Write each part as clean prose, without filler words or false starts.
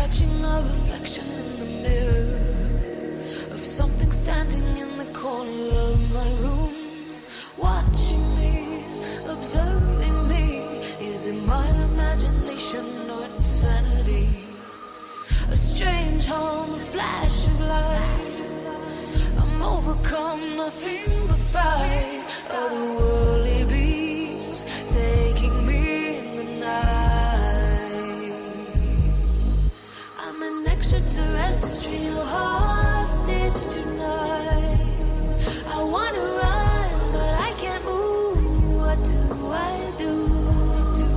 catching a reflection in the mirror of something standing in the corner of my room, watching me, observing me. Is it my imagination or insanity? A strange hum, a flash of light. I'm overcome, nothing but fright. Otherworldly beings taking me in the night. I'm an extraterrestrial hostage tonight. I wanna run, but I can't move. What do I do? What do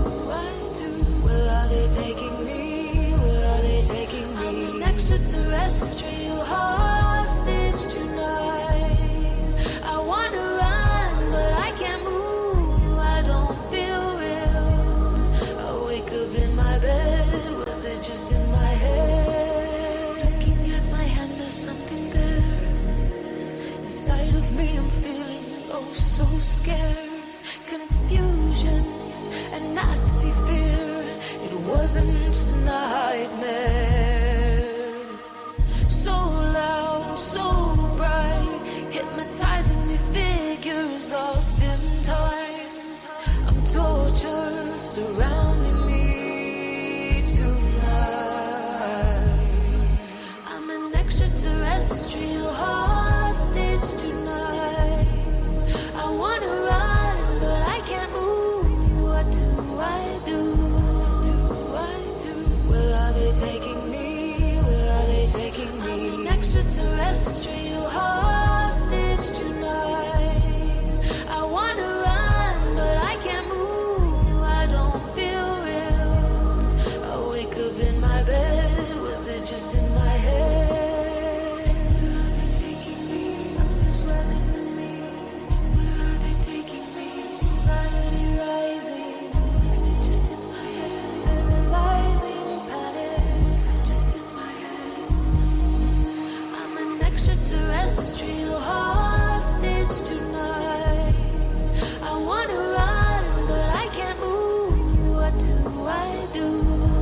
I do? Where are they taking me? Where are they taking me? I'm an extraterrestrial hostage tonight. I wanna run, but I can't move. I don't feel real. I wake up in my bed. Was it just in my head? Looking at my hand, there's something there. Inside of me, I'm feeling oh so scared. Confusion and nasty fear. It wasn't just a nightmare. So loud, so bright, hypnotizing me, figures lost in time. I'm tortured, surrounding me tonight. I'm an extraterrestrial hostage tonight. I wanna run, but I can't move. What do I do? What do I do? Where are they taking me? Where are they taking me? I'm an extraterrestrial hostage tonight. I wanna run, but I can't move. I don't feel real. I wake up in my bed. Was it just in my head? Where are they taking me? I'm swelling in me. Where are they taking me? Anxiety rising. Was it just in my head? Paralyzing panic. Was it just in my head? I'm an extraterrestrial hostage tonight. I wanna run, but I can't move. What do I do?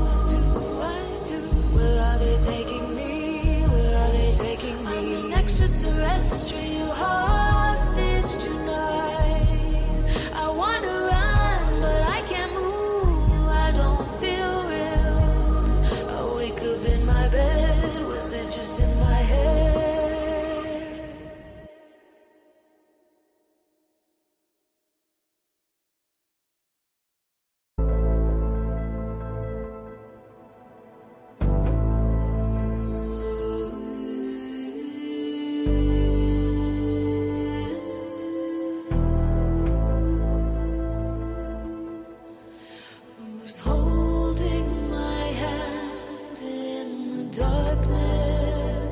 What do I do? Where are they taking me? Where are they taking me? I'm an extraterrestrial hostage tonight. I wanna run, but I can't move. I don't feel real. I wake up in my bed. Was it just in my head? Who's holding my hand in the darkness?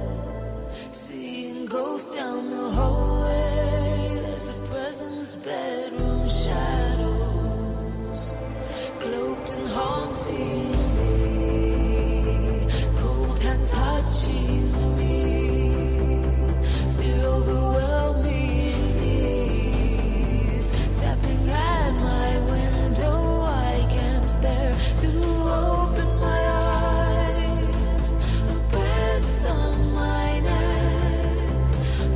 Seeing ghosts down the hallway. There's a presence, bedroom shadows, cloaked and haunting me. Cold hand touching me. Fear overwhelming me. Tapping at my window. I can't bear to open my eyes. A breath on my neck.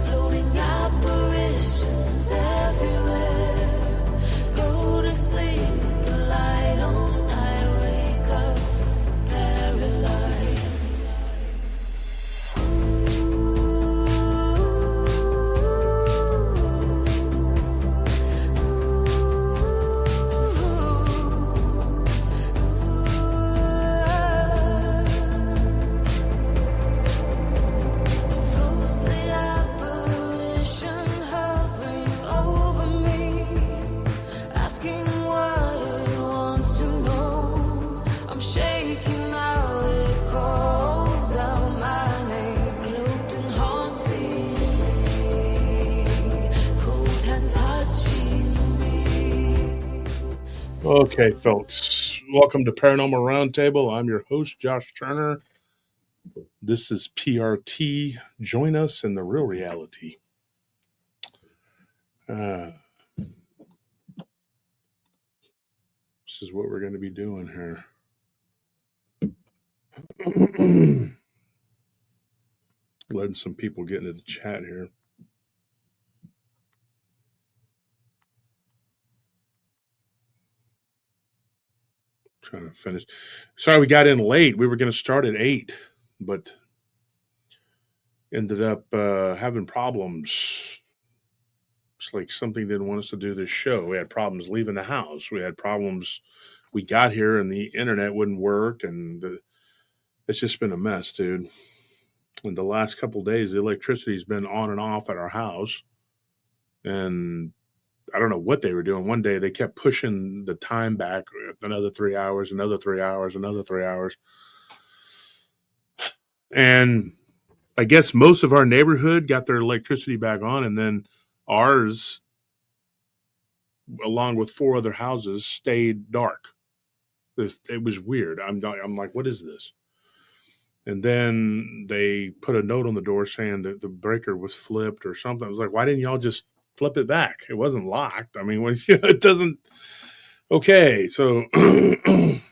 Floating apparitions everywhere. Go to sleep with the light on. I wake up paralyzed. Ghostly apparition hovering over me, asking what it wants to know. I'm shaking now, it calls out my name, cloaked and haunting me, cold hand touching me. Okay, folks, welcome to Paranormal Roundtable. I'm your host, Josh Turner. This is PRT. Join us in the real reality. This is what we're going to be doing here. Letting some people get into the chat here. Trying to finish. Sorry, we got in late. We were going to start at 8, but ended up having problems. It's like something didn't want us to do this show. We had problems leaving the house. We had problems. We got here and the internet wouldn't work, and it's just been a mess, dude. And the last couple of days, the electricity's been on and off at our house, and I don't know what they were doing. One day they kept pushing the time back another 3 hours, another 3 hours, another 3 hours. And I guess most of our neighborhood got their electricity back on, and then ours, along with 4 other houses, stayed dark. It was weird. I'm like, what is this? And then they put a note on the door saying that the breaker was flipped or something. I was like, why didn't y'all just flip it back? It wasn't locked. I mean, it doesn't. Okay, so it's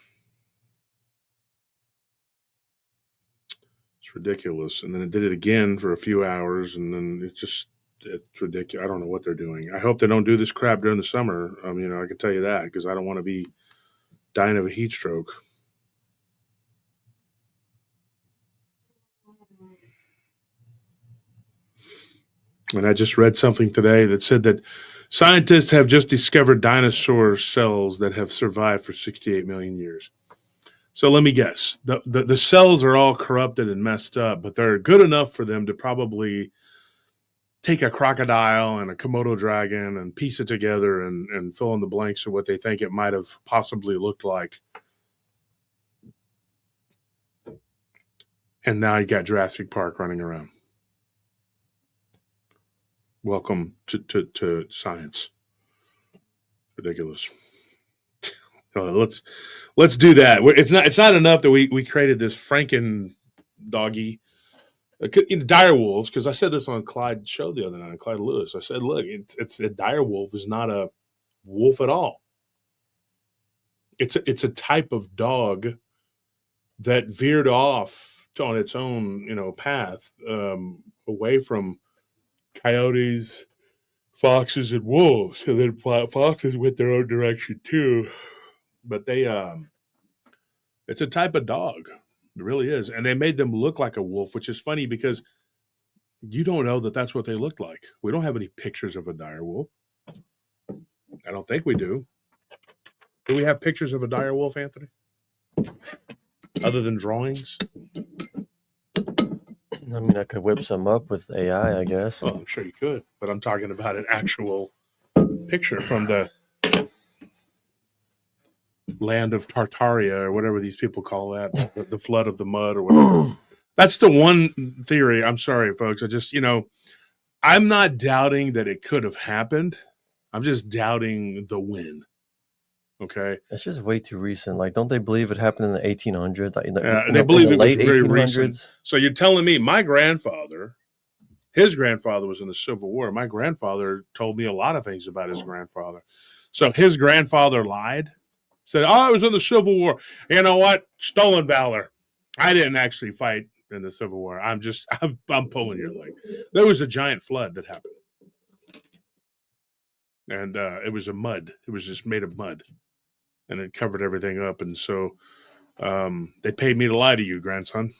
ridiculous. And then it did it again for a few hours, and then it's ridiculous. I don't know what they're doing. I hope they don't do this crap during the summer. I can tell you that, because I don't want to be dying of a heat stroke. And I just read something today that said that scientists have just discovered dinosaur cells that have survived for 68 million years. So let me guess. The cells are all corrupted and messed up, but they're good enough for them to probably take a crocodile and a Komodo dragon and piece it together and fill in the blanks of what they think it might have possibly looked like. And now you got Jurassic Park running around. Welcome to science. Ridiculous. Let's do that. It's not enough that we created this Franken doggy, dire wolves. Because I said this on Clyde's show the other night, Clyde Lewis. I said, look, it's a dire wolf is not a wolf at all. It's a type of dog that veered off on its own path away from coyotes, foxes, and wolves. And then foxes went their own direction too. But it's a type of dog. It really is. And they made them look like a wolf, which is funny because you don't know that that's what they looked like. We don't have any pictures of a dire wolf. I don't think we do. Do we have pictures of a dire wolf, Anthony? Other than drawings? I mean, I could whip some up with AI, I guess. Well, I'm sure you could, but I'm talking about an actual picture from the land of Tartaria or whatever these people call that, the flood of the mud or whatever. That's the one theory. I'm sorry, folks. I just, I'm not doubting that it could have happened. I'm just doubting the when. Okay. It's just way too recent. Like, don't they believe it happened in the 1800s? They believe it was late very 1800s? recent. So you're telling me my grandfather, his grandfather was in the Civil War. My grandfather told me a lot of things about his grandfather. So his grandfather lied, said, I was in the Civil War. You know what? Stolen valor. I didn't actually fight in the Civil War. I'm pulling your leg. There was a giant flood that happened. And it was a mud. It was just made of mud. And it covered everything up. And so they paid me to lie to you, grandson.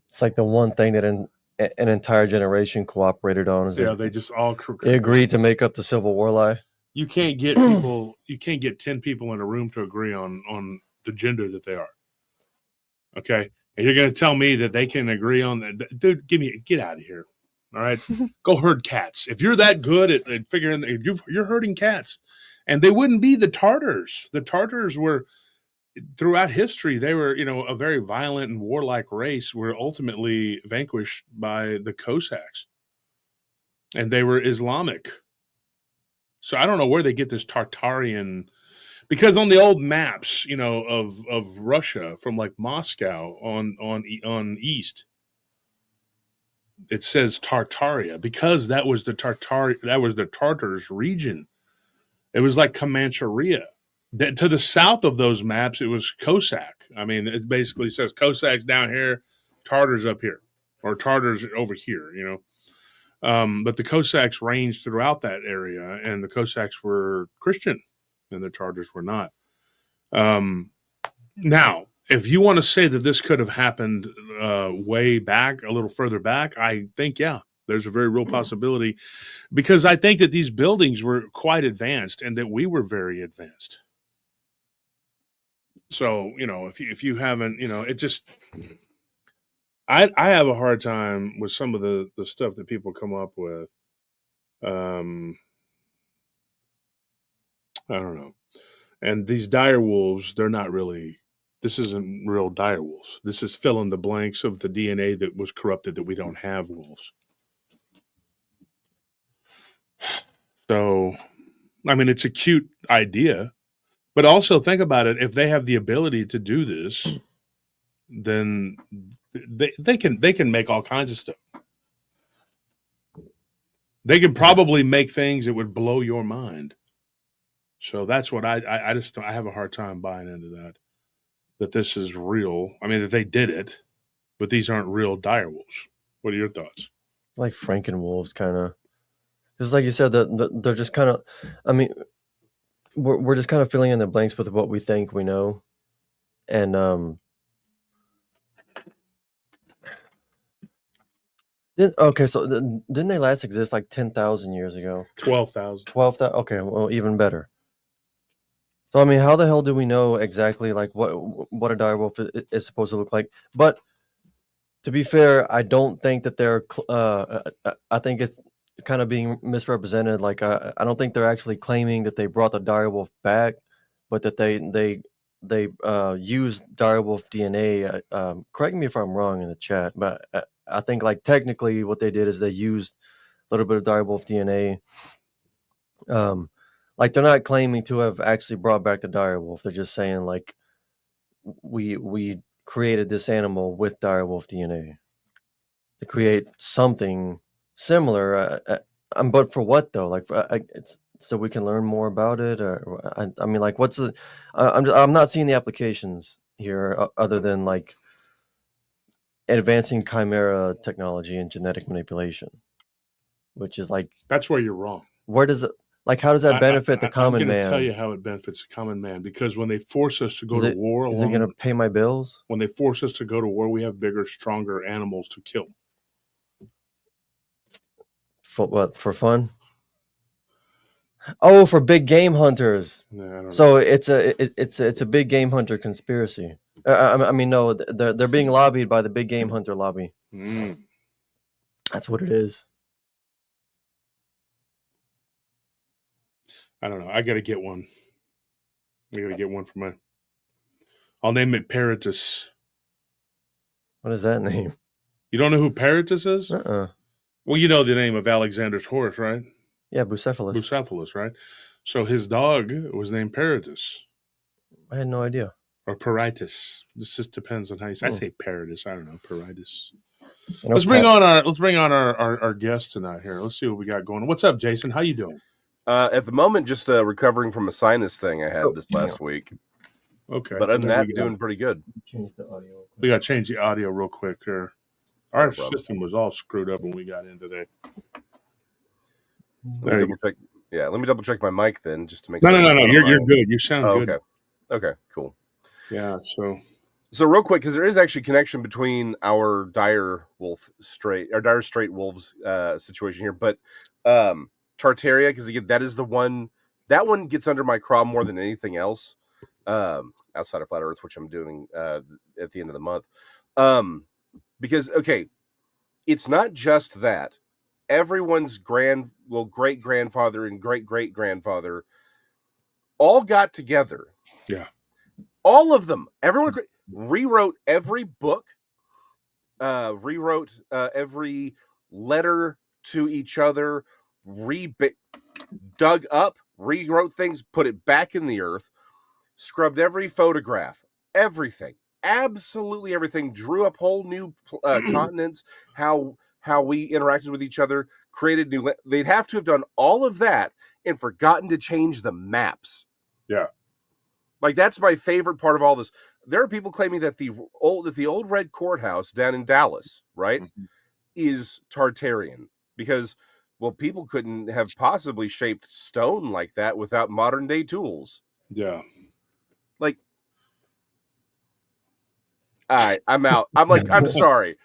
It's like the one thing that an entire generation cooperated on. They just all they agreed to make up the Civil War lie. You can't get people. You can't get 10 people in a room to agree on the gender that they are. Okay, and you're going to tell me that they can agree on that? Dude, get out of here. All right, go herd cats. If you're that good at figuring, you're herding cats, and they wouldn't be the Tartars. The Tartars were, throughout history, they were a very violent and warlike race. Were ultimately vanquished by the Cossacks, and they were Islamic. So I don't know where they get this Tartarian, because on the old maps, of Russia from like Moscow on east, it says Tartaria because that was the Tartars region. It was like Comancheria To the south of those maps, it was Cossack. I mean, it basically says Cossacks down here, Tartars up here, or Tartars over here, you know. But the Cossacks ranged throughout that area, and the Cossacks were Christian, and the Tartars were not. Now, if you want to say that this could have happened way back, a little further back, I think, yeah, there's a very real possibility, because I think that these buildings were quite advanced and that we were very advanced. So, you know, if you haven't, you know, it just, I have a hard time with some of the stuff that people come up with. I don't know. And these dire wolves, they're not really, this isn't real dire wolves. This is fill in the blanks of the DNA that was corrupted, that we don't have wolves. So, I mean, it's a cute idea, but also think about it. If they have the ability to do this, then they can make all kinds of stuff. They can probably make things that would blow your mind. So that's what I have a hard time buying into that this is real. I mean, that they did it, but these aren't real dire wolves. What are your thoughts? Like Frankenwolves, kind of. Because like you said, they're just kind of, I mean, we're just kind of filling in the blanks with what we think we know. And so didn't they last exist like 10,000 years ago? 12,000. 12,000. Okay, well, even better. So I mean, how the hell do we know exactly like what a dire wolf is supposed to look like? But to be fair, I don't think that they're. I think it's kind of being misrepresented. Like I don't think they're actually claiming that they brought the dire wolf back, but that they used dire wolf DNA. Correct me if I'm wrong in the chat, but I think like technically what they did is they used a little bit of dire wolf DNA. Like they're not claiming to have actually brought back the dire wolf. They're just saying like we created this animal with dire wolf DNA to create something similar. But for what though? Like it's so we can learn more about it, or I mean, like what's the? I'm not seeing the applications here other than like advancing chimera technology and genetic manipulation, which is like that's where you're wrong. Where does it? Like, how does that benefit the common man? I'm going to tell you how it benefits the common man, because when they force us to go to war, is it going to pay my bills? When they force us to go to war, we have bigger, stronger animals to kill. For what? For fun? Oh, for big game hunters. Yeah, I don't know. So it's a big game hunter conspiracy. I mean, no, they're being lobbied by the big game hunter lobby. That's what it is. I don't know. I got to get one. I got to get one for my. I'll name it Peritus. What is that name? You don't know who Peritus is? Well, you know the name of Alexander's horse, right? Yeah, Bucephalus. Bucephalus, right? So his dog was named Peritus. I had no idea. Or Peritus. This just depends on how you say. I say Peritus. I don't know. Peritus. No, let's bring on our guest tonight here. Let's see what we got going on. What's up, Jason? How you doing? At the moment, just recovering from a sinus thing I had this last week. Okay. But other than that, doing pretty good. Change the audio. We got to change the audio real quick here. Our system was all screwed up when we got in today. Let me double check my mic then, just to make sure. No. You're good. You sound good. Okay, cool. Yeah, So real quick, because there is actually connection between our dire straight wolves situation here, but Tartaria, because again, that is the one that gets under my craw more than anything else, outside of Flat Earth, which I'm doing at the end of the month. Because it's not just that. Everyone's great grandfather and great great grandfather all got together. Yeah. All of them. Everyone rewrote every book, rewrote every letter to each other, dug up, rewrote things, put it back in the earth, scrubbed every photograph, everything, absolutely everything, drew up whole new continents, how we interacted with each other, created new. They'd have to have done all of that and forgotten to change the maps. Yeah. Like, that's my favorite part of all this. There are people claiming that the old red courthouse down in Dallas, right, is Tartarian because, well, people couldn't have possibly shaped stone like that without modern day tools. Yeah. Like, I'm out. I'm like, I'm sorry,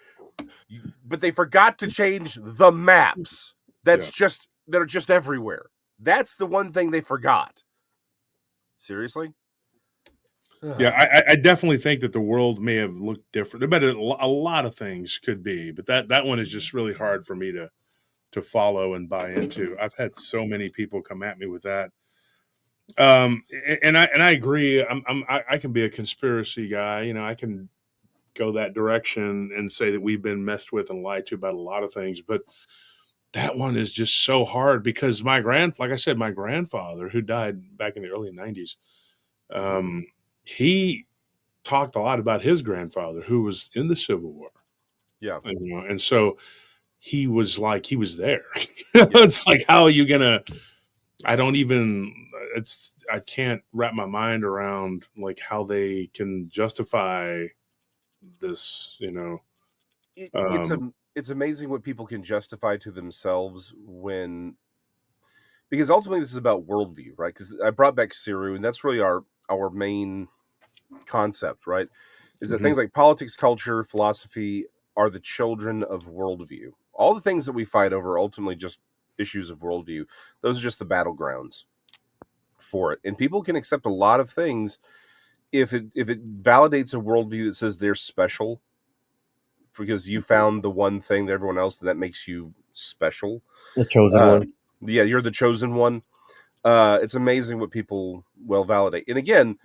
but they forgot to change the maps. They're just everywhere. That's the one thing they forgot. Seriously? Yeah, I definitely think that the world may have looked different. There been a lot of things could be, but that one is just really hard for me to follow and buy into. I've had so many people come at me with that. And I agree. I can be a conspiracy guy. You know, I can go that direction and say that we've been messed with and lied to about a lot of things, but that one is just so hard because like I said, my grandfather, who died back in the early 90s, he talked a lot about his grandfather who was in the Civil War. Yeah. You know, and so he was there. It's like, how are you gonna, I can't wrap my mind around like how they can justify this, you know. It's amazing what people can justify to themselves because ultimately this is about worldview, right? Because I brought back Siru, and that's really our main concept, right? Is that things like politics, culture, philosophy are the children of worldview. All the things that we fight over are ultimately just issues of worldview. Those are just the battlegrounds for it. And people can accept a lot of things if it validates a worldview that says they're special because you found the one thing that everyone else that makes you special. The chosen one. Yeah, you're the chosen one. It's amazing what people will validate. And again,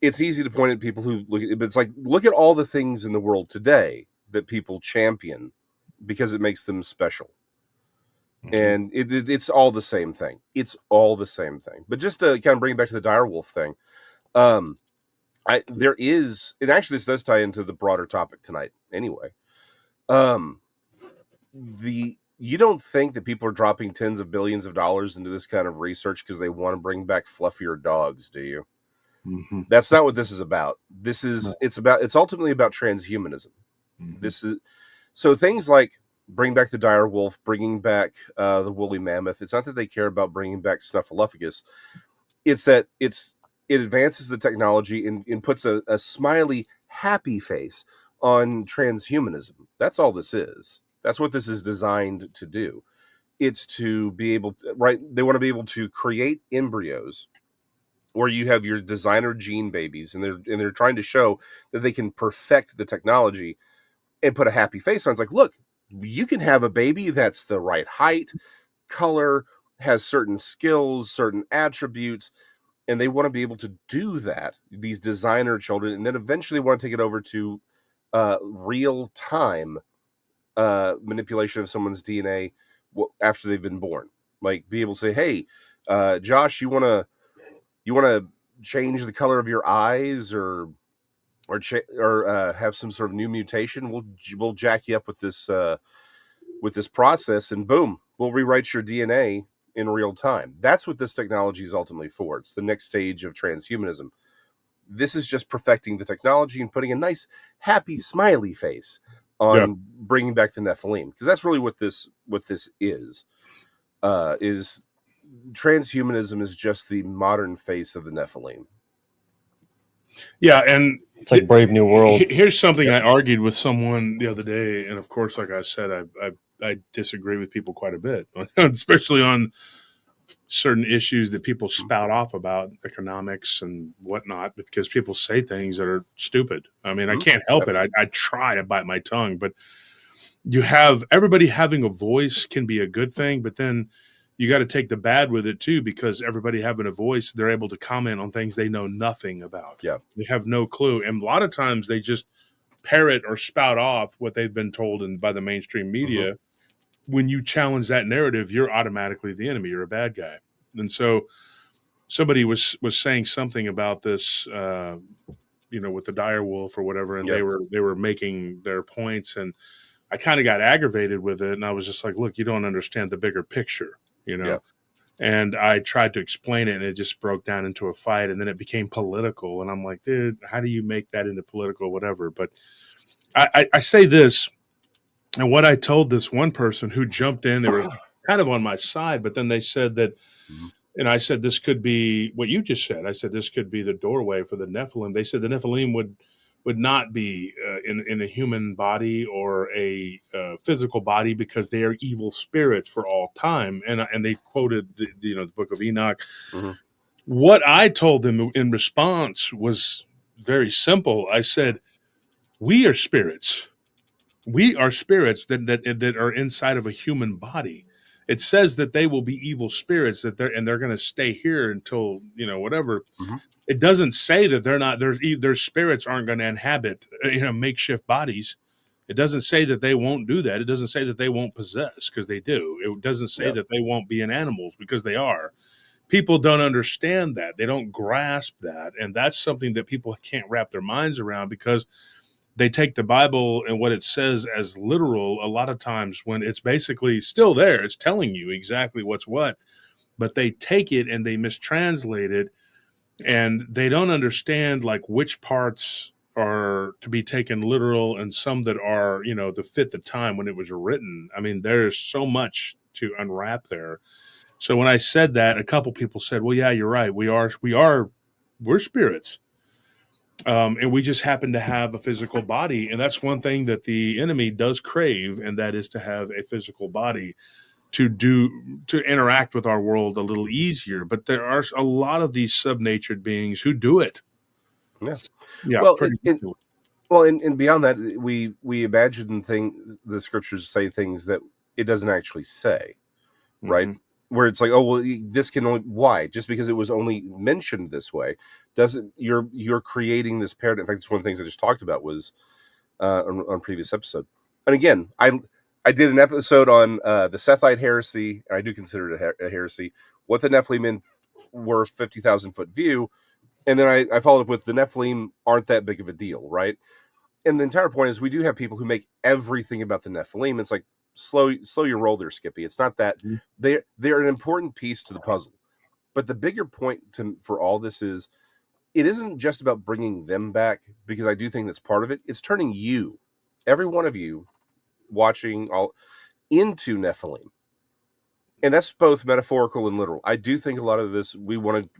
it's easy to point at people who look at it, but it's like, look at all the things in the world today that people champion because it makes them special. And it's all the same thing. It's all the same thing. But just to kind of bring it back to the direwolf thing, there is, and actually this does tie into the broader topic tonight anyway. You don't think that people are dropping tens of billions of dollars into this kind of research because they want to bring back fluffier dogs, do you? That's not what this is about. It's ultimately about transhumanism. So things like bring back the dire wolf, bringing back the woolly mammoth. It's not that they care about bringing back Snuffleupagus. It's that it advances the technology and puts a smiley, happy face on transhumanism. That's all this is. That's what this is designed to do. It's to be able to, right? They want to be able to create embryos where you have your designer gene babies, and they're trying to show that they can perfect the technology and put a happy face on. It's like, look, you can have a baby that's the right height, color, has certain skills, certain attributes, and they want to be able to do that, these designer children, and then eventually want to take it over to real-time manipulation of someone's DNA after they've been born. Like, be able to say, hey, Josh, you want to change the color of your eyes or have some sort of new mutation? We'll jack you up with this process, and boom, we'll rewrite your DNA in real time. That's what this technology is ultimately for. It's the next stage of transhumanism. This is just perfecting the technology and putting a nice, happy, smiley face on bringing back the Nephilim, because that's really what this is. Is transhumanism is just the modern face of the Nephilim. Yeah, and it's like Brave New World. Here's something I argued with someone the other day, and of course, like I said, I disagree with people quite a bit, especially on certain issues that people spout off about economics and whatnot, because people say things that are stupid. I mean, I can't help it. I try to bite my tongue, but everybody having a voice can be a good thing, but then you got to take the bad with it too, because everybody having a voice, they're able to comment on things they know nothing about. Yeah. They have no clue. And a lot of times they just parrot or spout off what they've been told by the mainstream media. When you challenge that narrative, you're automatically the enemy. You're a bad guy. And so somebody was saying something about this, with the dire wolf or whatever, and they were making their points, and I kind of got aggravated with it. And I was just like, look, you don't understand the bigger picture. And I tried to explain it, and it just broke down into a fight, and then it became political. And I'm like, dude, how do you make that into political, whatever? But I say this, and what I told this one person who jumped in, they were kind of on my side, but then they said that, and I said, this could be what you just said. I said, this could be the doorway for the Nephilim. They said the Nephilim would not be in a human body or a physical body because they are evil spirits for all time. And they quoted the book of Enoch. Mhm. What I told them in response was very simple. I said, we are spirits. We are spirits that are inside of a human body. It says that they will be evil spirits they're going to stay here until whatever. Mhm. It doesn't say that they're not their spirits aren't going to inhabit makeshift bodies. It doesn't say that they won't do that. It doesn't say that they won't possess, because they do. It doesn't say that they won't be in animals, because they are. People don't understand that. They don't grasp that, and that's something that people can't wrap their minds around, because they take the Bible and what it says as literal a lot of times, when it's basically still there. It's telling you exactly what's what, but they take it and they mistranslate it, and they don't understand like which parts are to be taken literal and some that are, to fit the time when it was written. I mean, there's so much to unwrap there. So when I said that, a couple people said, well, yeah, you're right. We're spirits. And we just happen to have a physical body. And that's one thing that the enemy does crave, and that is to have a physical body to interact with our world a little easier. But there are a lot of these subnatured beings who do it. Yeah. Yeah. Well, Pretty much. well, and beyond that, we imagine the scriptures say things that it doesn't actually say, right? Mhm. Where it's like, oh well, this can only, why? Just because it was only mentioned this way doesn't, you're creating this paradigm. In fact, it's one of the things I just talked about was on previous episode. And again, I did an episode on the Sethite heresy, and I do consider it a heresy. What the Nephilim were 50,000 foot view, and then I followed up with the Nephilim aren't that big of a deal, right? And the entire point is we do have people who make everything about the Nephilim. It's like, slow your roll there, Skippy. It's not that. Mhm. They're an important piece to the puzzle. But the bigger point for all this is, it isn't just about bringing them back, because I do think that's part of it. It's turning you, every one of you watching, all into Nephilim. And that's both metaphorical and literal. I do think a lot of this, we want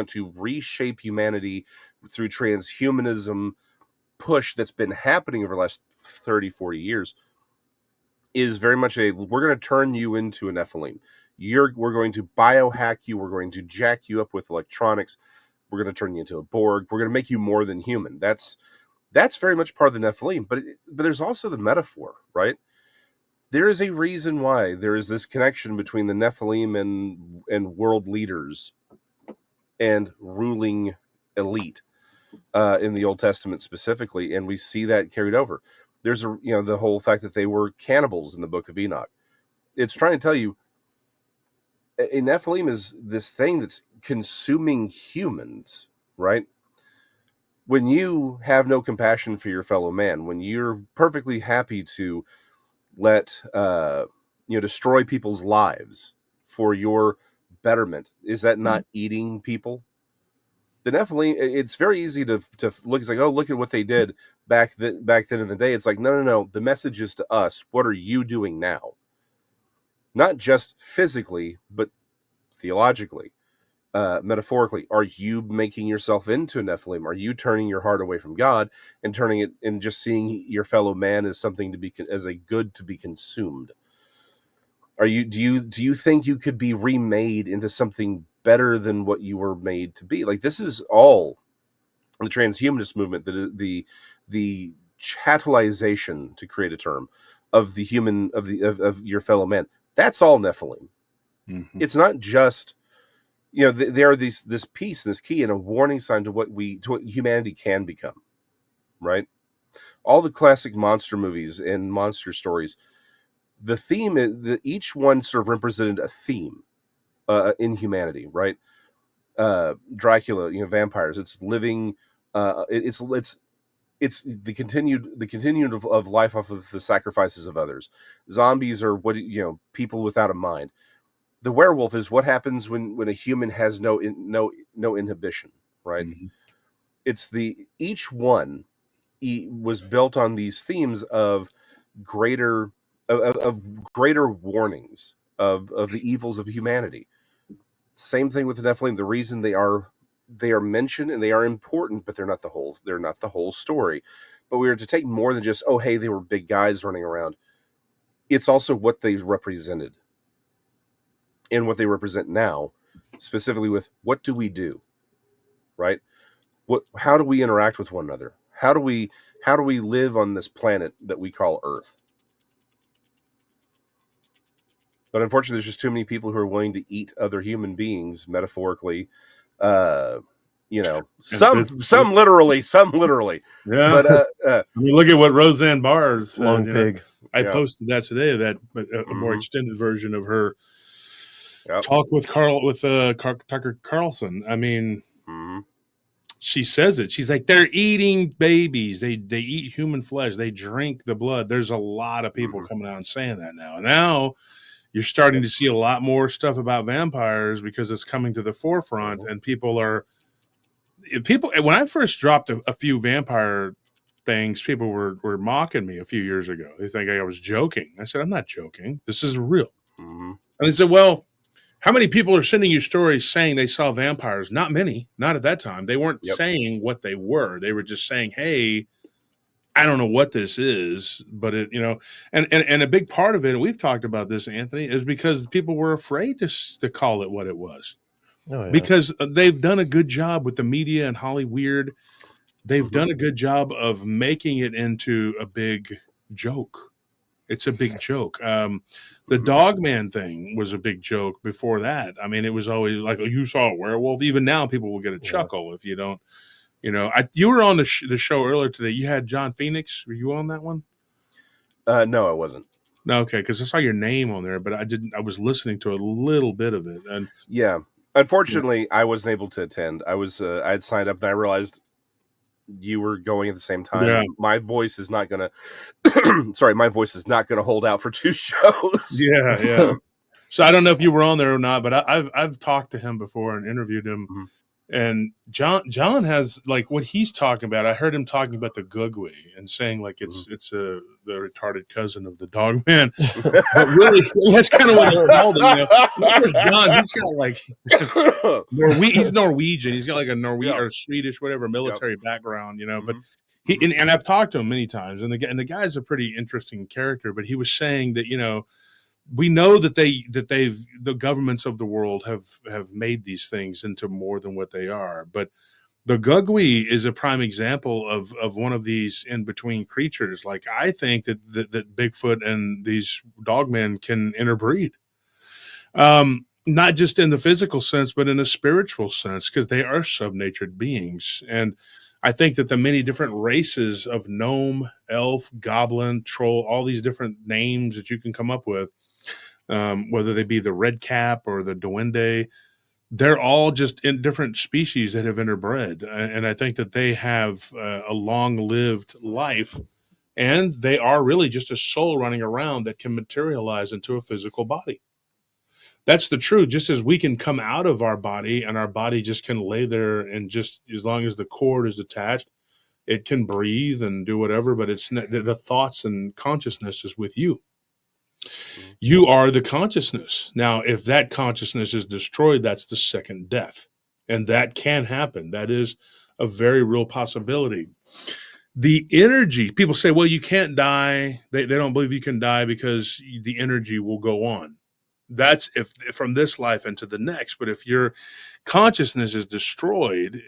to reshape humanity through transhumanism push that's been happening over the last 30, 40 years. Is very much we're going to turn you into a Nephilim. We're going to biohack you. We're going to jack you up with electronics. We're going to turn you into a Borg. We're going to make you more than human. That's very much part of the Nephilim. But there's also the metaphor, right? There is a reason why there is this connection between the Nephilim and world leaders and ruling elite in the Old Testament specifically, and we see that carried over. There's the whole fact that they were cannibals in the book of Enoch. It's trying to tell you a Nephilim is this thing that's consuming humans, right? When you have no compassion for your fellow man, when you're perfectly happy to let destroy people's lives for your betterment, is that not eating people? The Nephilim, it's very easy to look. It's like, oh, look at what they did back then in the day. It's like, no. The message is to us. What are you doing now? Not just physically, but theologically, metaphorically. Are you making yourself into a Nephilim? Are you turning your heart away from God and turning it and just seeing your fellow man as something as a good to be consumed? Do you think you could be remade into something better than what you were made to be? Like, this is all the transhumanist movement, the chattelization, to create a term, of the human, of your fellow man. That's all Nephilim. Mhm. It's not just, there are this piece, this key, and a warning sign to what humanity can become, right? All the classic monster movies and monster stories, the theme is that each one sort of represented a theme in humanity, right? Dracula, vampires. It's living. It's the continued of life off of the sacrifices of others. Zombies are people without a mind. the werewolf is what happens when a human has no inhibition, right? Mhm. It's each one was built on these themes of greater greater warnings of the evils of humanity. Same thing with the Nephilim. The reason they are mentioned and they are important, but they're not the whole story. But we are to take more than just, oh hey, they were big guys running around. It's also what they represented and what they represent now, specifically with what do we do, right? How do we interact with one another? How do we live on this planet that we call Earth? But unfortunately, there's just too many people who are willing to eat other human beings, metaphorically. Some literally, some literally. Yeah. But I mean, look at what Roseanne Barr said. Long pig. I Yeah. posted that today. That a more extended version of her Yep. talk with Tucker Carlson. I mean, she says it. She's like, they're eating babies. They eat human flesh. They drink the blood. There's a lot of people coming out and saying that now. And now you're starting to see a lot more stuff about vampires because it's coming to the forefront, and people. When I first dropped a few vampire things, people were mocking me a few years ago. They think I was joking. I said, I'm not joking. This is real. And they said, well, how many people are sending you stories saying they saw vampires? Not many. Not at that time. They weren't saying what they were. They were just saying, hey, I don't know what this is, but it, and a big part of it, and we've talked about this, Anthony, is because people were afraid to call it what it was. Oh, yeah. Because they've done a good job with the media and Hollyweird. They've done a good job of making it into a big joke. It's a big joke. The dogman thing was a big joke before that. I mean, it was always like, oh, you saw a werewolf. Even now, people will get a chuckle if you don't. You were on the show earlier today. You had John Phoenix. Were you on that one? No, I wasn't. No, okay, because I saw your name on there, but I didn't. I was listening to a little bit of it, and yeah. Unfortunately, I wasn't able to attend. I had signed up, and I realized you were going at the same time. Yeah. My voice is not gonna. My voice is not gonna hold out for 2 shows. Yeah. So I don't know if you were on there or not, but I've talked to him before and interviewed him, and John has like what he's talking about. I heard him talking about the Gugwe and saying like it's the retarded cousin of the dog man. But really, that's kind of what he called him. John, he's got like he's Norwegian. He's got like a Norwegian or Swedish, whatever, military background, But he and I've talked to him many times, and the guy's a pretty interesting character. But he was saying that we know that the governments of the world have made these things into more than what they are, but the Gugwe is a prime example of one of these in-between creatures. Like, I think that Bigfoot and these dogmen can interbreed. Not just in the physical sense, but in a spiritual sense, because they are sub-natured beings. And I think that the many different races of gnome, elf, goblin, troll, all these different names that you can come up with, whether they be the red cap or the duende, they're all just in different species that have interbred. And I think that they have a long-lived life, and they are really just a soul running around that can materialize into a physical body. That's the truth. Just as we can come out of our body and our body just can lay there, and just as long as the cord is attached, it can breathe and do whatever, but it's the thoughts and consciousness is with you. You are the consciousness. Now, if that consciousness is destroyed, that's the second death. And that can happen. That is a very real possibility. The energy, people say, well, you can't die. They don't believe you can die because the energy will go on. That's if from this life into the next. But if your consciousness is destroyed,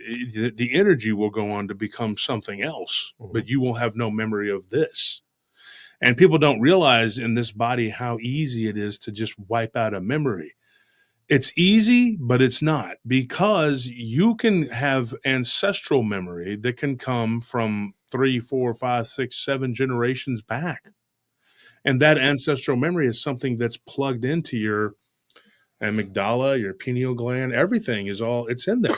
the energy will go on to become something else, but you will have no memory of this. And people don't realize in this body how easy it is to just wipe out a memory. It's easy, but it's not, because you can have ancestral memory that can come from 3, 4, 5, 6, 7 generations back. And that ancestral memory is something that's plugged into your amygdala, your pineal gland. Everything is it's in there.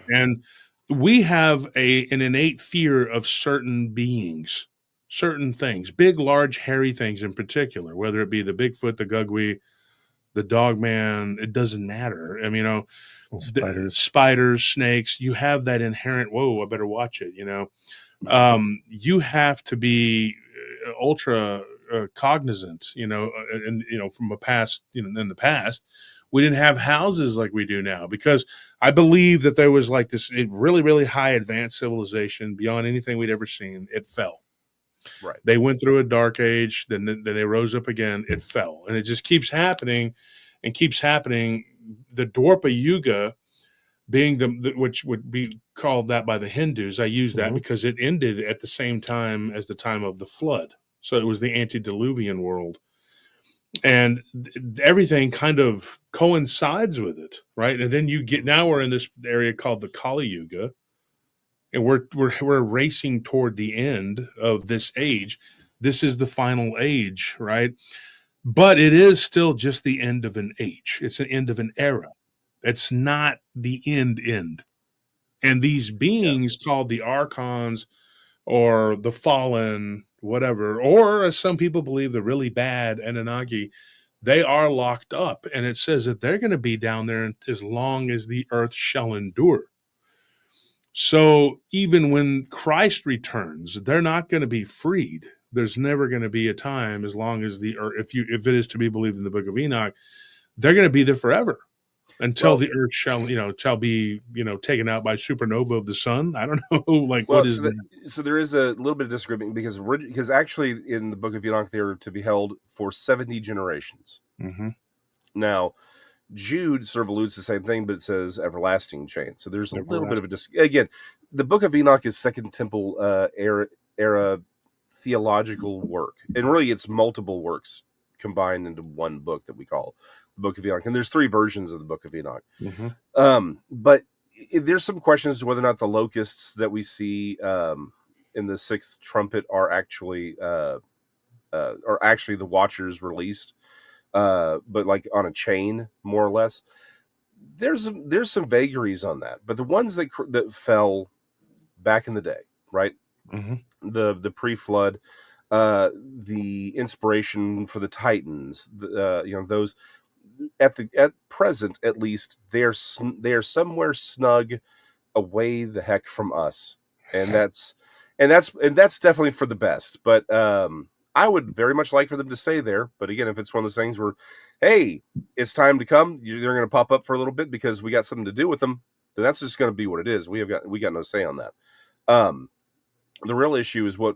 And we have an innate fear of certain beings, certain things, big, large, hairy things in particular, whether it be the Bigfoot, the Gugwe, the dogman, it doesn't matter. I mean, Spiders. spiders, snakes, you have that inherent, whoa, I better watch it, you have to be ultra cognizant, and, from a past, in the past, we didn't have houses like we do now, because I believe that there was like this really, really high advanced civilization beyond anything we'd ever seen. It fell. Right. They went through a dark age, then they rose up again. It fell, and it just keeps happening and keeps happening. The Dwarpa Yuga being which would be called that by the Hindus. I use that because it ended at the same time as the time of the flood. So it was the antediluvian world. And everything kind of coincides with it, right? And then now we're in this area called the Kali Yuga, and we're racing toward the end of this age. This is the final age, right? But it is still just the end of an age. It's the end of an era. It's not the end. And these beings called the archons or the fallen, whatever, or as some people believe, the really bad Anunnaki, they are locked up. And it says that they're going to be down there as long as the earth shall endure. So even when Christ returns, they're not going to be freed. There's never going to be a time, as long as the earth, if it is to be believed in the book of Enoch, they're going to be there forever until the earth shall be, taken out by supernova of the sun. I don't know, what is that? So there is a little bit of disagreement because actually in the book of Enoch, they are to be held for 70 generations. Mm-hmm. Now, Jude sort of alludes to the same thing, but it says everlasting chain. So there's a little bit of again, the book of Enoch is Second Temple era theological work, and really it's multiple works combined into one book that we call the Book of Enoch. And there's 3 versions of the Book of Enoch. Mm-hmm. But there's some questions as to whether or not the locusts that we see in the 6th trumpet are actually the Watchers released. But like on a chain, more or less. There's some vagaries on that, but the ones that fell back in the day, right? Mm-hmm. The pre-flood, the inspiration for the Titans, those at present at least they are somewhere snug away the heck from us, and that's definitely for the best. But I would very much like for them to stay there. But again, if it's one of those things where, hey, it's time to come, they're going to pop up for a little bit because we got something to do with them, then that's just going to be what it is. We got no say on that. The real issue is what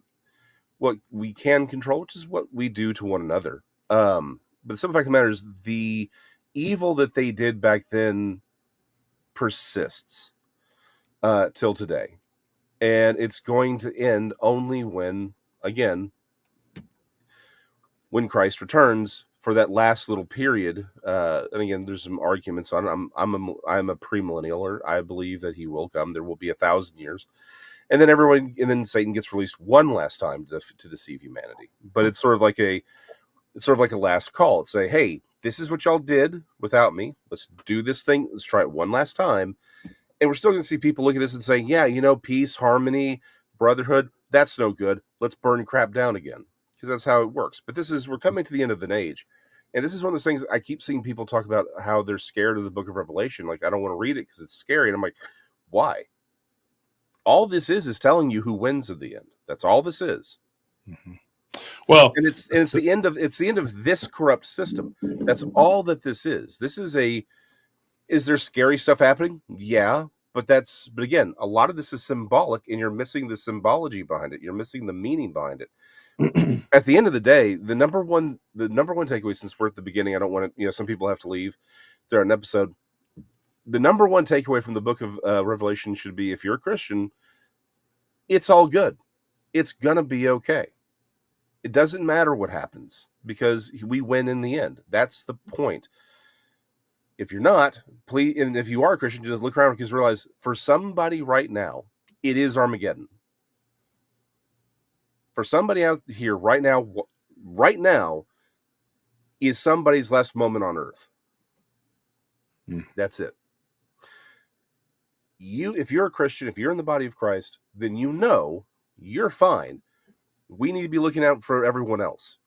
we can control, which is what we do to one another. But the simple fact of the matter is the evil that they did back then persists till today. And it's going to end only when Christ returns for that last little period. And again, there's some arguments on it. I'm a premillennial, or I believe that he will come. There will be 1,000 years. And then Satan gets released one last time to deceive humanity. But it's sort of like a last call. It's say, hey, this is what y'all did without me. Let's do this thing. Let's try it one last time. And we're still going to see people look at this and say, yeah, peace, harmony, brotherhood, that's no good. Let's burn crap down again. Because that's how it works. But we're coming to the end of an age. And this is one of those things I keep seeing people talk about, how they're scared of the book of Revelation. Like, I don't want to read it because it's scary. And I'm like, why? All this is telling you who wins at the end. That's all this is. Mm-hmm. Well, and it's the end of this corrupt system. That's all that this is. Is there scary stuff happening? Yeah, but again, a lot of this is symbolic, and you're missing the symbology behind it. You're missing the meaning behind it. At the end of the day, the number one takeaway, since we're at the beginning, I don't want to, some people have to leave. They're an episode. The number one takeaway from the book of Revelation should be, if you're a Christian, it's all good. It's going to be okay. It doesn't matter what happens because we win in the end. That's the point. If you're not, please, and if you are a Christian, just look around because realize for somebody right now, it is Armageddon. For somebody out here right now is somebody's last moment on earth. That's it. If you're a Christian, if you're in the body of Christ, then you're fine. We need to be looking out for everyone else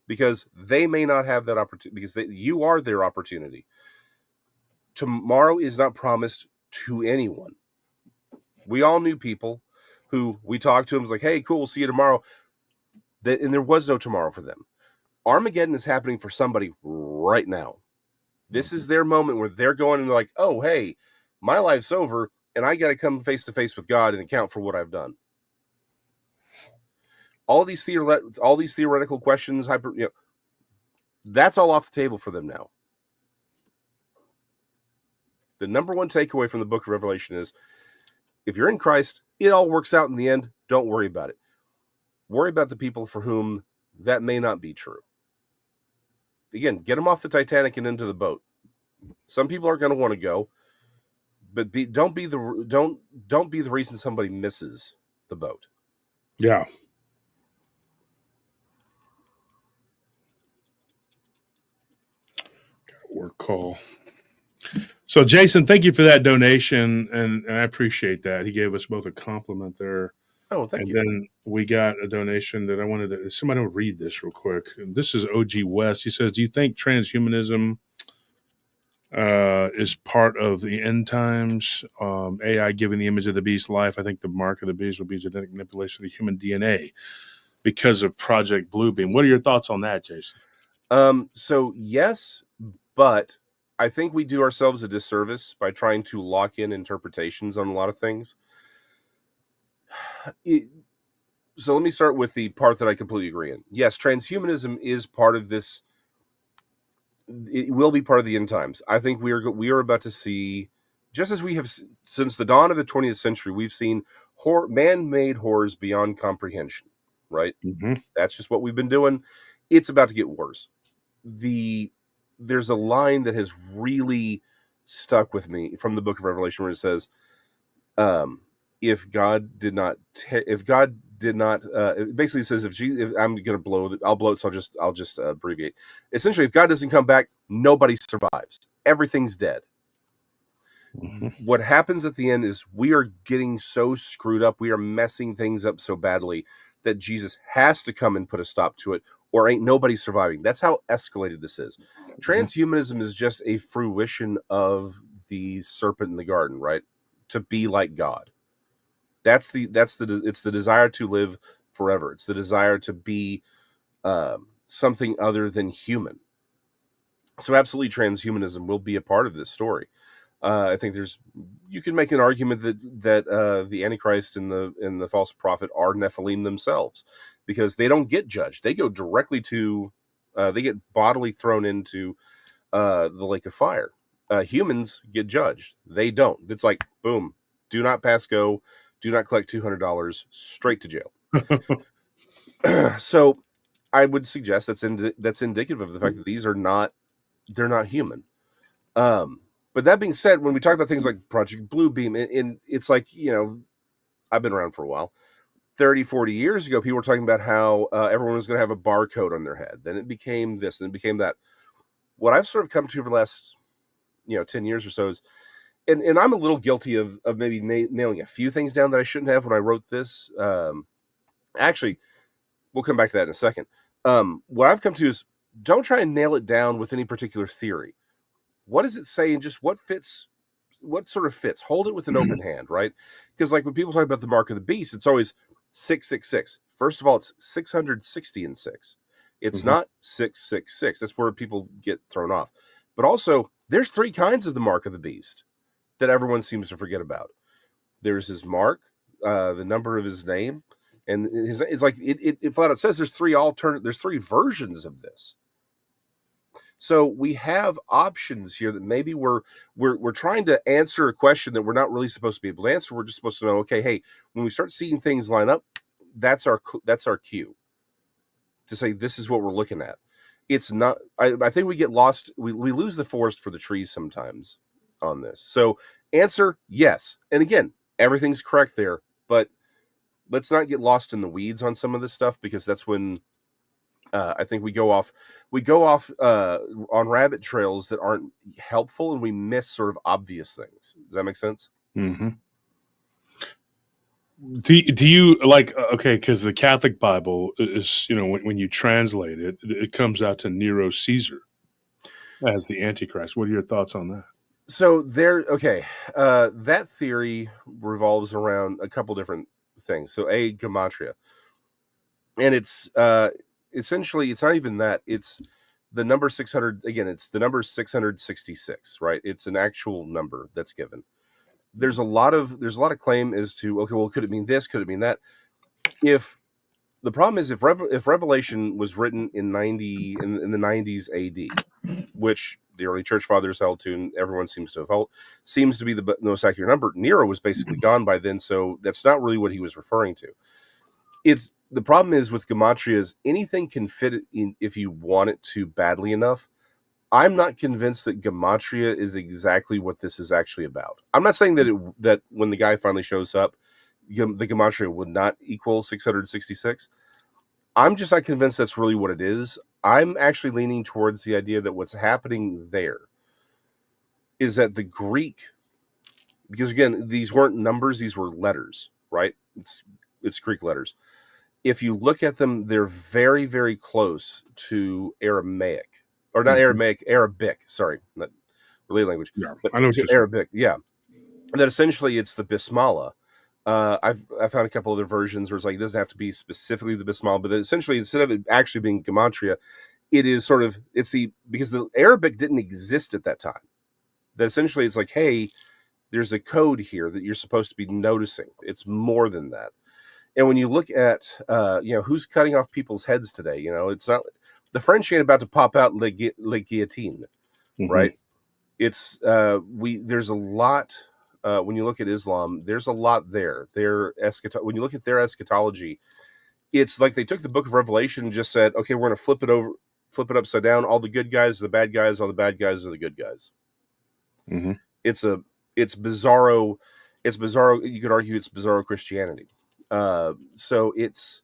because they may not have that opportunity, because you are their opportunity. Tomorrow is not promised to anyone. We all knew people who we talked to them, was like, hey, cool, we'll see you tomorrow. And there was no tomorrow for them. Armageddon is happening for somebody right now. This is their moment where they're going and they're like, oh, hey, my life's over, and I got to come face to face with God and account for what I've done. All these theoretical questions, that's all off the table for them now. The number one takeaway from the book of Revelation is, if you're in Christ, it all works out in the end. Don't worry about it. Worry about the people for whom that may not be true. Again, get them off the Titanic and into the boat. Some people are going to want to go, but don't be the reason somebody misses the boat. Yeah. Work call. So, Jason, thank you for that donation, and I appreciate that. He gave us both a compliment there. Oh, thank you. And then we got a donation that I wanted to. Somebody will read this real quick. This is OG West. He says, "Do you think transhumanism is part of the end times? AI giving the image of the beast life. I think the mark of the beast will be genetic manipulation of the human DNA because of Project Bluebeam." What are your thoughts on that, Jason? So yes, but I think we do ourselves a disservice by trying to lock in interpretations on a lot of things. So let me start with the part that I completely agree in. Yes, transhumanism is part of this. It will be part of the end times. I think we are about to see, just as we have since the dawn of the 20th century, we've seen man-made horrors beyond comprehension, right? Mm-hmm. That's just what we've been doing. It's about to get worse. There's a line that has really stuck with me from the book of Revelation where it says, if God did not, it basically says if I'm going to blow it, I'll blow it. So I'll just abbreviate. Essentially, if God doesn't come back, nobody survives. Everything's dead. Mm-hmm. What happens at the end is we are getting so screwed up. We are messing things up so badly that Jesus has to come and put a stop to it, or ain't nobody surviving. That's how escalated this is. Transhumanism is just a fruition of the serpent in the garden, right? To be like God. It's the desire to live forever. It's the desire to be something other than human. So absolutely, transhumanism will be a part of this story. I think you can make an argument that the Antichrist and the false prophet are Nephilim themselves, because they don't get judged. They go directly to, they get bodily thrown into the lake of fire. Humans get judged. They don't. It's like, boom, do not pass go, do not collect $200, straight to jail. So I would suggest that's indicative of the fact that they're not human. But that being said, when we talk about things like Project Bluebeam, and it's like, I've been around for a while. 30, 40 years ago, people were talking about how everyone was going to have a barcode on their head. Then it became this, and it became that. What I've sort of come to over the last, 10 years or so is, and I'm a little guilty of maybe nailing a few things down that I shouldn't have when I wrote this. Actually, we'll come back to that in a second. What I've come to is, don't try and nail it down with any particular theory. What does it say, and just what sort of fits? Hold it with an open hand, right? Because like when people talk about the mark of the beast, it's always 666. First of all, it's 660 and 6. It's not 666. That's where people get thrown off. But also, there's 3 kinds of the mark of the beast that everyone seems to forget about. There's his mark, the number of his name, and it's like it flat out says there's 3 versions of this. So we have options here that maybe we're trying to answer a question that we're not really supposed to be able to answer. We're just supposed to know, okay, hey, when we start seeing things line up, that's our cue to say this is what we're looking at. It's not. I think we get lost. We lose the forest for the trees sometimes on this. So answer yes, and again, everything's correct there, but let's not get lost in the weeds on some of this stuff, because that's when. I think we go off on rabbit trails that aren't helpful, and we miss sort of obvious things. Does that make sense? Mm-hmm. Do you like, okay, because the Catholic Bible is, when you translate it, it comes out to Nero Caesar as the Antichrist. What are your thoughts on that? So that theory revolves around a couple different things. So gematria, and it's essentially, it's not even that. It's the number 600. Again, it's the number 666, right? It's an actual number that's given. There's a lot of claim as to, okay, well, could it mean this? Could it mean that? If the problem is, if Revelation was written in the 90s AD, which the early church fathers held to, and everyone seems to have held, seems to be the most accurate number. Nero was basically gone by then, so that's not really what he was referring to. It's the problem is with gematria is anything can fit in if you want it to badly enough. I'm not convinced that gematria is exactly what this is actually about. I'm not saying that when the guy finally shows up, the gematria would not equal 666. I'm just not convinced that's really what it is. I'm actually leaning towards the idea that what's happening there is that the Greek, because again, these weren't numbers, these were letters, right? It's Greek letters. If you look at them, they're very, very close to Aramaic. Or not Aramaic, Arabic, sorry, not related language. Yeah, but I know what to you're saying. Arabic, yeah. And that essentially it's the Bismillah. I found a couple other versions where it's like it doesn't have to be specifically the Bismillah, but essentially instead of it actually being gematria, it is sort of because the Arabic didn't exist at that time. That essentially it's like, hey, there's a code here that you're supposed to be noticing. It's more than that. And when you look at who's cutting off people's heads today, it's not the French ain't about to pop out le guillotine, right? It's there's a lot. When you look at Islam, there's a lot there. When you look at their eschatology, it's like they took the book of Revelation and just said, okay, we're going to flip it upside down. All the good guys are the bad guys. All the bad guys are the good guys. Mm-hmm. It's bizarro. It's bizarro. You could argue it's bizarro Christianity. So it's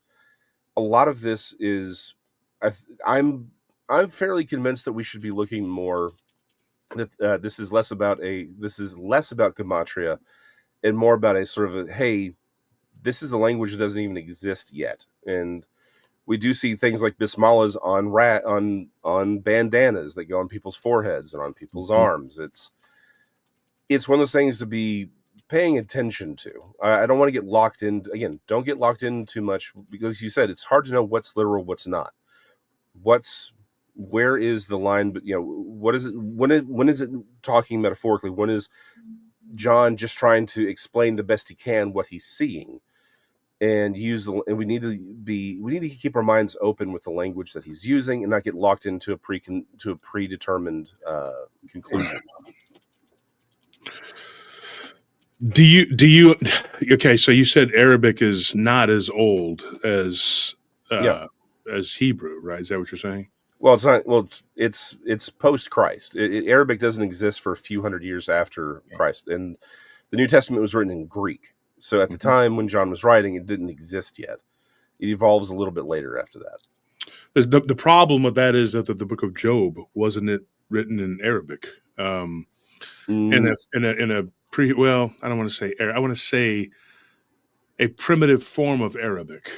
a lot of this is, I'm fairly convinced that we should be looking more that this is less about gematria and more about a sort of hey, this is a language that doesn't even exist yet. And we do see things like bismillahs on bandanas that go on people's foreheads and on people's arms. It's one of those things to be paying attention to. I don't want to get locked in. Again, don't get locked in too much because you said it's hard to know what's literal, what's not. Where is the line? But what is it? When is it talking metaphorically? When is John just trying to explain the best he can what he's seeing? And we need to keep our minds open with the language that he's using and not get locked into a predetermined conclusion. Do you okay, so you said Arabic is not as old as Hebrew, right? Is that what you're saying? Well, it's not. Well, it's post Christ. Arabic doesn't exist for a few hundred years after Christ, and the New Testament was written in Greek. So at the time when John was writing, it didn't exist yet. It evolves a little bit later after that. The problem with that is that the book of Job wasn't it written in Arabic, in a I don't want to say I want to say a primitive form of Arabic.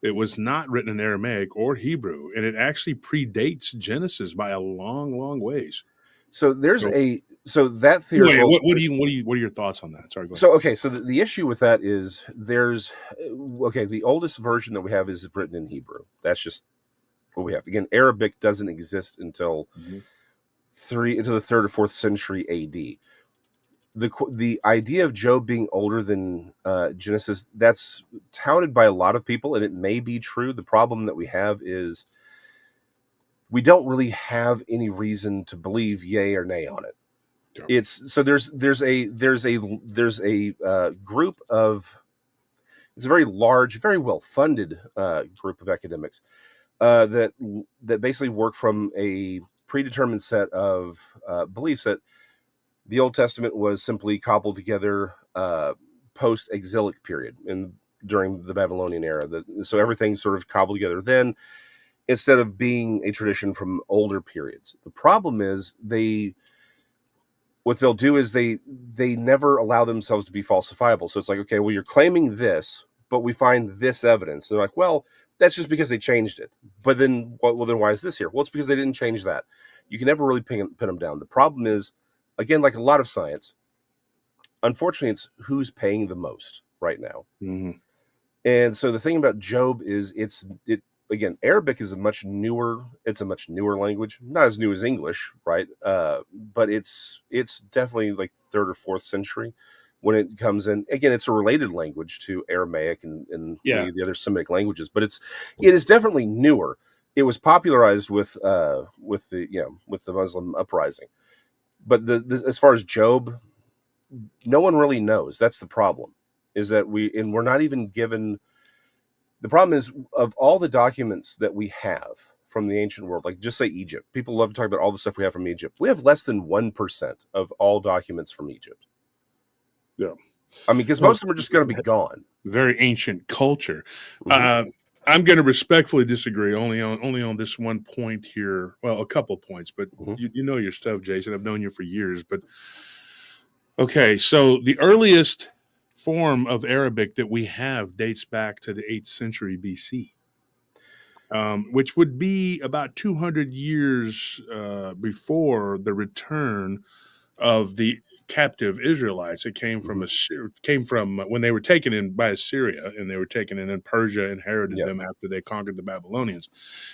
It was not written in Aramaic or Hebrew, and it actually predates Genesis by a long, long ways. So that theory. Anyway, what are your thoughts on that? Sorry. Go ahead. So okay, so the issue with that is the oldest version that we have is written in Hebrew. That's just what we have. Again, Arabic doesn't exist until the 3rd or 4th century AD. The idea of Job being older than Genesis, that's touted by a lot of people, and it may be true. The problem that we have is we don't really have any reason to believe yay or nay on it. Yeah. There's a group of, it's a very large, very well funded group of academics that basically work from a predetermined set of beliefs that the Old Testament was simply cobbled together post-exilic period during the Babylonian era. So everything's sort of cobbled together then instead of being a tradition from older periods. The problem is what they'll do is they never allow themselves to be falsifiable. So it's like, okay, well, you're claiming this, but we find this evidence. They're like, well, that's just because they changed it. But then, well, then why is this here? Well, it's because they didn't change that. You can never really pin them down. The problem is, again, like a lot of science, unfortunately, it's who's paying the most right now. Mm-hmm. And so the thing about Job is again, Arabic is a much newer language, not as new as English, right? But it's definitely like 3rd or 4th century when it comes in. Again, it's a related language to Aramaic and many of the other Semitic languages, but it is definitely newer. It was popularized with the Muslim uprising. But as far as Job, no one really knows. That's the problem, is that we're not even given. The problem is, of all the documents that we have from the ancient world, like just say Egypt, people love to talk about all the stuff we have from Egypt. We have less than 1% of all documents from Egypt. Yeah. I mean, because most of them are just going to be gone. Very ancient culture. Mm-hmm. I'm going to respectfully disagree only on this one point here. Well, a couple points, but you know your stuff, Jason. I've known you for years. But okay, so the earliest form of Arabic that we have dates back to the 8th century BC, which would be about 200 years before the return of the captive Israelites. It came from when they were taken in by Assyria, and they were taken in, and Persia inherited them after they conquered the Babylonians.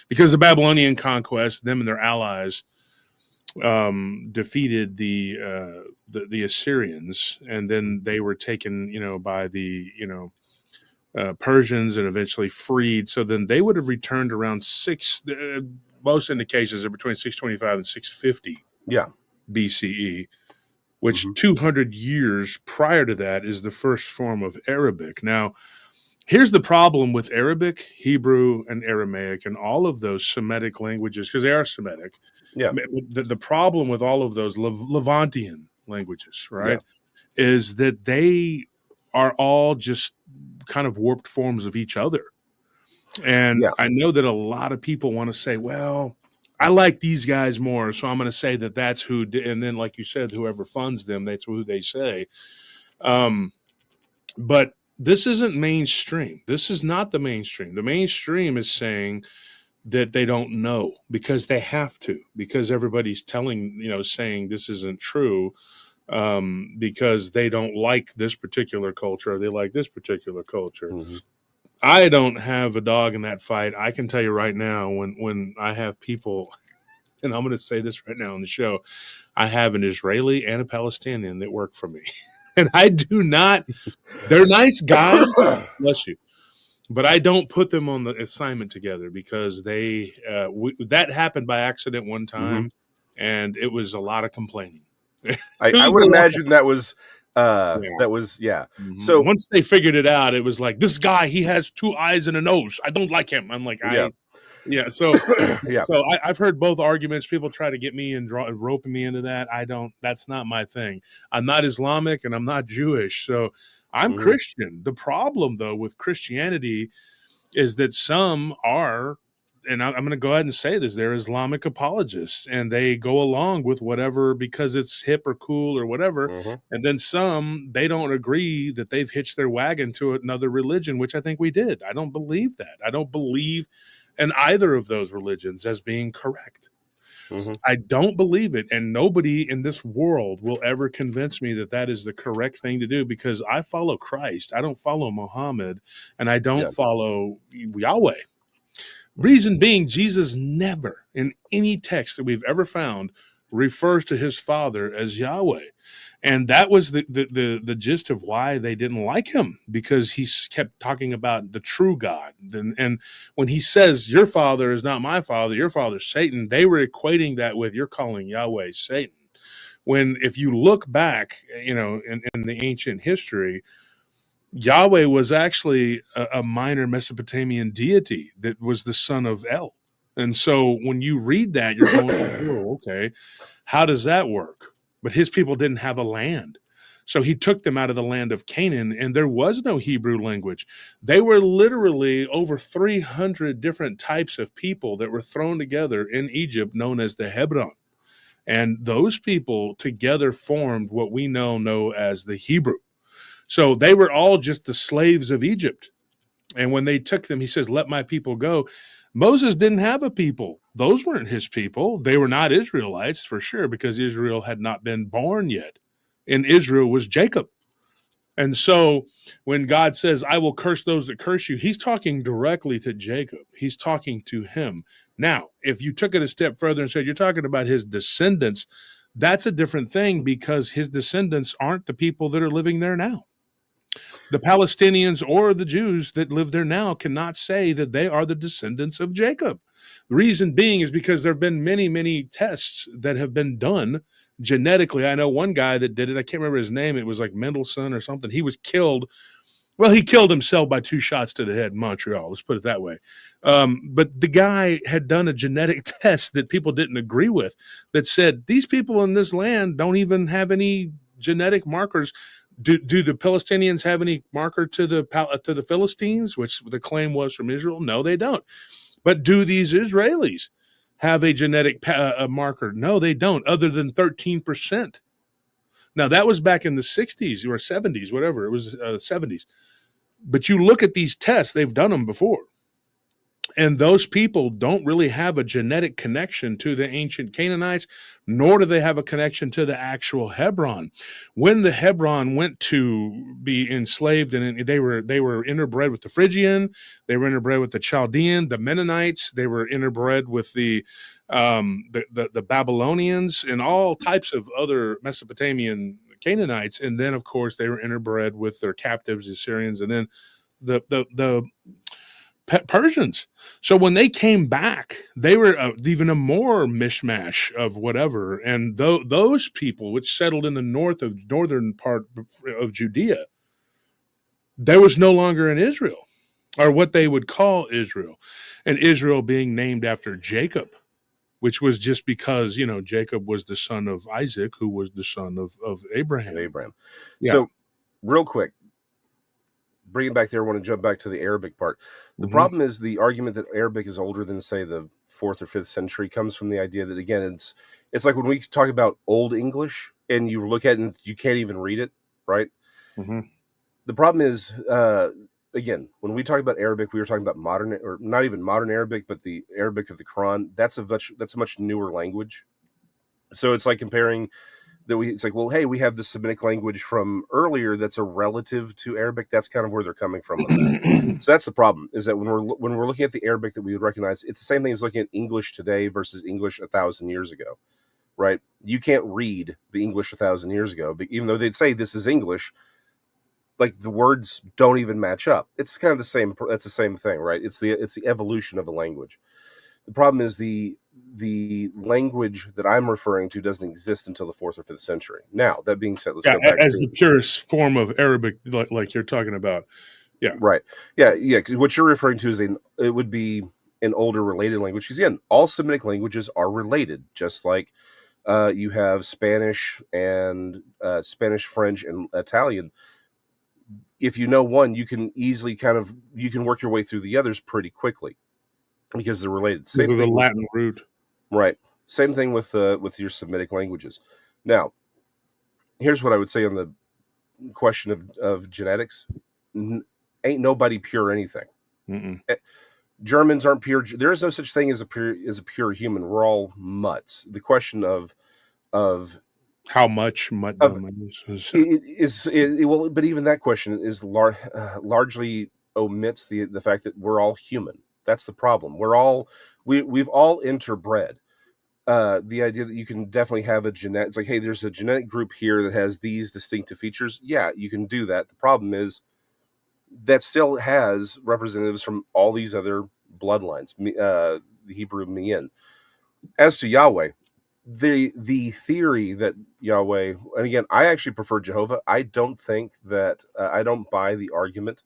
Because the Babylonian conquest, them and their allies defeated the Assyrians, and then they were taken, by the Persians and eventually freed. So then they would have returned around most indications are between 625 and 650 BCE, which 200 years prior to that is the first form of Arabic. Now, here's the problem with Arabic, Hebrew, and Aramaic, and all of those Semitic languages, because they are Semitic. Yeah. The problem with all of those Levantian languages, right, is that they are all just kind of warped forms of each other. And I know that a lot of people want to say, well, I like these guys more, so I'm going to say that that's who did. And then, like you said, whoever funds them, that's who they say. But this isn't mainstream. This is not the mainstream. The mainstream is saying that they don't know because they have to, because everybody's saying this isn't true, because they don't like this particular culture, or they like this particular culture. Mm-hmm. I don't have a dog in that fight. I can tell you right now, when I have people, and I'm going to say this right now on the show, I have an Israeli and a Palestinian that work for me. And I do not, they're nice guys, bless you, but I don't put them on the assignment together because that happened by accident one time, and it was a lot of complaining. I would imagine that was, So once they figured it out, it was like, this guy, he has 2 eyes and a nose. I don't like him. I'm like, So I've heard both arguments. People try to get me and roping me into that. That's not my thing. I'm not Islamic and I'm not Jewish. So I'm Christian. The problem, though, with Christianity is that some are, and I'm going to go ahead and say this, they're Islamic apologists, and they go along with whatever because it's hip or cool or whatever. And then some, they don't agree that they've hitched their wagon to another religion, which I think we did. I don't believe that. I don't believe in either of those religions as being correct. I don't believe it, and nobody in this world will ever convince me that that is the correct thing to do, because I follow Christ. I don't follow Muhammad, and I don't follow Yahweh. Reason being, Jesus never in any text that we've ever found refers to his father as Yahweh. And that was the gist of why they didn't like him, because he kept talking about the true God. And when he says, your father is not my father, your father's Satan, they were equating that with, you're calling Yahweh Satan. When if you look back, in the ancient history, Yahweh was actually a minor Mesopotamian deity that was the son of El. And so when you read that, you're going, oh, okay, how does that work? But his people didn't have a land. So he took them out of the land of Canaan, and there was no Hebrew language. They were literally over 300 different types of people that were thrown together in Egypt, known as the Hebron. And those people together formed what we now know as the Hebrew. So they were all just the slaves of Egypt. And when they took them, he says, let my people go. Moses didn't have a people. Those weren't his people. They were not Israelites for sure, because Israel had not been born yet. And Israel was Jacob. And so when God says, I will curse those that curse you, he's talking directly to Jacob. He's talking to him. Now, if you took it a step further and said you're talking about his descendants, that's a different thing, because his descendants aren't the people that are living there now. The Palestinians or the Jews that live there now cannot say that they are the descendants of Jacob. The reason being is because there have been many, many tests that have been done genetically. I know one guy that did it. I can't remember his name. It was like Mendelssohn or something. He was killed. Well, he killed himself by 2 shots to the head in Montreal. Let's put it that way. But the guy had done a genetic test that people didn't agree with that said these people in this land don't even have any genetic markers. Do the Palestinians have any marker to the Philistines, which the claim was from Israel? No, they don't. But do these Israelis have a genetic marker? No, they don't, other than 13%. Now, that was back in the 60s or 70s, whatever. It was 70s. But you look at these tests, they've done them before. And those people don't really have a genetic connection to the ancient Canaanites, nor do they have a connection to the actual Hebron. When the Hebron went to be enslaved, and they were interbred with the Phrygian, they were interbred with the Chaldean, the Mennonites, they were interbred with the Babylonians, and all types of other Mesopotamian Canaanites. And then, of course, they were interbred with their captives, the Assyrians, and then the Persians. So when they came back, they were even a more mishmash of whatever. And those people, which settled in the northern part of Judea, there was no longer an Israel, or what they would call Israel, and Israel being named after Jacob, which was just because, Jacob was the son of Isaac, who was the son of Abraham. Yeah. So real quick, bring it back there. I want to jump back to the Arabic part. The problem is the argument that Arabic is older than, say, the 4th or 5th century comes from the idea that, again, it's like when we talk about Old English and you look at it and you can't even read it, right? The problem is, again, when we talk about Arabic, we were talking about modern, or not even modern Arabic, but the Arabic of the Quran. That's a much newer language. So it's like comparing it's like, well, hey, we have the Semitic language from earlier that's a relative to Arabic. That's kind of where they're coming from on that. So that's the problem, is that when we're looking at the Arabic that we would recognize, it's the same thing as looking at English today versus English 1,000 years ago, right? You can't read the English 1,000 years ago, but even though they'd say this is English, like the words don't even match up. It's kind of the same. That's the same thing, right? It's the evolution of a language. The problem is the language that I'm referring to doesn't exist until the 4th or 5th century. Now, that being said, let's go back as the purest form of Arabic, like you're talking about. Yeah. Right. Yeah. Yeah. 'Cause what you're referring to is it would be an older related language. Because again, all Semitic languages are related, just like you have Spanish and Spanish, French, and Italian. If you know one, you can easily you can work your way through the others pretty quickly, because they're related. Same thing with the Latin root. Right. Same thing with your Semitic languages. Now, here's what I would say on the question of genetics. Ain't nobody pure anything. Germans aren't pure. There is no such thing as a pure human. We're all mutts. The question of how much mutt is well, but even that question is largely omits the fact that we're all human. That's the problem. We've all interbred. The idea that you can definitely have a genetic, it's like, hey, there's a genetic group here that has these distinctive features. Yeah, you can do that. The problem is that still has representatives from all these other bloodlines, the Hebrew Me'in. As to Yahweh, the theory that Yahweh, and again, I actually prefer Jehovah. I don't think that, I don't buy the argument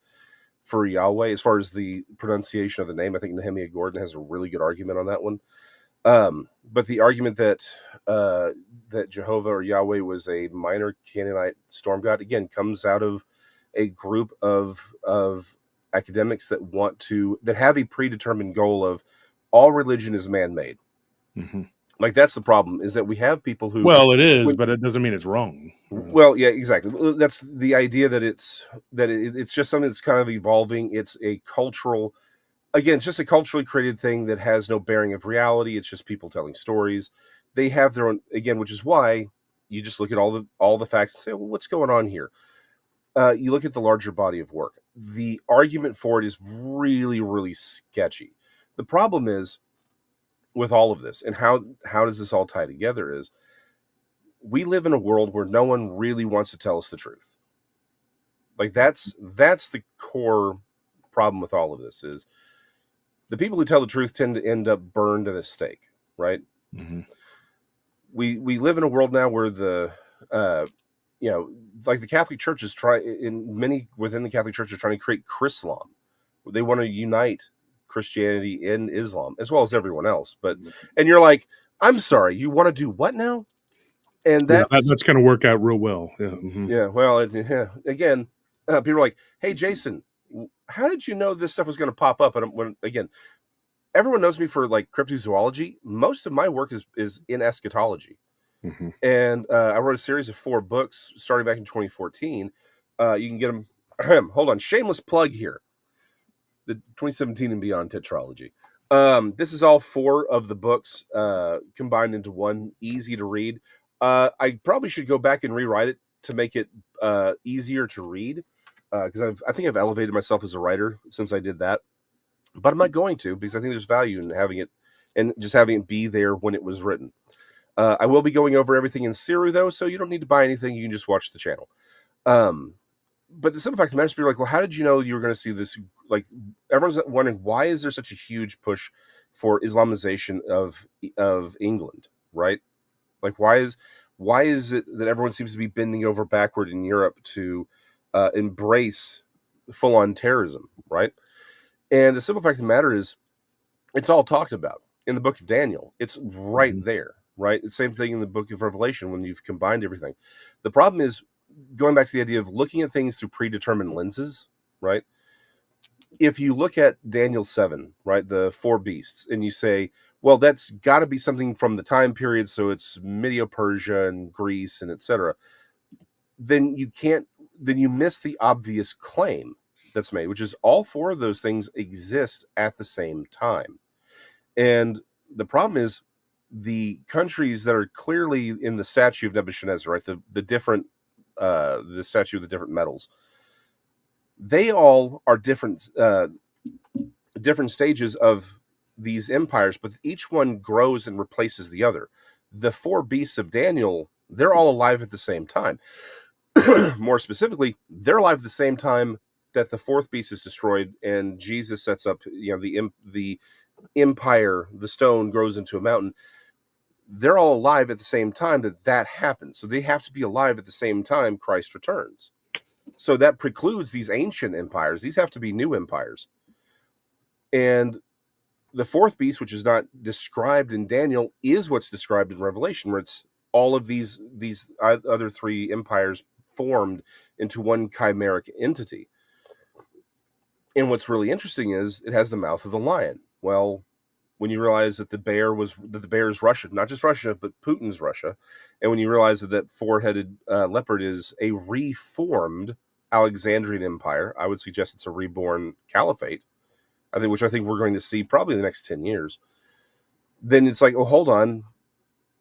for Yahweh as far as the pronunciation of the name. I think Nehemiah Gordon has a really good argument on that one. But the argument that that Jehovah or Yahweh was a minor Canaanite storm god, again, comes out of a group of academics that have a predetermined goal of all religion is man-made. Like, that's the problem, is that we have people who, Well, it is, but it doesn't mean it's wrong. well, yeah, exactly. That's the idea, that it's just something that's kind of evolving. It's a cultural, again, it's just a culturally created thing that has no bearing of reality. It's just people telling stories. They have their own, again, which is why you just look at all the facts and say, well, what's going on here? You look at the larger body of work. The argument for it is really, really sketchy. The problem is with all of this, and how does this all tie together, is we live in a world where no one really wants to tell us the truth. Like, that's the core problem with all of this, is the people who tell the truth tend to end up burned at a stake, right? Mm-hmm. We live in a world now where the like the Catholic Church is many within the Catholic Church are trying to create Chrislam. They want to unite Christianity and Islam, as well as everyone else. And you're like, I'm sorry, you want to do what now? And that's going to work out real well. Yeah. Mm-hmm. Yeah. Well, again, people are like, hey, Jason, how did you know this stuff was going to pop up? And again, everyone knows me for like cryptozoology. Most of my work is in eschatology. Mm-hmm. And I wrote a series of 4 books starting back in 2014. You can get them. Hold on. Shameless plug here. The 2017 and beyond tetralogy. This is all 4 of the books combined into one, easy to read. I probably should go back and rewrite it to make it easier to read, because I think I've elevated myself as a writer since I did that. But I'm not going to, because I think there's value in having it and just having it be there when it was written. I will be going over everything in Siru, though, so you don't need to buy anything. You can just watch the channel. But the simple fact of the matter is, people are like, well, how did you know you were going to see this? Like, everyone's wondering, why is there such a huge push for Islamization of England, right? Like, why is it that everyone seems to be bending over backward in Europe to embrace full-on terrorism, right? And the simple fact of the matter is, it's all talked about in the book of Daniel. It's right there, right? It's the same thing in the book of Revelation when you've combined everything. The problem is, going back to the idea of looking at things through predetermined lenses, right? If you look at Daniel 7, right, the 4 beasts, and you say, well, that's got to be something from the time period, so it's Medio-Persia and Greece and etc., then you miss the obvious claim that's made, which is all 4 of those things exist at the same time. And the problem is, the countries that are clearly in the statue of Nebuchadnezzar, right, the statue of the different metals, they all are different stages of these empires, but each one grows and replaces the other. The 4 beasts of Daniel, they're all alive at the same time. More specifically, they're alive at the same time that the 4th beast is destroyed and Jesus sets up, the empire, the stone grows into a mountain. They're all alive at the same time that happens. So they have to be alive at the same time Christ returns. So that precludes these ancient empires. These have to be new empires. And the 4th beast, which is not described in Daniel, is what's described in Revelation, where it's all of these other 3 empires formed into one chimeric entity. And what's really interesting is it has the mouth of the lion. Well, when you realize that the bear is Russia, not just Russia, but Putin's Russia, and when you realize that 4-headed leopard is a reformed Alexandrian empire, I would suggest it's a reborn caliphate, which I think we're going to see probably in the next 10 years. Then it's like, oh, hold on.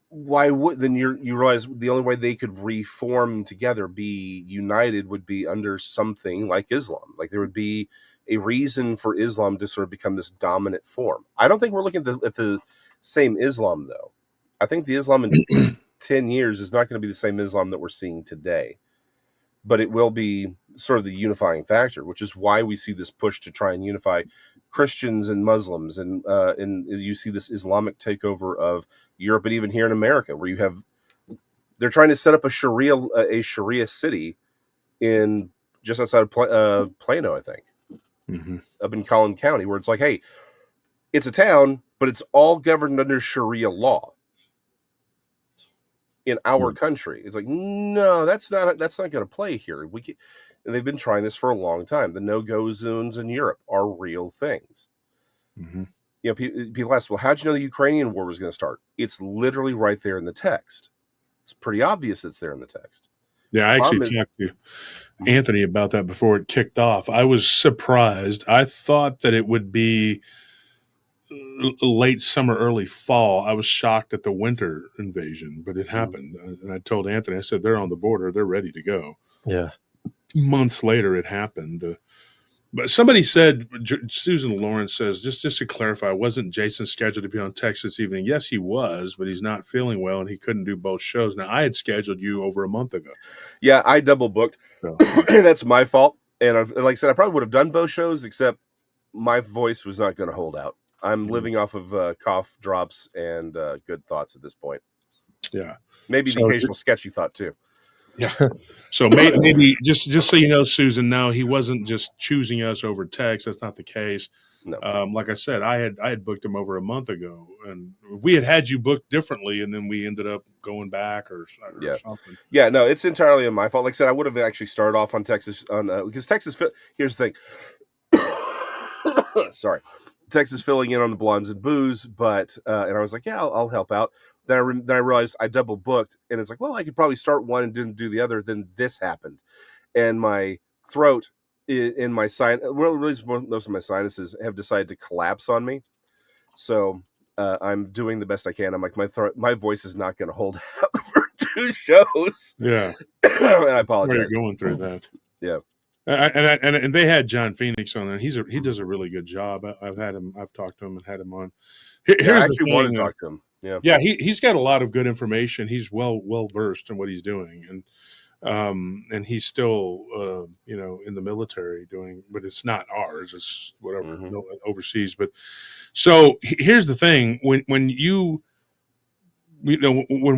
Why would then you realize the only way they could reform together, be united, would be under something like Islam. Like, there would be a reason for Islam to sort of become this dominant form. I don't think we're looking at the same Islam, though. I think the Islam in 10 years is not going to be the same Islam that we're seeing today. But it will be sort of the unifying factor, which is why we see this push to try and unify Christians and Muslims. And you see this Islamic takeover of Europe, and even here in America, where they're trying to set up a Sharia city in just outside of Plano, I think. Mm-hmm. Up in Collin County, where it's like, hey, it's a town, but it's all governed under Sharia law in our country. It's like, no, that's not going to play here. And they've been trying this for a long time. The no-go zones in Europe are real things. Mm-hmm. people ask, well, how'd you know the Ukrainian war was going to start? It's literally right there in the text. It's pretty obvious it's there in the text. Yeah, I actually talked to Anthony about that before it kicked off. I was surprised. I thought that it would be late summer, early fall. I was shocked at the winter invasion, but it happened. And I told Anthony, I said, they're on the border. They're ready to go. Yeah. Months later, it happened. But somebody said, Susan Lawrence says, just to clarify, wasn't Jason scheduled to be on text this evening? Yes, he was, but he's not feeling well and he couldn't do both shows. Now, I had scheduled you over a month ago. Yeah, I double booked. So. That's my fault. And like I said, I probably would have done both shows, except my voice was not going to hold out. I'm living off of cough drops and good thoughts at this point. Yeah. Maybe the occasional sketchy thought, too. Yeah. So maybe just so you know, Susan, no, he wasn't just choosing us over text. That's not the case. No. Like I said, I had booked him over a month ago, and we had you booked differently, and then we ended up going back or something. Yeah, no, it's entirely my fault. Like I said, I would have actually started off on Texas because Texas. Here's the thing. Sorry, Texas filling in on the blondes and booze, but and I was like, yeah, I'll help out. Then I realized I double booked, and it's like, well, I could probably start one and didn't do the other. Then this happened, and my throat in my most of my sinuses have decided to collapse on me. So I'm doing the best I can. I'm like, my voice is not going to hold out for 2 shows. Yeah, and I apologize. You're going through that. Yeah, and they had John Phoenix on, and he does a really good job. I've talked to him and had him on. Here's I actually want to talk to him. Yeah, he's got a lot of good information. He's well versed in what he's doing, and he's still in the military doing, but it's not ours. It's whatever overseas. But so here's the thing: when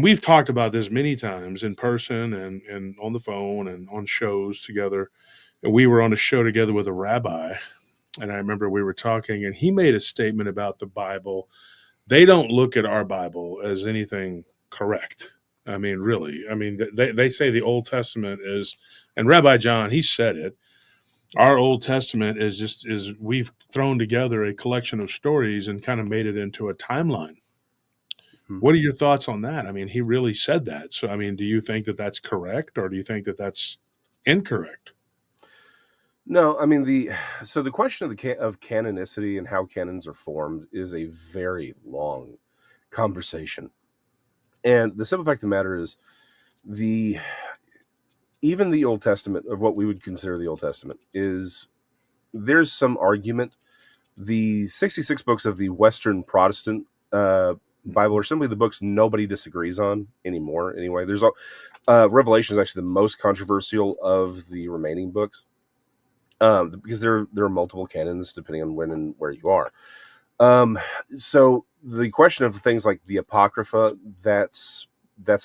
we've talked about this many times in person and on the phone and on shows together, and we were on a show together with a rabbi, and I remember we were talking, and he made a statement about the Bible. They don't look at our Bible as anything correct. I mean, really. I mean, they say the Old Testament is, and Rabbi John, he said it, our Old Testament is we've thrown together a collection of stories and kind of made it into a timeline. What are your thoughts on that? I mean, he really said that. So, I mean, do you think that that's correct, or do you think that that's incorrect? No, I mean the question of canonicity and how canons are formed is a very long conversation, and the simple fact of the matter is, even the Old Testament, of what we would consider the Old Testament, there's some argument. The 66 books of the Western Protestant Bible are simply the books nobody disagrees on anymore. Anyway, there's Revelation is actually the most controversial of the remaining books. Because there are multiple canons depending on when and where you are. So the question of things like the Apocrypha, that's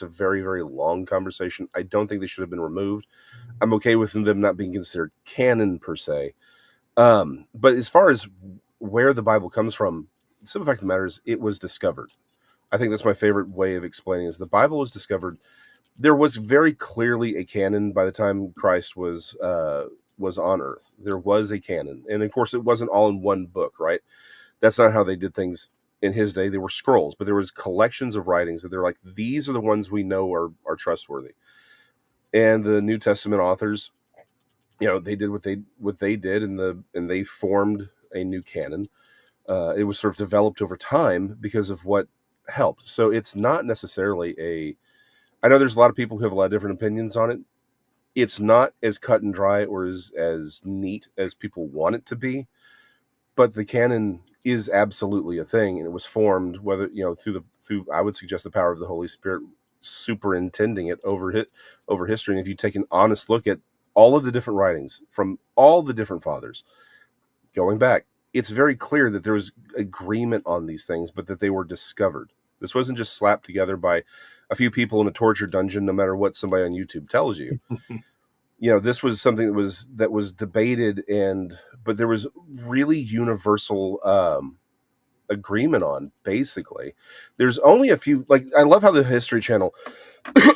a very, very long conversation. I don't think they should have been removed. I'm okay with them not being considered canon per se. But as far as where the Bible comes from, the simple fact of the matter is it was discovered. I think that's my favorite way of explaining is the Bible was discovered. There was very clearly a canon by the time Christ was on earth. There was a canon, and of course it wasn't all in one book, right? That's not how they did things in his day. They were scrolls, but there was collections of writings that they're like, these are the ones we know are trustworthy. And the New Testament authors, they did what they did, and they formed a new canon. It was sort of developed over time because of what helped. So it's not necessarily I know there's a lot of people who have a lot of different opinions on it. It's not as cut and dry or as neat as people want it to be, but the canon is absolutely a thing, and it was formed through I would suggest the power of the Holy Spirit superintending it over history. And if you take an honest look at all of the different writings from all the different fathers going back, it's very clear that there was agreement on these things, but that they were discovered. This wasn't just slapped together by a few people in a torture dungeon, no matter what somebody on YouTube tells you. This was something that was debated, but there was really universal agreement on. Basically, there's only a few. Like, I love how the History Channel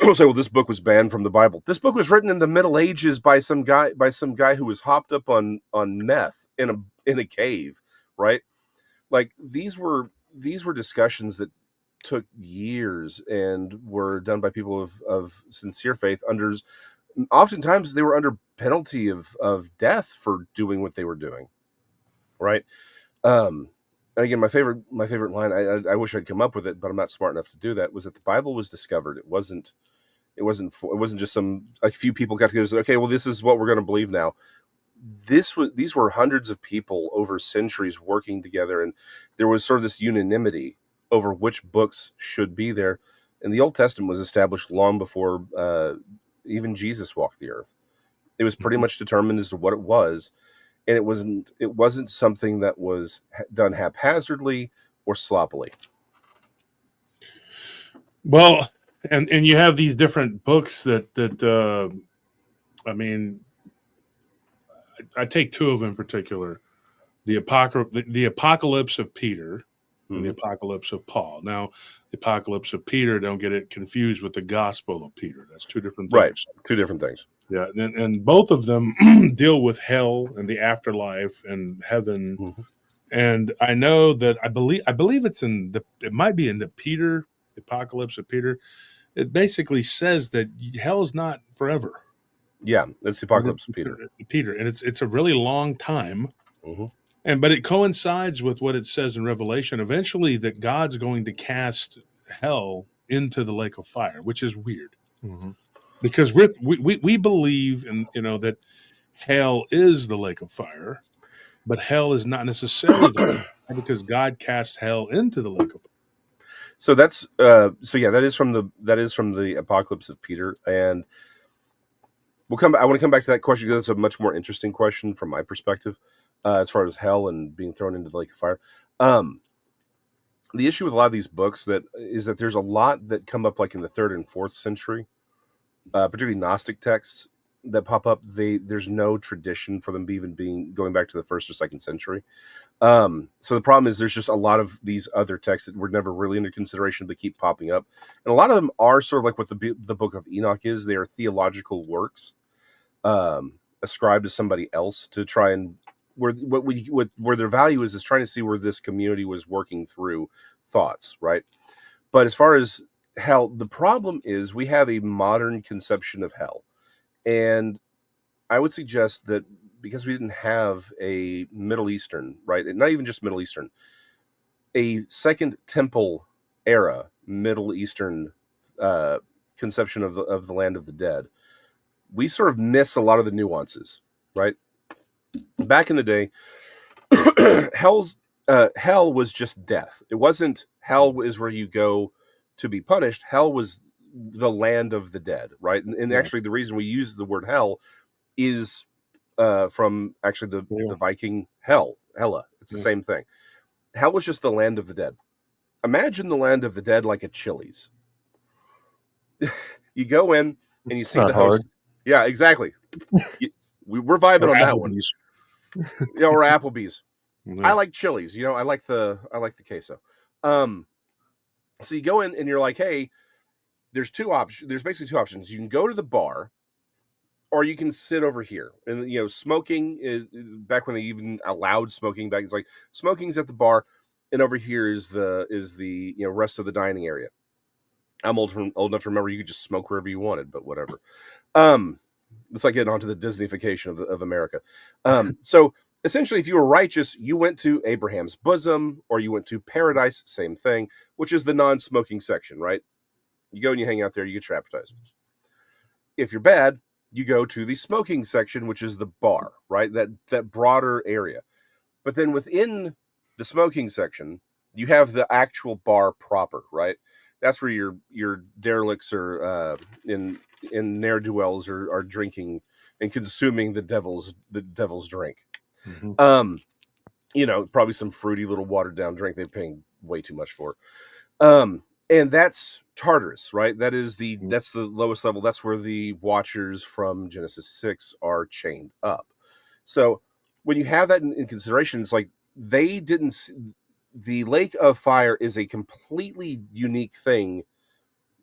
will say, "Well, this book was banned from the Bible. This book was written in the Middle Ages by some guy who was hopped up on meth in a cave, right?" like these were discussions that took years and were done by people of sincere faith. Oftentimes they were under penalty of death for doing what they were doing, right? And again, my favorite line, I wish I'd come up with it, but I'm not smart enough to do that, was that the Bible was discovered. It wasn't just a few people got together and said, okay, well, this is what we're going to believe now. These were hundreds of people over centuries working together, and there was sort of this unanimity over which books should be there. And the Old Testament was established long before even Jesus walked the earth. It was pretty much determined as to what it was, and it wasn't something that was done haphazardly or sloppily. Well, and you have these different books that I mean, I take two of them in particular: the Apocalypse of Peter and the Apocalypse of Paul. Now, the Apocalypse of Peter, don't get it confused with the Gospel of Peter. That's two different things. Right, two different things. Yeah, and both of them deal with hell and the afterlife and heaven. Mm-hmm. And I know that I believe it might be in the Apocalypse of Peter. It basically says that hell's not forever. Yeah, that's the Apocalypse of Peter, and it's a really long time. Mm-hmm. But it coincides with what it says in Revelation. Eventually, that God's going to cast hell into the lake of fire, which is weird. Mm-hmm. Because we believe in that hell is the lake of fire, but hell is not necessarily the lake of fire because God casts hell into the lake of fire. So that's that is from the Apocalypse of Peter, and I want to come back to that question because it's a much more interesting question from my perspective, as far as hell and being thrown into the lake of fire. The issue with a lot of these books is that there's a lot that come up like in the 3rd and 4th century. Particularly Gnostic texts that pop up, there's no tradition for them even going back to the 1st or 2nd century. So the problem is there's just a lot of these other texts that were never really under consideration but keep popping up, and a lot of them are sort of like what the Book of Enoch is. They are theological works ascribed to somebody else to try and where their value is trying to see where this community was working through thoughts, right? But as far as hell, the problem is we have a modern conception of hell, and I would suggest that because we didn't have a Middle Eastern, right, and not even just Middle Eastern, a Second Temple era Middle Eastern conception of the land of the dead, we sort of miss a lot of the nuances, right? Back in the day, hell was just death. It wasn't hell is where you go to be punished. Hell was the land of the dead, right? And actually, the reason we use the word hell is from actually the Viking Hela. It's the same thing. Hell was just the land of the dead. Imagine the land of the dead like a Chili's. You go in and you see the host. Yeah, exactly. We're vibing on that one. Yeah, or Applebee's. I like Chili's. I like the queso. So you go in and you're like, hey, there's basically two options. You can go to the bar, or you can sit over here. And smoking is back when they even allowed smoking back. It's like smoking's at the bar, and over here is the rest of the dining area. I'm old enough to remember you could just smoke wherever you wanted, but whatever. It's like getting onto the Disneyfication of America. So essentially, if you were righteous, you went to Abraham's bosom, or you went to paradise, same thing, which is the non-smoking section, right? You go and you hang out there, you get your appetizer. If you're bad, you go to the smoking section, which is the bar, right? That broader area. But then within the smoking section, you have the actual bar proper, right? That's where your derelicts are in ne'er-do-wells are drinking and consuming the devil's drink. Mm-hmm. Probably some fruity little watered down drink they're paying way too much for. And that's Tartarus, right? That's the lowest level. That's where the Watchers from Genesis 6 are chained up. So when you have that in consideration, it's like they didn't. The Lake of Fire is a completely unique thing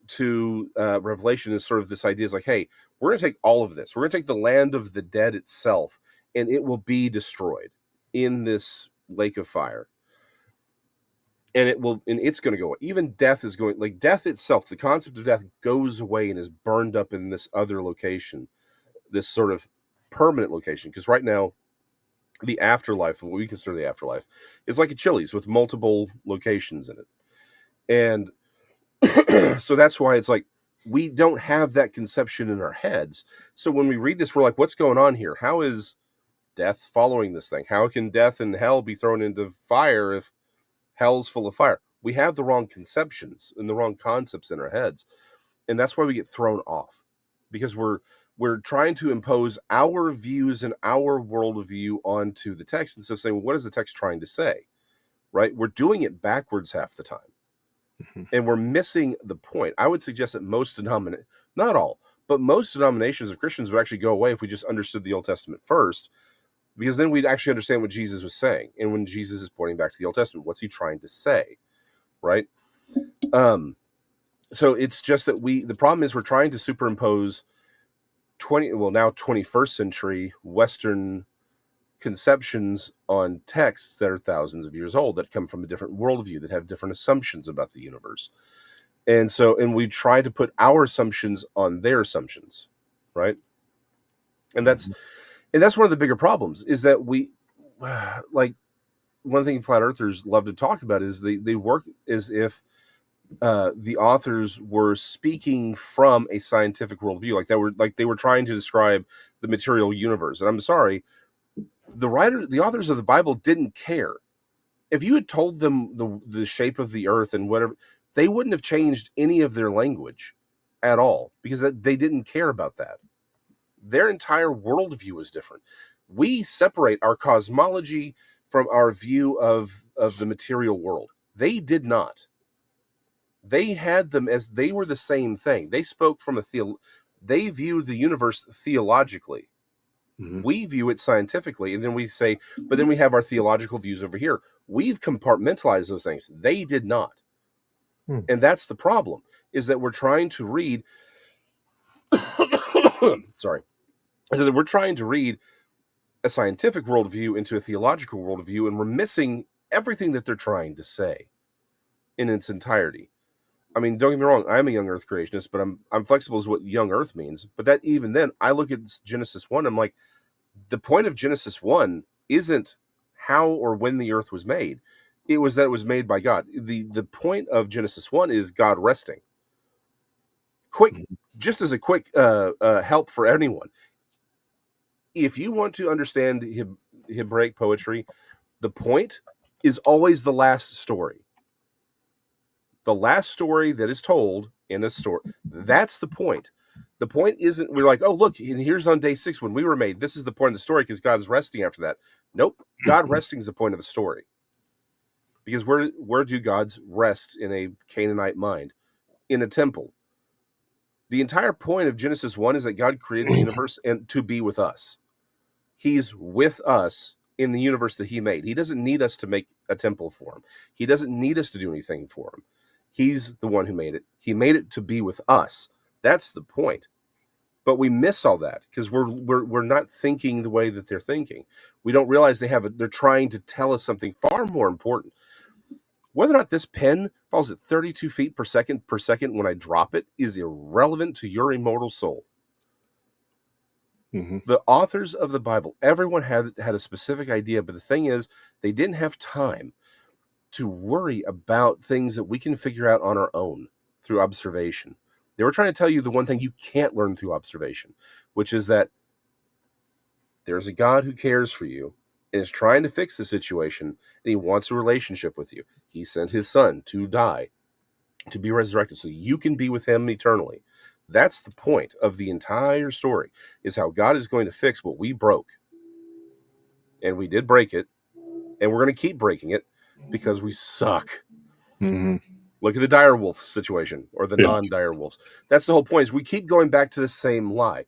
to Revelation. Is sort of this idea is like, hey, we're going to take all of this. We're going to take the land of the dead itself, and it will be destroyed in this Lake of Fire. and it's going to go away. Even death is going, like death itself, the concept of death goes away and is burned up in this other location, this sort of permanent location. Because right now, the afterlife, what we consider the afterlife, is like a Chili's with multiple locations in it. And so that's why it's like, we don't have that conception in our heads. So when we read this, we're like, what's going on here? How is death following this thing? How can death and hell be thrown into fire if hell's full of fire? We have the wrong conceptions and the wrong concepts in our heads. And that's why we get thrown off, because we're trying to impose our views and our worldview onto the text instead of saying, well, what is the text trying to say? Right? We're doing it backwards half the time. And we're missing the point. I would suggest that most denominations, not all, but most denominations of Christians would actually go away if we just understood the Old Testament first, because then we'd actually understand what Jesus was saying. And when Jesus is pointing back to the Old Testament, what's he trying to say? Right? So it's just that the problem is we're trying to superimpose now 21st century Western conceptions on texts that are thousands of years old, that come from a different worldview, that have different assumptions about the universe. And we try to put our assumptions on their assumptions, right? And that's one of the bigger problems, is that we, like, one thing flat earthers love to talk about is they work as if the authors were speaking from a scientific worldview, like they were trying to describe the material universe. And I'm sorry, the authors of the Bible didn't care. If you had told them the shape of the earth and whatever, they wouldn't have changed any of their language at all, because they didn't care about that. Their entire worldview is different. We separate our cosmology from our view of the material world. They did not. They had them as they were the same thing. They spoke from they viewed the universe theologically. We view it scientifically, and then we say, but then we have our theological views over here. We've compartmentalized those things. They did not. And that's the problem, is that we're trying to read we're trying to read a scientific worldview into a theological worldview, and we're missing everything that they're trying to say in its entirety. I mean, don't get me wrong, I'm a young earth creationist, but I'm flexible as what young earth means. But that, even then, I look at Genesis 1, I'm like, the point of Genesis 1 isn't how or when the earth was made. It was that it was made by God. The point of Genesis 1 is God resting. Just as a quick help for anyone, if you want to understand Hebraic poetry, the point is always the last story. The last story that is told in a story, that's the point. The point isn't, we're like, oh, look, and here's on day 6 when we were made. This is the point of the story because God is resting after that. Nope. God resting is the point of the story. Because where do gods rest in a Canaanite mind? In a temple. The entire point of Genesis 1 is that God created the universe and to be with us. He's with us in the universe that he made. He doesn't need us to make a temple for him. He doesn't need us to do anything for him. He's the one who made it. He made it to be with us. That's the point. But we miss all that because we're not thinking the way that they're thinking. We don't realize they're trying to tell us something far more important. Whether or not this pen falls at 32 feet per second when I drop it is irrelevant to your immortal soul. The authors of the Bible, everyone had a specific idea, but the thing is, they didn't have time to worry about things that we can figure out on our own through observation. They were trying to tell you the one thing you can't learn through observation, which is that there's a God who cares for you and is trying to fix the situation, and he wants a relationship with you. He sent his son to die, to be resurrected, so you can be with him eternally. That's the point of the entire story, is how God is going to fix what we broke. And we did break it, and we're going to keep breaking it because we suck. Look at the dire wolf situation, or the non-dire wolves. That's the whole point, is we keep going back to the same lie.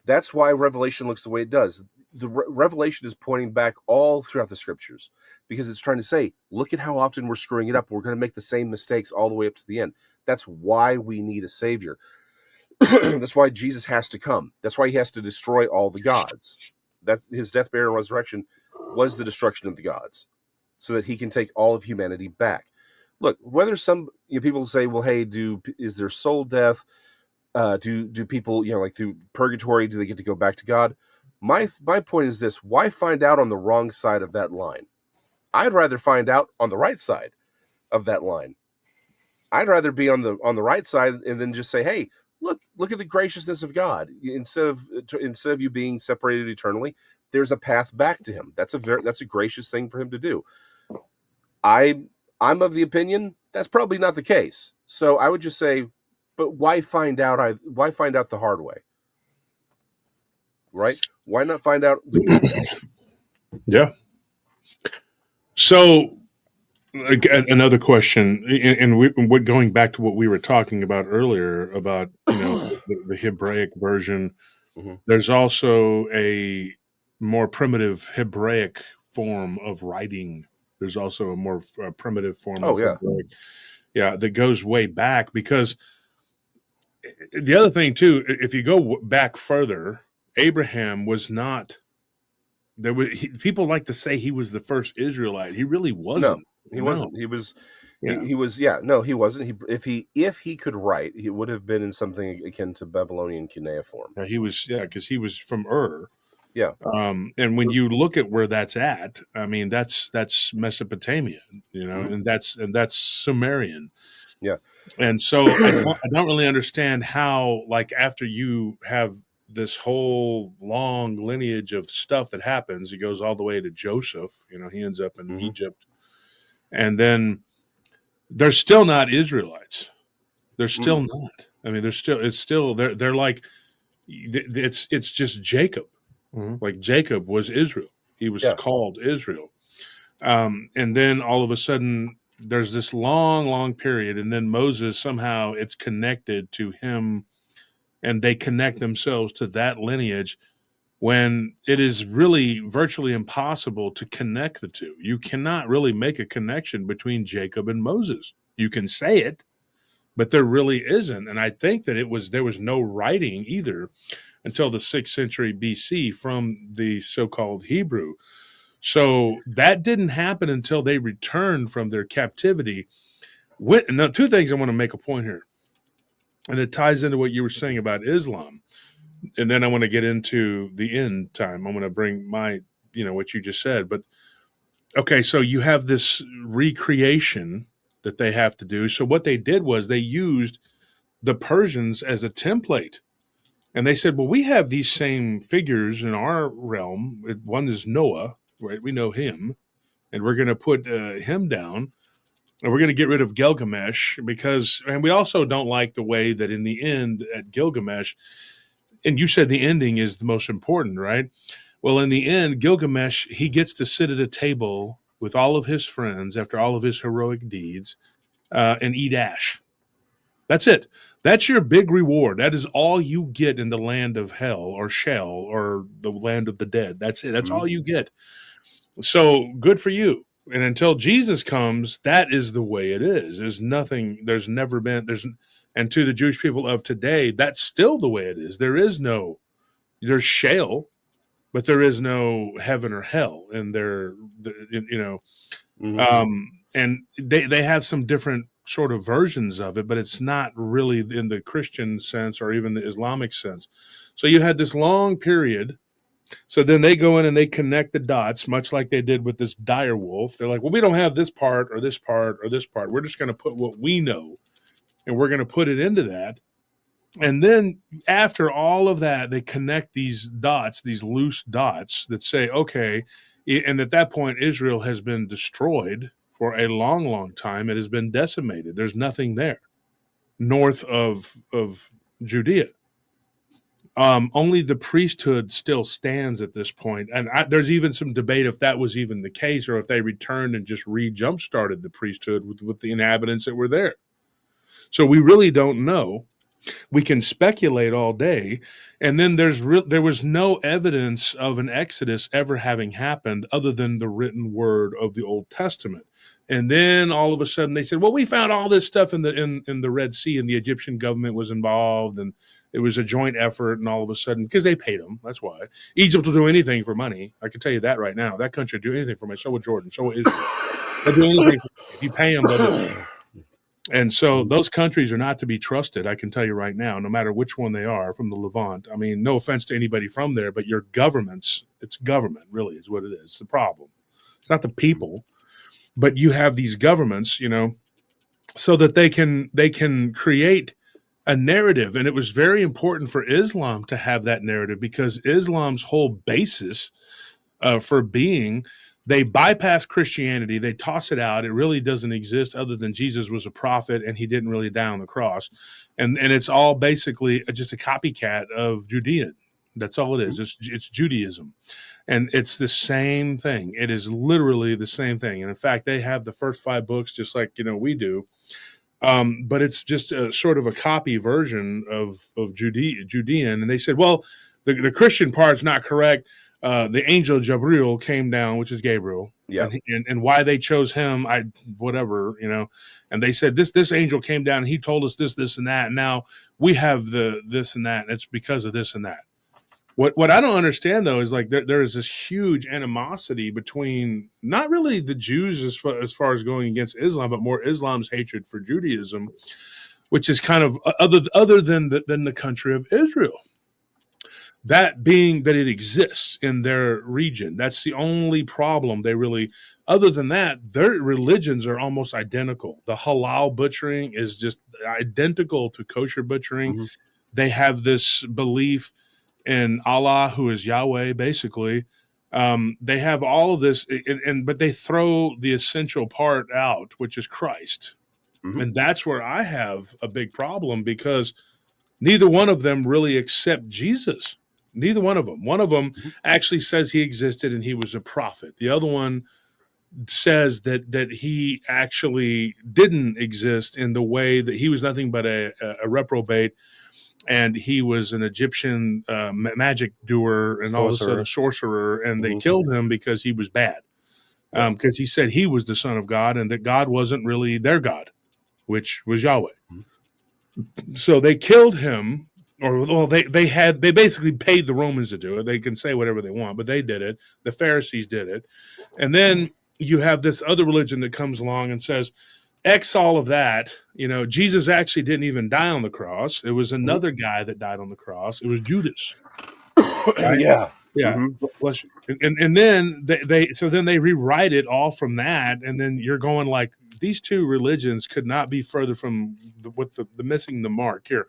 That's why Revelation looks the way it does. The Revelation is pointing back all throughout the scriptures, because it's trying to say, look at how often we're screwing it up. We're going to make the same mistakes all the way up to the end. That's why we need a savior. That's why Jesus has to come. That's why he has to destroy all the gods. That's his death, burial, and resurrection was the destruction of the gods, so that he can take all of humanity back. look, whether some people say, well, hey, is there soul death? Do people, like through purgatory, do they get to go back to God? My point is this: why find out on the wrong side of that line? I'd rather find out on the right side of that line. I'd rather be on the right side and then just say, hey, look at the graciousness of God. Instead of you being separated eternally, there's a path back to Him. That's a gracious thing for Him to do. I'm of the opinion that's probably not the case. So I would just say, but why find out the hard way? Right? Why not find out the good way? Yeah. So another question, and we're going back to what we were talking about earlier about the Hebraic version. Mm-hmm. There's also a more primitive Hebraic form of writing. There's also a more primitive form of Hebraic, that goes way back, because the other thing too, if you go back further, Abraham was not. People like to say he was the first Israelite. He really wasn't. No, he wasn't. He was. Yeah. He was. Yeah. No, he wasn't. If he could write, he would have been in something akin to Babylonian cuneiform. Yeah, he was. Yeah, because he was from Ur. Yeah. And when you look at where that's at, I mean, that's Mesopotamia, Mm-hmm. and that's Sumerian. Yeah. And so I don't really understand how, like, after you have this whole long lineage of stuff that happens, it goes all the way to Joseph. He ends up in Egypt, and then they're still not Israelites. They're still not. I mean, they're like, it's just Jacob. Like Jacob was Israel. He was called Israel. And then all of a sudden there's this long period. And then Moses, somehow it's connected to him, and they connect themselves to that lineage, when it is really virtually impossible to connect the two. You cannot really make a connection between Jacob and Moses. You can say it, but there really isn't. And I think that there was no writing either until the 6th century BC from the so-called Hebrew. So that didn't happen until they returned from their captivity. Now, two things I want to make a point here, and it ties into what you were saying about Islam. And then I want to get into the end time. I'm going to bring what you just said. But okay, so you have this recreation that they have to do. So what they did was they used the Persians as a template. And they said, well, we have these same figures in our realm. One is Noah, right? We know him. And we're going to put him down. And we're going to get rid of Gilgamesh and we also don't like the way that in the end at Gilgamesh, and you said the ending is the most important, right? Well, in the end, Gilgamesh, he gets to sit at a table with all of his friends after all of his heroic deeds and eat ash. That's it. That's your big reward. That is all you get in the land of hell or Sheol or the land of the dead. That's it. That's all you get. So good for you. And until Jesus comes, that is the way it is. And to the Jewish people of today, that's still the way it is. There's Sheol, but there is no heaven or hell. And and they have some different sort of versions of it, but it's not really in the Christian sense or even the Islamic sense. So you had this long period. So then they go in and they connect the dots, much like they did with this dire wolf. They're like, well, we don't have this part or this part or this part. We're just going to put what we know, and we're going to put it into that. And then after all of that, they connect these dots, these loose dots that say, okay, and at that point, Israel has been destroyed for a long time. It has been decimated. There's nothing there north of Judea. Only the priesthood still stands at this point. And there's even some debate if that was even the case, or if they returned and just jump-started the priesthood with the inhabitants that were there. So we really don't know. We can speculate all day. And then there was no evidence of an Exodus ever having happened other than the written word of the Old Testament. And then all of a sudden they said, well, we found all this stuff in the Red Sea, and the Egyptian government was involved, and it was a joint effort. And all of a sudden, because they paid them, that's why. Egypt will do anything for money. I can tell you that right now. That country will do anything for money. So would Jordan. So would Israel. They'll do anything for money. If you pay them, they'll do it. And so those countries are not to be trusted, I can tell you right now, no matter which one they are from the Levant. I mean, no offense to anybody from there, but your governments, it's government really is what it is. It's the problem. It's not the people, but you have these governments, so that they can create a narrative. And it was very important for Islam to have that narrative, because Islam's whole basis for being, they bypass Christianity, they toss it out. It really doesn't exist other than Jesus was a prophet and he didn't really die on the cross. And it's all basically just a copycat of Judean. That's all it is. It's Judaism. And it's the same thing. It is literally the same thing. And in fact, they have the first 5 books just like, we do. But it's just a sort of a copy version of Judean. And they said, well, the Christian part's not correct. The angel Jabril came down, which is Gabriel. Yeah. And why they chose him, whatever. And they said this angel came down and he told us this, and that. And now we have the this and that. And it's because of this and that. What I don't understand, though, is like there is this huge animosity between not really the Jews as far as going against Islam, but more Islam's hatred for Judaism, which is kind of other than the country of Israel. That being that it exists in their region. That's the only problem they really, other than that, their religions are almost identical. The halal butchering is just identical to kosher butchering. Mm-hmm. They have this belief in Allah, who is Yahweh, basically. They have all of this, but they throw the essential part out, which is Christ. Mm-hmm. And that's where I have a big problem, because neither one of them really accept Jesus. Neither one of them. One of them actually says he existed and he was a prophet. The other one says that he actually didn't exist in the way that he was nothing but a reprobate, and he was an Egyptian magic doer and all this other sorcerer, and they killed him because he was bad. Because he said he was the son of God and that God wasn't really their God, which was Yahweh. So they killed him. They basically paid the Romans to do it. They can say whatever they want, but they did it. The Pharisees did it. And then you have this other religion that comes along and says, X all of that. Jesus actually didn't even die on the cross. It was another guy that died on the cross. It was Judas. Right? Yeah. Mm-hmm. Bless you. And then they rewrite it all from that. And then you're going like, these two religions could not be further from the missing the mark here.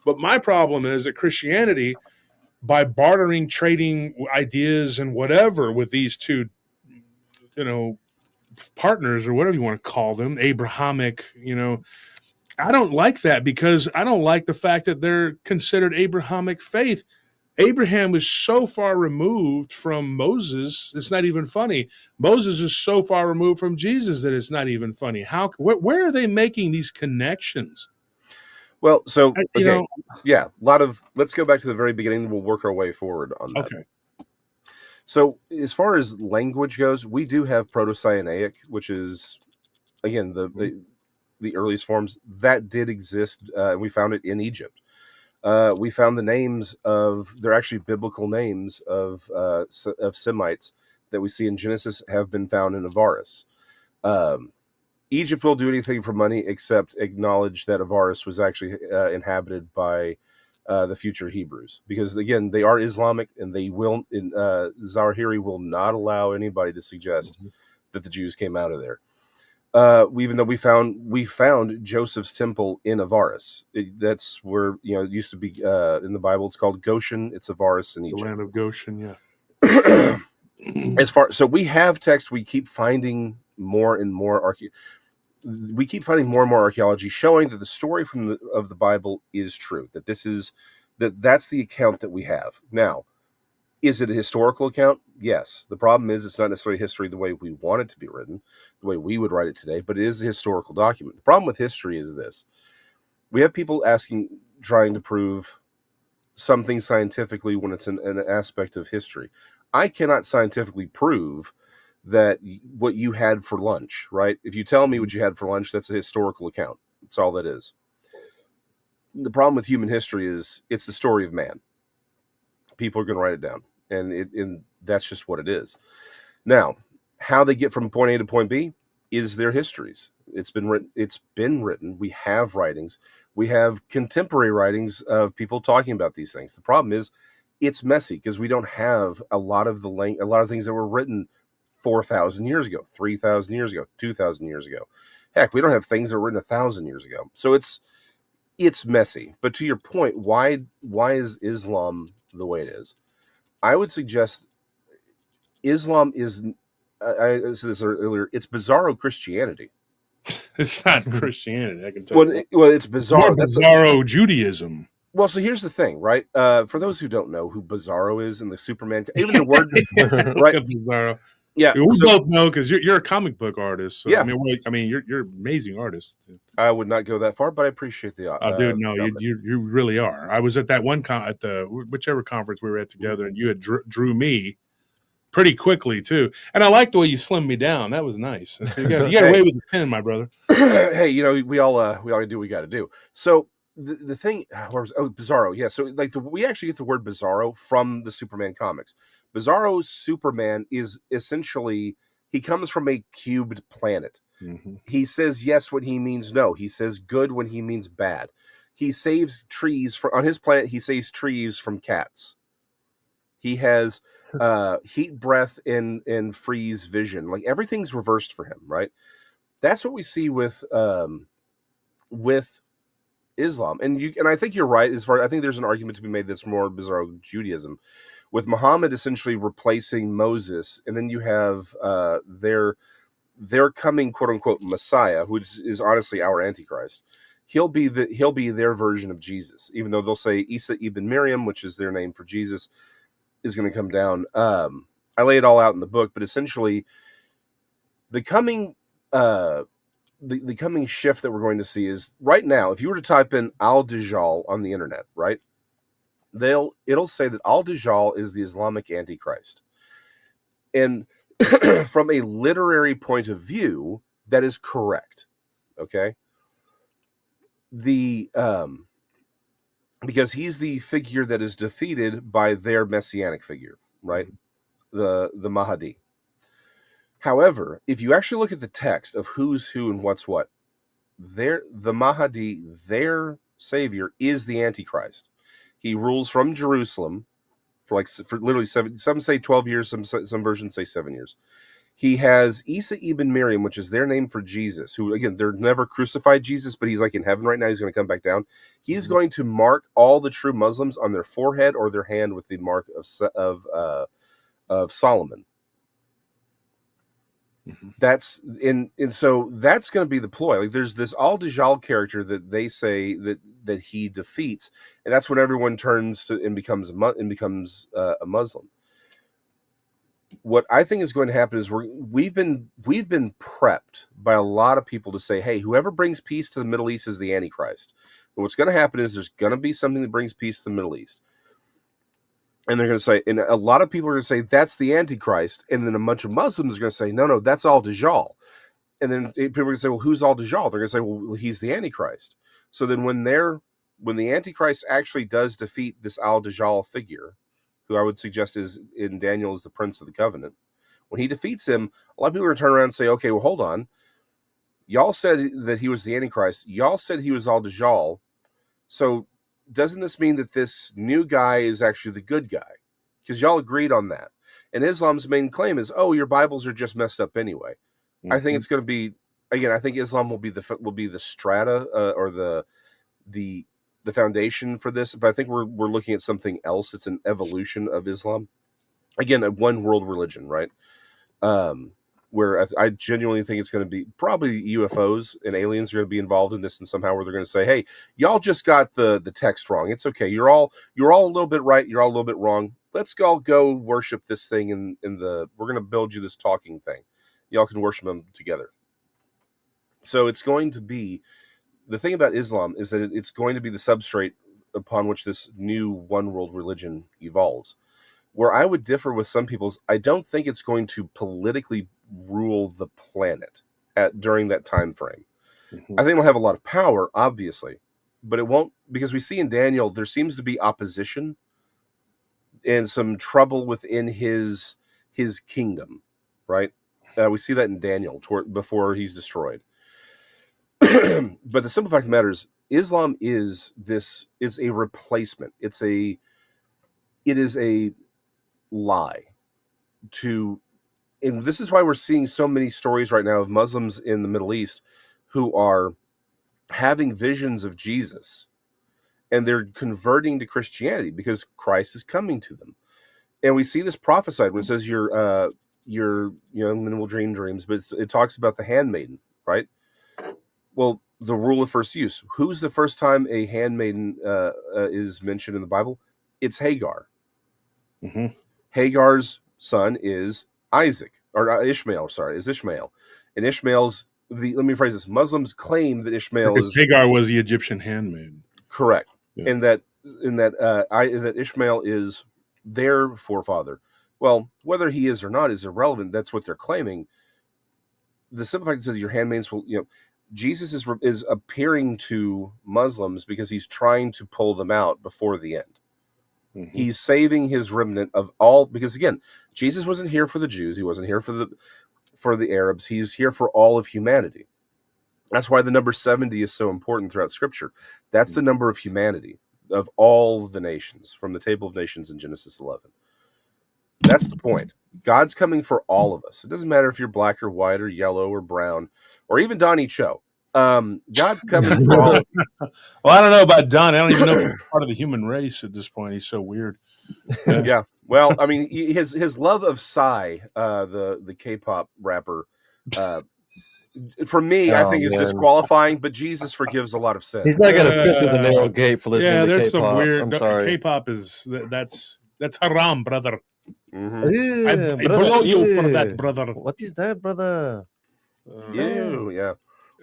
But my problem is that Christianity, by bartering, trading ideas and whatever with these two, partners or whatever you want to call them, Abrahamic, I don't like that, because I don't like the fact that they're considered Abrahamic faith. Abraham is so far removed from Moses, it's not even funny. Moses is so far removed from Jesus that it's not even funny. Where are they making these connections? Well, so, okay. Let's go back to the very beginning and we'll work our way forward on that. Okay. So as far as language goes, we do have Proto-Sinaitic, which is, again, the earliest forms. That did exist. We found it in Egypt. We found the names they're actually biblical names of Semites that we see in Genesis have been found in Avaris. Egypt will do anything for money except acknowledge that Avaris was actually inhabited by the future Hebrews, because again, they are Islamic, and they will. Zawahiri will not allow anybody to suggest that the Jews came out of there. Even though we found Joseph's temple in Avaris. That's where it used to be in the Bible. It's called Goshen. It's Avaris in Egypt. The land of Goshen, yeah. So we have text. We keep finding more and more archaeology showing that the story of the Bible is true. That's the account that we have. Now, is it a historical account? Yes. The problem is it's not necessarily history the way we want it to be written, the way we would write it today, but it is a historical document. The problem with history is this. We have people trying to prove something scientifically when it's an aspect of history. I cannot scientifically prove that what you had for lunch, right? If you tell me what you had for lunch, that's a historical account. That's all that is. The problem with human history is it's the story of man. People are going to write it down, and that's just what it is. Now, how they get from point A to point B, is their histories. It's been written. We have writings. We have contemporary writings of people talking about these things. The problem is it's messy because we don't have a lot of things that were written 4,000 years ago, 3,000 years ago, 2,000 years ago. Heck, we don't have things that were written 1,000 years ago. So it's messy. But to your point, why is Islam the way it is? I would suggest Islam is, I said this earlier, it's bizarro Christianity. It's not Christianity, I can tell you. Well, it's bizarre. It's bizarro Judaism. Well, so here's the thing, right? For those who don't know who Bizarro is and the Superman, even the word, right? Bizarro. Yeah, we both know because you're a comic book artist. So, yeah, I mean, you're an amazing artist. I would not go that far, but I appreciate the. Dude, no, you really are. I was at that one at the whichever conference we were at together, and you had drew me pretty quickly too. And I like the way you slimmed me down. That was nice. You got away with a pen, my brother. Hey, we all do what we got to do. So. The thing, Bizarro, yeah. So we actually get the word Bizarro from the Superman comics. Bizarro's Superman is essentially, he comes from a cubed planet. Mm-hmm. He says yes when he means no. He says good when he means bad. He saves trees on his planet. He saves trees from cats. He has heat, breath, and freeze vision. Like everything's reversed for him, right? That's what we see with Islam, and I think you're right. I think there's an argument to be made that's more bizarro Judaism, with Muhammad essentially replacing Moses, and then you have their coming quote unquote Messiah, who is honestly our Antichrist. He'll be their version of Jesus, even though they'll say Isa ibn Maryam, which is their name for Jesus, is going to come down. I lay it all out in the book, but essentially, the coming. The coming shift that we're going to see is right now, if you were to type in Al-Dajjal on the internet, right, it'll say that Al-Dajjal is the Islamic Antichrist. And from a literary point of view, that is correct. Okay? Because he's the figure that is defeated by their messianic figure, right? The Mahdi. However, if you actually look at the text of who's who and what's what, the Mahdi, their savior, is the Antichrist. He rules from Jerusalem for literally 7. Some say 12 years. Some versions say 7 years. He has Isa ibn Maryam, which is their name for Jesus. Who again, they're never crucified Jesus, but he's like in heaven right now. He's going to come back down. He's going to mark all the true Muslims on their forehead or their hand with the mark of Solomon. Mm-hmm. So that's going to be the ploy. Like there's this Al-Dajjal character that they say that he defeats, and that's when everyone turns to and becomes a Muslim. What I think is going to happen is we've been prepped by a lot of people to say, hey, whoever brings peace to the Middle East is the Antichrist. And what's going to happen is there's going to be something that brings peace to the Middle East. And they're going to say, and a lot of people are going to say, that's the Antichrist. And then a bunch of Muslims are going to say, no, that's Al-Dajjal. And then people are going to say, well, who's Al-Dajjal? They're going to say, well, he's the Antichrist. So then when the Antichrist actually does defeat this Al-Dajjal figure, who I would suggest is in Daniel is the Prince of the Covenant, when he defeats him, a lot of people are going to turn around and say, okay, well, hold on. Y'all said that he was the Antichrist. Y'all said he was Al-Dajjal. So doesn't this mean that this new guy is actually the good guy? Because y'all agreed on that. And Islam's main claim is, oh, your Bibles are just messed up anyway. Mm-hmm. I think it's going to be, again, I think Islam will be the strata or the foundation for this. But I think we're looking at something else. It's an evolution of Islam. Again, a one world religion, right? Where I genuinely think it's going to be probably UFOs and aliens are going to be involved in this, and somehow where they're going to say, "Hey, y'all just got the text wrong. It's okay. You're all a little bit right. You're all a little bit wrong. Let's all go worship this thing in the. We're going to build you this talking thing. Y'all can worship them together." So it's going to be the thing about Islam is that it's going to be the substrate upon which this new one world religion evolves. Where I would differ with some people is I don't think it's going to politically rule the planet during that time frame. Mm-hmm. I think it'll have a lot of power, obviously, but it won't, because we see in Daniel there seems to be opposition and some trouble within his kingdom, right? We see that in Daniel before he's destroyed. But the simple fact of the matter is, Islam is a replacement. It is a lie and this is why we're seeing so many stories right now of Muslims in the Middle East who are having visions of Jesus, and they're converting to Christianity because Christ is coming to them. And we see this prophesied when it says your men will dream dreams, but it talks about the handmaiden, right? Well, the rule of first use. Who's the first time a handmaiden is mentioned in the Bible? It's Hagar. Mm-hmm. Hagar's son is Isaac, or Ishmael. Sorry, is Ishmael, and Ishmael's let me phrase this: Muslims claim that Ishmael because Hagar was the Egyptian handmaid. Correct, yeah. and that Ishmael is their forefather. Well, whether he is or not is irrelevant. That's what they're claiming. The simple fact says your handmaidens will, Jesus is appearing to Muslims because he's trying to pull them out before the end. Mm-hmm. He's saving his remnant of all, because again, Jesus wasn't here for the Jews. He wasn't here for the Arabs. He's here for all of humanity. That's why the number 70 is so important throughout Scripture. That's the number of humanity, of all the nations, from the Table of Nations in Genesis 11. That's the point. God's coming for all of us. It doesn't matter if you're black or white or yellow or brown or even Donnie Cho. God's coming for all of us. Well, I don't know about Don. I don't even know if he's part of the human race at this point. He's so weird. Yeah. Well, I mean, his love of Psy, the K-pop rapper, for me, I think is disqualifying, but Jesus forgives a lot of sin. He's not going to fit through the narrow gate for listening to K-pop. There's some weird. I'm sorry. K-pop that's haram, brother. Mm-hmm. I blow you for that, brother. What is that, brother? Yeah.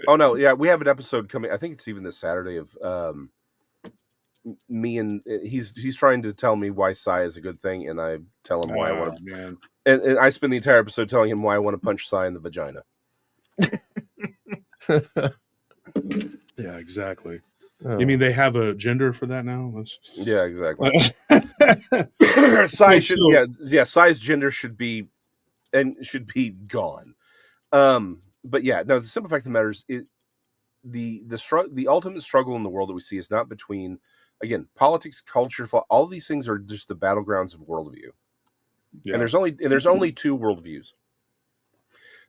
Oh no, yeah. We have an episode coming. I think it's even this Saturday of me and he's trying to tell me why Psy is a good thing, and I tell him why I want to. And I spend the entire episode telling him why I want to punch Psy in the vagina. Yeah, exactly. Oh. You mean they have a gender for that now? Yeah, exactly. Psy's gender should be gone. But yeah, no. The simple fact of the matter is, the ultimate struggle in the world that we see is not between, again, politics, culture, all these things are just the battlegrounds of worldview. Yeah. And there's only two worldviews.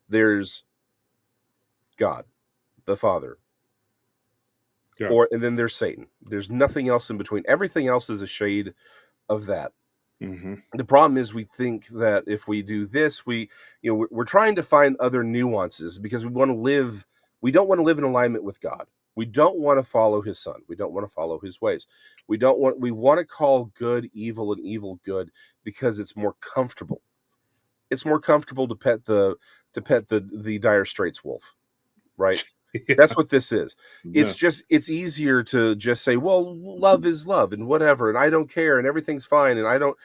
There's God, the Father, and then there's Satan. There's nothing else in between. Everything else is a shade of that. Mm-hmm. The problem is we think that if we do this, we're trying to find other nuances because we don't want to live in alignment with God. We don't want to follow his son. We don't want to follow his ways. We want to call good evil and evil good because it's more comfortable. It's more comfortable to pet the Dire Straits wolf, right? Yeah. That's what this is. Yeah. It's easier to just say, well, love is love and whatever, and I don't care and everything's fine and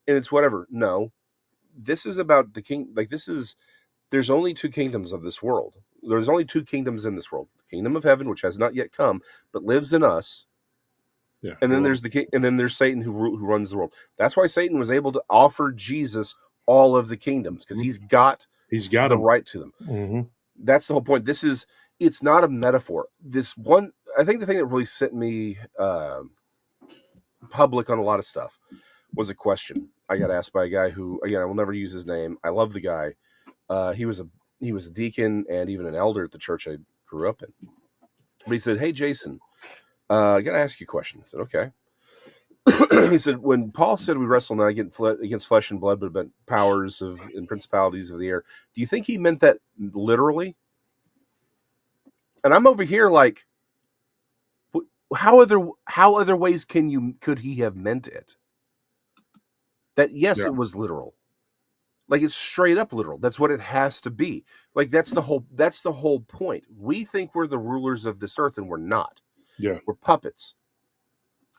it's whatever. No, this is about the king. There's only two kingdoms of this world. There's only two kingdoms in this world: the kingdom of heaven, which has not yet come but lives in us. Yeah. And then there's Satan who runs the world. That's why Satan was able to offer Jesus all of the kingdoms, because he's got the right to them. Mm-hmm. That's the whole point. It's not a metaphor. I think the thing that really set me public on a lot of stuff was a question I got asked by a guy who, again, I will never use his name. I love the guy. He was a deacon and even an elder at the church I grew up in. But he said, "Hey, Jason, I got to ask you a question." I said, "Okay." He said, when Paul said we wrestle not against flesh and blood, but about powers and principalities of the air, do you think he meant that literally? And I'm over here like, how other ways could he have meant it? That yes, It was literal. Like, it's straight up literal. That's what it has to be. Like, that's the whole point. We think we're the rulers of this earth, and we're not. Yeah, we're puppets.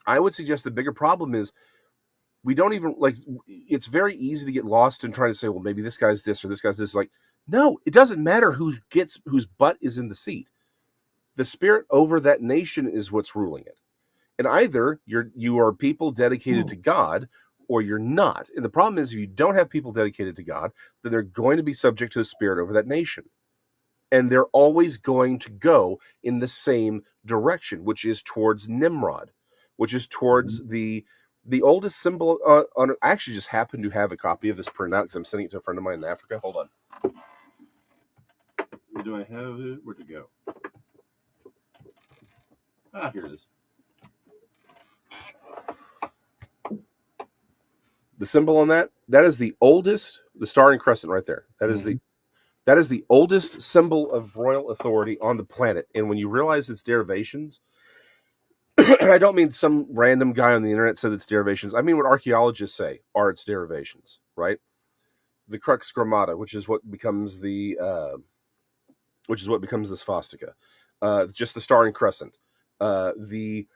I would suggest the bigger problem is we don't even, like, it's very easy to get lost in trying to say, well, maybe this guy's this or this guy's this. Like, no, it doesn't matter whose butt is in the seat. The spirit over that nation is what's ruling it. And either you are people dedicated to God, or you're not. And the problem is, if you don't have people dedicated to God, then they're going to be subject to the spirit over that nation. And they're always going to go in the same direction, which is towards Nimrod, which is towards the oldest symbol on. I actually just happen to have a copy of this printed out because I'm sending it to a friend of mine in Africa. Hold on. Do I have it? Where'd it go? Ah, here it is. The symbol on that is the oldest, the star and crescent right there. That is the oldest symbol of royal authority on the planet. And when you realize its derivations, and I don't mean some random guy on the internet said it's derivations. I mean what archaeologists say are its derivations, right? The crux grammata, which is what becomes the swastika. Just the star and crescent. The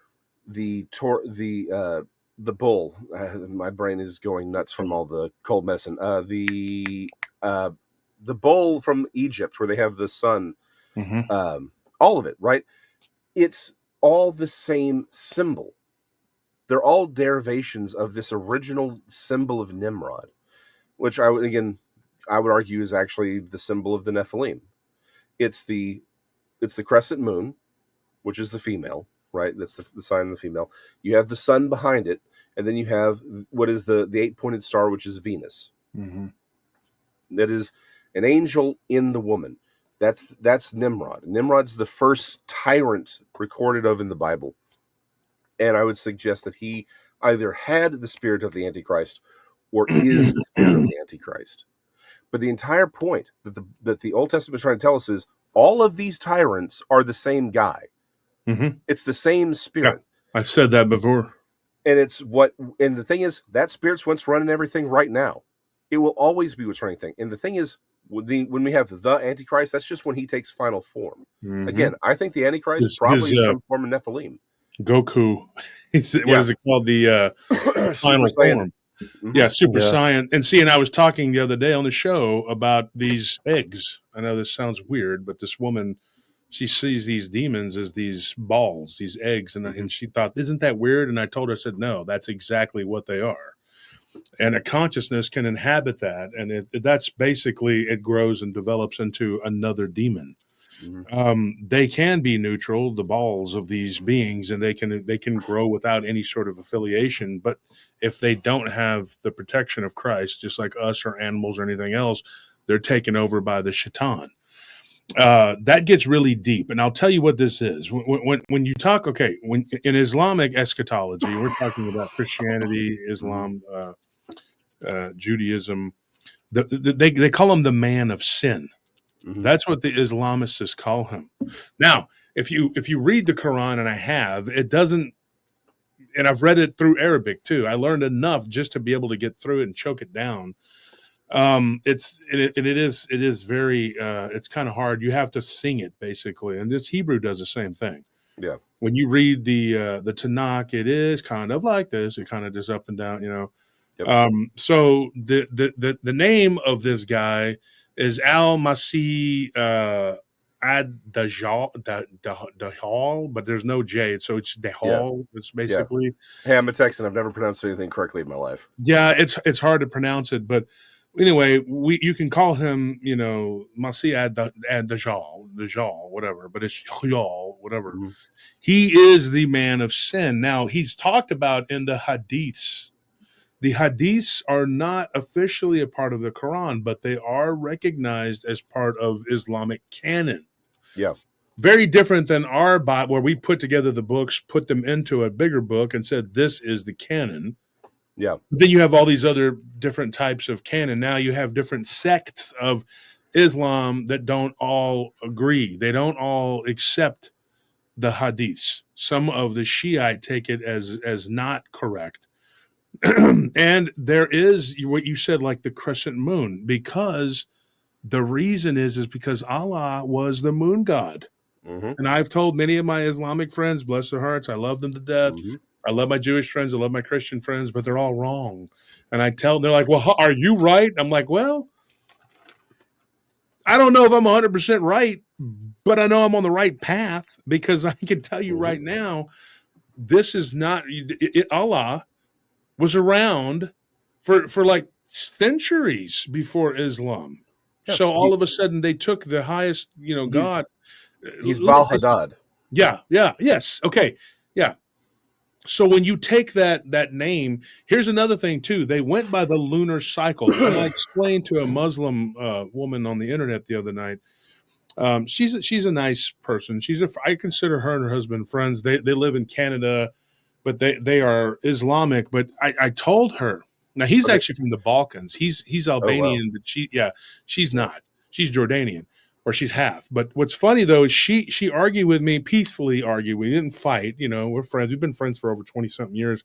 bull. My brain is going nuts from all the cold medicine. The bull from Egypt, where they have the sun. All of it, right? It's all the same symbol. They're all derivations of this original symbol of Nimrod, which I would argue is actually the symbol of the Nephilim. It's the crescent moon, which is the female. Right, that's the sign of the female. You have the sun behind it, and then you have what is the 8-pointed star, which is Venus. That is an angel in the woman. That's Nimrod. Nimrod's the first tyrant recorded of in the Bible, and I would suggest that he either had the spirit of the Antichrist or is the spirit of the Antichrist. But the entire point that the Old Testament is trying to tell us is all of these tyrants are the same guy. It's the same spirit. Yeah, I've said that before. And the thing is, that spirit's what's running everything right now. It will always be what's running thing. And the thing is, when we have the Antichrist, that's just when he takes final form. Again, I think the Antichrist is probably some form of Nephilim. Goku. What is it called? The final form. Yeah, Super Saiyan. And see, and I was talking the other day on the show about these eggs. I know this sounds weird, but this woman, she sees these demons as these balls, these eggs, and she thought, isn't that weird? And I told her, I said, no, that's exactly what they are. And a consciousness can inhabit that, and that's basically, it grows and develops into another demon. They can be neutral, the balls of these beings, and they can grow without any sort of affiliation. But if they don't have the protection of Christ, just like us or animals or anything else, they're taken over by the shaitan. That gets really deep, and I'll tell you what this is. When you talk, when in Islamic eschatology, we're talking about Christianity, Islam, Judaism. They call him the man of sin. That's what the Islamists call him. Now, if you read the Quran, and it doesn't, and I've read it through Arabic too. I learned enough just to be able to get through it and choke it down. It is very it's kind of hard. You have to sing it basically, and this Hebrew does the same thing. Yeah. When you read the Tanakh, it is kind of like this. It kind of just up and down, Yep. So the name of this guy is Al-Masih ad-Dajjal, but there's no J, so it's Dajjal. It's basically. Hey, I'm a Texan. I've never pronounced anything correctly in my life. Yeah, it's hard to pronounce it, but anyway, you can call him, Masih ad-Dajjal, whatever, but it's Dajjal, whatever. He is the man of sin. Now, he's talked about in the Hadiths. The Hadiths are not officially a part of the Quran, but they are recognized as part of Islamic canon. Yeah. Very different than our Bible, where we put together the books, put them into a bigger book, and said, this is the canon. Yeah. Then you have all these other different types of canon. Now you have different sects of Islam that don't all agree. They don't all accept the Hadiths. Some of the Shiite take it as not correct. And there is what you said, like the crescent moon, because the reason is because Allah was the moon god. And I've told many of my Islamic friends, bless their hearts, I love them to death. I love my Jewish friends, I love my Christian friends, but they're all wrong. And I tell them, they're like, well, are you right? I'm like, well, I don't know if I'm 100% right, but I know I'm on the right path, because I can tell you right now, this is not Allah was around for like centuries before Islam. Yeah, So all of a sudden they took the highest, God. He's Look Baal at this. Hadad. Yeah, yes, okay, yeah. So when you take that name, here's another thing too. They went by the lunar cycle, and I explained to a Muslim woman on the internet the other night. She's a nice person. I consider her and her husband friends. They live in Canada, but they are Islamic. But I told her, now he's actually from the Balkans. He's Albanian, but she's not. She's Jordanian, or she's half. But what's funny though is she argued with me, peacefully argued. We didn't fight. We're friends. We've been friends for over 20-something years.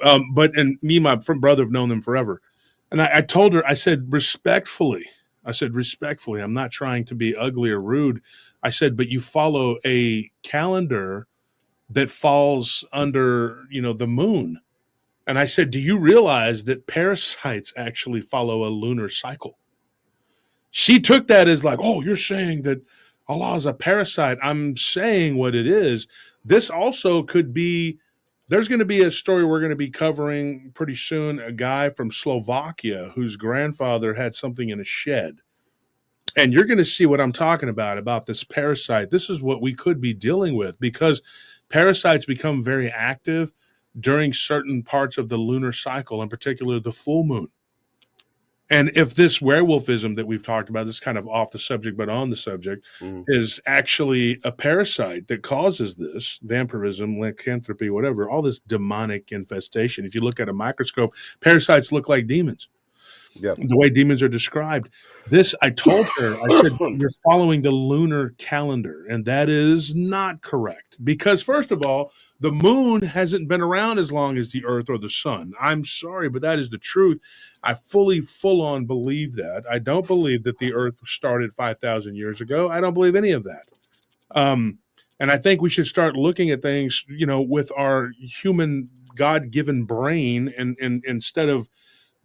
And me and my brother have known them forever. And I told her, I said respectfully, I'm not trying to be ugly or rude. I said, but you follow a calendar that falls under, the moon. And I said, do you realize that parasites actually follow a lunar cycle? She took that as like, oh, you're saying that Allah is a parasite. I'm saying what it is. This also could be, there's going to be a story we're going to be covering pretty soon, a guy from Slovakia whose grandfather had something in a shed. And you're going to see what I'm talking about this parasite. This is what we could be dealing with, because parasites become very active during certain parts of the lunar cycle, in particular the full moon. And if this werewolfism that we've talked about, this is kind of off the subject, but on the subject, is actually a parasite that causes this vampirism, lycanthropy, whatever, all this demonic infestation. If you look at a microscope, parasites look like demons. Yep. The way demons are described. This, I told her, I said, you're following the lunar calendar, and that is not correct. Because first of all, the moon hasn't been around as long as the earth or the sun. I'm sorry, but that is the truth. I full on believe that. I don't believe that the earth started 5,000 years ago. I don't believe any of that. And I think we should start looking at things, with our human God-given brain, and instead of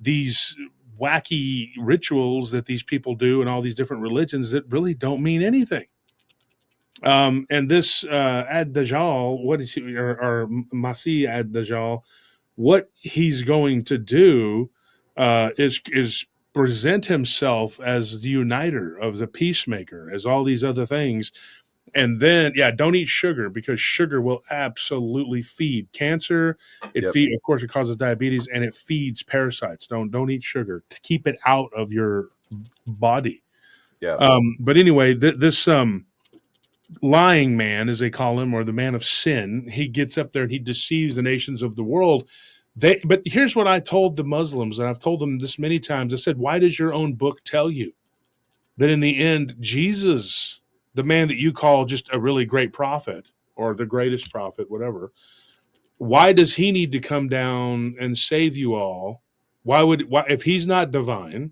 these wacky rituals that these people do and all these different religions that really don't mean anything. And this Ad-Dajjal, what is he, or Masih Ad-Dajjal, what he's going to do is present himself as the uniter, of the peacemaker, as all these other things. And then, don't eat sugar, because sugar will absolutely feed cancer. Of course, it causes diabetes, and it feeds parasites. Don't eat sugar to keep it out of your body. Yeah. But anyway, this lying man, as they call him, or the man of sin, he gets up there and he deceives the nations of the world. But here's what I told the Muslims, and I've told them this many times. I said, why does your own book tell you that in the end, Jesus, the man that you call just a really great prophet, or the greatest prophet, whatever, why does he need to come down and save you all? Why if he's not divine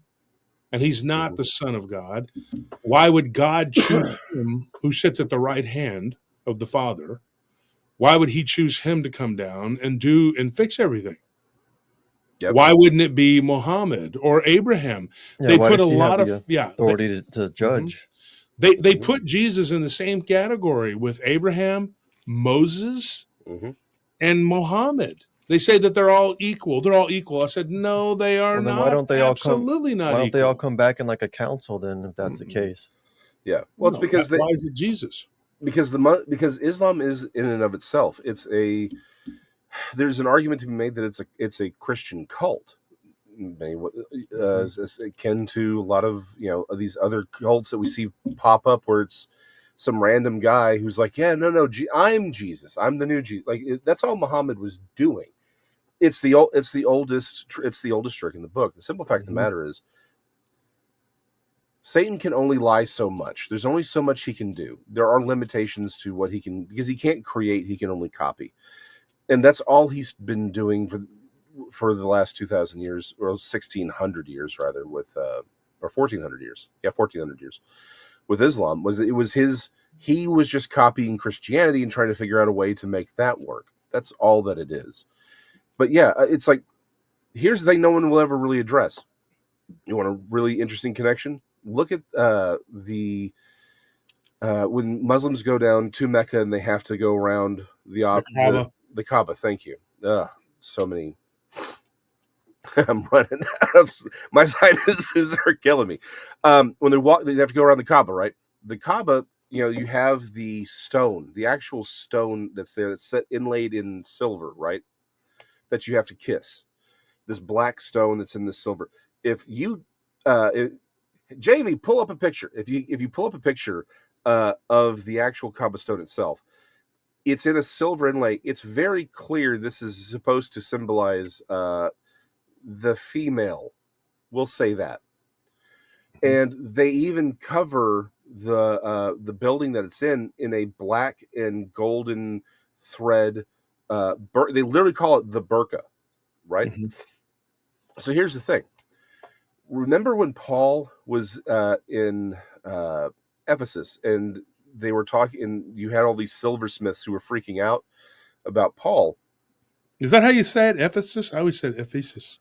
and he's not the Son of God, why would God choose him, who sits at the right hand of the Father? Why would he choose him to come down and do and fix everything? Yep. Why wouldn't it be Muhammad or Abraham? They put a lot of authority to judge. They put Jesus in the same category with Abraham, Moses, and Muhammad. They say that they're all equal. They're all equal. I said, no, they are not. Why don't they absolutely not? Why don't they all come back in like a council then, if that's the case? Yeah. Well, it's because why is it Jesus? Because Islam is in and of itself. There's an argument to be made that it's a Christian cult. Akin to a lot of these other cults that we see pop up, where it's some random guy who's like, no, I'm Jesus, I'm the new Jesus. That's all Muhammad was doing. It's the oldest trick in the book. The simple fact of the matter is, Satan can only lie so much. There's only so much he can do. There are limitations to what he can, because he can't create, he can only copy. And that's all he's been doing for the last 2,000 years, or 1,600 years rather, with or 1,400 years. Yeah, 1,400 years with Islam. He was just copying Christianity and trying to figure out a way to make that work. That's all that it is. But it's like, here's the thing no one will ever really address. You want a really interesting connection? Look at when Muslims go down to Mecca and they have to go around the Kaaba. Thank you. So many. I'm running out of my sinuses are killing me. When they walk, they have to go around the Kaaba, right? The Kaaba, you have the stone, the actual stone that's there, that's set inlaid in silver, right? That you have to kiss. This black stone that's in the silver. If you, Jamie, pull up a picture. If you pull up a picture of the actual Kaaba stone itself, it's in a silver inlay. It's very clear this is supposed to symbolize the female. We'll say that. And they even cover the building that it's in a black and golden thread. They literally call it the burqa, right? Mm-hmm. So here's the thing. Remember when Paul was in Ephesus and they were talking, and you had all these silversmiths who were freaking out about Paul. Is that how you say it? Ephesus? I always said Ephesus.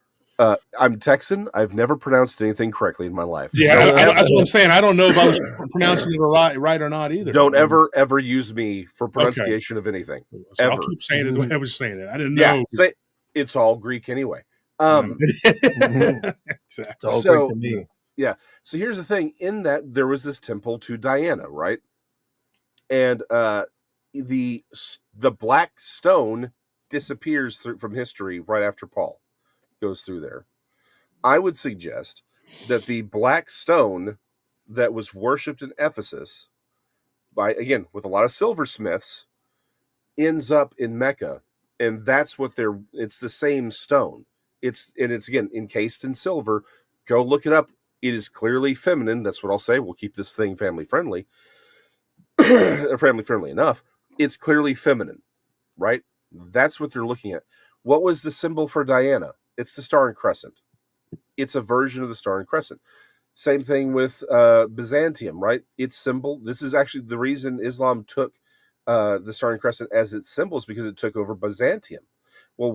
I'm Texan. I've never pronounced anything correctly in my life. Yeah, that's what I'm saying. I don't know if I was pronouncing it right or not either. Don't ever use me for pronunciation of anything. So ever. I'll keep saying it the way I was saying it. I didn't Yeah, know. it's all Greek anyway. Exactly. It's all Greek to me. Yeah. So here's the thing. In that, there was this temple to Diana, right? And the black stone disappears from history right after Paul goes through there. I would suggest that the black stone that was worshipped in Ephesus with a lot of silversmiths ends up in Mecca, and that's what it's the same stone. It's again encased in silver. Go look it up. It is clearly feminine. That's what I'll say. We'll keep this thing family friendly. Family friendly enough. It's clearly feminine, right? That's what they're looking at. What was the symbol for Diana? It's the Star and Crescent. It's a version of the Star and Crescent. Same thing with Byzantium, right? Its symbol. This is actually the reason Islam took the Star and Crescent as its symbol, is because it took over Byzantium. Well,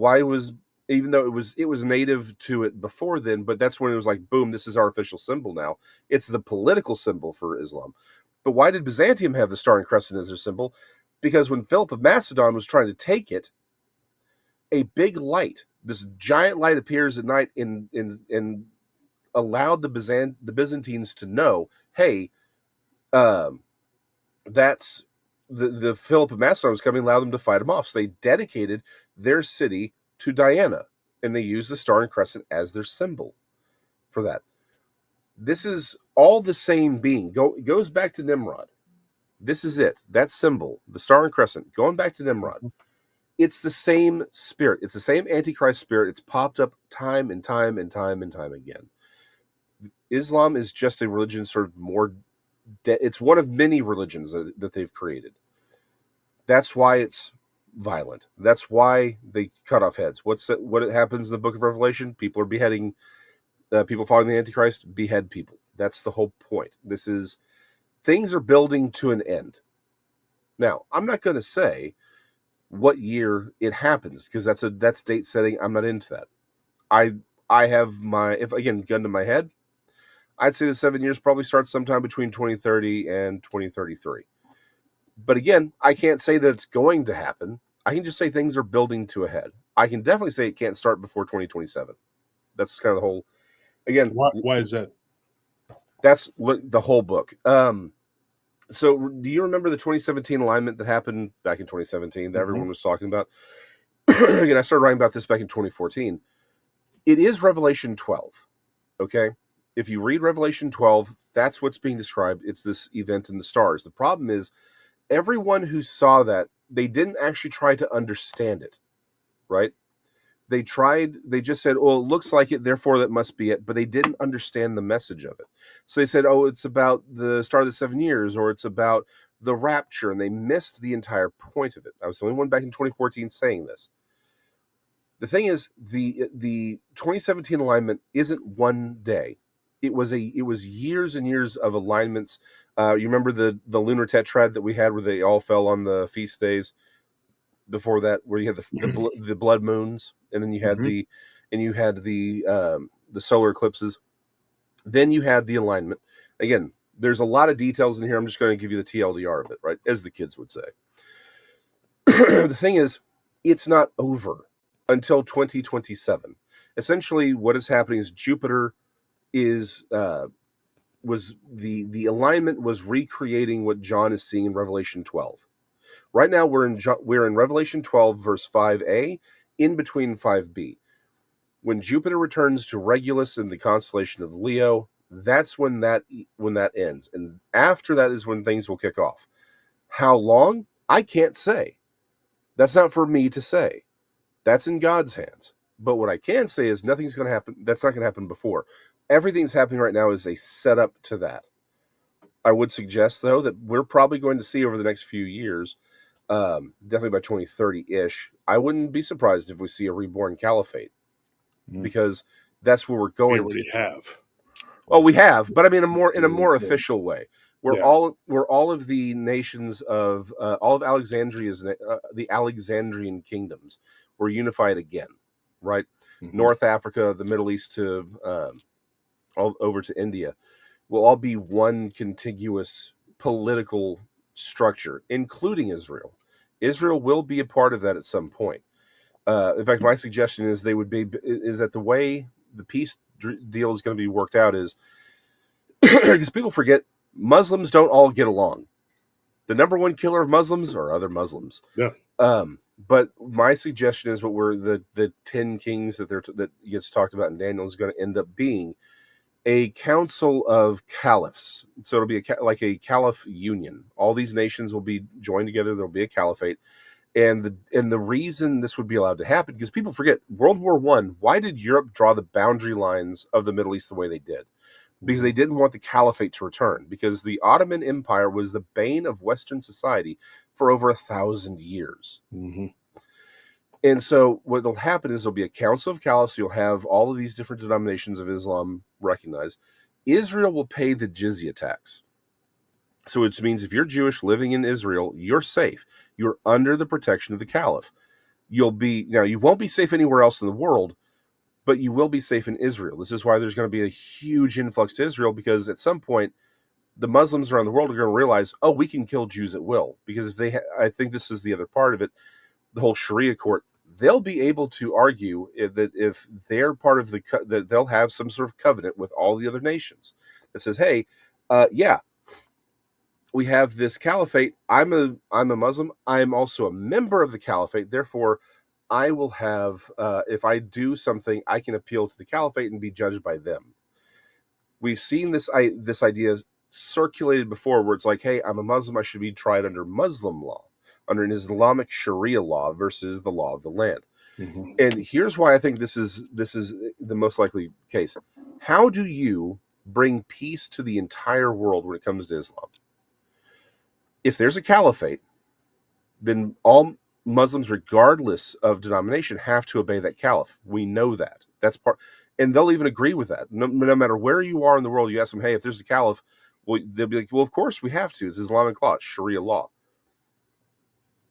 even though it was native to it before then, but that's when it was like, boom, this is our official symbol now. It's the political symbol for Islam. But why did Byzantium have the Star and Crescent as their symbol? Because when Philip of Macedon was trying to take it, a big light, this giant light, appears at night and allowed the Byzantines to know, hey, that's the Philip of Macedon was coming, allowed them to fight him off. So they dedicated their city to Diana, and they used the Star and Crescent as their symbol for that. This is all the same being. It goes back to Nimrod. This is it. That symbol, the Star and Crescent, going back to Nimrod. It's the same spirit. It's the same Antichrist spirit. It's popped up time and time and time and time again. Islam is just a religion, sort of more. It's one of many religions that they've created. That's why it's violent. That's why they cut off heads. What happens in the Book of Revelation? People are beheading. People following the Antichrist behead people. That's the whole point. Things are building to an end. Now, I'm not going to say what year it happens, because that's date setting. I'm not into that. I have gun to my head, I'd say the 7 years probably starts sometime between 2030 and 2033. But again, I can't say that it's going to happen. I can just say things are building to a head. I can definitely say it can't start before 2027. That's kind of the whole. Again, why is that? That's the whole book. So do you remember the 2017 alignment that happened back in 2017 that everyone was talking about? Again, I started writing about this back in 2014. It is Revelation 12. Okay. If you read Revelation 12, that's what's being described. It's this event in the stars. The problem is everyone who saw that, they didn't actually try to understand it, right? They just said, oh, it looks like it, therefore that must be it. But they didn't understand the message of it. So they said, oh, it's about the start of the 7 years, or it's about the rapture. And they missed the entire point of it. I was the only one back in 2014 saying this. The thing is, the 2017 alignment isn't one day. It was years and years of alignments. You remember the lunar tetrad that we had where they all fell on the feast days? Before that, where you had the blood moons, and then you had the solar eclipses. Then you had the alignment. Again, there's a lot of details in here. I'm just going to give you the TLDR of it, right? As the kids would say. The thing is, it's not over until 2027. essentially what is happening is Jupiter is was the alignment was recreating what John is seeing in Revelation 12. Right now we're in Revelation 12 verse 5a, in between 5b. When Jupiter returns to Regulus in the constellation of Leo, that's when that ends, and after that is when things will kick off. How long? I can't say. That's not for me to say. That's in God's hands. But what I can say is nothing's going to happen. That's not going to happen before. Everything's happening right now is a setup to that. I would suggest, though, that we're probably going to see over the next few years, definitely by 2030-ish, I wouldn't be surprised if we see a reborn caliphate, because that's where we're going. We already have. Well, we have, but I mean, in a more official way. Where Yeah. all of the nations of all of Alexandria's the Alexandrian kingdoms were unified again, right? Mm-hmm. North Africa, the Middle East to all over to India will all be one contiguous political structure, including Israel. Israel will be a part of that at some point. In fact, my suggestion is that the way the peace deal is going to be worked out is because people forget Muslims don't all get along. The number one killer of Muslims are other Muslims. Yeah. But my suggestion is what we're the 10 kings that gets talked about in Daniel is going to end up being a council of caliphs. So it'll be like a caliph union. All these nations will be joined together. There'll be a caliphate. And the reason this would be allowed to happen, because people forget World War I, why did Europe draw the boundary lines of the Middle East the way they did? Because they didn't want the caliphate to return, because the Ottoman Empire was the bane of Western society for over 1,000 years. Mm-hmm. And so what will happen is there'll be a council of caliphs. You'll have all of these different denominations of Islam recognized. Israel will pay the jizya tax. So which means if you're Jewish living in Israel, you're safe. You're under the protection of the caliph. You won't be safe anywhere else in the world, but you will be safe in Israel. This is why there's going to be a huge influx to Israel, because at some point, the Muslims around the world are going to realize, oh, we can kill Jews at will. Because I think this is the other part of it, the whole Sharia court, they'll be able to argue that if they're part of that they'll have some sort of covenant with all the other nations that says, hey, we have this caliphate. I'm a Muslim. I'm also a member of the caliphate. Therefore, I will have, if I do something, I can appeal to the caliphate and be judged by them. We've seen this idea circulated before, where it's like, hey, I'm a Muslim. I should be tried under Muslim law, under an Islamic Sharia law versus the law of the land. Mm-hmm. And here's why I think this is the most likely case. How do you bring peace to the entire world when it comes to Islam? If there's a caliphate, then all Muslims, regardless of denomination, have to obey that caliph. We know that. That's part, and they'll even agree with that. No matter where you are in the world, you ask them, hey, if there's a caliph, well, they'll be like, well, of course we have to. It's Islamic law, it's Sharia law.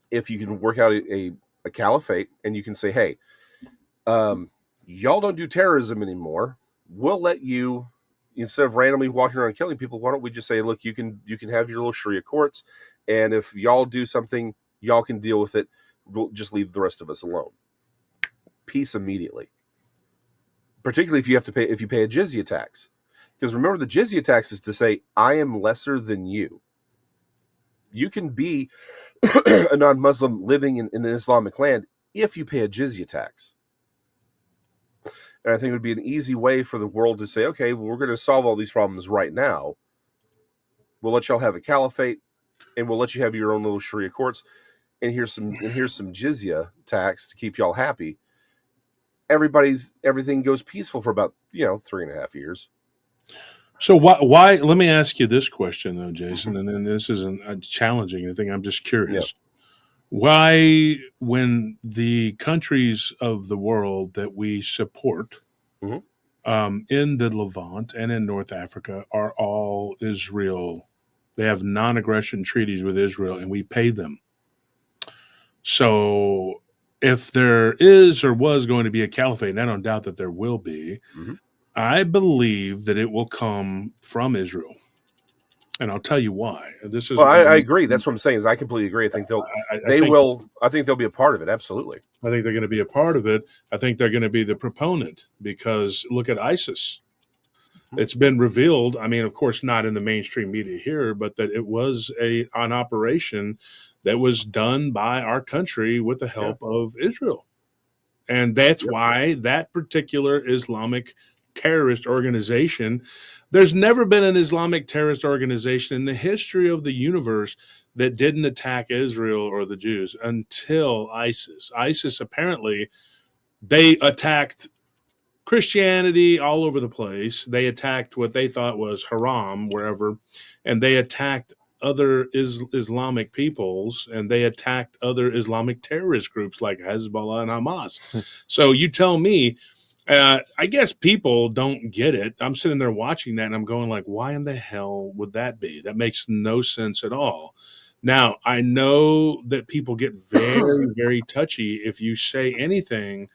If you can work out a caliphate and you can say, hey, y'all don't do terrorism anymore. We'll let you, instead of randomly walking around killing people, why don't we just say, look, you can have your little Sharia courts, and if y'all do something, y'all can deal with it. We'll just leave the rest of us alone. Peace immediately. Particularly if you pay a jizya tax. Because remember, the jizya tax is to say, I am lesser than you. You can be a non-Muslim living in an Islamic land if you pay a jizya tax. And I think it would be an easy way for the world to say, okay, well, we're going to solve all these problems right now. We'll let y'all have a caliphate, and we'll let you have your own little Sharia courts. And here's some jizya tax to keep y'all happy. Everything goes peaceful for about 3.5 years. So why? Let me ask you this question though, Jason, and then this isn't challenging anything. I'm just curious. Yep. Why, when the countries of the world that we support in the Levant and in North Africa are all Israel, they have non-aggression treaties with Israel, and we pay them. So if there is or was going to be a caliphate, and I don't doubt that there will be, I believe that it will come from Israel. and I'll tell you why. This is Well, I agree. That's what I'm saying. Is I completely agree. I think I think I think they'll be a part of it. Absolutely. I think they're going to be a part of it. I think they're going to be the proponent because look at ISIS. It's been revealed. I mean, of course, not in the mainstream media here, but that it was an operation that was done by our country with the help of Israel. And that's why that particular Islamic terrorist organization, there's never been an Islamic terrorist organization in the history of the universe that didn't attack Israel or the Jews until ISIS. ISIS apparently, they attacked Christianity all over the place. They attacked what they thought was haram wherever, and they attacked other Islamic peoples, and they attacked other Islamic terrorist groups like Hezbollah and Hamas. So you tell me, I guess people don't get it. I'm sitting there watching that, and I'm going like, why in the hell would that be? That makes no sense at all. Now, I know that people get very, very touchy if you say anything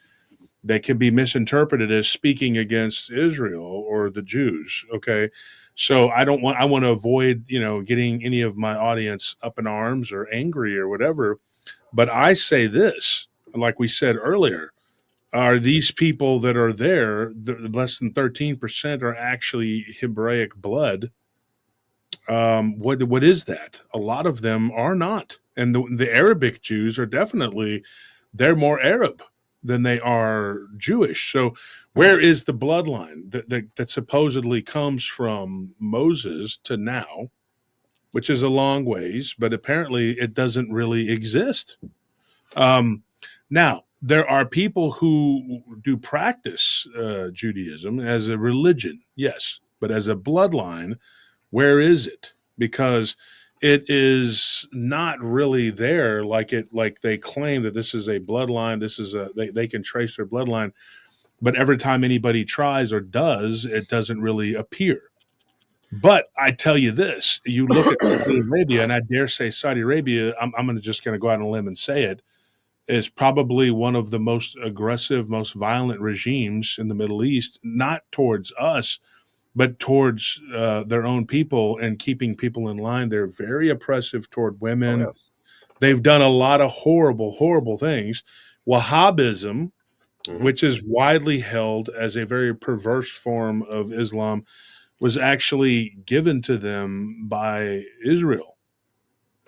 that can be misinterpreted as speaking against Israel or the Jews. Okay. So I want to avoid, getting any of my audience up in arms or angry or whatever. But I say this, like we said earlier, are these people that are there, less than 13% are actually Hebraic blood. What is that? A lot of them are not. And the Arabic Jews are definitely, they're more Arab than they are Jewish. So where is the bloodline that supposedly comes from Moses to now, which is a long ways, but apparently it doesn't really exist. Now, there are people who do practice Judaism as a religion, yes, but as a bloodline, where is it? Because it is not really there like they claim that this is a bloodline. This is they can trace their bloodline, but every time anybody tries or does, it doesn't really appear. But I tell you this, you look at Saudi Arabia, and I dare say Saudi Arabia, I'm just going to go out on a limb and say it, is probably one of the most aggressive, most violent regimes in the Middle East, not towards us, but towards their own people and keeping people in line. They're very oppressive toward women. Oh, yeah. They've done a lot of horrible, horrible things. Wahhabism, which is widely held as a very perverse form of Islam, was actually given to them by Israel.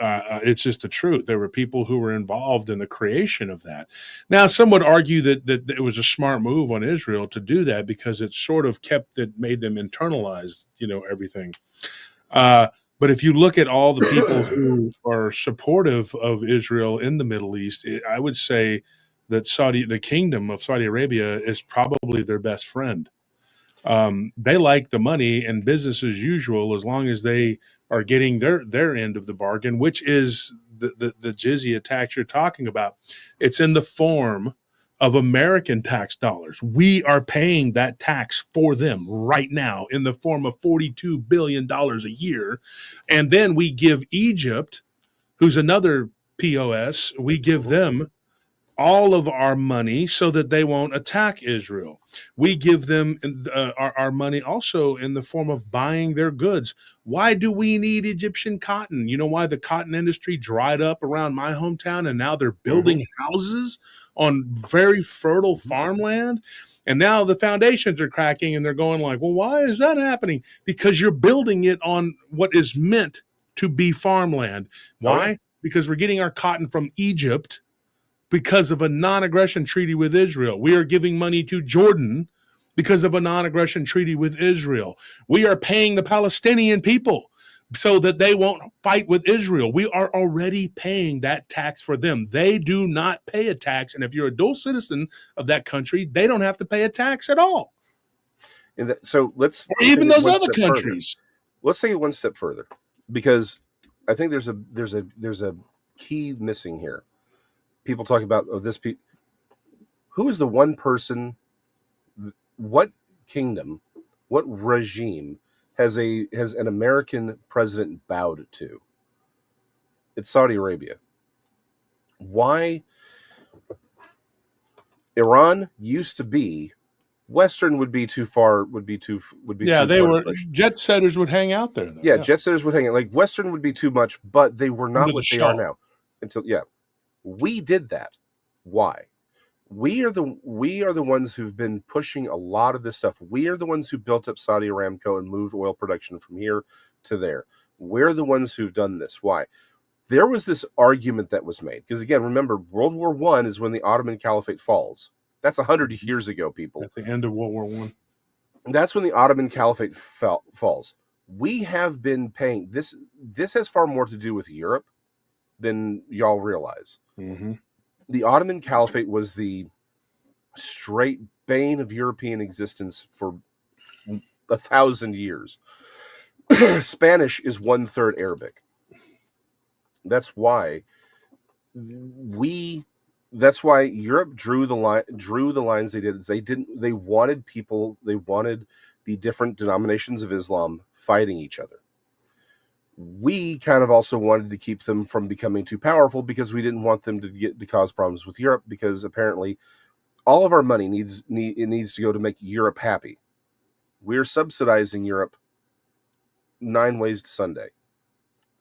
It's just the truth. There were people who were involved in the creation of that. Now, some would argue that it was a smart move on Israel to do that because it sort of made them internalize, everything. But if you look at all the people who are supportive of Israel in the Middle East, I would say that the kingdom of Saudi Arabia is probably their best friend. They like the money and business as usual as long as they are getting their end of the bargain, which is the jizya tax you're talking about. It's in the form of American tax dollars. We are paying that tax for them right now in the form of $42 billion a year. And then we give Egypt, who's another POS, we give them all of our money so that they won't attack Israel. We give them our money also in the form of buying their goods. Why do we need Egyptian cotton? You know why the cotton industry dried up around my hometown and now they're building houses on very fertile farmland? And now the foundations are cracking and they're going like, well, why is that happening? Because you're building it on what is meant to be farmland. Why? Because we're getting our cotton from Egypt because of a non-aggression treaty with Israel. We are giving money to Jordan because of a non-aggression treaty with Israel. We are paying the Palestinian people so that they won't fight with Israel. We are already paying that tax for them. They do not pay a tax. And if you're a dual citizen of that country, they don't have to pay a tax at all. So let's even those other countries. Let's take it one step further, because I think there's a key missing here. People talk about who is the one person, what kingdom, what regime has an American president bowed to? It's Saudi Arabia. Why? Iran used to be Western would be too far. Would be too Yeah, too they far to were push. jet setters would hang out there. Though. Yeah, jet setters would hang out. Like Western would be too much, but they were not Under what the they are shawl. now. Until we did that. Why? We are the ones who've been pushing a lot of this stuff. We are the ones who built up Saudi Aramco and moved oil production from here to there. We're the ones who've done this. Why? There was this argument that was made. Because again, remember, World War I is when the Ottoman Caliphate falls. That's 100 years ago, people. At the end of World War I. That's when the Ottoman Caliphate falls. We have been paying this. This has far more to do with Europe than y'all realize. Mm-hmm. The Ottoman Caliphate was the straight bane of European existence for 1,000 years. Spanish is 1/3 Arabic. That's why that's why Europe drew the lines they did. They wanted the different denominations of Islam fighting each other. We kind of also wanted to keep them from becoming too powerful because we didn't want them to cause problems with Europe, because apparently all of our money needs to go to make Europe happy. We're subsidizing Europe 9 ways to Sunday.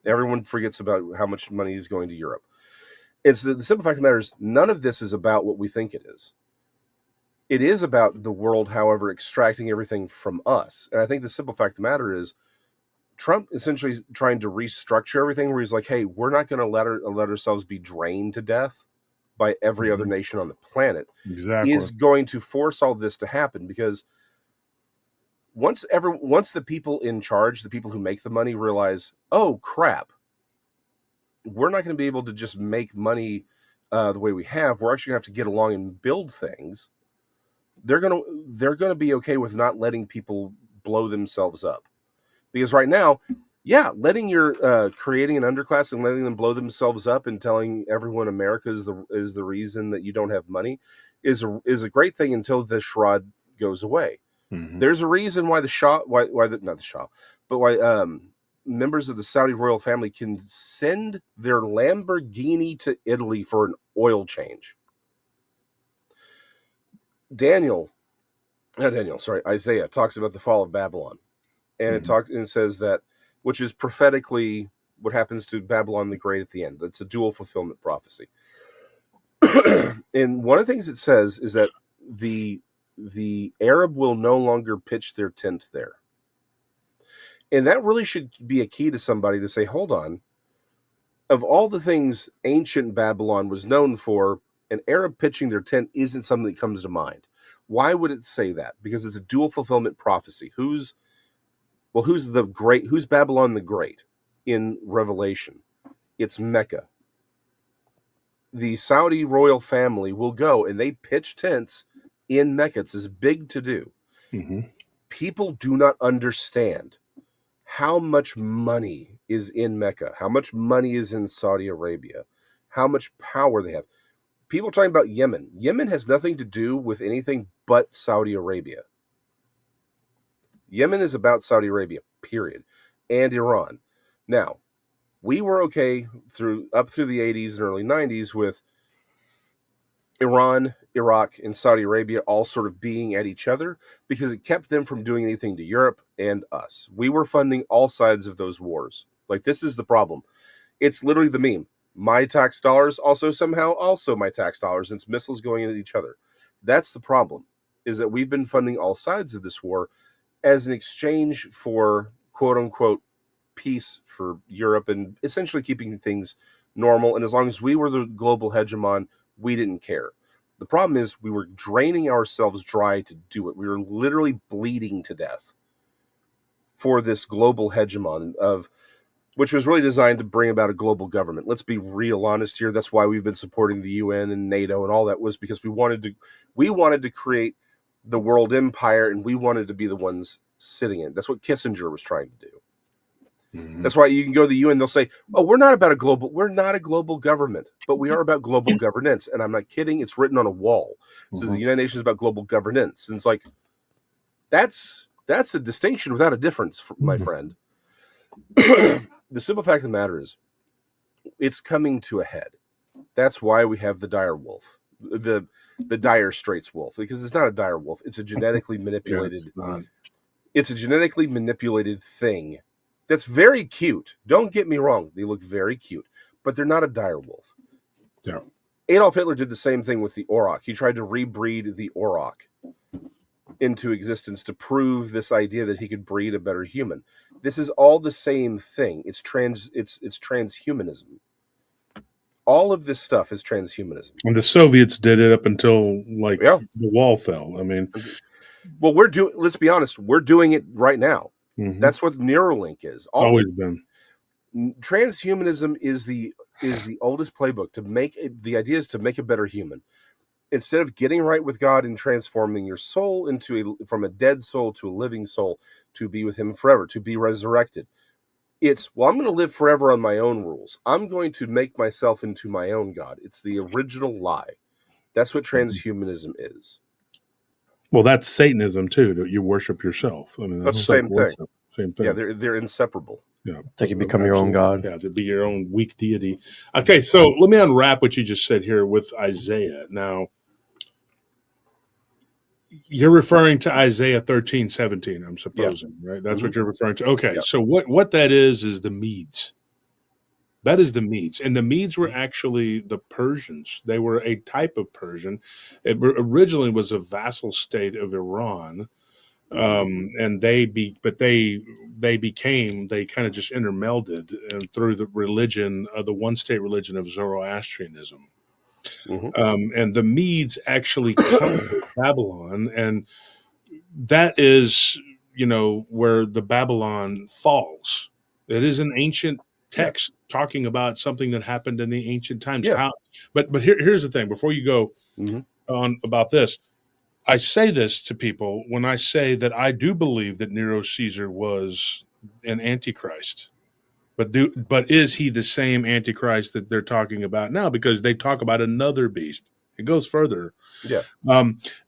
Everyone forgets about how much money is going to Europe. It's the simple fact of the matter is, none of this is about what we think it is. It is about the world, however, extracting everything from us. And I think the simple fact of the matter is, Trump essentially is trying to restructure everything, where he's like, hey, we're not going to let ourselves be drained to death by every other nation on the planet. Exactly. Is going to force all this to happen, because once the people in charge, the people who make the money, realize, oh crap, we're not going to be able to just make money the way we have. We're actually going to have to get along and build things. They're going to be okay with not letting people blow themselves up. Because right now, letting your creating an underclass and letting them blow themselves up and telling everyone America is the reason that you don't have money is a great thing until the Shroud goes away. Mm-hmm. There's a reason why why members of the Saudi royal family can send their Lamborghini to Italy for an oil change. Isaiah talks about the fall of Babylon. And it says that, which is prophetically what happens to Babylon the Great at the end. It's a dual fulfillment prophecy. And one of the things it says is that the Arab will no longer pitch their tent there. And that really should be a key to somebody to say, hold on, of all the things ancient Babylon was known for, an Arab pitching their tent isn't something that comes to mind. Why would it say that? Because it's a dual fulfillment prophecy. Who's Babylon the Great in Revelation? It's Mecca. The Saudi royal family will go and they pitch tents in Mecca. It's this big to do. Mm-hmm. People do not understand how much money is in Mecca, how much money is in Saudi Arabia, how much power they have. People talking about Yemen. Yemen has nothing to do with anything but Saudi Arabia. Yemen is about Saudi Arabia, period, and Iran. Now, we were okay up through the 80s and early 90s with Iran, Iraq, and Saudi Arabia all sort of being at each other because it kept them from doing anything to Europe and us. We were funding all sides of those wars. Like, this is the problem. It's literally the meme. My tax dollars also my tax dollars, and it's missiles going at each other. That's the problem, is that we've been funding all sides of this war as an exchange for quote-unquote peace for Europe and essentially keeping things normal. And as long as we were the global hegemon, we didn't care. The problem is we were draining ourselves dry to do it. We were literally bleeding to death for this global hegemon which was really designed to bring about a global government. Let's be real honest here. That's why we've been supporting the UN and NATO and all that, was because we wanted to create the world empire, and we wanted to be the ones sitting in it. That's what Kissinger was trying to do. Mm-hmm. That's why you can go to the UN, they'll say, oh, we're not a global government, but we are about global governance. And I'm not kidding. It's written on a wall. It says the United Nations is about global governance. And it's like, that's a distinction without a difference, my friend. The simple fact of the matter is, it's coming to a head. That's why we have the dire wolf. the dire straits wolf, because it's not a dire wolf. It's a genetically manipulated. It's a genetically manipulated thing that's very cute. Don't get me wrong; they look very cute, but they're not a dire wolf. Yeah. Adolf Hitler did the same thing with the Auroch. He tried to rebreed the Auroch into existence to prove this idea that he could breed a better human. This is all the same thing. It's transhumanism. All of this stuff is transhumanism. And the Soviets did it up until the wall fell. I mean, well, let's be honest, we're doing it right now. Mm-hmm. That's what Neuralink is. Always been. Transhumanism is the oldest playbook. The idea is to make a better human. Instead of getting right with God and transforming your soul from a dead soul to a living soul, to be with him forever, to be resurrected. I'm going to live forever on my own rules. I'm going to make myself into my own God. It's the original lie. That's what transhumanism is. Well, that's Satanism too. That you worship yourself. I mean, that's the same thing. Same thing. Yeah, they're inseparable. Yeah, so you become your own God. Yeah, to be your own weak deity. Okay, so let me unwrap what you just said here with Isaiah. Now, you're referring to Isaiah 13:17, I'm supposing, right? That's what you're referring to. Okay, so what that is the Medes. That is the Medes. And the Medes were actually the Persians. They were a type of Persian. It originally was a vassal state of Iran. And they kind of just intermelded through the religion, the one state religion of Zoroastrianism. Mm-hmm. And the Medes actually come to Babylon, and that is, where the Babylon falls. It is an ancient text talking about something that happened in the ancient times. Yeah. But here's the thing, before you go on about this, I say this to people when I say that I do believe that Nero Caesar was an Antichrist. But is he the same Antichrist that they're talking about now? Because they talk about another beast. It goes further. Yeah.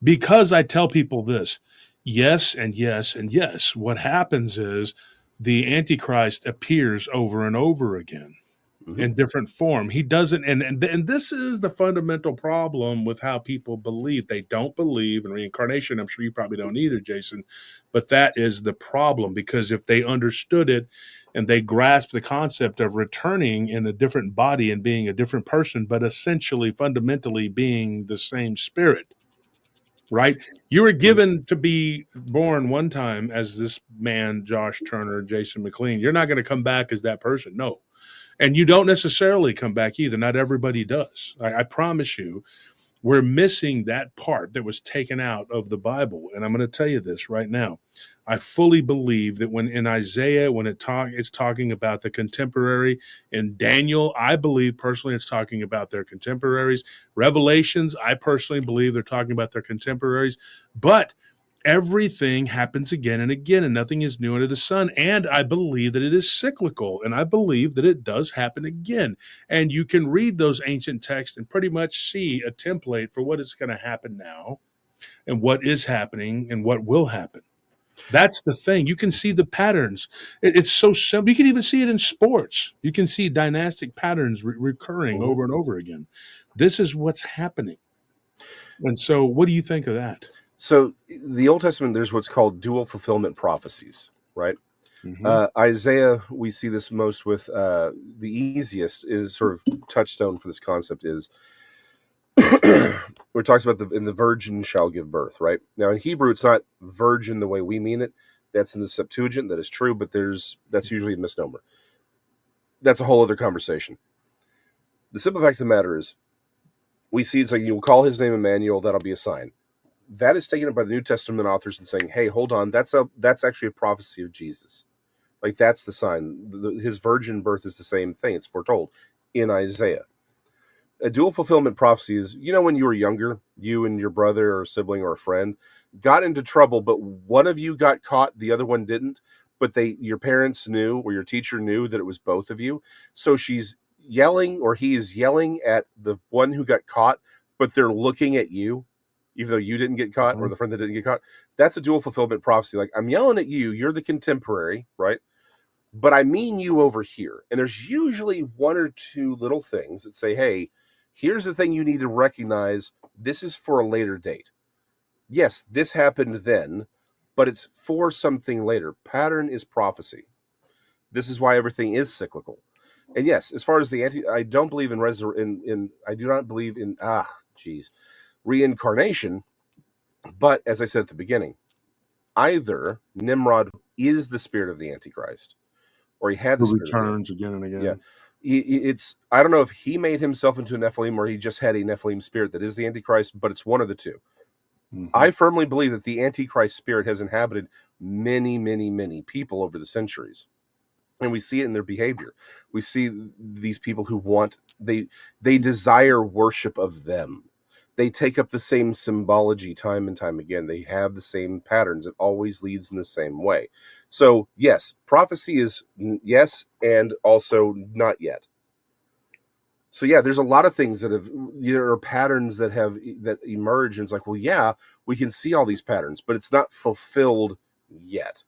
Because I tell people this, yes and yes and yes. What happens is the Antichrist appears over and over again in different form. He doesn't, and this is the fundamental problem with how people believe. They don't believe in reincarnation. I'm sure you probably don't either, Jason. But that is the problem, because if they understood it and they grasped the concept of returning in a different body and being a different person, but essentially fundamentally being the same spirit, right? You were given to be born one time as this man, Josh Turner, Jason McLean. You're not going to come back as that person. No. And you don't necessarily come back either. Not everybody does. I promise you, we're missing that part that was taken out of the Bible. And I'm going to tell you this right now. I fully believe that when in Isaiah, when it's talking about the contemporary, in Daniel, I believe personally it's talking about their contemporaries. Revelations, I personally believe they're talking about their contemporaries. But everything happens again and again, and nothing is new under the sun. And I believe that it is cyclical, and I believe that it does happen again. And you can read those ancient texts and pretty much see a template for what is going to happen now and what is happening and what will happen. That's the thing. You can see the patterns. It's so simple. You can even see it in sports. You can see dynastic patterns recurring over and over again. This is what's happening. And so what do you think of that? So the Old Testament, there's what's called dual fulfillment prophecies, right? Isaiah, we see this most with the easiest is sort of touchstone for this concept is where it talks about the virgin shall give birth, right? Now in Hebrew, it's not virgin the way we mean it. That's in the Septuagint. That is true, but that's usually a misnomer. That's a whole other conversation. The simple fact of the matter is, we see it's like you will call his name Emmanuel. That'll be a sign. That is taken up by the New Testament authors and saying, "Hey, hold on, that's actually a prophecy of Jesus. Like that's the sign. His virgin birth is the same thing. It's foretold in Isaiah." A dual fulfillment prophecy is, when you were younger, you and your brother or sibling or a friend got into trouble, but one of you got caught, the other one didn't. But your parents knew, or your teacher knew that it was both of you. So she's yelling, or he is yelling at the one who got caught, but they're looking at you, even though you didn't get caught, or the friend that didn't get caught. That's a dual fulfillment prophecy. Like, I'm yelling at you, you're the contemporary, right? But I mean you over here. And there's usually one or two little things that say, hey, here's the thing you need to recognize this is for a later date. Yes, this happened then, but it's for something later. Pattern is prophecy. This is why everything is cyclical. And yes, as far as I don't believe in I do not believe in reincarnation. But as I said at the beginning, either Nimrod is the spirit of the Antichrist, or he had the Who spirit returns again and again. Yeah. I don't know if he made himself into a Nephilim or he just had a Nephilim spirit that is the Antichrist, but it's one of the two. Mhm. I firmly believe that the Antichrist spirit has inhabited many, many, many people over the centuries. And we see it in their behavior. We see these people who they desire worship of them. They take up the same symbology time and time again. They have the same patterns. It always leads in the same way. So, yes, prophecy is yes, and also not yet. So, yeah, there's a lot of things there are patterns that emerge, and it's like, well, yeah, we can see all these patterns, but it's not fulfilled yet.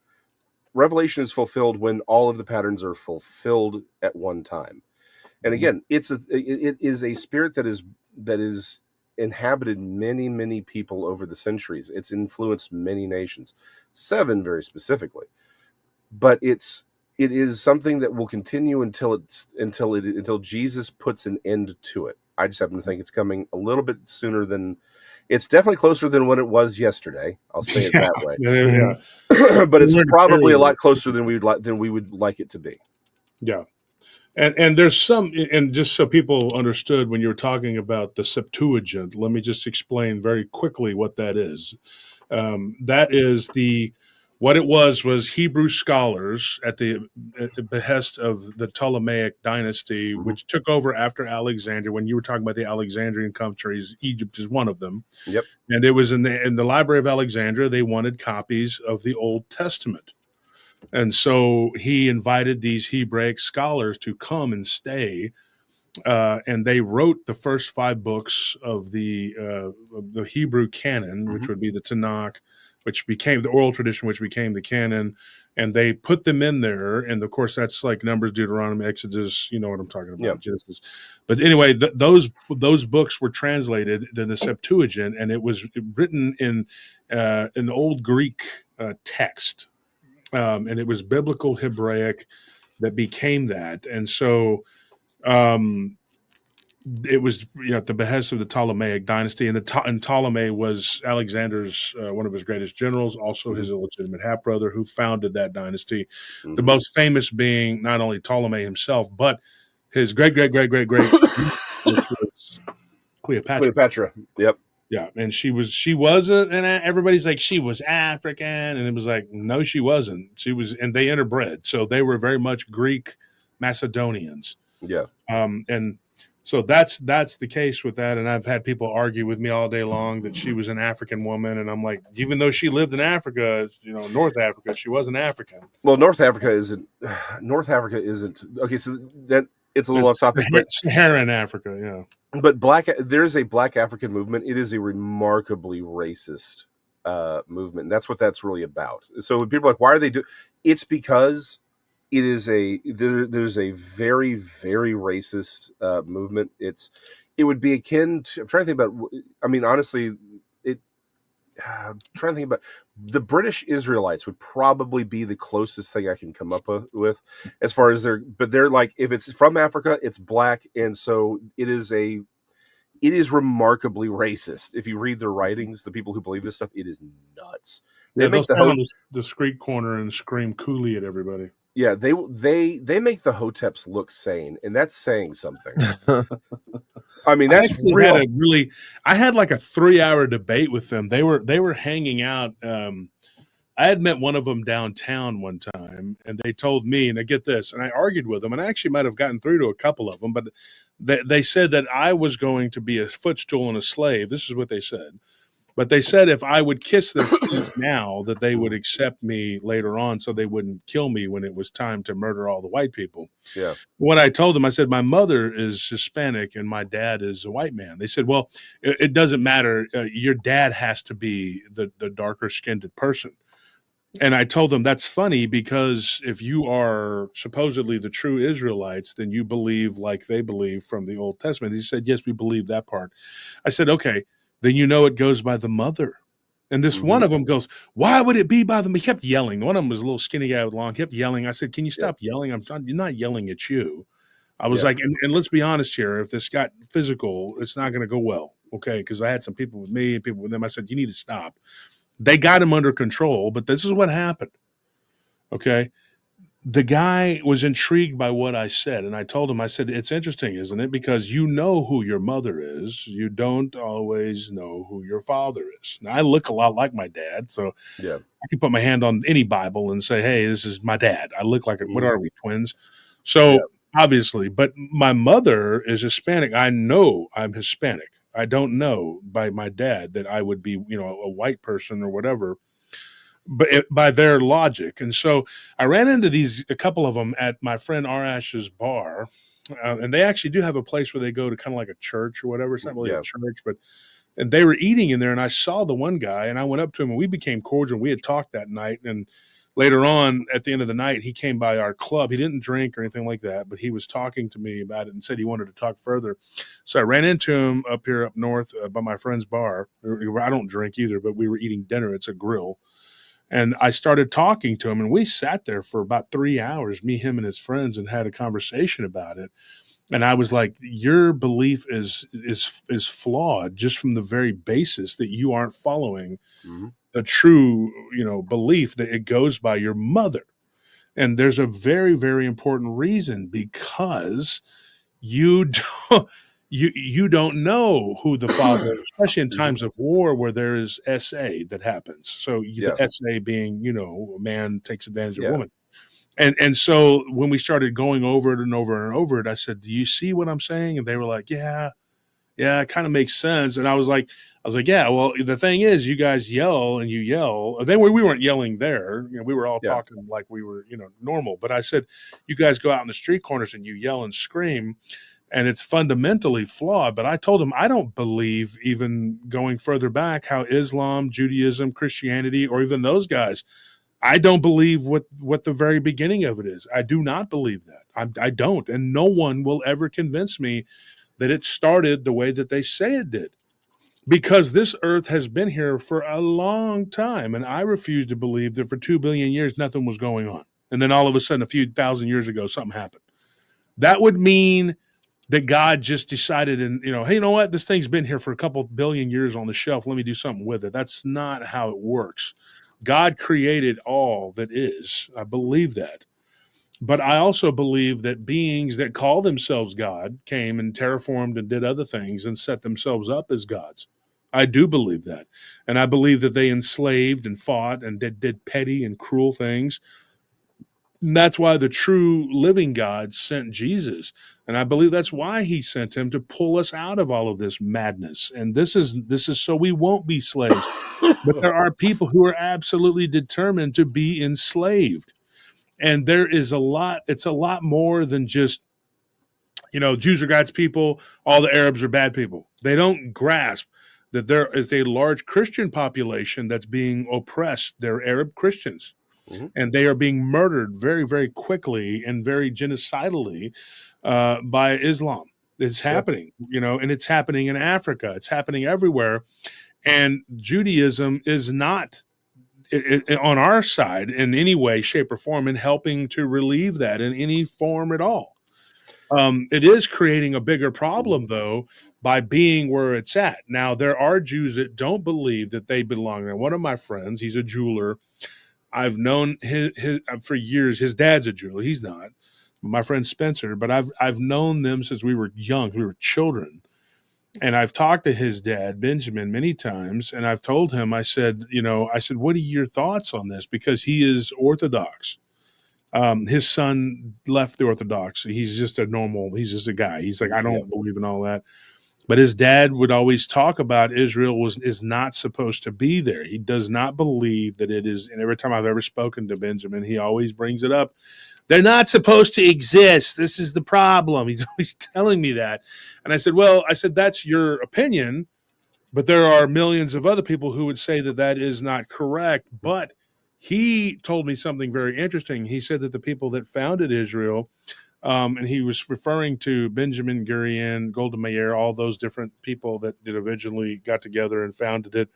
Revelation is fulfilled when all of the patterns are fulfilled at one time. And again, it is a spirit that is inhabited many, many people over the centuries. It's influenced many nations, 7 very specifically. But it is something that will continue until Jesus puts an end to it. I just happen to think it's coming a little bit sooner than. It's definitely closer than what it was yesterday. I'll say it that way. Yeah. But it's probably a lot closer than we would like it to be. Yeah. And there's some, and just so people understood when you were talking about the Septuagint, let me just explain very quickly what that is. That is what it was Hebrew scholars at the behest of the Ptolemaic dynasty, which took over after Alexandria. When you were talking about the Alexandrian countries, Egypt is one of them. Yep. And it was in the Library of Alexandria, they wanted copies of the Old Testament. And so he invited these Hebraic scholars to come and stay, and they wrote the first 5 books of the Hebrew canon, which would be the Tanakh, which became the oral tradition, which became the canon, and they put them in there. And of course, that's like Numbers, Deuteronomy, Exodus. You know what I'm talking about, Yep. Genesis. But anyway, those books were translated in the Septuagint, and it was written in an old Greek text. And it was biblical Hebraic that became that. And so it was, at the behest of the Ptolemaic dynasty. And Ptolemy was Alexander's, one of his greatest generals, also his illegitimate half-brother who founded that dynasty. The most famous being not only Ptolemy himself, but his great-great-great-great-great, which was Cleopatra. Cleopatra, yep. Yeah, and she wasn't, and everybody's like, she was African, and it was like, no, she wasn't. She was, and they interbred, so they were very much Greek Macedonians. Yeah. And so that's the case with that, and I've had people argue with me all day long that she was an African woman, and I'm like, even though she lived in Africa, North Africa, she wasn't African. Well, North Africa isn't. Okay, so that it's a little off topic, but Saharan Africa, yeah. But there's a Black African movement. It is a remarkably racist movement. And that's what that's really about. So when people are like, why are they doing? It's because it is there's a very, very racist movement. It would be akin to, I'm trying to think about, I mean, honestly, I'm trying to think about, the British Israelites would probably be the closest thing I can come up with as far as they're like, if it's from Africa, it's black. And so it is remarkably racist. If you read their writings, the people who believe this stuff, it is nuts. They'll stand on the street corner and scream coolie at everybody. Yeah, they make the Hoteps look sane, and that's saying something. I mean, that's real. I had like a 3-hour debate with them. They were hanging out. I had met one of them downtown one time, and they told me, and I get this, and I argued with them, and I actually might have gotten through to a couple of them, but they said that I was going to be a footstool and a slave. This is what they said. But they said if I would kiss their feet now, that they would accept me later on, so they wouldn't kill me when it was time to murder all the white people. Yeah. What I told them, I said, my mother is Hispanic and my dad is a white man. They said, well, it doesn't matter. Your dad has to be the darker skinned person. And I told them that's funny because if you are supposedly the true Israelites, then you believe like they believe from the Old Testament. He said, yes, we believe that part. I said, okay. then you know it goes by the mother. And this one of them goes, why would it be by them? He kept yelling. One of them was a little skinny guy with long, kept yelling. I said, can you stop yelling? I'm not yelling at you. I was like, and let's be honest here. If this got physical, it's not going to go well. Okay. Because I had some people with me and people with them. I said, you need to stop. They got him under control, but this is what happened. Okay. The guy was intrigued by what I said. And I told him, I said, it's interesting, isn't it? Because you know who your mother is. You don't always know who your father is. Now, I look a lot like my dad. So I can put my hand on any Bible and say, hey, this is my dad. I look like, what are we, twins? So obviously, but my mother is Hispanic. I know I'm Hispanic. I don't know by my dad that I would be, a white person or whatever, but by their logic. And so I ran into a couple of them at my friend Arash's bar. And they actually do have a place where they go to kind of like a church or whatever. It's not really a church, and they were eating in there. And I saw the one guy and I went up to him and we became cordial. We had talked that night. And later on at the end of the night, he came by our club. He didn't drink or anything like that, but he was talking to me about it and said he wanted to talk further. So I ran into him up north by my friend's bar. I don't drink either, but we were eating dinner. It's a grill. And I started talking to him, and we sat there for about 3 hours, me, him, and his friends, and had a conversation about it. And I was like, your belief is flawed just from the very basis that you aren't following the true, belief that it goes by your mother. And there's a very, very important reason, because you don't know who the father is, especially in times of war where there is SA that happens. So the SA being, a man takes advantage of a woman. And so when we started going over it and over and over it, I said, do you see what I'm saying? And they were like, yeah, it kind of makes sense. And I was like, yeah, well, the thing is, you guys yell and you yell. Then we weren't yelling there. We were all talking like we were, normal. But I said, you guys go out in the street corners and you yell and scream, and it's fundamentally flawed. But I told him, I don't believe, even going further back, how Islam, Judaism, Christianity, or even those guys, I don't believe what the very beginning of it is. I do not believe that. I don't. And no one will ever convince me that it started the way that they say it did. Because this earth has been here for a long time. And I refuse to believe that for 2 billion years, nothing was going on. And then all of a sudden, a few thousand years ago, something happened. That would mean that God just decided, and hey, you know what? This thing's been here for a couple billion years on the shelf. Let me do something with it. That's not how it works. God created all that is. I believe that. But I also believe that beings that call themselves God came and terraformed and did other things and set themselves up as gods. I do believe that. And I believe that they enslaved and fought and did petty and cruel things. And that's why the true living God sent Jesus. And I believe that's why he sent him, to pull us out of all of this madness. And this is so we won't be slaves. But there are people who are absolutely determined to be enslaved. And there is it's a lot more than just, Jews are God's people, all the Arabs are bad people. They don't grasp that there is a large Christian population that's being oppressed. They're Arab Christians. And they are being murdered very, very quickly and very genocidally by Islam. It's happening, and it's happening in Africa. It's happening everywhere. And Judaism is not on our side in any way, shape, or form in helping to relieve that in any form at all. It is creating a bigger problem, though, by being where it's at. Now, there are Jews that don't believe that they belong there. One of my friends, he's a jeweler. I've known his for years. His dad's a jeweler. He's not. My friend Spencer, but I've known them since we were young. We were children. And I've talked to his dad, Benjamin, many times, and I've told him, I said, what are your thoughts on this? Because he is Orthodox. His son left the Orthodoxy. He's just a guy. He's like, I don't believe in all that. But his dad would always talk about Israel is not supposed to be there. He does not believe that it is. And every time I've ever spoken to Benjamin, he always brings it up. They're not supposed to exist. This is the problem. He's always telling me that. And I said, that's your opinion, but there are millions of other people who would say that is not correct. But he told me something very interesting. He said that the people that founded Israel And he was referring to Benjamin Gurion, Golda Meir, all those different people that originally got together and founded it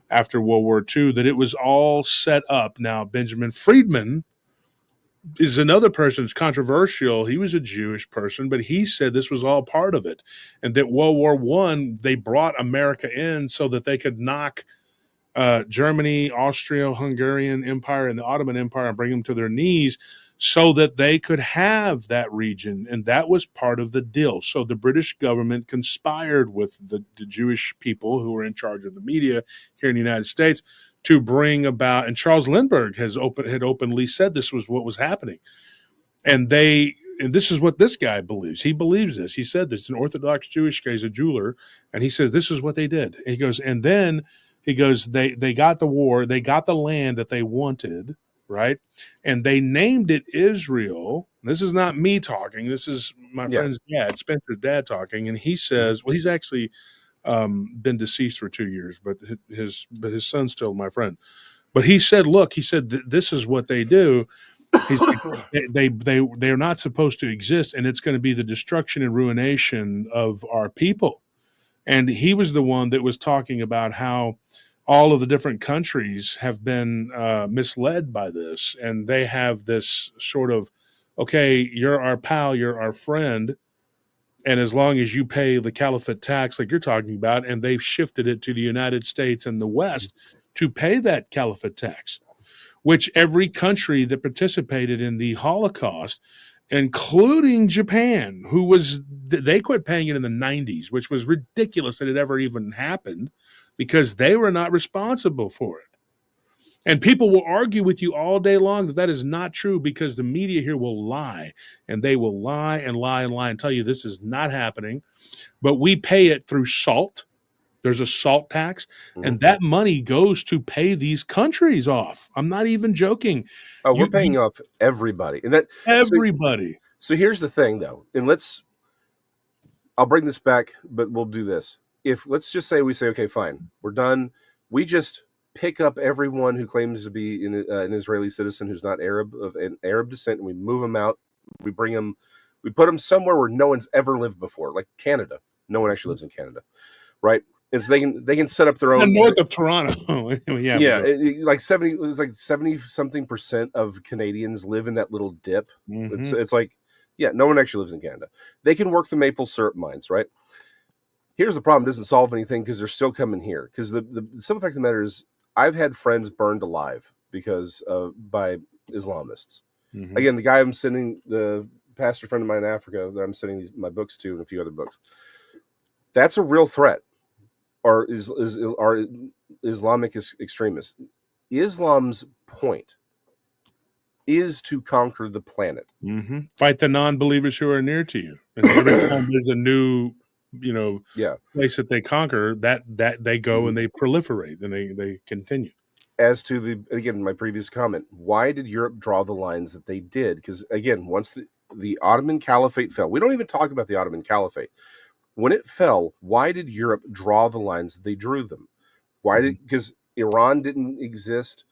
after World War II, that it was all set up. Now, Benjamin Friedman is another person who's controversial. He was a Jewish person, but he said this was all part of it, and that World War I, they brought America in so that they could knock Germany, Austria, Hungarian Empire, and the Ottoman Empire and bring them to their knees so that they could have that region. And that was part of the deal. So the British government conspired with the Jewish people who were in charge of the media here in the United States to bring about, and Charles Lindbergh had openly said this was what was happening. And this is what this guy believes. He believes this. He said this, an Orthodox Jewish guy, he's a jeweler, and he says this is what they did. And he goes, and then he goes, they got the war, they got the land that they wanted, right? And they named it Israel. This is not me talking. This is my friend's dad, Spencer's dad, talking. And he says, well, he's actually been deceased for 2 years, but his son's still my friend. But he said, look, he said, this is what they do. He's like, they're not supposed to exist, and it's going to be the destruction and ruination of our people. And he was the one that was talking about how all of the different countries have been misled by this, and they have this sort of, okay, you're our pal, you're our friend, and as long as you pay the caliphate tax like you're talking about, and they've shifted it to the United States and the West to pay that caliphate tax, which every country that participated in the Holocaust, including Japan, they quit paying it in the 90s, which was ridiculous that it ever even happened because they were not responsible for it. And people will argue with you all day long that that is not true because the media here will lie, and they will lie and lie and lie and tell you this is not happening. But we pay it through salt. There's a salt tax, and that money goes to pay these countries off. I'm not even joking. Oh, we're paying off everybody. And everybody. So here's the thing, though, and I'll bring this back, but we'll do this. Let's just say we say, okay, fine, we're done. We just pick up everyone who claims to be an Israeli citizen who's not Arab, of an Arab descent, and we move them out. We bring them, we put them somewhere where no one's ever lived before, like Canada. No one actually lives in Canada, right? And so they can set up their own north of Toronto. Like 70 something % of Canadians live in that little dip. It's like, no one actually lives in Canada. They can work the maple syrup mines, right? Here's the problem: it doesn't solve anything because they're still coming here. Because the simple fact of the matter is, I've had friends burned alive by Islamists. Again, the guy the pastor friend of mine in Africa that I'm sending my books to, and a few other books. That's a real threat. Are Islamic extremists. Islam's point is to conquer the planet. Fight the non-believers who are near to you. And every time there's a new, place that they conquer, that they go and they proliferate and they continue. As to my previous comment, why did Europe draw the lines that they did? Because again, once the Ottoman Caliphate fell, we don't even talk about the Ottoman Caliphate. When it fell, why did Europe draw the lines that they drew them? Because Iran didn't exist.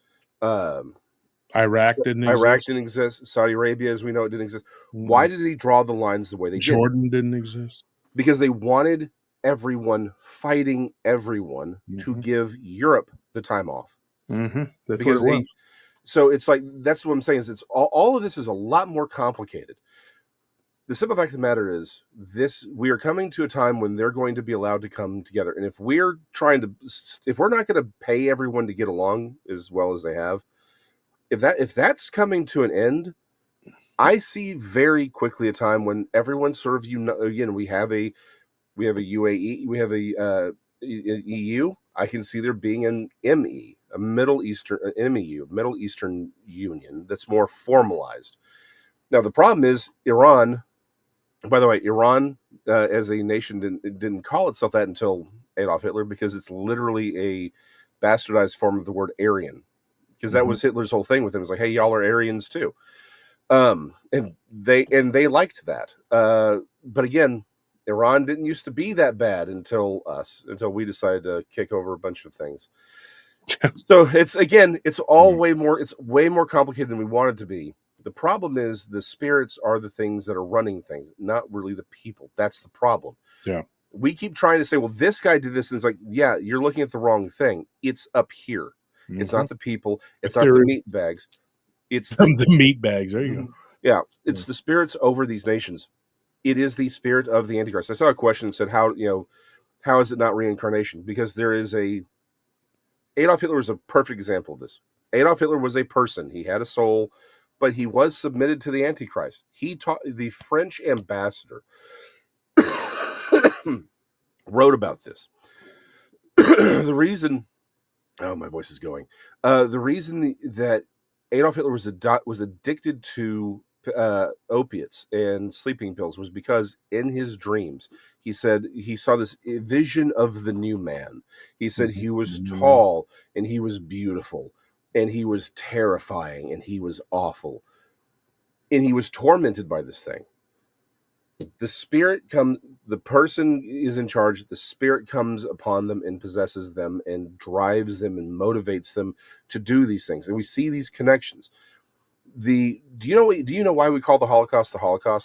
Iraq didn't exist. Saudi Arabia, as we know, it didn't exist. Why did they draw the lines the way they did? Jordan didn't exist. Because they wanted everyone fighting everyone to give Europe the time off. That's what it was. So it's like, that's what I'm saying, is it's all of this is a lot more complicated. The simple fact of the matter is, we are coming to a time when they're going to be allowed to come together. And if we're not going to pay everyone to get along as well as they have, if that's coming to an end, I see very quickly a time when everyone sort of again, we have a UAE, we have a EU. I can see there being an ME, a Middle Eastern MEU, Middle Eastern Union that's more formalized. Now the problem is Iran. By the way, Iran as a nation didn't call itself that until Adolf Hitler, because it's literally a bastardized form of the word Aryan, because that was Hitler's whole thing with him. It was like, hey, y'all are Aryans too, and they liked that. But again, Iran didn't used to be that bad until we decided to kick over a bunch of things. So it's way more complicated than we want it to be. The problem is the spirits are the things that are running things, not really the people. That's the problem. Yeah. We keep trying to say, well, this guy did this. And it's like, yeah, you're looking at the wrong thing. It's up here. It's not the people. It's not the meat bags. It's the meat bags. There you go. Yeah. It's the spirits over these nations. It is the spirit of the Antichrist. I saw a question that said, how is it not reincarnation? Because there is Adolf Hitler was a perfect example of this. Adolf Hitler was a person. He had a soul, but he was submitted to the Antichrist. He taught the French ambassador wrote about this. The reason, my voice is going. The reason that Adolf Hitler was addicted to opiates and sleeping pills was because in his dreams he said he saw this vision of the new man. He said he was tall and he was beautiful and he was terrifying and he was awful and he was tormented by this thing. The spirit comes, the person is in charge, the spirit comes upon them and possesses them and drives them and motivates them to do these things. And we see these connections. Do you know why we call the Holocaust?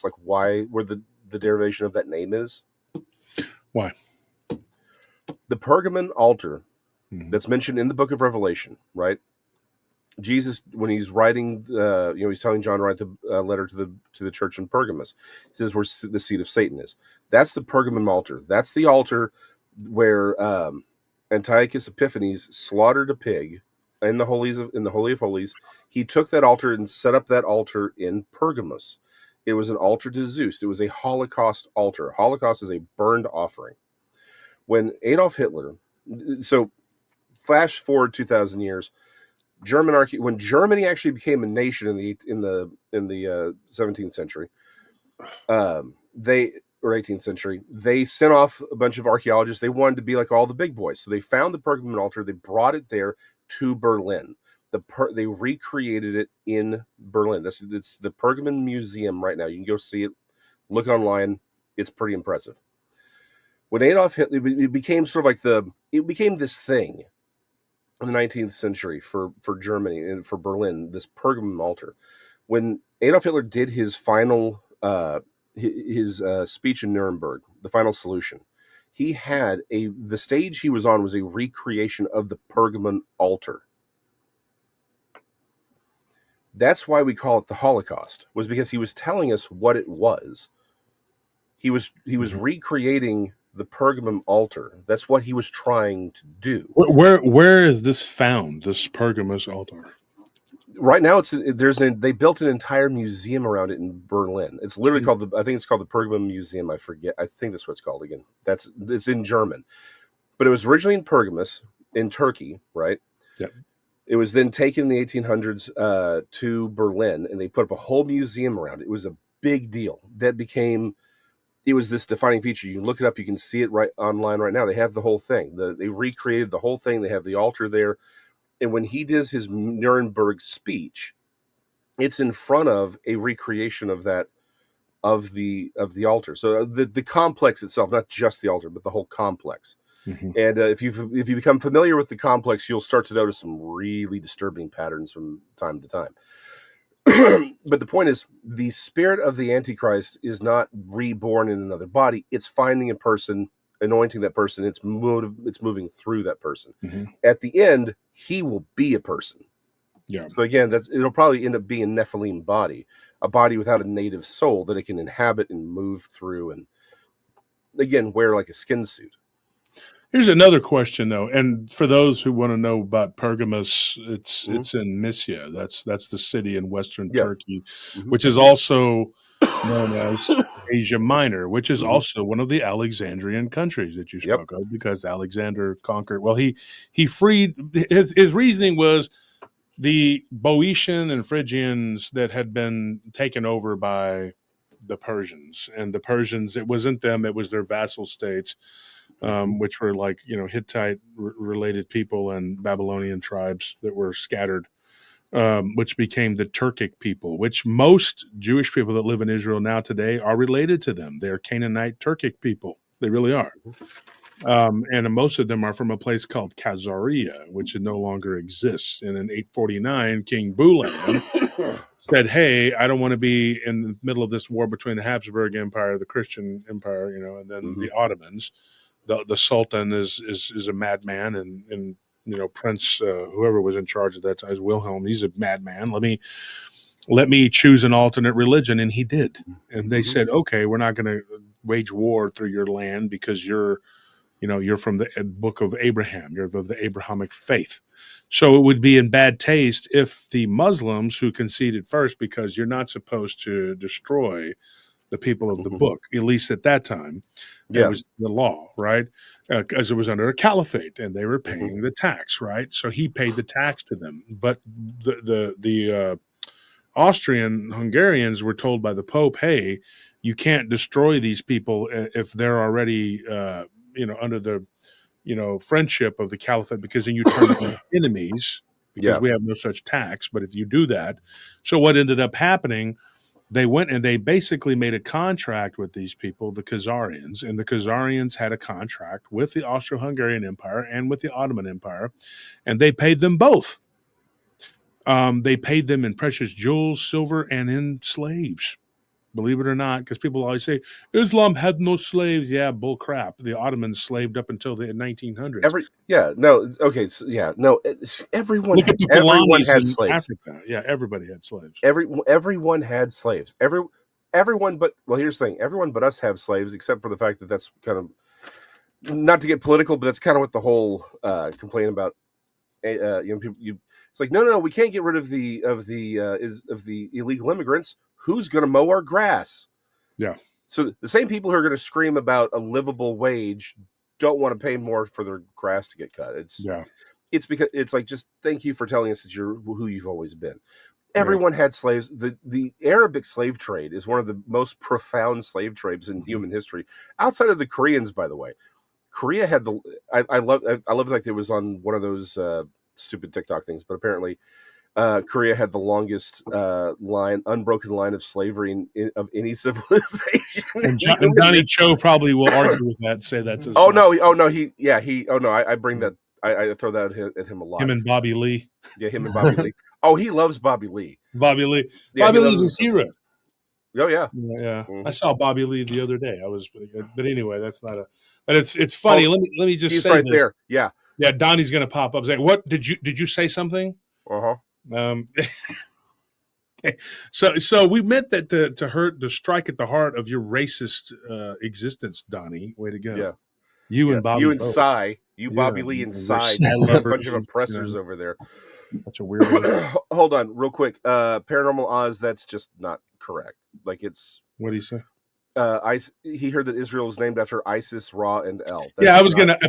Like where the derivation of that name is? Why? The Pergamon altar that's mentioned in the book of Revelation, right? Jesus, when he's writing, he's telling John to write the letter to the church in Pergamos. He says where the seat of Satan is. That's the Pergamon altar. That's the altar where Antiochus Epiphanes slaughtered a pig in the Holy of Holies. He took that altar and set up that altar in Pergamos. It was an altar to Zeus. It was a Holocaust altar. Holocaust is a burned offering. When Adolf Hitler, so flash forward 2,000 years. When Germany actually became a nation in the 17th century, or 18th century, they sent off a bunch of archaeologists. They wanted to be like all the big boys, so they found the Pergamon altar. They brought it there to Berlin. They recreated it in Berlin. It's the Pergamon Museum right now. You can go see it. Look online. It's pretty impressive. When Adolf Hitler, it became sort of like it became this thing in the 19th century for Germany and for Berlin, this Pergamon altar. When Adolf Hitler did his final his speech in Nuremberg, the final solution, he had the stage he was on was a recreation of the Pergamon altar. That's why we call it the Holocaust, was because he was telling us what it was. He was recreating the Pergamon altar. That's what he was trying to do. Where is this found? This Pergamos altar? Right now, they built an entire museum around it in Berlin. It's literally called I think it's called the Pergamon Museum. I forget. I think that's what it's called again. It's in German, but it was originally in Pergamos in Turkey, right? Yeah. It was then taken in the 1800s to Berlin, and they put up a whole museum around it. It was a big deal. It was this defining feature. You can look it up. You can see it right online right now. They have the whole thing. They recreated the whole thing. They have the altar there. And when he does his Nuremberg speech, it's in front of a recreation of that, of the altar. So the complex itself, not just the altar, but the whole complex. Mm-hmm. And if you become familiar with the complex, you'll start to notice some really disturbing patterns from time to time. But the point is, the spirit of the Antichrist is not reborn in another body. It's finding a person, anointing that person. It's moving through that person. Mm-hmm. At the end, he will be a person. Yeah. So again, it'll probably end up being a Nephilim body, a body without a native soul that it can inhabit and move through, and again, wear like a skin suit. Here's another question, though, and for those who want to know about Pergamos, it's in Mysia. That's the city in western Turkey, which is also known as Asia Minor, which is also one of the Alexandrian countries that you spoke of, because Alexander conquered. Well, he freed. His reasoning was the Boeotian and Phrygians that had been taken over by the Persians, and the Persians, it wasn't them; it was their vassal states. Which were like, Hittite related people and Babylonian tribes that were scattered, which became the Turkic people, which most Jewish people that live in Israel now today are related to them. They're Canaanite Turkic people. They really are. And most of them are from a place called Khazaria, which no longer exists. And in 849, King Bulan said, "Hey, I don't want to be in the middle of this war between the Habsburg Empire, the Christian Empire, and then the Ottomans. The Sultan is a madman, and Prince whoever was in charge at that time, Wilhelm, he's a madman. Let me choose an alternate religion," and he did. And they said, "Okay, we're not going to wage war through your land because you're from the book of Abraham. You're of the Abrahamic faith. So it would be in bad taste if the Muslims who conceded first, because you're not supposed to destroy the people of the book, at least at that time. It was the law, right? Because it was under a caliphate and they were paying the tax, right? So he paid the tax to them. But the Austrian Hungarians were told by the Pope, hey, you can't destroy these people if they're already under the friendship of the caliphate, because then you turn them into enemies, because we have no such tax. But if you do that, so what ended up happening, they went and they basically made a contract with these people, the Khazarians, and the Khazarians had a contract with the Austro-Hungarian Empire and with the Ottoman Empire, and they paid them both. They paid them in precious jewels, silver, and in slaves. Believe it or not, because people always say Islam had no slaves. Yeah, bull crap. The Ottomans slaved up until the 1900s. Everyone Look at the everyone Fulanis had in slaves. Africa. Yeah, everybody had slaves. Everyone had slaves. Everyone but here's the thing. Everyone but us have slaves, except for the fact that that's kind of, not to get political, but that's kind of what the whole complaint about. People, it's like no, we can't get rid of the illegal immigrants. Who's going to mow our grass? Yeah. So the same people who are going to scream about a livable wage don't want to pay more for their grass to get cut. It's because it's like, just thank you for telling us that you're who you've always been. Everyone had slaves. The Arabic slave trade is one of the most profound slave trades in human history, outside of the Koreans, by the way. Korea had I love like it was on one of those stupid TikTok things, but apparently Korea had the longest unbroken line of slavery of any civilization. And Donnie Cho probably will argue with that and say that's his. I bring that. I throw that at him a lot. Him and Bobby Lee. Yeah, him and Bobby Lee. Oh, he loves Bobby Lee. Bobby Lee's his hero. Oh yeah. I saw Bobby Lee the other day. But anyway, that's not a. But it's funny. Let me just say right this. There. Yeah. Yeah, Donnie's gonna pop up. Say, what did you say something? Okay. So we meant that to strike at the heart of your racist existence, Donnie. Way to go. Yeah. And Bobby. You and Cy. Bobby Lee and Cy. A bunch of oppressors over there. That's a weird one. Hold on, real quick. Paranormal Oz, that's just not correct. Like, it's. What do you say? He heard that Israel was named after Isis, Ra, and El. I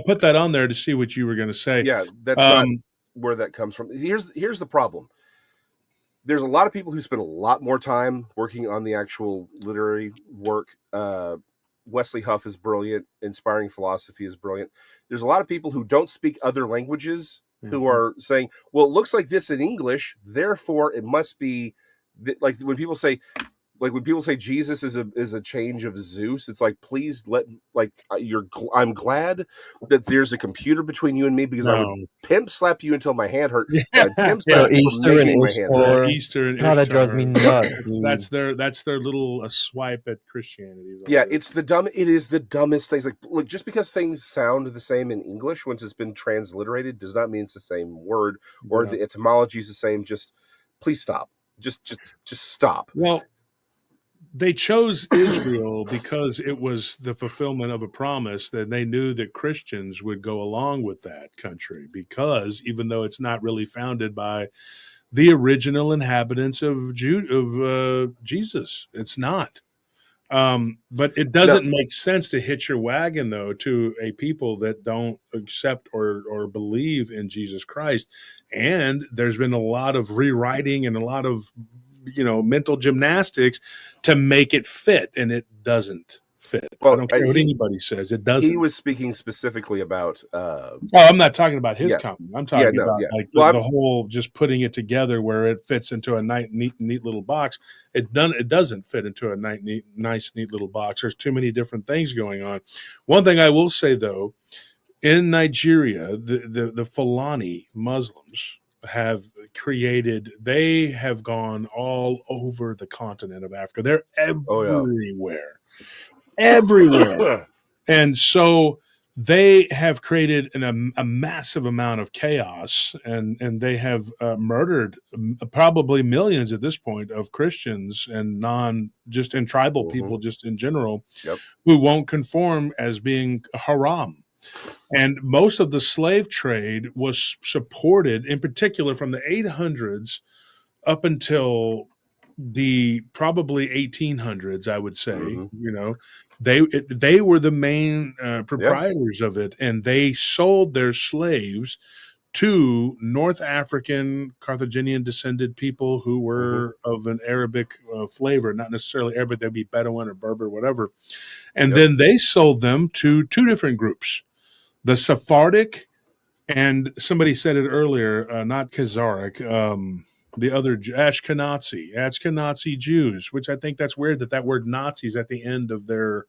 put that on there to see what you were gonna say. Yeah, that's not where that comes from. Here's the problem. There's a lot of people who spend a lot more time working on the actual literary work. Wesley Huff is brilliant. Inspiring philosophy is brilliant. There's a lot of people who don't speak other languages who are saying, well, it looks like this in English, therefore it must be like when people say Jesus is a change of Zeus, it's like, please I'm glad that there's a computer between you and me, because I would pimp slap you until my hand hurt. Pimp slap Easter and Easter and God, that drives me nuts. That's their little swipe at Christianity. Yeah, it is the dumbest things. Like, look, just because things sound the same in English once it's been transliterated does not mean it's the same word or the etymology is the same. Just please stop. Just stop. Well, they chose Israel because it was the fulfillment of a promise that they knew that Christians would go along with that country, because even though it's not really founded by the original inhabitants of Jesus, it's not. But it doesn't make sense to hitch your wagon, though, to a people that don't accept or believe in Jesus Christ. And there's been a lot of rewriting and a lot of mental gymnastics to make it fit, and it doesn't fit. Well, I don't care what anybody says. It doesn't. He was speaking specifically about. I'm not talking about his comment. I'm talking about the whole just putting it together where it fits into a neat little box. It doesn't fit into a nice neat little box. There's too many different things going on. One thing I will say, though, in Nigeria, the Fulani Muslims have created, they have gone all over the continent of Africa. They're everywhere, everywhere. And so they have created a massive amount of chaos, and they have murdered probably millions at this point of Christians and just in tribal people, just in general, who won't conform as being haram. And most of the slave trade was supported, in particular, from the 800s up until the probably 1800s, I would say. You know, they were the main proprietors of it, and they sold their slaves to North African Carthaginian descended people who were of an Arabic flavor, not necessarily Arabic, they'd be Bedouin or Berber, whatever. And then they sold them to two different groups, the Sephardic, and somebody said it earlier, not Khazaric, the other Ashkenazi Jews, which I think that's weird that word Nazis at the end of their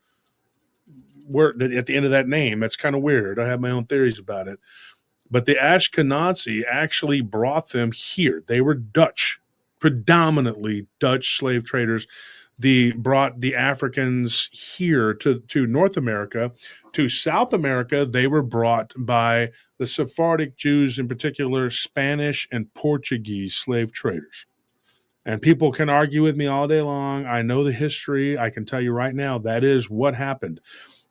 word, at the end of that name. That's kind of weird. I have my own theories about it. But the Ashkenazi actually brought them here. They were Dutch, predominantly Dutch slave traders. They brought the Africans here to North America. To South America, they were brought by the Sephardic Jews, in particular, Spanish and Portuguese slave traders. And people can argue with me all day long. I know the history. I can tell you right now, that is what happened.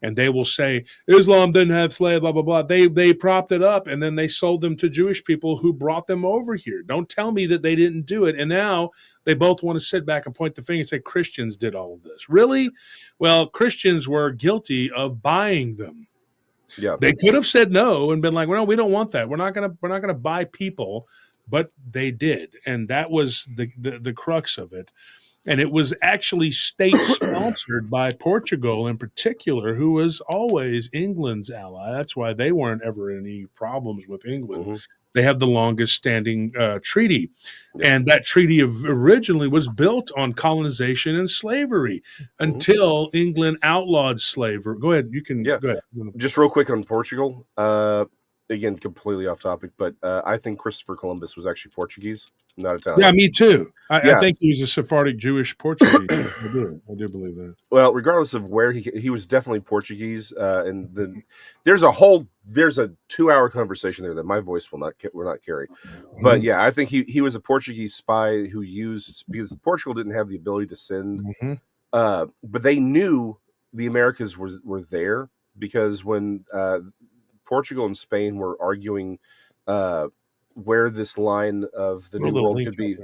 And they will say, Islam didn't have slaves, blah, blah, blah. They propped it up, and then they sold them to Jewish people who brought them over here. Don't tell me that they didn't do it. And now they both want to sit back and point the finger and say Christians did all of this. Really? Well, Christians were guilty of buying them. Yeah. They could have said no and been like, well, we don't want that. We're not gonna buy people, but they did. And that was the crux of it. And it was actually state-sponsored by Portugal in particular, who was always England's ally. That's why they weren't ever in any problems with England. They have the longest-standing treaty. And that treaty originally was built on colonization and slavery until England outlawed slavery. Go ahead. You can go ahead. Just real quick on Portugal. Again, completely off topic, but I think Christopher Columbus was actually Portuguese, not Italian. Yeah, me too. I think he was a Sephardic Jewish Portuguese. I do believe that. Well, regardless of where he was definitely Portuguese. And there's a 2-hour conversation there that my voice will not carry. But yeah, I think he was a Portuguese spy who used, because Portugal didn't have the ability to send, but they knew the Americas were there, because when Portugal and Spain were arguing where this line of the New World could be.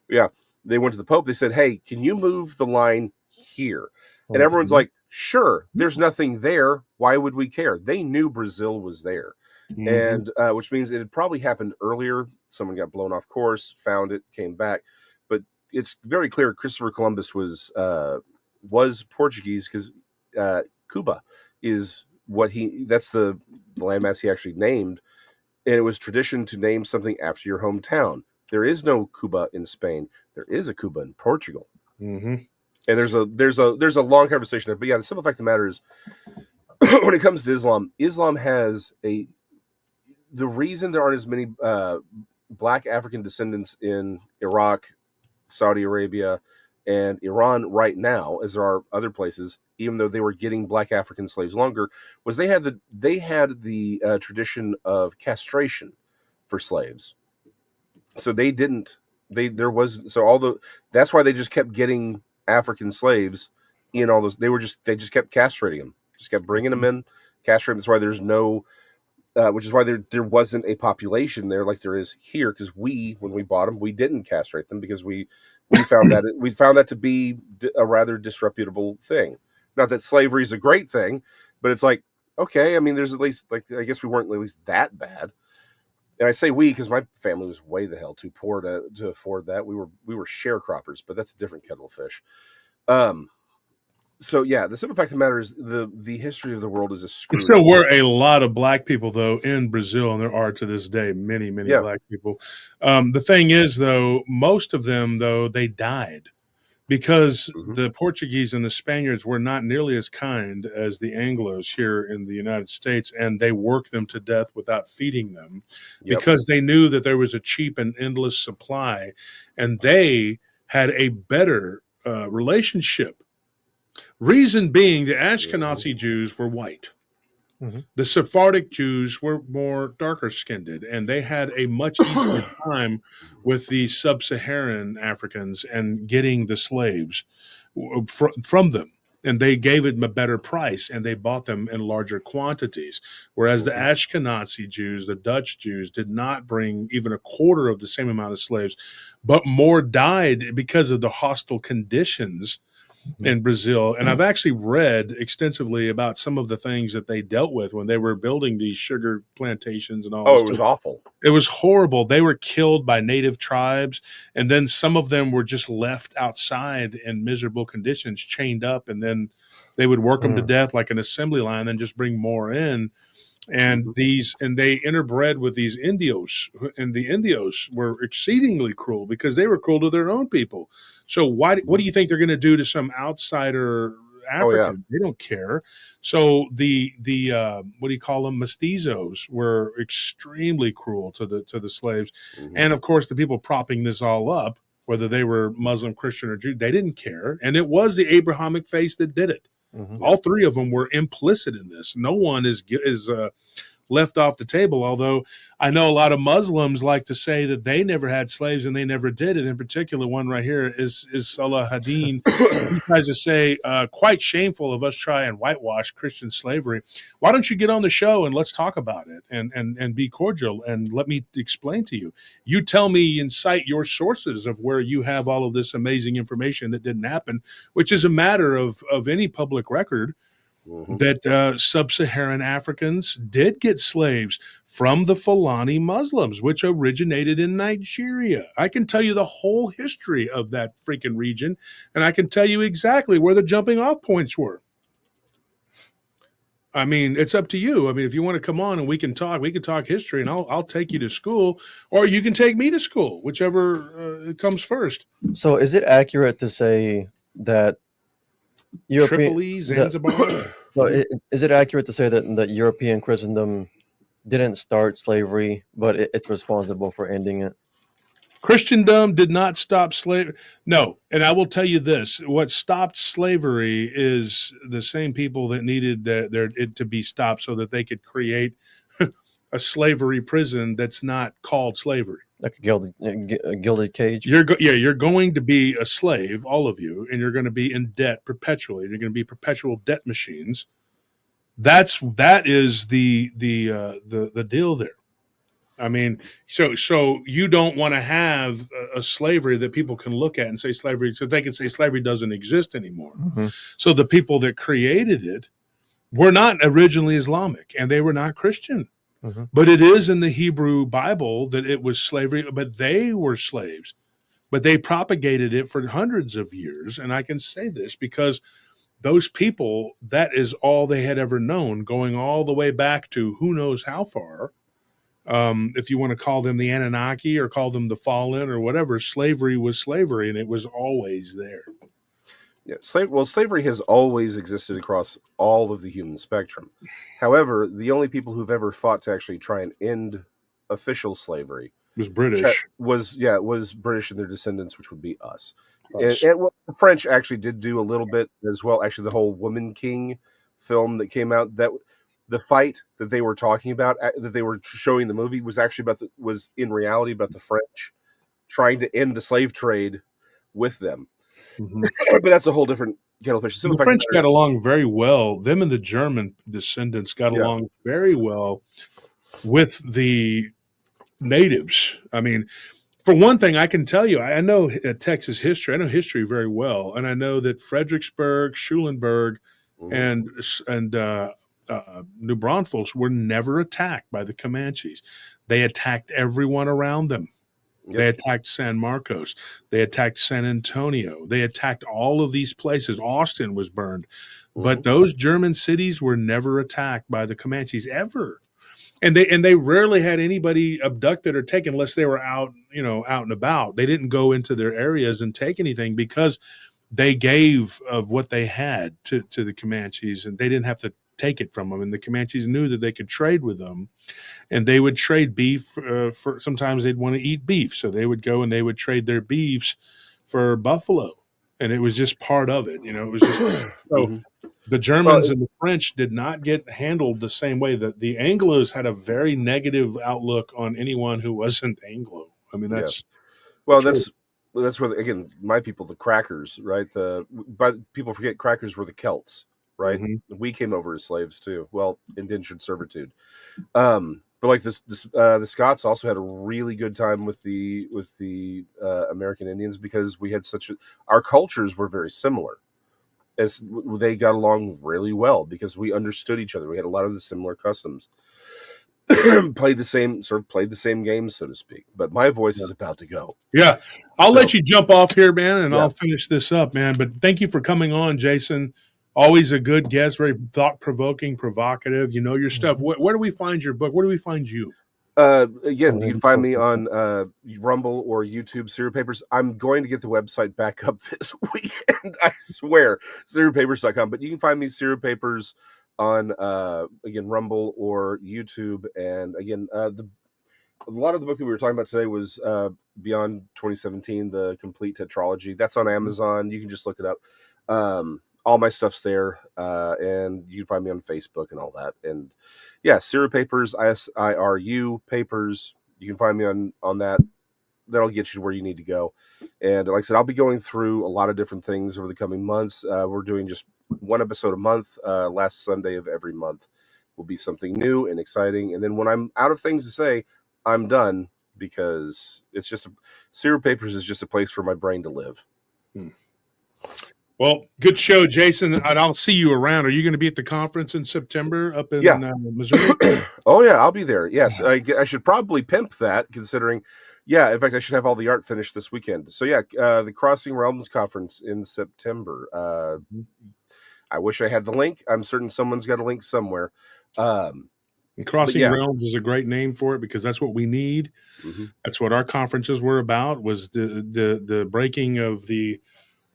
Yeah, they went to the Pope. They said, hey, can you move the line here? And everyone's like, sure, there's nothing there. Why would we care? They knew Brazil was there. And which means it had probably happened earlier. Someone got blown off course, found it, came back. But it's very clear Christopher Columbus was Portuguese, because Cuba is that's the landmass he actually named, and it was tradition to name something after your hometown. There is no Cuba in Spain. There is a Cuba in Portugal. And there's a long conversation there. But yeah, the simple fact of the matter is, when it comes to Islam has the reason there aren't as many Black African descendants in Iraq, Saudi Arabia, and Iran right now, as there are other places, even though they were getting Black African slaves longer, was they had the tradition of castration for slaves. So that's why they just kept getting African slaves in all those. They just kept castrating them, just kept bringing them in, castrating. That's why there's no, which is why there wasn't a population there like there is here, because when we bought them, we didn't castrate them, because we found that to be a rather disreputable thing. Not that slavery is a great thing, but it's like, okay, I mean, there's at least, like, I guess we weren't at least that bad. And I say we because my family was way the hell too poor to afford that. We were sharecroppers, but that's a different kettle of fish. So yeah, the simple fact of the matter is the history of the world is a screw. There still were a lot of Black people though in Brazil, and there are to this day many Black people. The thing is though, most of them though, they died. because the Portuguese and the Spaniards were not nearly as kind as the Anglos here in the United States, and they worked them to death without feeding them because they knew that there was a cheap and endless supply, and they had a better relationship. Reason being, the Ashkenazi Jews were white. The Sephardic Jews were more darker skinned, and they had a much easier time with the sub-Saharan Africans and getting the slaves from them. And they gave them a better price, and they bought them in larger quantities. Whereas the Ashkenazi Jews, the Dutch Jews, did not bring even a quarter of the same amount of slaves, but more died because of the hostile conditions in Brazil. And I've actually read extensively about some of the things that they dealt with when they were building these sugar plantations and all. Oh, it was awful. It was horrible. They were killed by native tribes, and then some of them were just left outside in miserable conditions, chained up, and then they would work them to death like an assembly line, then just bring more in. And they interbred with these Indios, and the Indios were exceedingly cruel because they were cruel to their own people. So what do you think they're going to do to some outsider African? They don't care. So the what do you call them? Mestizos were extremely cruel to the slaves, and of course the people propping this all up, whether they were Muslim, Christian, or Jew, they didn't care. And it was the Abrahamic faith that did it. All three of them were implicit in this. No one is left off the table, although I know a lot of Muslims like to say that they never had slaves and they never did it. In particular, one right here is Salah Hadin. He tries to say, quite shameful of us try and whitewash Christian slavery. Why don't you get on the show and let's talk about it and be cordial and let me explain to you. You tell me and cite your sources of where you have all of this amazing information that didn't happen, which is a matter of any public record. That sub-Saharan Africans did get slaves from the Fulani Muslims, which originated in Nigeria. I can tell you the whole history of that freaking region, and I can tell you exactly where the jumping off points were. I mean, it's up to you. I mean, if you want to come on and we can talk history, and I'll take you to school, or you can take me to school, whichever comes first. So is it accurate to say that Tripoli, Zanzibar? Is it accurate to say that European Christendom didn't start slavery, but it's responsible for ending it? Christendom did not stop slavery. No. And I will tell you this. What stopped slavery is the same people that needed it to be stopped so that they could create a slavery prison that's not called slavery. Like a gilded cage? You're going to be a slave, all of you, and you're going to be in debt perpetually. You're going to be perpetual debt machines. That is the deal there. I mean, so you don't want to have a slavery that people can look at and say slavery, so they can say slavery doesn't exist anymore. So the people that created it were not originally Islamic, and they were not Christian. But it is in the Hebrew Bible that it was slavery, but they were slaves. But they propagated it for hundreds of years. And I can say this because those people, that is all they had ever known, going all the way back to who knows how far. If you want to call them the Anunnaki or call them the fallen or whatever, slavery was slavery, and it was always there. Yeah, slavery has always existed across all of the human spectrum. However, the only people who've ever fought to actually try and end official slavery was British. Was British and their descendants, which would be us. And the French actually did do a little bit as well. Actually, the whole Woman King film that came out, that the fight that they were talking about, that they were showing the movie, was actually was in reality about the French trying to end the slave trade with them. But that's a whole different kettle of fish. The French got along very well. Them and the German descendants got along very well with the natives. I mean, for one thing, I can tell you, I know Texas history. I know history very well, and I know that Fredericksburg, Schulenburg, and New Braunfels were never attacked by the Comanches. They attacked everyone around them. They attacked San Marcos. They attacked San Antonio. They attacked all of these places. Austin was burned. But those German cities were never attacked by the Comanches ever. And they rarely had anybody abducted or taken unless they were out and about. They didn't go into their areas and take anything because they gave of what they had to the Comanches, and they didn't have to take it from them. And the Comanches knew that they could trade with them, and they would trade beef for sometimes they'd want to eat beef. So they would go and they would trade their beefs for buffalo. And it was just part of it. It was just so the Germans and the French did not get handled the same way. The Anglos had a very negative outlook on anyone who wasn't Anglo. I mean, that's that's where again, my people, the crackers, right? But people forget crackers were the Celts, right? We came over as slaves too. Well, indentured servitude. But like the Scots also had a really good time with the American Indians because we had our cultures were very similar. As they got along really well because we understood each other. We had a lot of the similar customs. played the same games, so to speak. But my voice is about to go. Yeah. I'll let you jump off here, man, and I'll finish this up, man. But thank you for coming on, Jason. Always a good guest, very thought-provoking, provocative. You know your stuff. Where do we find your book? Where do we find you? Again, you can find me on Rumble or YouTube, Serial Papers. I'm going to get the website back up this weekend, I swear, serialpapers.com. But you can find me, Serial Papers, on, again, Rumble or YouTube. And again, a lot of the book that we were talking about today was Beyond 2017, the complete tetralogy. That's on Amazon. You can just look it up. All my stuff's there, and you can find me on Facebook and all that. And yeah, Serial Papers, ISIRU Papers. You can find me on that. That'll get you to where you need to go. And like I said, I'll be going through a lot of different things over the coming months. We're doing just one episode a month. Last Sunday of every month will be something new and exciting. And then when I'm out of things to say, I'm done because it's just Serial Papers is just a place for my brain to live. Well, good show, Jason. And I'll see you around. Are you going to be at the conference in September up in Missouri? Oh, yeah, I'll be there. Yes, I should probably pimp that considering, in fact, I should have all the art finished this weekend. So, the Crossing Realms Conference in September. I wish I had the link. I'm certain someone's got a link somewhere. And Crossing Realms is a great name for it because that's what we need. That's what our conferences were about, was the breaking of the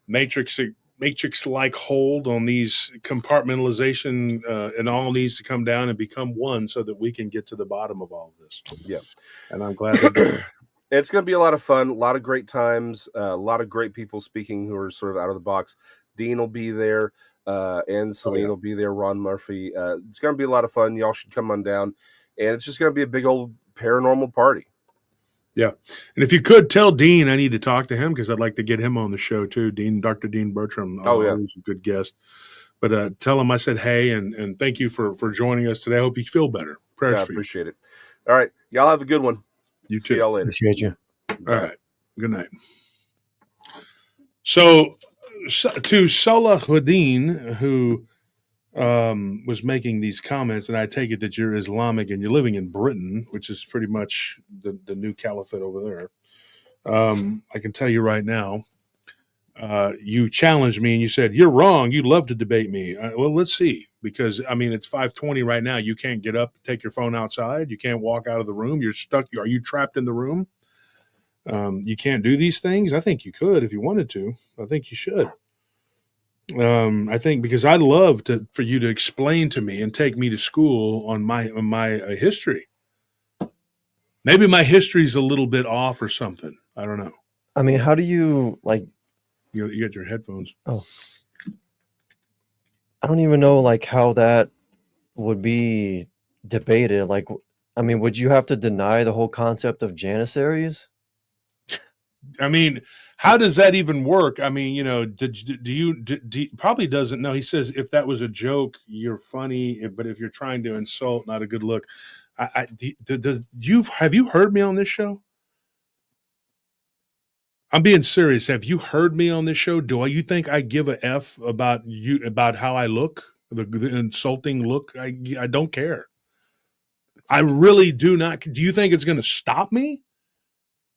matrix-like hold on these compartmentalization, and all needs to come down and become one so that we can get to the bottom of all of this. Yeah. And I'm glad that it's going to be a lot of fun, a lot of great times, a lot of great people speaking who are sort of out of the box. Dean will be there, and Celine will be there, Ron Murphy. It's going to be a lot of fun. Y'all should come on down. And it's just going to be a big old paranormal party. Yeah. And if you could tell Dean I need to talk to him because I'd like to get him on the show too. Dr. Dean Bertram. He's a good guest. But tell him I said hey and thank you for joining us today. I hope you feel better. Prayers for you. Appreciate it. All right. Y'all have a good one. You too. See y'all later. Appreciate you. All right. Good night. So to Salahuddin, who was making these comments, and I take it that you're Islamic and you're living in Britain, which is pretty much the new caliphate over there. I can tell you right now, you challenged me and you said, you're wrong. You'd love to debate me. Well, let's see, because I mean, it's 5:20 right now. You can't get up, take your phone outside. You can't walk out of the room. You're stuck. Are you trapped in the room? You can't do these things. I think you could if you wanted to. I think you should. I think because I'd love for you to explain to me and take me to school on my history. Maybe my history's a little bit off or something. I don't know. I mean, how do you like? You got your headphones. Oh, I don't even know like how that would be debated. Like, I mean, would you have to deny the whole concept of Janissaries? I mean, how does that even work? I mean, do you probably doesn't know. He says, if that was a joke, you're funny, but if you're trying to insult, not a good look. Have you heard me on this show? I'm being serious. Have you heard me on this show? Do you think I give a F about how I look, the insulting look? I don't care. I really do not. Do you think it's going to stop me?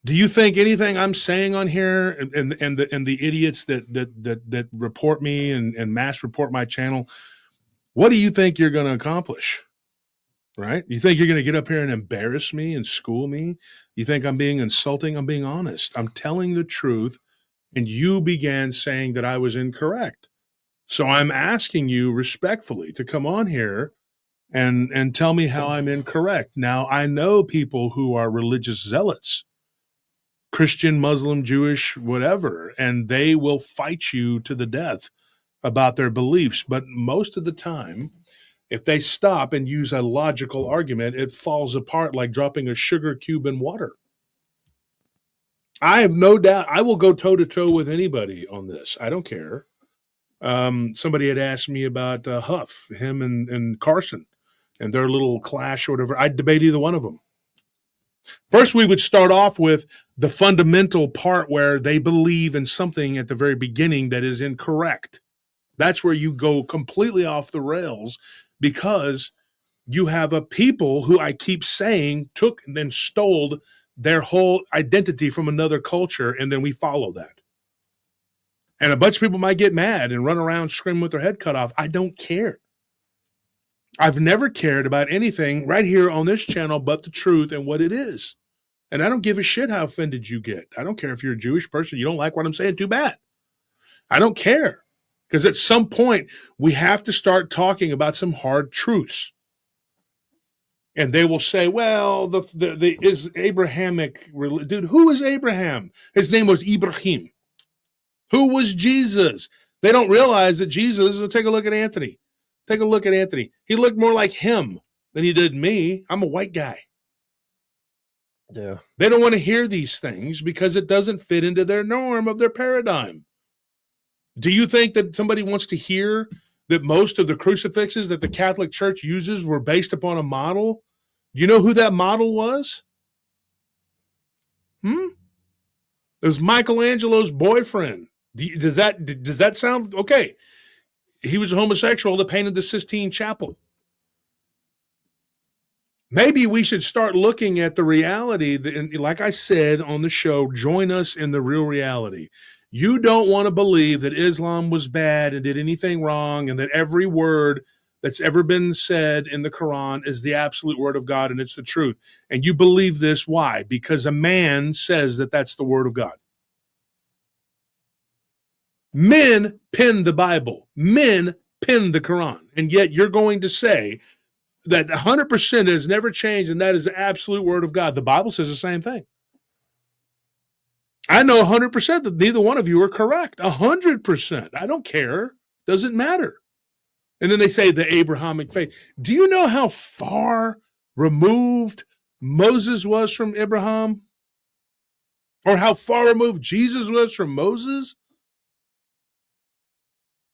Do you think anything I'm saying on here and the idiots that report me and mass report my channel, what do you think you're going to accomplish? Right? You think you're going to get up here and embarrass me and school me? You think I'm being insulting? I'm being honest. I'm telling the truth and you began saying that I was incorrect. So I'm asking you respectfully to come on here and tell me how I'm incorrect. Now, I know people who are religious zealots, Christian, Muslim, Jewish, whatever, and they will fight you to the death about their beliefs. But most of the time, if they stop and use a logical argument, it falls apart like dropping a sugar cube in water. I have no doubt I will go toe-to-toe with anybody on this. I don't care. Somebody had asked me about Huff, him and Carson, and their little clash or whatever. I'd debate either one of them. First, we would start off with the fundamental part where they believe in something at the very beginning that is incorrect. That's where you go completely off the rails, because you have a people who I keep saying took and then stole their whole identity from another culture, and then we follow that. And a bunch of people might get mad and run around screaming with their head cut off. I don't care. I've never cared about anything right here on this channel but the truth and what it is. And I don't give a shit how offended you get. I don't care if you're a Jewish person, you don't like what I'm saying, too bad. I don't care. Because at some point, we have to start talking about some hard truths. And they will say, well, the is Abrahamic, dude, who is Abraham? His name was Ibrahim. Who was Jesus? They don't realize that Jesus, take a look at Anthony. Take a look at Anthony. He looked more like him than he did me. I'm a white guy. Yeah. They don't want to hear these things because it doesn't fit into their norm of their paradigm. Do you think that somebody wants to hear that most of the crucifixes that the Catholic Church uses were based upon a model? You know who that model was? It was Michelangelo's boyfriend. Does that sound okay? He was a homosexual that painted the Sistine Chapel. Maybe we should start looking at the reality. And like I said on the show, join us in the real reality. You don't want to believe that Islam was bad and did anything wrong, and that every word that's ever been said in the Quran is the absolute word of God and it's the truth. And you believe this. Why? Because a man says that that's the word of God. Men penned the Bible. Men penned the Quran. And yet you're going to say that 100% has never changed and that is the absolute word of God. The Bible says the same thing. I know 100% that neither one of you are correct. 100%. I don't care. Doesn't matter. And then they say the Abrahamic faith. Do you know how far removed Moses was from Abraham? Or how far removed Jesus was from Moses?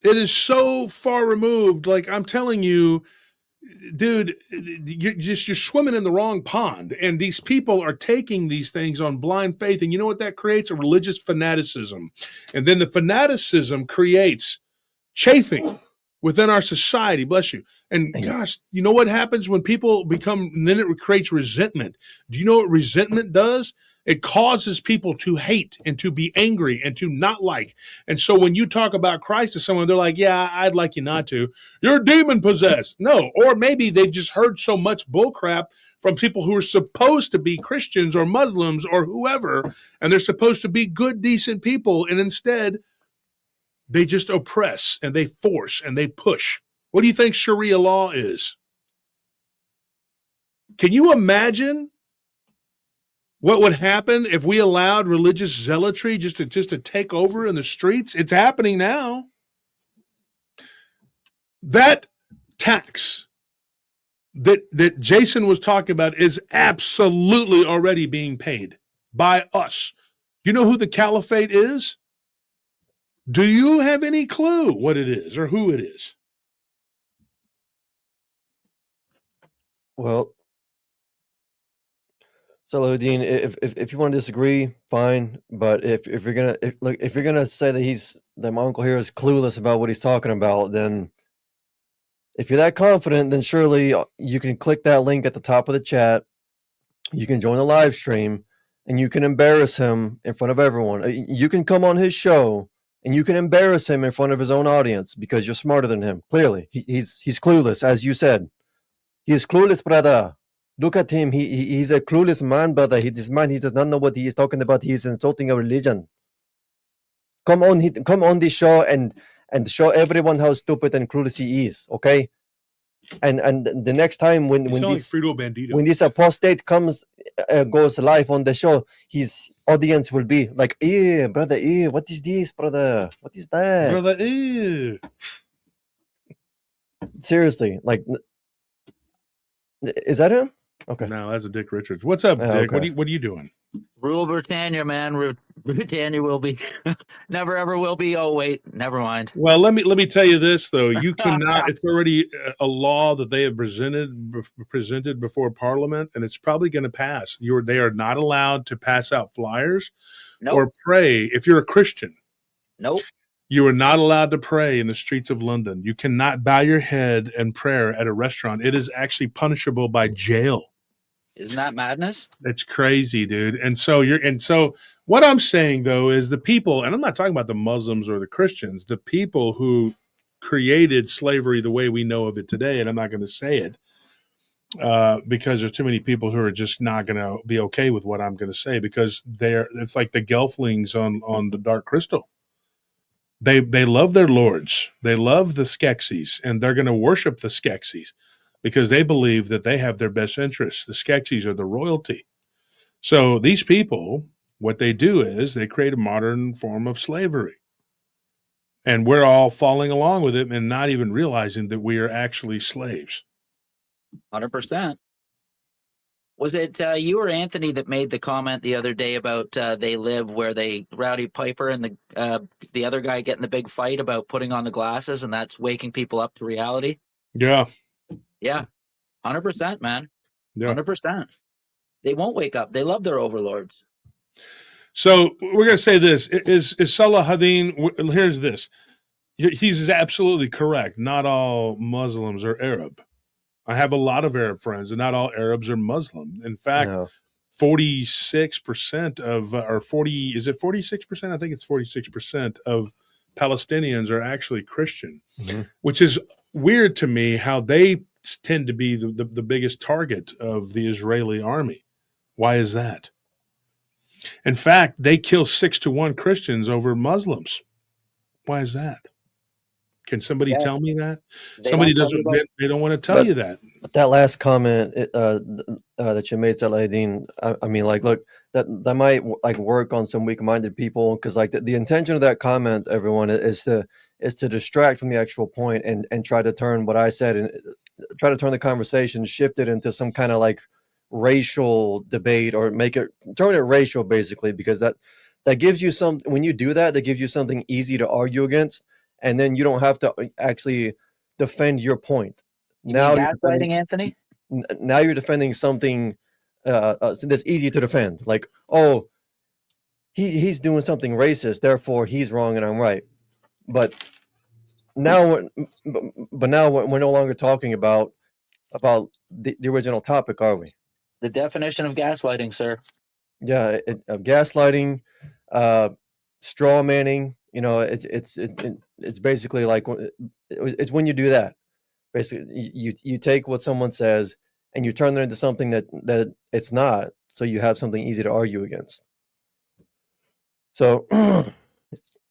It is so far removed. Like I'm telling you, dude, you're swimming in the wrong pond. And these people are taking these things on blind faith. And you know what that creates? A religious fanaticism. And then the fanaticism creates chafing within our society. Bless you. And gosh, you know what happens when people become, and then it creates resentment. Do you know what resentment does? It causes people to hate and to be angry and to not like. And so when you talk about Christ to someone, they're like, yeah, I'd like you not to. You're demon possessed. No. Or maybe they've just heard so much bullcrap from people who are supposed to be Christians or Muslims or whoever, and they're supposed to be good, decent people. And instead, they just oppress and they force and they push. What do you think Sharia law is? Can you imagine what would happen if we allowed religious zealotry just to take over in the streets? It's happening now. That tax that Jason was talking about is absolutely already being paid by us. You know who the caliphate is? Do you have any clue what it is or who it is? Well, Salahuddin, if you want to disagree, fine. But if you're gonna say that my uncle here is clueless about what he's talking about, then if you're that confident, then surely you can click that link at the top of the chat. You can join the live stream, and you can embarrass him in front of everyone. You can come on his show, and you can embarrass him in front of his own audience because you're smarter than him. Clearly, he's clueless, as you said. He is clueless, brother. Look at him. He's a clueless man, brother. This man, he does not know what he is talking about. He is insulting a religion. Come on this show and show everyone how stupid and cruel he is, okay? And the next time when You sound like this Frito Bandito. when this apostate goes live on the show, his audience will be like, brother, what is this, brother? What is that? Brother, ew. Seriously, like, is that him? Okay. No, that's a Dick Richards. What's up, Dick? Okay. What are you doing? Rule Britannia, man. Britannia will be, never ever will be. Oh wait, never mind. Well, let me tell you this though. You cannot. It's already a law that they have presented before Parliament, and it's probably going to pass. They are not allowed to pass out flyers or pray. If you're a Christian, you are not allowed to pray in the streets of London. You cannot bow your head and prayer at a restaurant. It is actually punishable by jail. Isn't that madness? It's crazy, dude. And so what I'm saying though is the people, and I'm not talking about the Muslims or the Christians, the people who created slavery the way we know of it today, and I'm not going to say it because there's too many people who are just not going to be okay with what I'm going to say, because it's like the Gelflings on the Dark Crystal. They love their lords. They love the Skeksis, and they're going to worship the Skeksis, because they believe that they have their best interests. The Skeksis are the royalty. So these people, what they do is they create a modern form of slavery. And we're all following along with it and not even realizing that we are actually slaves. 100%. Was it you or Anthony that made the comment the other day about they live where Rowdy Piper and the other guy get in the big fight about putting on the glasses, and that's waking people up to reality? Yeah. Yeah, 100%, man. Yeah. 100%. They won't wake up. They love their overlords. So we're going to say this. Is Salah Hadin, here's this. He's absolutely correct. Not all Muslims are Arab. I have a lot of Arab friends, and not all Arabs are Muslim. In fact, 46% of, or 40, is it 46%? I think it's 46% of Palestinians are actually Christian, which is weird to me how they tend to be the biggest target of the Israeli army. Why is that? In fact, they kill 6-1 Christians over Muslims. Why is that? Can somebody tell me that? Somebody doesn't. They don't want to tell you that. But that last comment that you made, Saladin, I mean, like, look, that might like work on some weak-minded people, because like the intention of that comment, everyone, is to distract from the actual point and try to turn what I said and try to turn the conversation, shift it into some kind of like racial debate, or turn it racial, basically, because that gives you when you do that gives you something easy to argue against, and then you don't have to actually defend your point. Now gaslighting, Anthony? Now you're defending something that's easy to defend. Like, oh, he's doing something racist, therefore he's wrong and I'm right. But now we're no longer talking about the original topic, are we? The definition of gaslighting, sir. Yeah, gaslighting, straw manning. You know, it's basically like it's when you do that. Basically, you take what someone says and you turn it into something that it's not, so you have something easy to argue against. So,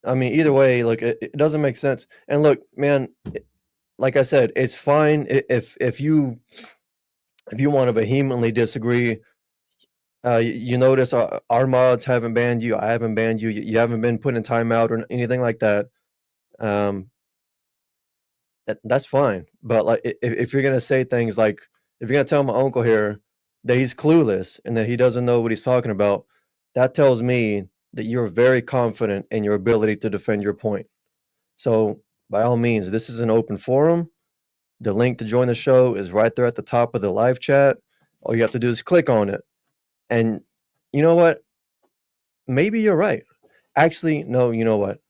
I mean, either way, look, it doesn't make sense. And look, man, like I said, it's fine if you want to vehemently disagree. You notice our mods haven't banned you. I haven't banned you. You haven't been put in timeout or anything like that. That's fine. But like, if you're gonna say things like, if you're gonna tell my uncle here that he's clueless and that he doesn't know what he's talking about, that tells me that you're very confident in your ability to defend your point. So by all means, this is an open forum. The link to join the show is right there at the top of the live chat. All you have to do is click on it. And you know what? Maybe you're right. Actually, no, you know what?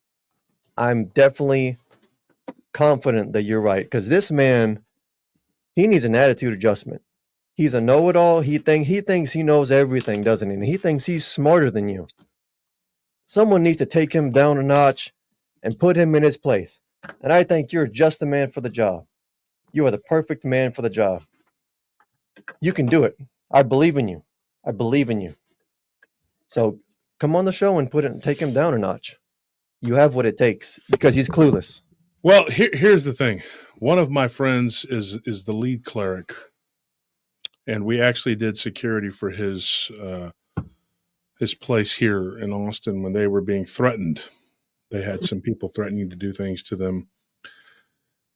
I'm definitely confident that you're right, because this man, he needs an attitude adjustment. He's a know-it-all. He thinks he knows everything, doesn't he? And he thinks he's smarter than you. Someone needs to take him down a notch and put him in his place. And I think you're just the man for the job. You are the perfect man for the job. You can do it. I believe in you. I believe in you. So come on the show and take him down a notch. you have what it takes because he's clueless. Well, here's the thing. One of my friends is the lead cleric, and we actually did security for his place here in Austin when they were being threatened. They had some people threatening to do things to them,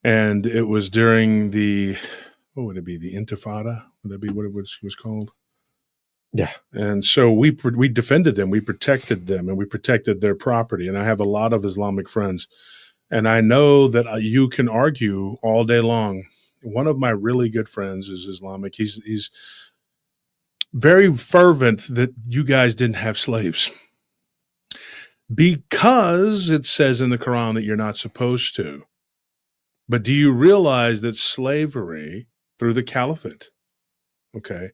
and it was during the, what would it be, the Intifada? Would that be what it was called? Yeah. And so we defended them, we protected them, and we protected their property. And I have a lot of Islamic friends, and I know that you can argue all day long. One of my really good friends is Islamic. He's very fervent that you guys didn't have slaves because it says in the Quran that you're not supposed to. But do you realize that slavery through the caliphate, okay,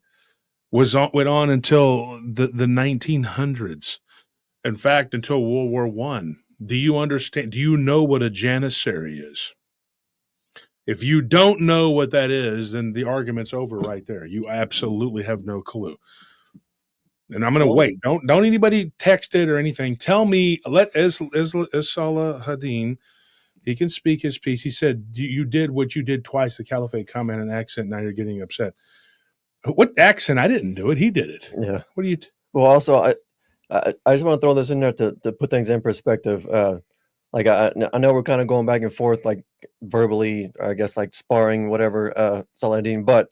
went on until the 1900s? In fact, until World War I. Do you understand? Do you know what a janissary is? If you don't know what that is, then the argument's over right there. You absolutely have no clue. And I'm going to wait. Don't anybody text it or anything. Tell me. Let Salah Hadin. He can speak his piece. He said you did what you did twice. The caliphate comment and accent. Now you're getting upset. What accent? I didn't do it. He did it. Yeah. What do you? Well, also, I just want to throw this in there to put things in perspective. Like I know we're kind of going back and forth, like verbally, I guess, like sparring, whatever, Saladin. But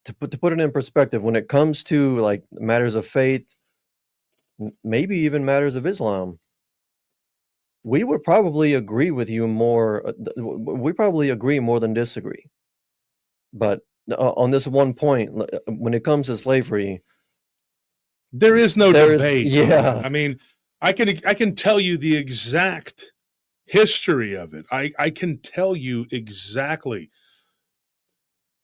to put it in perspective, when it comes to like matters of faith, maybe even matters of Islam, we would probably agree with you more. We probably agree more than disagree. But on this one point, when it comes to slavery, there is no debate. Yeah, I mean, I can tell you the exact history of it. I can tell you exactly.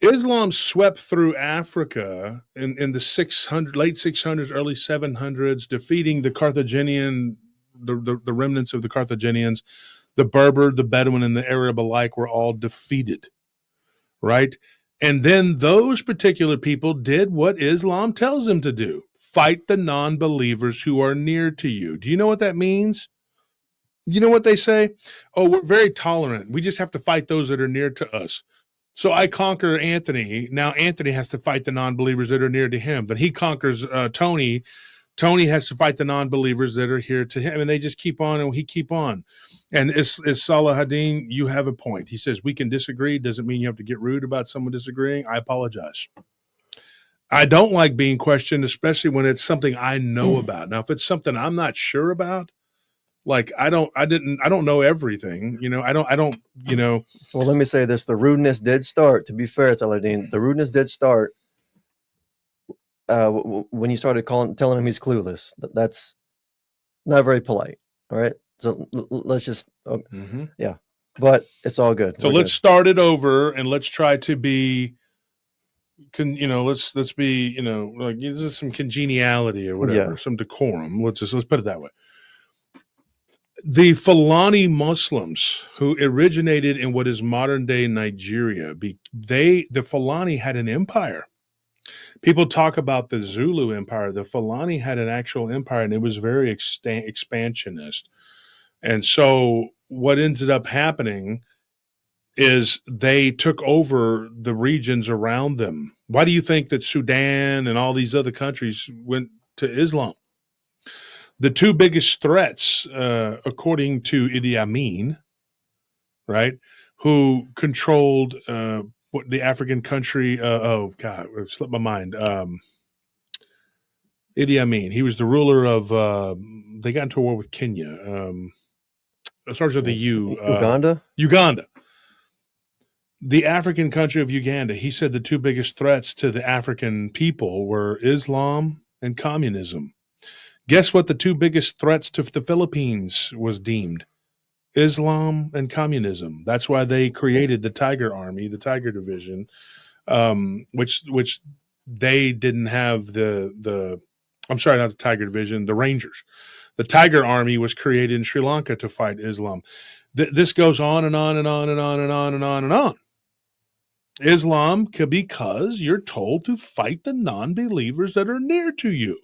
Islam swept through Africa in the late 600s, early 700s, defeating the Carthaginian, the remnants of the Carthaginians, the Berber, the Bedouin, and the Arab alike were all defeated, right? And then those particular people did what Islam tells them to do: fight the non-believers who are near to you. Do you know what that means? You know what they say? Oh, we're very tolerant. We just have to fight those that are near to us. So I conquer Anthony. Now Anthony has to fight the non-believers that are near to him. But he conquers Tony. Tony has to fight the non-believers that are here to him. And they just keep on and he keep on. And is Salah Hadin, you have a point. He says, we can disagree. Doesn't mean you have to get rude about someone disagreeing. I apologize. I don't like being questioned, especially when it's something I know about. Now, if it's something I'm not sure about, like I don't know everything, I don't. Well, let me say this: the rudeness did start. To be fair, Saladin, the rudeness did start when you started telling him he's clueless. That's not very polite. All right, so let's just, yeah, but it's all good. So let's start it over and let's try to be, let's be, like this is some congeniality or whatever, some decorum. Let's put it that way. The Fulani Muslims who originated in what is modern day Nigeria, the Fulani had an empire. People talk about the Zulu Empire. The Fulani had an actual empire, and it was very expansionist. And so what ended up happening is they took over the regions around them. Why do you think that Sudan and all these other countries went to Islam? The two biggest threats, according to Idi Amin, right, who controlled the African country. It slipped my mind. Idi Amin. He was the ruler of. They got into a war with Kenya. It starts with the U. Uganda. Uganda. The African country of Uganda. He said the two biggest threats to the African people were Islam and communism. Guess what the two biggest threats to the Philippines was deemed? Islam and communism. That's why they created the Tiger Army, the Tiger Division, which they didn't have I'm sorry, not the Tiger Division, the Rangers. The Tiger Army was created in Sri Lanka to fight Islam. This goes on and on and on and on and on and on and on. Islam, because you're told to fight the non-believers that are near to you.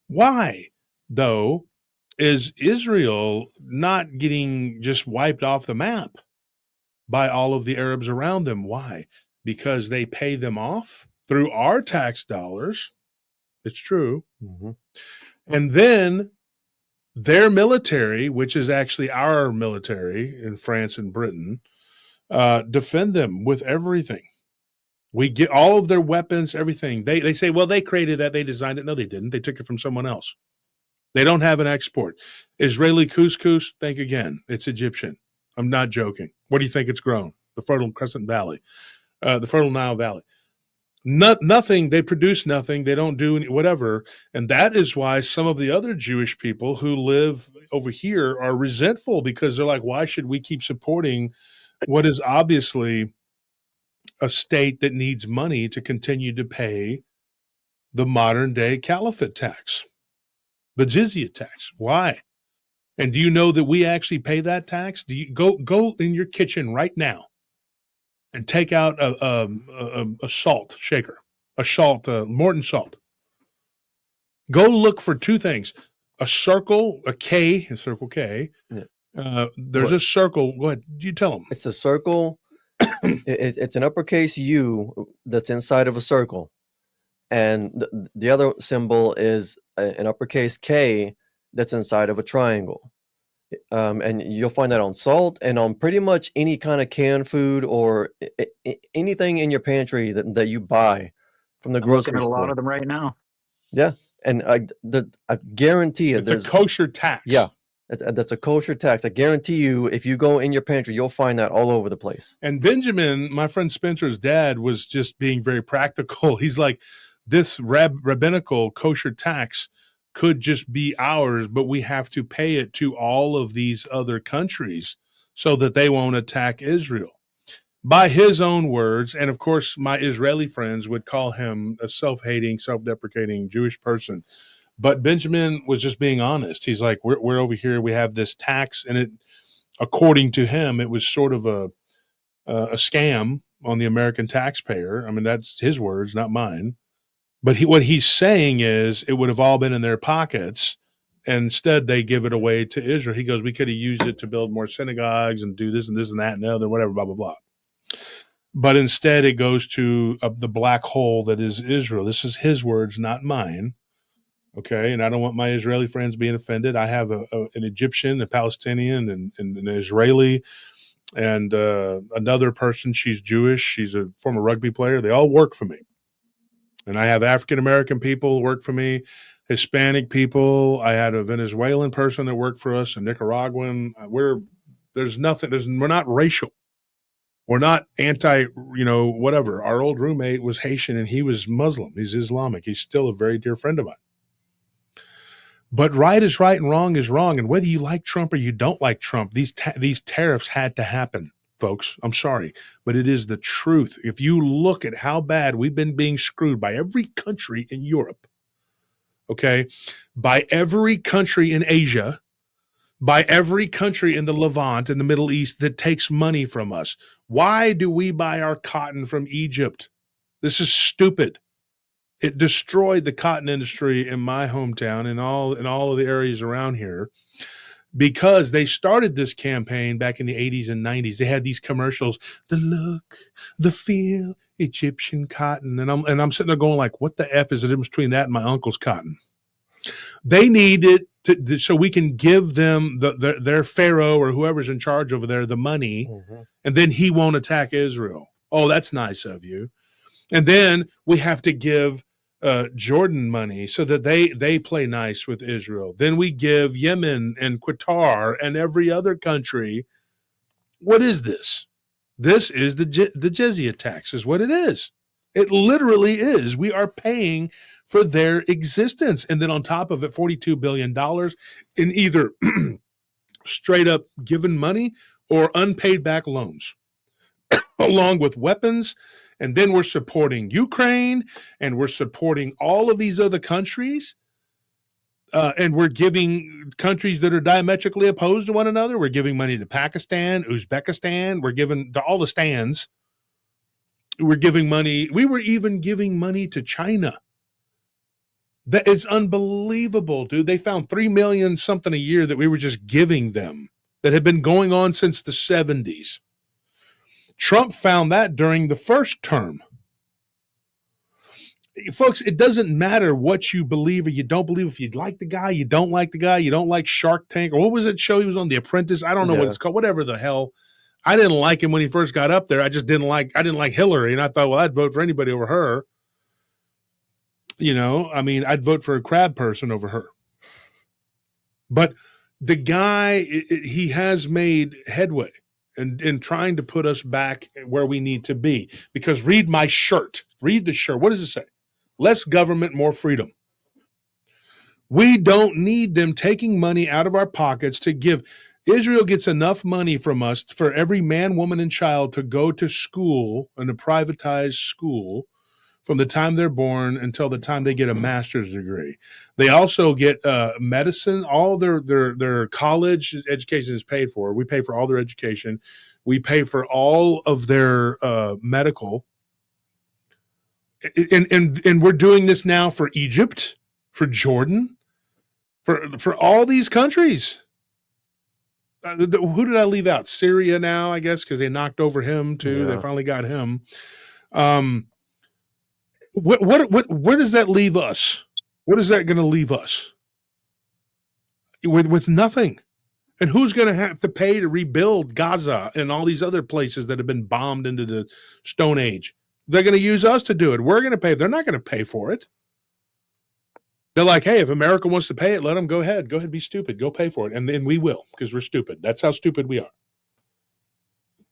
Why, though, is Israel not getting just wiped off the map by all of the Arabs around them. Why? Because they pay them off through our tax dollars. It's true. Mm-hmm. And then their military, which is actually our military in France and Britain, defend them with everything. We get all of their weapons, everything. They say, well, they created that. They designed it. No, they didn't. They took it from someone else. They don't have an export. Israeli couscous, think again. It's Egyptian. I'm not joking. Where do you think it's grown? The Fertile Crescent Valley, the Fertile Nile Valley. Nothing. They produce nothing. They don't do any, whatever. And that is why some of the other Jewish people who live over here are resentful, because they're like, why should we keep supporting what is obviously a state that needs money to continue to pay the modern day caliphate tax, the jizya tax? Why? And do you know that we actually pay that tax? Do you go in your kitchen right now and take out a salt shaker, a salt, Morton salt. Go look for two things: a circle, a circle K. Yeah. There's a circle. Go ahead. You tell them. It's a circle. It's an uppercase U that's inside of a circle, and the other symbol is an uppercase K that's inside of a triangle. And you'll find that on salt and on pretty much any kind of canned food or anything in your pantry that you buy from the I'm grocery looking at a store. lot of them right now. Yeah, and I guarantee it's a kosher tax. Yeah, that's a kosher tax. I guarantee you, if you go in your pantry, you'll find that all over the place. And Benjamin, my friend Spencer's dad, was just being very practical. He's like, this rabbinical kosher tax could just be ours, but we have to pay it to all of these other countries so that they won't attack Israel. By his own words, and of course, my Israeli friends would call him a self-hating, self-deprecating Jewish person. But Benjamin was just being honest. He's like, we're over here, we have this tax, and it, according to him, it was sort of a scam on the American taxpayer. I mean, that's his words, not mine. But what he's saying is it would have all been in their pockets. And instead, they give it away to Israel. He goes, we could have used it to build more synagogues and do this and this and that and the other, whatever, blah, blah, blah. But instead, it goes to the black hole that is Israel. This is his words, not mine. Okay, and I don't want my Israeli friends being offended. I have an Egyptian, a Palestinian, and an Israeli, and another person. She's Jewish. She's a former rugby player. They all work for me. And I have African-American people who work for me, Hispanic people. I had a Venezuelan person that worked for us, a Nicaraguan. We're not racial. We're not anti, whatever. Our old roommate was Haitian and he was Muslim. He's Islamic. He's still a very dear friend of mine. But right is right and wrong is wrong. And whether you like Trump or you don't like Trump, these tariffs had to happen. Folks, I'm sorry, but it is the truth. If you look at how bad we've been being screwed by every country in Europe, okay, by every country in Asia, by every country in the Levant, in the Middle East that takes money from us. Why do we buy our cotton from Egypt? This is stupid. It destroyed the cotton industry in my hometown and all of the areas around here. Because they started this campaign back in the 80s and 90s. They had these commercials, the look, the feel, Egyptian cotton. And I'm sitting there going like, what the F is the difference between that and my uncle's cotton? They need it so we can give them their pharaoh or whoever's in charge over there the money, and then he won't attack Israel. Oh, that's nice of you. And then we have to give Jordan money so that they play nice with Israel. Then we give Yemen and Qatar and every other country. What is this? This is the jizya tax is what it is. It literally is. We are paying for their existence. And then on top of it, $42 billion in either straight up given money or unpaid back loans, along with weapons. And then we're supporting Ukraine, and we're supporting all of these other countries. And we're giving countries that are diametrically opposed to one another. We're giving money to Pakistan, Uzbekistan. We're giving to all the stands. We're giving money. We were even giving money to China. That is unbelievable, dude. They found 3 million something a year that we were just giving them that had been going on since the 70s. Trump found that during the first term. Folks, it doesn't matter what you believe or you don't believe. If you like the guy, you don't like the guy, you don't like Shark Tank, or what was that show he was on, The Apprentice? I don't know what it's called, whatever the hell. I didn't like him when he first got up there. I didn't like Hillary, and I thought, well, I'd vote for anybody over her. You know, I mean, I'd vote for a crab person over her. But the guy, he has made headway in trying to put us back where we need to be. Because read my shirt. Read the shirt. What does it say? Less government, more freedom. We don't need them taking money out of our pockets to give. Israel gets enough money from us for every man, woman, and child to go to school, in a privatized school, from the time they're born until the time they get a master's degree. They also get medicine. All their college education is paid for. We pay for all their education. We pay for all of their medical. And we're doing this now for Egypt, for Jordan, for all these countries. Who did I leave out? Syria now, I guess, because they knocked over him too. Yeah. They finally got him. Where does that leave us? What is that going to leave us? With nothing. And who's going to have to pay to rebuild Gaza and all these other places that have been bombed into the Stone Age? They're going to use us to do it. We're going to pay. They're not going to pay for it. They're like, hey, if America wants to pay it, let them go ahead. Go ahead, be stupid. Go pay for it. And then we will, because we're stupid. That's how stupid we are.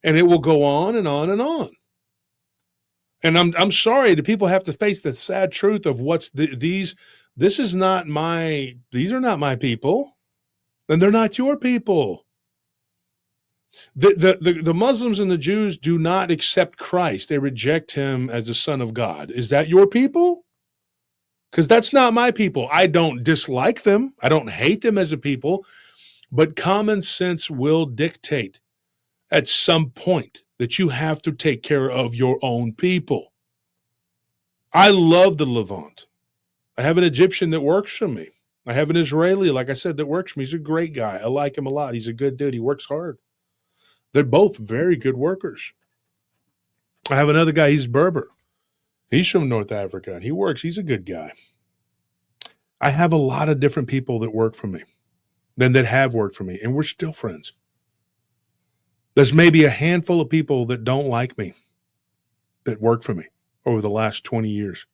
And it will go on and on and on. And I'm sorry that people have to face the sad truth of these are not my people, and they're not your people. The Muslims and the Jews do not accept Christ. They reject him as the Son of God. Is that your people? Because that's not my people. I don't dislike them. I don't hate them as a people, but common sense will dictate at some point that you have to take care of your own people. I love the Levant. I have an Egyptian that works for me. I have an Israeli, like I said, that works for me. He's a great guy. I like him a lot. He's a good dude. He works hard. They're both very good workers. I have another guy, he's Berber. He's from North Africa, and he works. He's a good guy. I have a lot of different people that work for me, that have worked for me, and we're still friends. There's maybe a handful of people that don't like me that work for me over the last 20 years.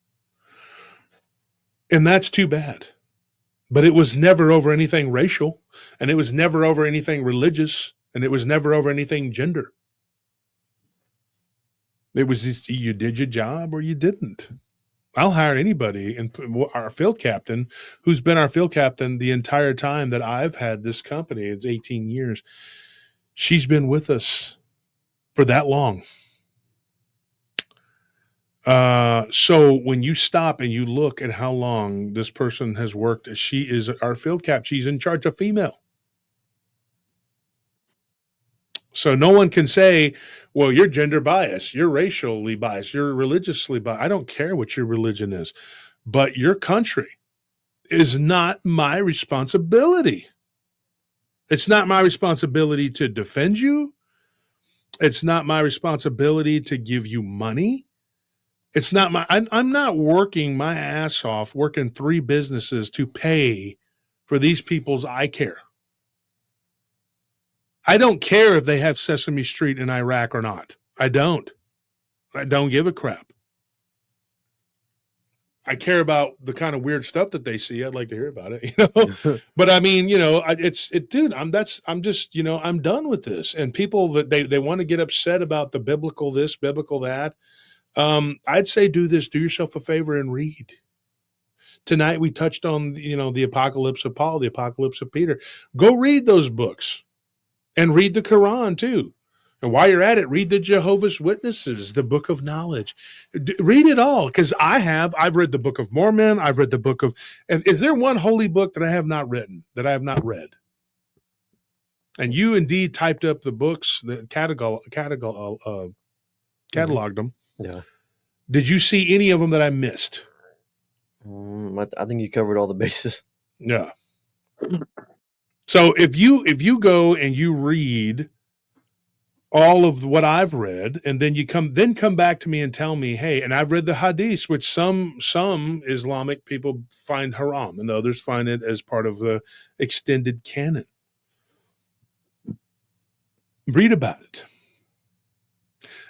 And that's too bad. But it was never over anything racial, and it was never over anything religious, and it was never over anything gender. It was just, you did your job or you didn't. I'll hire anybody. And our field captain, who's been our field captain the entire time that I've had this company, it's 18 years. She's been with us for that long. So when you stop and you look at how long this person has worked, she is our field cap. She's in charge of female. So no one can say, well, you're gender biased, you're racially biased, you're religiously biased. I don't care what your religion is, but your country is not my responsibility. It's not my responsibility to defend you. It's not my responsibility to give you money. It's not I'm not working my ass off, working 3 businesses to pay for these people's eye care. I don't care if they have Sesame Street in Iraq or not. I don't give a crap. I care about the kind of weird stuff that they see. I'd like to hear about it, But I mean, dude, I'm just, I'm done with this. And people that they want to get upset about the biblical this, biblical that. I'd say do yourself a favor and read. Tonight we touched on, the Apocalypse of Paul, the Apocalypse of Peter. Go read those books. And read the Quran, too. And while you're at it, read the Jehovah's Witnesses, the Book of Knowledge. Read it all, because I've read the Book of Mormon. I've read the book of... And is there one holy book that I have not written, that I have not read? And you indeed typed up the books, cataloged them. Yeah. Did you see any of them that I missed? I think you covered all the bases. Yeah. So if you go and you read all of what I've read, and then you come back to me and tell me, hey, and I've read the hadiths, which some Islamic people find haram, and others find it as part of the extended canon. Read about it.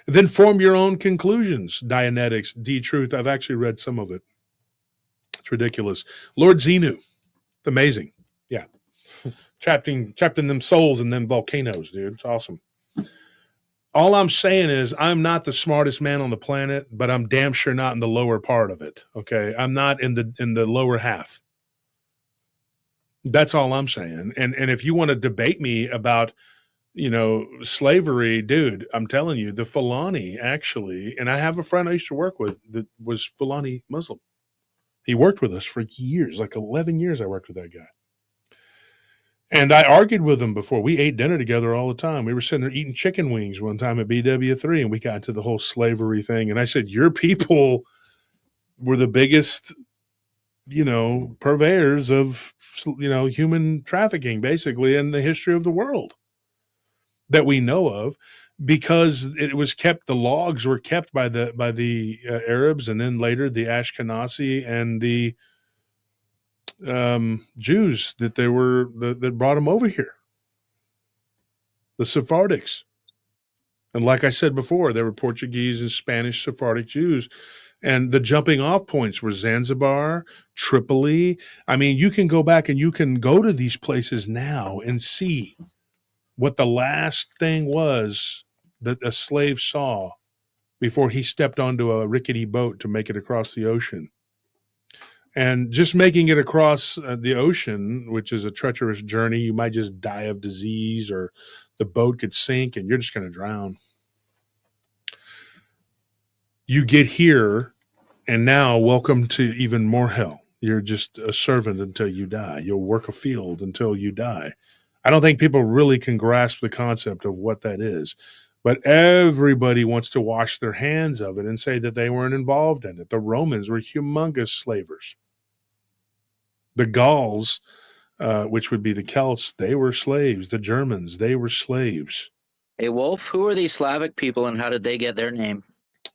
And then form your own conclusions. Dianetics, D-Truth. I've actually read some of it. It's ridiculous. Lord Xenu. It's amazing. Yeah. Trapped in them souls and them volcanoes, dude. It's awesome. All I'm saying is I'm not the smartest man on the planet, but I'm damn sure not in the lower part of it. Okay. I'm not in the lower half. That's all I'm saying. And if you want to debate me about, slavery, dude, I'm telling you, the Fulani actually, and I have a friend I used to work with that was Fulani Muslim. He worked with us for years, like 11 years I worked with that guy. And I argued with him before. We ate dinner together all the time. We were sitting there eating chicken wings one time at BW3, and we got to the whole slavery thing. And I said, your people were the biggest, purveyors of, human trafficking, basically, in the history of the world that we know of, because it was kept, the logs were kept by the Arabs, and then later the Ashkenazi and the Jews that brought them over here, the Sephardics. And like I said before, there were Portuguese and Spanish Sephardic Jews, and the jumping off points were Zanzibar, Tripoli. I mean, you can go back and you can go to these places now and see what the last thing was that a slave saw before he stepped onto a rickety boat to make it across the ocean. And just making it across the ocean, which is a treacherous journey, you might just die of disease, or the boat could sink and you're just going to drown. You get here, and now welcome to even more hell. You're just a servant until you die. You'll work a field until you die. I don't think people really can grasp the concept of what that is. But everybody wants to wash their hands of it and say that they weren't involved in it. The Romans were humongous slavers. The Gauls, which would be the Celts, they were slaves. The Germans, they were slaves. Hey, Wolf, who are these Slavic people and how did they get their name?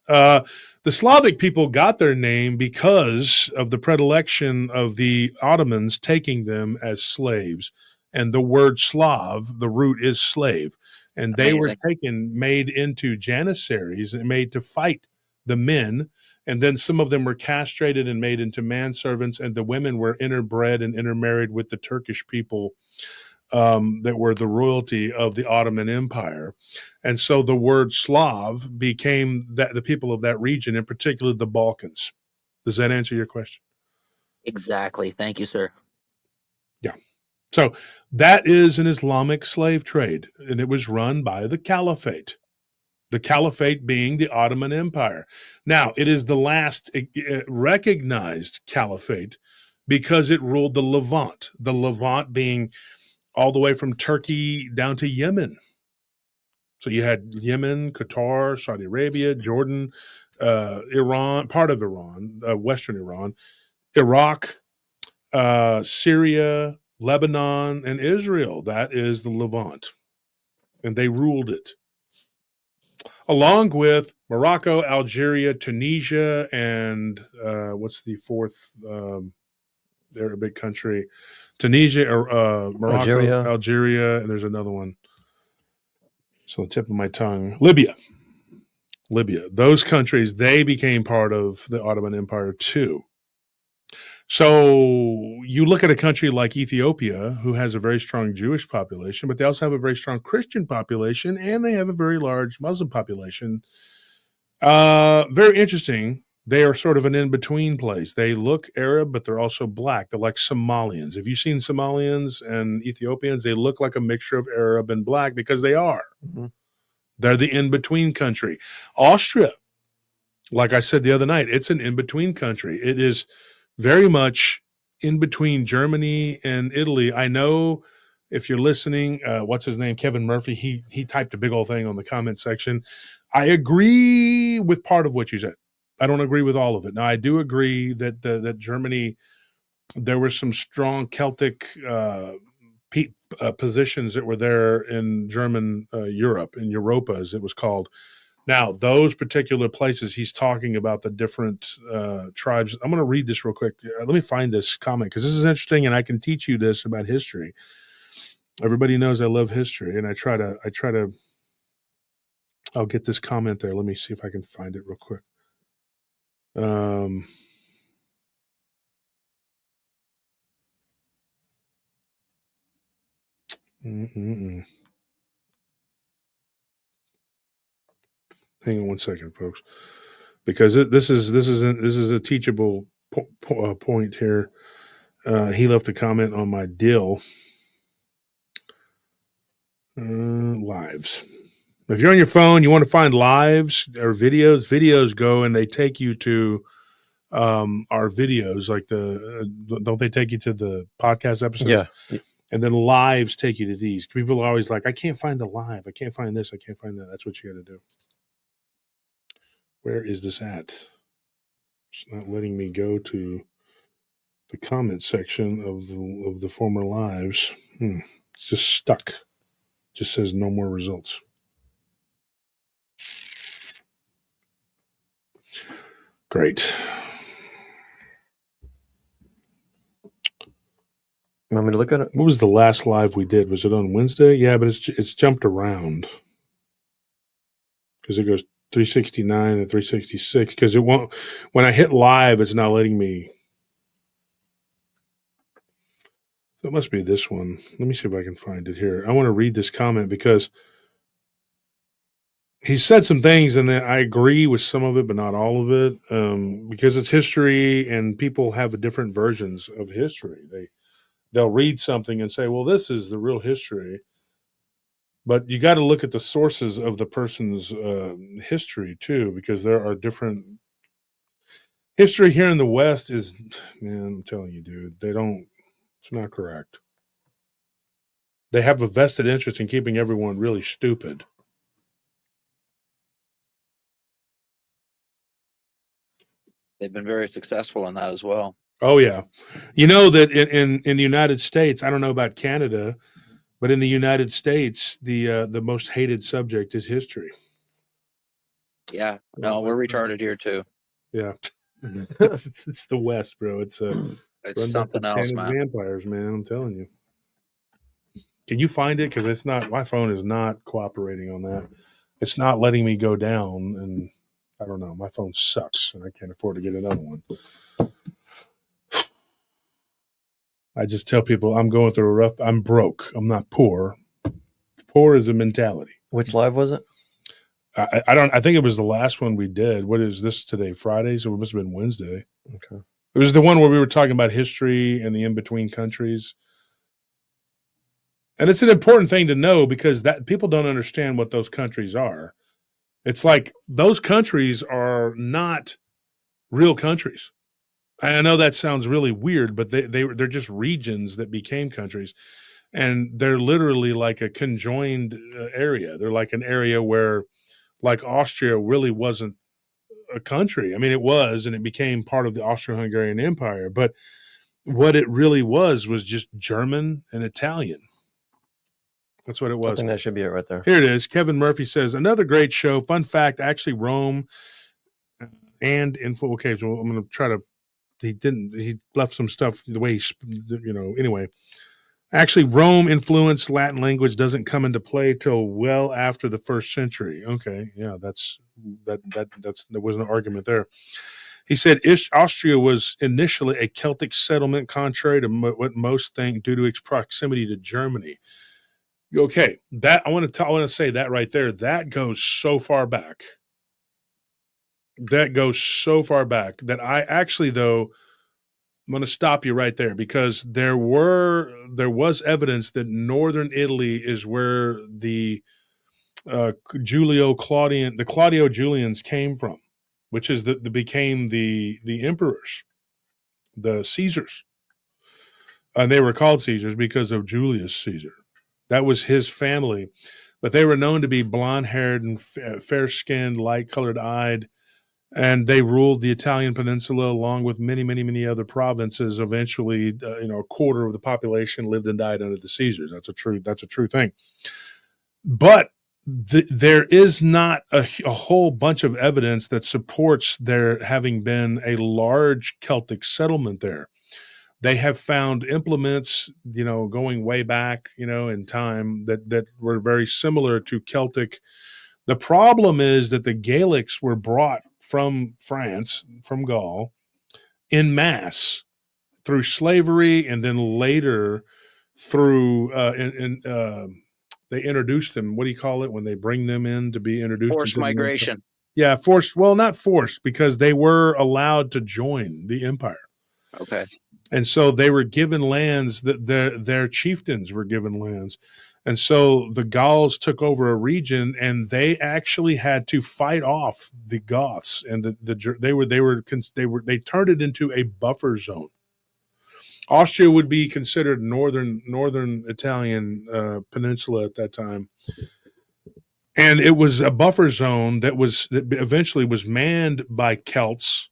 The Slavic people got their name because of the predilection of the Ottomans taking them as slaves. And the word Slav, the root is slave. And they were made into janissaries and made to fight the men. And then some of them were castrated and made into manservants. And the women were interbred and intermarried with the Turkish people that were the royalty of the Ottoman Empire. And so the word Slav became the people of that region, in particular the Balkans. Does that answer your question? Exactly. Thank you, sir. Yeah. So that is an Islamic slave trade, and it was run by the Caliphate. The Caliphate being the Ottoman Empire. Now, it is the last recognized Caliphate because it ruled the Levant being all the way from Turkey down to Yemen. So you had Yemen, Qatar, Saudi Arabia, Jordan, Iran, part of Iran, Western Iran, Iraq, Syria, Lebanon, and Israel. That is the Levant. And they ruled it. Along with Morocco, Algeria, Tunisia, and what's the fourth? They're a big country. Tunisia, Morocco, Algeria, and there's another one. So the tip of my tongue. Libya. Those countries, they became part of the Ottoman Empire too. So you look at a country like Ethiopia, who has a very strong Jewish population, but they also have a very strong Christian population, and they have a very large Muslim population. Very interesting. They are sort of an in-between place. They look Arab, but they're also black. They're like Somalians. Have you seen Somalians and Ethiopians? They look like a mixture of Arab and black because they are. Mm-hmm. They're the in-between country. Austria, like I said the other night, it's an in-between country. It is very much in between Germany and Italy. I know if you're listening, what's his name? Kevin Murphy. He typed a big old thing on the comment section. I agree with part of what you said. I don't agree with all of it. Now, I do agree that that Germany, there were some strong Celtic positions that were there in German Europe, in Europa, as it was called. Now, those particular places, he's talking about the different tribes. I'm going to read this real quick. Let me find this comment because this is interesting, and I can teach you this about history. Everybody knows I love history, and I try to. I'll get this comment there. Let me see if I can find it real quick. Hang on one second, folks, because this is a teachable point here. He left a comment on my deal. Lives. If you're on your phone, you want to find lives or videos go and they take you to our videos, like don't they take you to the podcast episodes? Yeah. And then lives take you to these. People are always like, I can't find the live. I can't find this. I can't find that. That's what you got to do. Where is this at? It's not letting me go to the comment section of the former lives. It's just stuck. It just says no more results. Great. You want me to look at it? What was the last live we did? Was it on Wednesday? Yeah, but it's jumped around because it goes 369 and 366 because it won't. When I hit live, it's not letting me. So it must be this one. Let me see if I can find it here. I want to read this comment because he said some things, and I agree with some of it, but not all of it, because it's history, and people have different versions of history. They'll read something and say, well, this is the real history. But you got to look at the sources of the person's history, too, because there are different... History here in the West is, man, I'm telling you, dude, it's not correct. They have a vested interest in keeping everyone really stupid. They've been very successful in that as well. Oh, yeah. You know that in the United States, I don't know about Canada, but in the United States, the most hated subject is history. Yeah. No, we're retarded here too. Yeah. it's the West, bro. It's something else, man. Vampires, man. I'm telling you. Can you find it? Because it's not. My phone is not cooperating on that. It's not letting me go down, and I don't know. My phone sucks, and I can't afford to get another one. I just tell people I'm going through a rough. I'm broke. I'm not poor. Poor is a mentality. Which live was it? I don't. I think it was the last one we did. What is this today? Friday, so it must have been Wednesday. Okay. It was the one where we were talking about history and the in-between countries. And it's an important thing to know because that people don't understand what those countries are. It's like those countries are not real countries. I know that sounds really weird, but they're just regions that became countries. And they're literally like a conjoined area. They're like an area where, like Austria really wasn't a country. I mean, it was, and it became part of the Austro-Hungarian Empire. But what it really was just German and Italian. That's what it was. I think that should be it right there. Here it is. Kevin Murphy says, another great show. Fun fact, actually Rome and info. Okay, so I'm going to try to, he left some stuff the way anyway. Actually, Rome influenced Latin language doesn't come into play till well after the 1st century. Okay, yeah, there was no argument there. He said Austria was initially a Celtic settlement, contrary to what most think, due to its proximity to Germany. Okay, that I want to say that right there. That goes so far back. That goes so far back that I actually, though, I'm going to stop you right there because there was evidence that northern Italy is where the Claudio Julians came from, which is became the emperors, the Caesars, and they were called Caesars because of Julius Caesar. That was his family, but they were known to be blonde-haired and fair-skinned, light-colored eyed, and they ruled the Italian peninsula along with many, many, many other provinces. Eventually, a quarter of the population lived and died under the Caesars. That's a true thing. But there is not a whole bunch of evidence that supports there having been a large Celtic settlement there. They have found implements, going way back, in time that were very similar to Celtic. The problem is that the Gaelics were brought from France, from Gaul, in mass through slavery, and then later through they introduced them. What do you call it when they bring them in to be introduced? Forced migration. Yeah, forced. Well, not forced, because they were allowed to join the empire. Okay. And so they were given lands, that their chieftains were given lands. And so the Gauls took over a region, and they actually had to fight off the Goths, and they turned it into a buffer zone. Austria would be considered northern Italian peninsula at that time, and it was a buffer zone that eventually was manned by Celts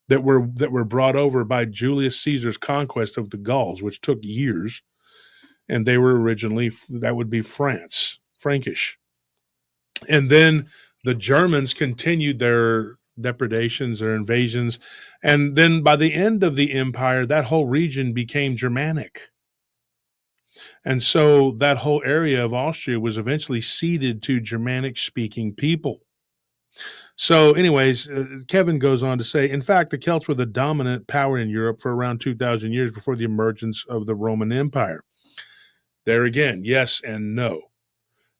that were brought over by Julius Caesar's conquest of the Gauls, which took years, and they were originally, that would be Frankish, and then the Germans continued their depredations or invasions, and then by the end of the empire, that whole region became Germanic, and so that whole area of Austria was eventually ceded to Germanic-speaking people. So anyways, Kevin goes on to say, in fact, the Celts were the dominant power in Europe for around 2,000 years before the emergence of the Roman Empire. There again, yes and no.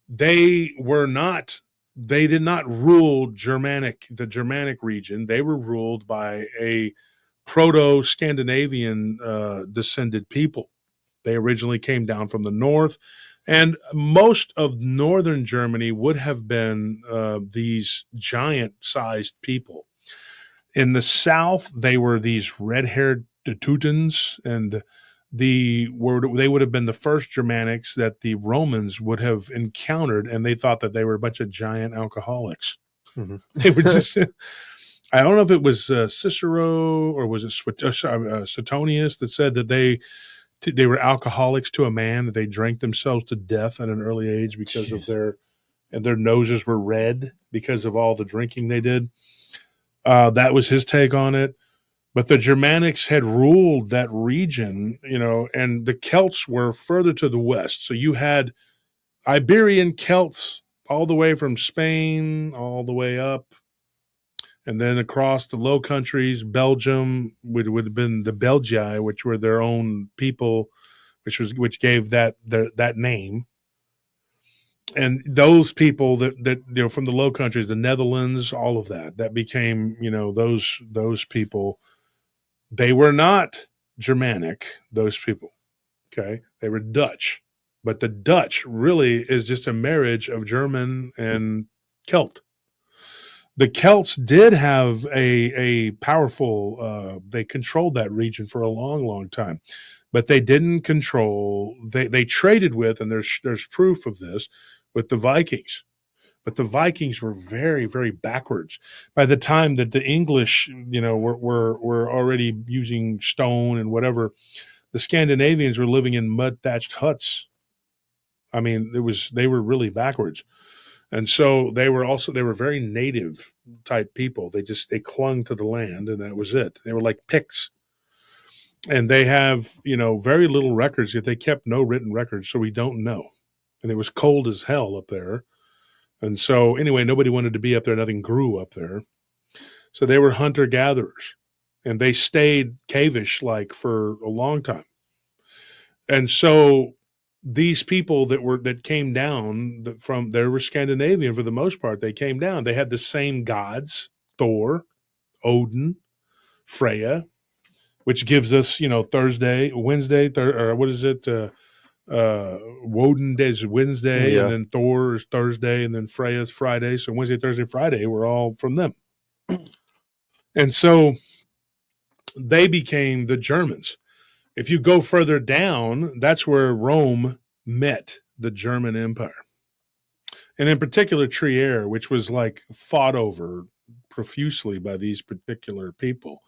They did not rule the Germanic region. They were ruled by a proto-Scandinavian descended people. They originally came down from the north, and most of northern Germany would have been these giant-sized people. In the south, they were these red-haired Teutons, and they would have been the first Germanics that the Romans would have encountered, and they thought that they were a bunch of giant alcoholics. Mm-hmm. They were just, I don't know if it was Cicero or was it Suetonius that said that they were alcoholics to a man, that they drank themselves to death at an early age because of their noses were red because of all the drinking they did. That was his take on it. But the Germanics had ruled that region, and the Celts were further to the west. So you had Iberian Celts all the way from Spain, all the way up, and then across the Low Countries. Belgium would have been the Belgii, which were their own people, which gave that name. And those people that from the Low Countries, the Netherlands, all of that became those people. They were not Germanic, those people. Okay, they were Dutch, but the Dutch really is just a marriage of German and Celt. The Celts did have a powerful, they controlled that region for a long, long time, but they didn't control, they traded with, and there's proof of this, with the Vikings. But the Vikings were very, very backwards. By the time that the English, were already using stone and whatever, the Scandinavians were living in mud-thatched huts. I mean, they were really backwards. And so they were very native type people. They clung to the land, and that was it. They were like Picts. And they have, very little records, yet they kept no written records, so we don't know. And it was cold as hell up there. And so anyway, nobody wanted to be up there. Nothing grew up there. So they were hunter-gatherers, and they stayed cavish for a long time. And so these people that came down they were Scandinavian for the most part. They came down. They had the same gods, Thor, Odin, Freya, which gives us, Wednesday, or what is it? Woden is Wednesday, and then Thor is Thursday, and then Freya is Friday. So Wednesday, Thursday, Friday were all from them. And so they became the Germans. If you go further down, that's where Rome met the German Empire. And in particular, Trier, which was fought over profusely by these particular people.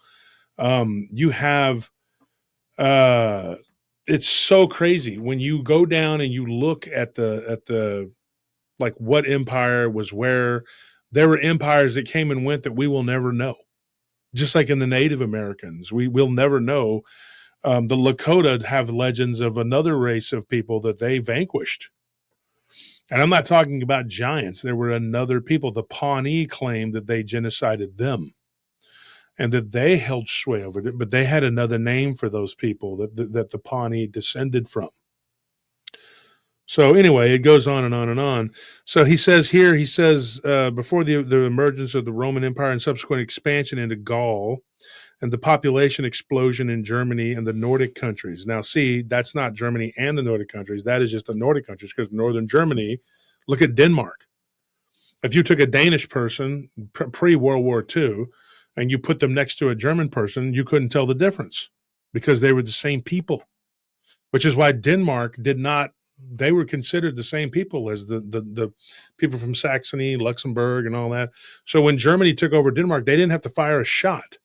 You have, it's so crazy when you go down and you look at the like what empire was where. There were empires that came and went that we will never know. Just like in the Native Americans, we will never know. The Lakota have legends of another race of people that they vanquished. And I'm not talking about giants. There were another people. The Pawnee claimed that they genocided them and that they held sway over it, but they had another name for those people that the Pawnee descended from. So anyway, it goes on and on and on. So he says here, before the emergence of the Roman Empire and subsequent expansion into Gaul and the population explosion in Germany and the Nordic countries. Now, see, that's not Germany and the Nordic countries. That is just the Nordic countries, because northern Germany, look at Denmark. If you took a Danish person pre-World War II and you put them next to a German person, you couldn't tell the difference because they were the same people, which is why Denmark did not. They were considered the same people as the people from Saxony, Luxembourg, and all that. So when Germany took over Denmark, they didn't have to fire a shot.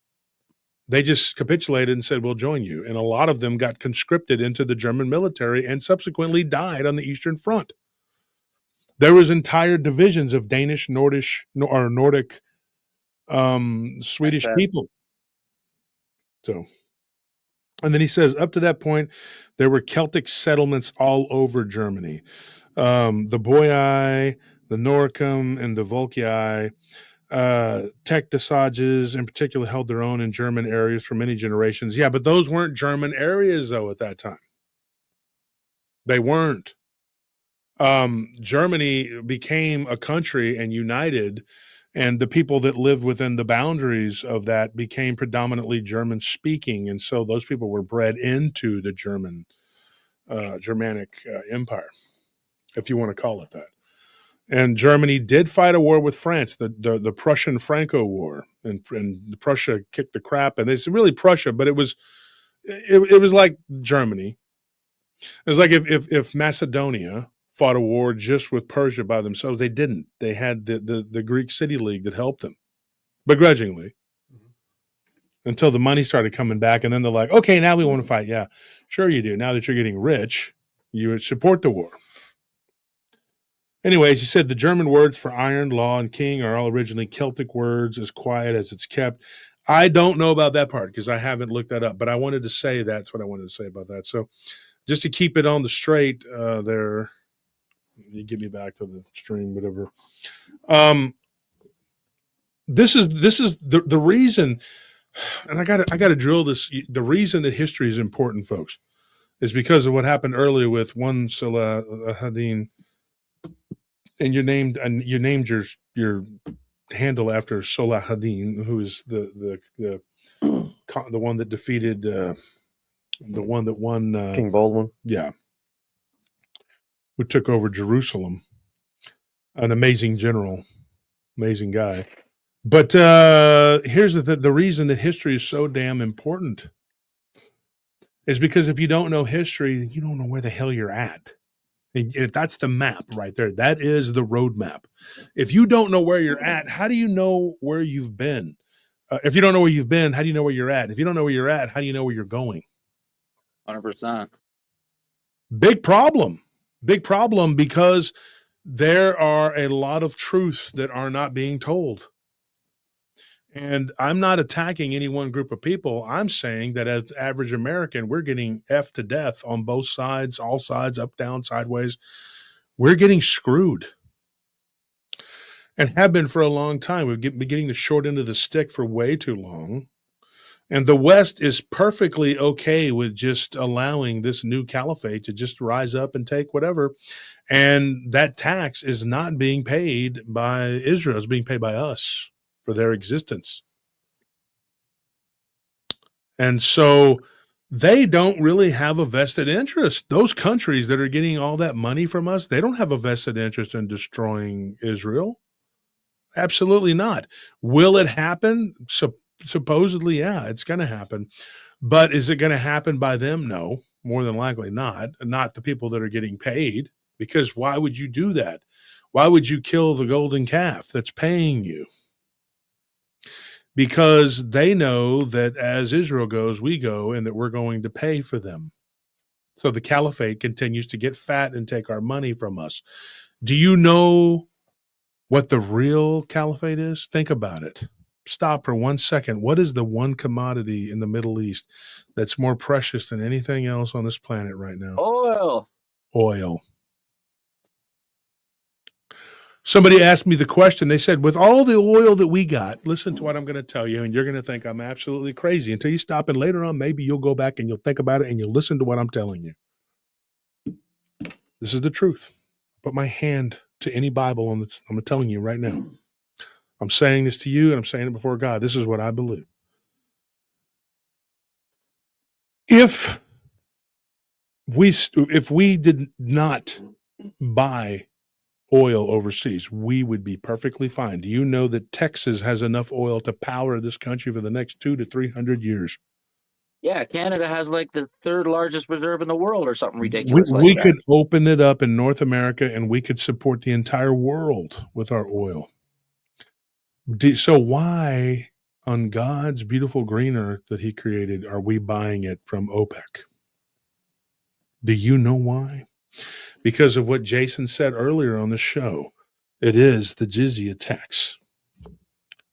They just capitulated and said, we'll join you. And a lot of them got conscripted into the German military and subsequently died on the Eastern Front. There was entire divisions of Danish, Nordic, Swedish people. So, and then he says, up to that point, there were Celtic settlements all over Germany. The Boii, the Noricum, and the Volkii. Tektisages in particular held their own in German areas for many generations. Yeah, but those weren't German areas, though, at that time. They weren't. Germany became a country and united, and the people that lived within the boundaries of that became predominantly German-speaking, and so those people were bred into the Germanic Empire, if you want to call it that. And Germany did fight a war with France, the Prussian-Franco War, and Prussia kicked the crap. And it's really Prussia, but it was like Germany. It was like if Macedonia fought a war just with Persia by themselves. They didn't. They had the Greek City League that helped them, begrudgingly, until the money started coming back. And then they're like, okay, now we want to fight. Yeah, sure you do. Now that you're getting rich, you support the war. Anyways, he said the German words for iron, law, and king are all originally Celtic words, as quiet as it's kept. I don't know about that part because I haven't looked that up, but I wanted to say that's what I wanted to say about that. So just to keep it on the straight there, you get me back to the stream, whatever. This is the reason, and I gotta drill this. The reason that history is important, folks, is because of what happened earlier with one Salahadin. And you named your handle after Salahadin, who is the one that defeated the one that won King Baldwin. Yeah, who took over Jerusalem. An amazing general, amazing guy. But here's the reason that history is so damn important is because if you don't know history, you don't know where the hell you're at. That's the map right there. That is the roadmap. If you don't know where you're at, how do you know where you've been? If you don't know where you've been, how do you know where you're at? If you don't know where you're at, how do you know where you're going? 100%. Big problem because there are a lot of truths that are not being told. And I'm not attacking any one group of people. I'm saying that as average American, we're getting F to death on both sides, all sides, up, down, sideways. We're getting screwed and have been for a long time. We've been getting the short end of the stick for way too long. And the West is perfectly okay with just allowing this new caliphate to just rise up and take whatever. And that tax is not being paid by Israel. It's being paid by us for their existence. And so they don't really have a vested interest. Those countries that are getting all that money from us, they don't have a vested interest in destroying Israel. Absolutely not. Will it happen? Supposedly, yeah, it's going to happen. But is it going to happen by them? No, more than likely not. Not the people that are getting paid, because why would you do that? Why would you kill the golden calf that's paying you? because they know that as Israel goes, we go, and that we're going to pay for them. So the caliphate continues to get fat and take our money from us. Do you know what the real caliphate is? Think about it. Stop for 1 second. What is the one commodity in the Middle East that's more precious than anything else on this planet right now? Oil. Oil. Somebody asked me the question. They said, with all the oil that we got, listen to what I'm going to tell you, and you're going to think I'm absolutely crazy until you stop, and later on, maybe you'll go back and you'll think about it and you'll listen to what I'm telling you. This is the truth. Put my hand to any Bible on this. I'm telling you right now. I'm saying this to you, and I'm saying it before God. This is what I believe. If we did not buy oil overseas, we would be perfectly fine. Do you know that Texas has enough oil to power this country for the next 200 to 300 years? Yeah, Canada has like the third largest reserve in the world or something ridiculous We like could that. open it up in North America, and we could support the entire world with our oil. So why on God's beautiful green earth that he created are we buying it from OPEC? Do you know why? Because of what Jason said earlier on the show. It is the jizya tax.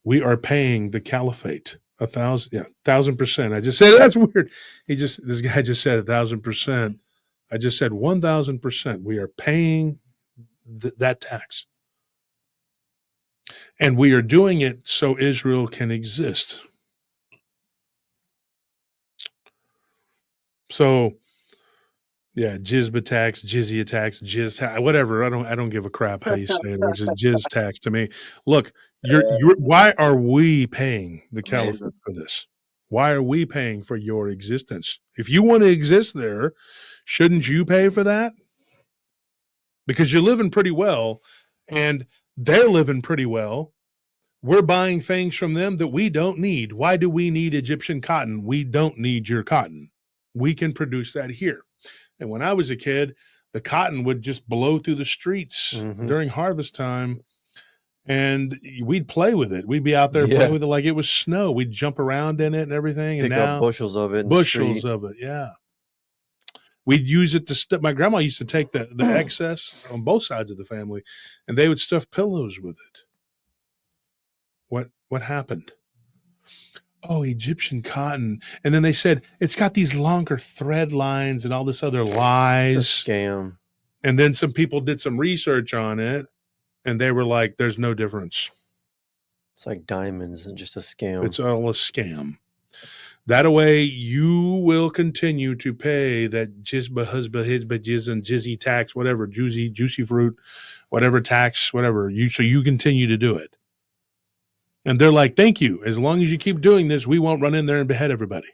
We are paying the caliphate 1,000%. I just said that's weird. This guy just said 1,000%. I just said 1,000%. We are paying that tax. And we are doing it so Israel can exist. So, yeah, jizba tax, jizya tax, whatever. I don't give a crap how you say it, which is jizz tax to me. Look, why are we paying the caliphate for this? Why are we paying for your existence? If you want to exist there, shouldn't you pay for that? Because you're living pretty well, and they're living pretty well. We're buying things from them that we don't need. Why do we need Egyptian cotton? We don't need your cotton. We can produce that here. And when I was a kid, the cotton would just blow through the streets during harvest time, and we'd play with it. We'd be out there playing with it like it was snow. We'd jump around in it and everything. Pick up bushels of it. Bushels of it, yeah. We'd use it to stuff. My grandma used to take the excess on both sides of the family, and they would stuff pillows with it. What happened? Oh, Egyptian cotton. And then they said, it's got these longer thread lines and all this other lies. It's a scam. And then some people did some research on it, and they were like, there's no difference. It's like diamonds and just a scam. It's all a scam. That way, you will continue to pay that jizzy tax, whatever, juicy fruit, whatever tax, whatever. So you continue to do it. And they're like, thank you. As long as you keep doing this, we won't run in there and behead everybody.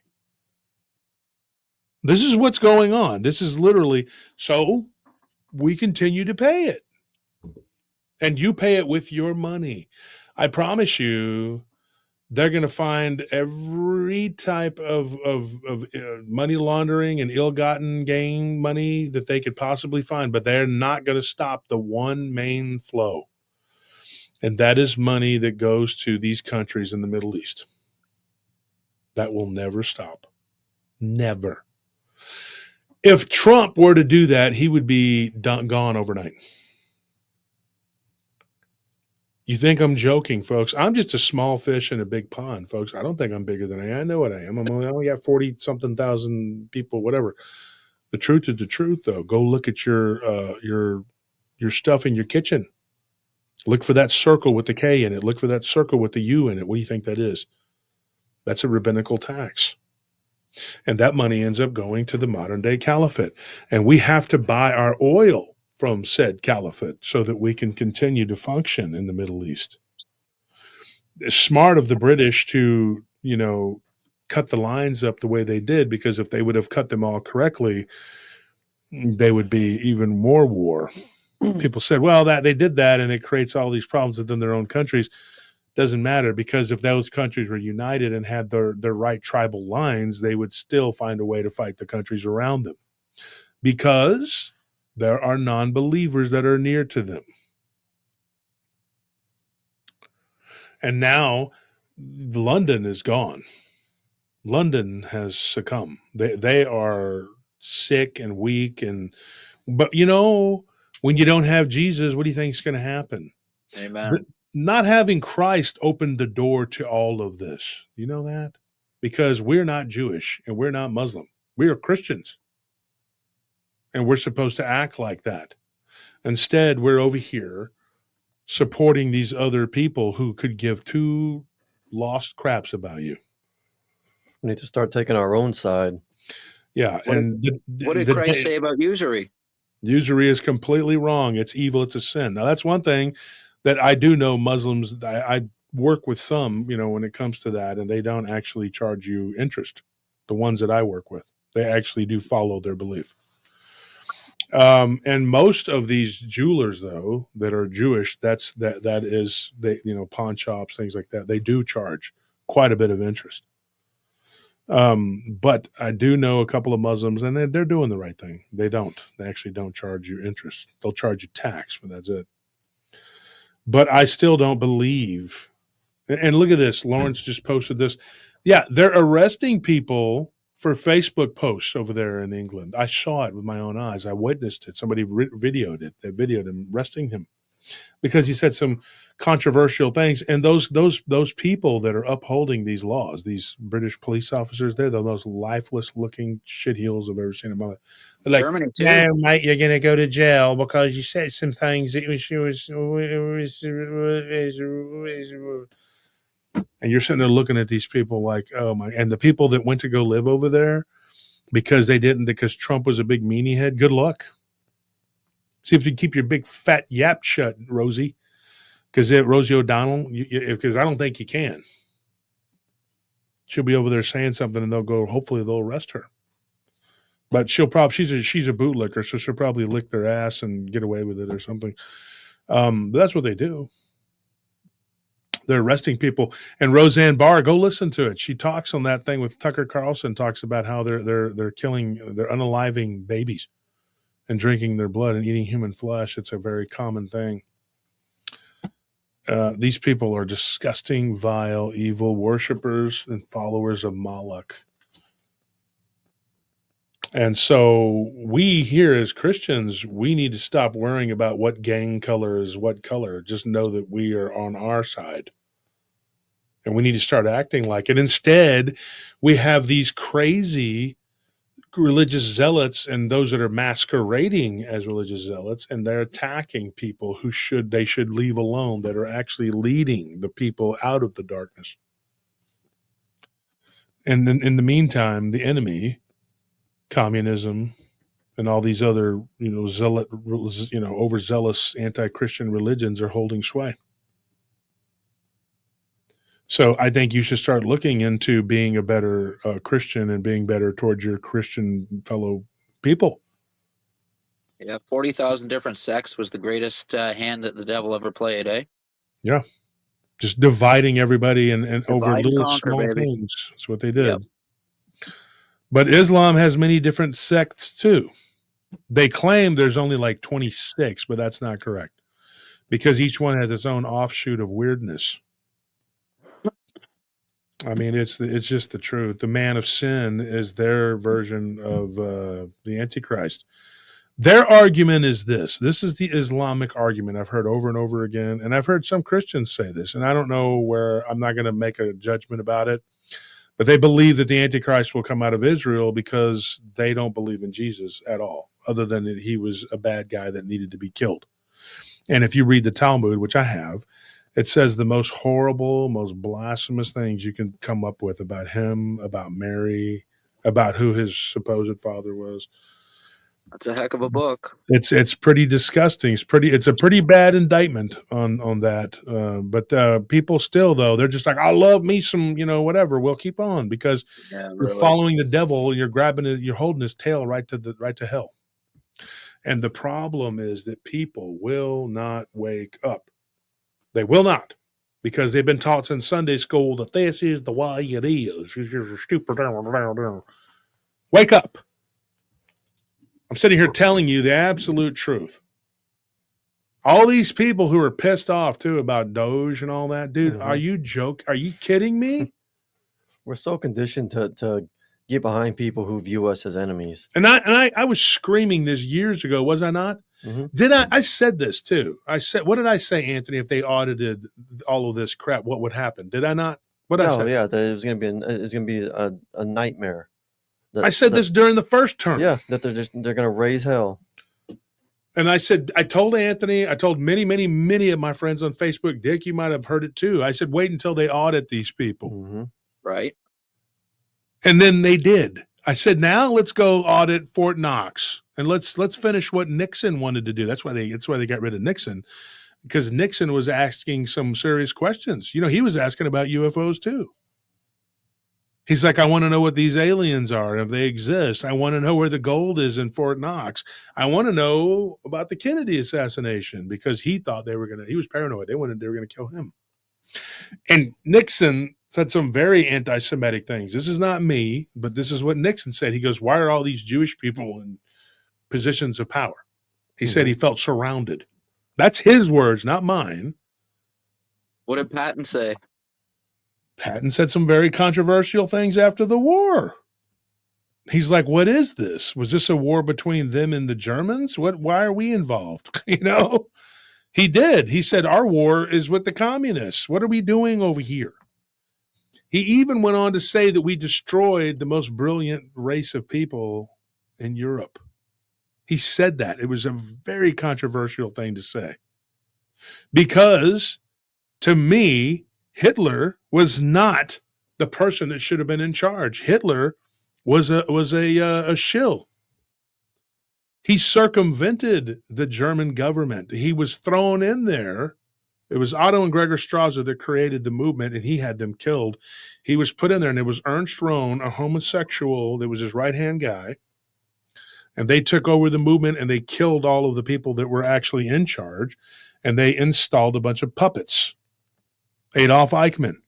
This is what's going on. This is literally, so we continue to pay it. And you pay it with your money. I promise you, they're going to find every type of money laundering and ill-gotten gain money that they could possibly find, but they're not going to stop the one main flow. And that is money that goes to these countries in the Middle East. That will never stop. Never. If Trump were to do that, he would be gone overnight. You think I'm joking, folks? I'm just a small fish in a big pond, folks. I don't think I'm bigger than I am. I know what I am. I only got 40-something thousand people, whatever. The truth is the truth, though. Go look at your stuff in your kitchen. Look for that circle with the K in it. Look for that circle with the U in it. What do you think that is? That's a rabbinical tax. And that money ends up going to the modern day caliphate. And we have to buy our oil from said caliphate so that we can continue to function in the Middle East. It's smart of the British to, cut the lines up the way they did, because if they would have cut them all correctly, they would be even more war. People said, well, that they did that and it creates all these problems within their own countries. Doesn't matter, because if those countries were united and had their right tribal lines, they would still find a way to fight the countries around them, because there are non-believers that are near to them. And now London is gone. London has succumbed. They are sick and weak, but when you don't have Jesus, what do you think is going to happen? Amen. Not having Christ opened the door to all of this. You know that? Because we're not Jewish and we're not Muslim. We are Christians. And we're supposed to act like that. Instead, we're over here supporting these other people who could give two lost craps about you. We need to start taking our own side. Yeah. What did Christ say about usury? Usury is completely wrong. It's evil. It's a sin. Now, that's one thing that I do know Muslims, I work with some, when it comes to that, and they don't actually charge you interest. The ones that I work with, they actually do follow their belief. And most of these jewelers, though, that are Jewish, that is, pawn shops, things like that, they do charge quite a bit of interest. But I do know a couple of Muslims, and they're doing the right thing. They actually don't charge you interest. They'll charge you tax, but that's it. But I still don't believe. And look at this. Lawrence just posted this. Yeah, they're arresting people for Facebook posts over there in England. I saw it with my own eyes. I witnessed it. Somebody videoed it. They videoed him arresting him because he said some controversial things. And those people that are upholding these laws, these British police officers, they're the most lifeless looking shitheels I've ever seen in my life. They're like, Germany too. no, mate, you're going to go to jail because you said some things that and you're sitting there looking at these people like, oh my, and the people that went to go live over there because Trump was a big meanie head, good luck. See if you keep your big fat yap shut, Rosie. Because Rosie O'Donnell, because I don't think you can. She'll be over there saying something, and hopefully they'll arrest her. But she's a bootlicker, so she'll probably lick their ass and get away with it or something. But that's what they do. They're arresting people. And Roseanne Barr, go listen to it. She talks on that thing with Tucker Carlson, talks about how they're unaliving babies and drinking their blood and eating human flesh. It's a very common thing. These people are disgusting, vile, evil worshipers and followers of Moloch. And so we here as Christians, we need to stop worrying about what gang color is what color. Just know that we are on our side. And we need to start acting like it. Instead, we have these crazy religious zealots and those that are masquerading as religious zealots, and they're attacking people who they should leave alone, that are actually leading the people out of the darkness. And then in the meantime, the enemy, communism, and all these other, overzealous anti-Christian religions are holding sway. So I think you should start looking into being a better Christian and being better towards your Christian fellow people. Yeah, 40,000 different sects was the greatest hand that the devil ever played, eh? Yeah. Just dividing everybody and over little conquer, small baby. things. That's what they did. Yep. But Islam has many different sects too. They claim there's only like 26, but that's not correct because each one has its own offshoot of weirdness. I mean, it's just the truth. The man of sin is their version of the Antichrist. Their argument is this. This is the Islamic argument I've heard over and over again. And I've heard some Christians say this, and I don't know where, I'm not going to make a judgment about it, but they believe that the Antichrist will come out of Israel because they don't believe in Jesus at all, other than that he was a bad guy that needed to be killed. And if you read the Talmud, which I have, it says the most horrible, most blasphemous things you can come up with about him, about Mary, about who his supposed father was. That's a heck of a book. It's pretty disgusting. It's a pretty bad indictment on that. But people still, though, they're just like, I love me some, whatever. We'll keep on because you're following the devil. You're grabbing it. You're holding his tail right to hell. And the problem is that people will not wake up. They will not, because they've been taught since Sunday school that this is the way it is. You're stupid. Wake up. I'm sitting here telling you the absolute truth. All these people who are pissed off too about Doge and all that, dude. Are Mhm. you Are you kidding me? We're so conditioned to get behind people who view us as enemies. And I was screaming this years ago, was I not? Mhm. Did I said this too. I said, what did I say, Anthony? If they audited all of this crap, what would happen? Did I not? What did I Oh say? yeah, that it was gonna be it's gonna be a nightmare. I said this during the first term. Yeah, that they're gonna raise hell. And I said, I told Anthony, I told many, many, many of my friends on Facebook, Dick, you might have heard it too. I said, wait until they audit these people. Mm-hmm. Right. And then they did. I said, now let's go audit Fort Knox and let's finish what Nixon wanted to do. That's why they got rid of Nixon, because Nixon was asking some serious questions. You know, he was asking about UFOs too. He's like, I want to know what these aliens are, if they exist. I want to know where the gold is in Fort Knox. I want to know about the Kennedy assassination, because he thought he was paranoid. They were going to kill him. And Nixon said some very anti-Semitic things. This is not me, but this is what Nixon said. He goes, why are all these Jewish people in positions of power? He said he felt surrounded. That's his words, not mine. What did Patton say? Patton said some very controversial things after the war. He's like, what is this? Was this a war between them and the Germans? Why are we involved? You know, he did. He said, our war is with the communists. What are we doing over here? He even went on to say that we destroyed the most brilliant race of people in Europe. He said that. It was a very controversial thing to say. Because to me, Hitler was not the person that should have been in charge. Hitler was a shill. He circumvented the German government. He was thrown in there. It was Otto and Gregor Strasser that created the movement, and he had them killed. He was put in there, and it was Ernst Rohn, a homosexual that was his right-hand guy. And they took over the movement, and they killed all of the people that were actually in charge, and they installed a bunch of puppets. Adolf Eichmann,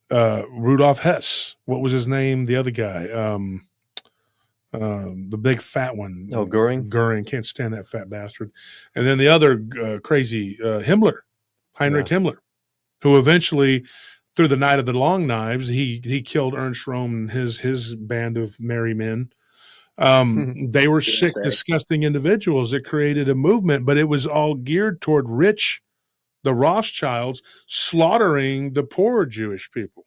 Rudolf Hess. What was his name? The other guy, the big fat one. Oh, Goering. Goering, can't stand that fat bastard. And then the other crazy Himmler, Heinrich Himmler, who eventually, through the Night of the Long Knives, he killed Ernst Röhm and his band of merry men. They were sick, disgusting individuals that created a movement, but it was all geared toward the Rothschilds slaughtering the poor Jewish people.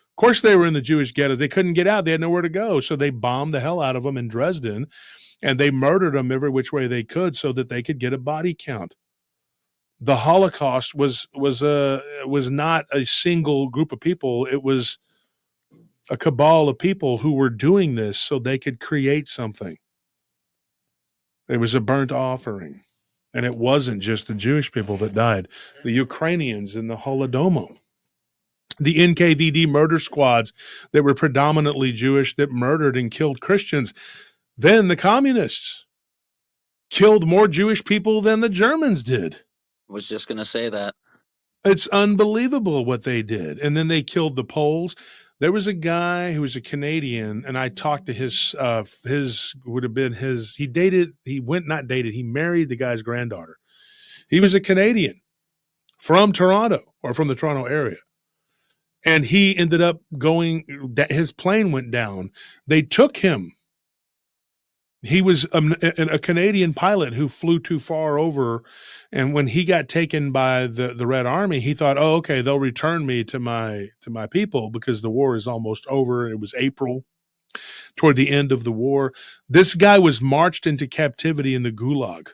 Of course, they were in the Jewish ghettos. They couldn't get out. They had nowhere to go. So they bombed the hell out of them in Dresden, and they murdered them every which way they could so that they could get a body count. The Holocaust was not a single group of people. It was a cabal of people who were doing this so they could create something. It was a burnt offering. And it wasn't just the Jewish people that died. The Ukrainians in the Holodomor, the NKVD murder squads that were predominantly Jewish that murdered and killed Christians. Then the communists killed more Jewish people than the Germans did. I was just going to say that. It's unbelievable what they did. And then they killed the Poles. There was a guy who was a Canadian, and I talked to he married the guy's granddaughter. He was a Canadian from Toronto, or from the Toronto area. And he ended up his plane went down. They took him. He was a Canadian pilot who flew too far over. And when he got taken by the Red Army, he thought, oh, okay, they'll return me to my people because the war is almost over. It was April, toward the end of the war. This guy was marched into captivity in the Gulag.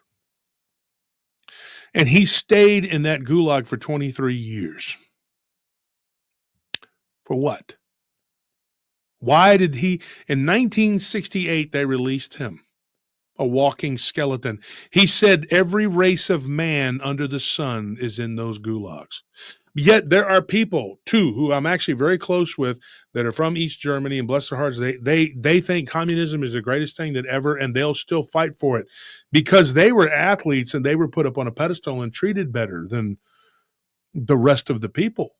And he stayed in that Gulag for 23 years. For what? Why did he? In 1968, they released him, a walking skeleton. He said every race of man under the sun is in those gulags. Yet there are people, too, who I'm actually very close with that are from East Germany, and bless their hearts, they think communism is the greatest thing that ever, and they'll still fight for it because they were athletes and they were put up on a pedestal and treated better than the rest of the people.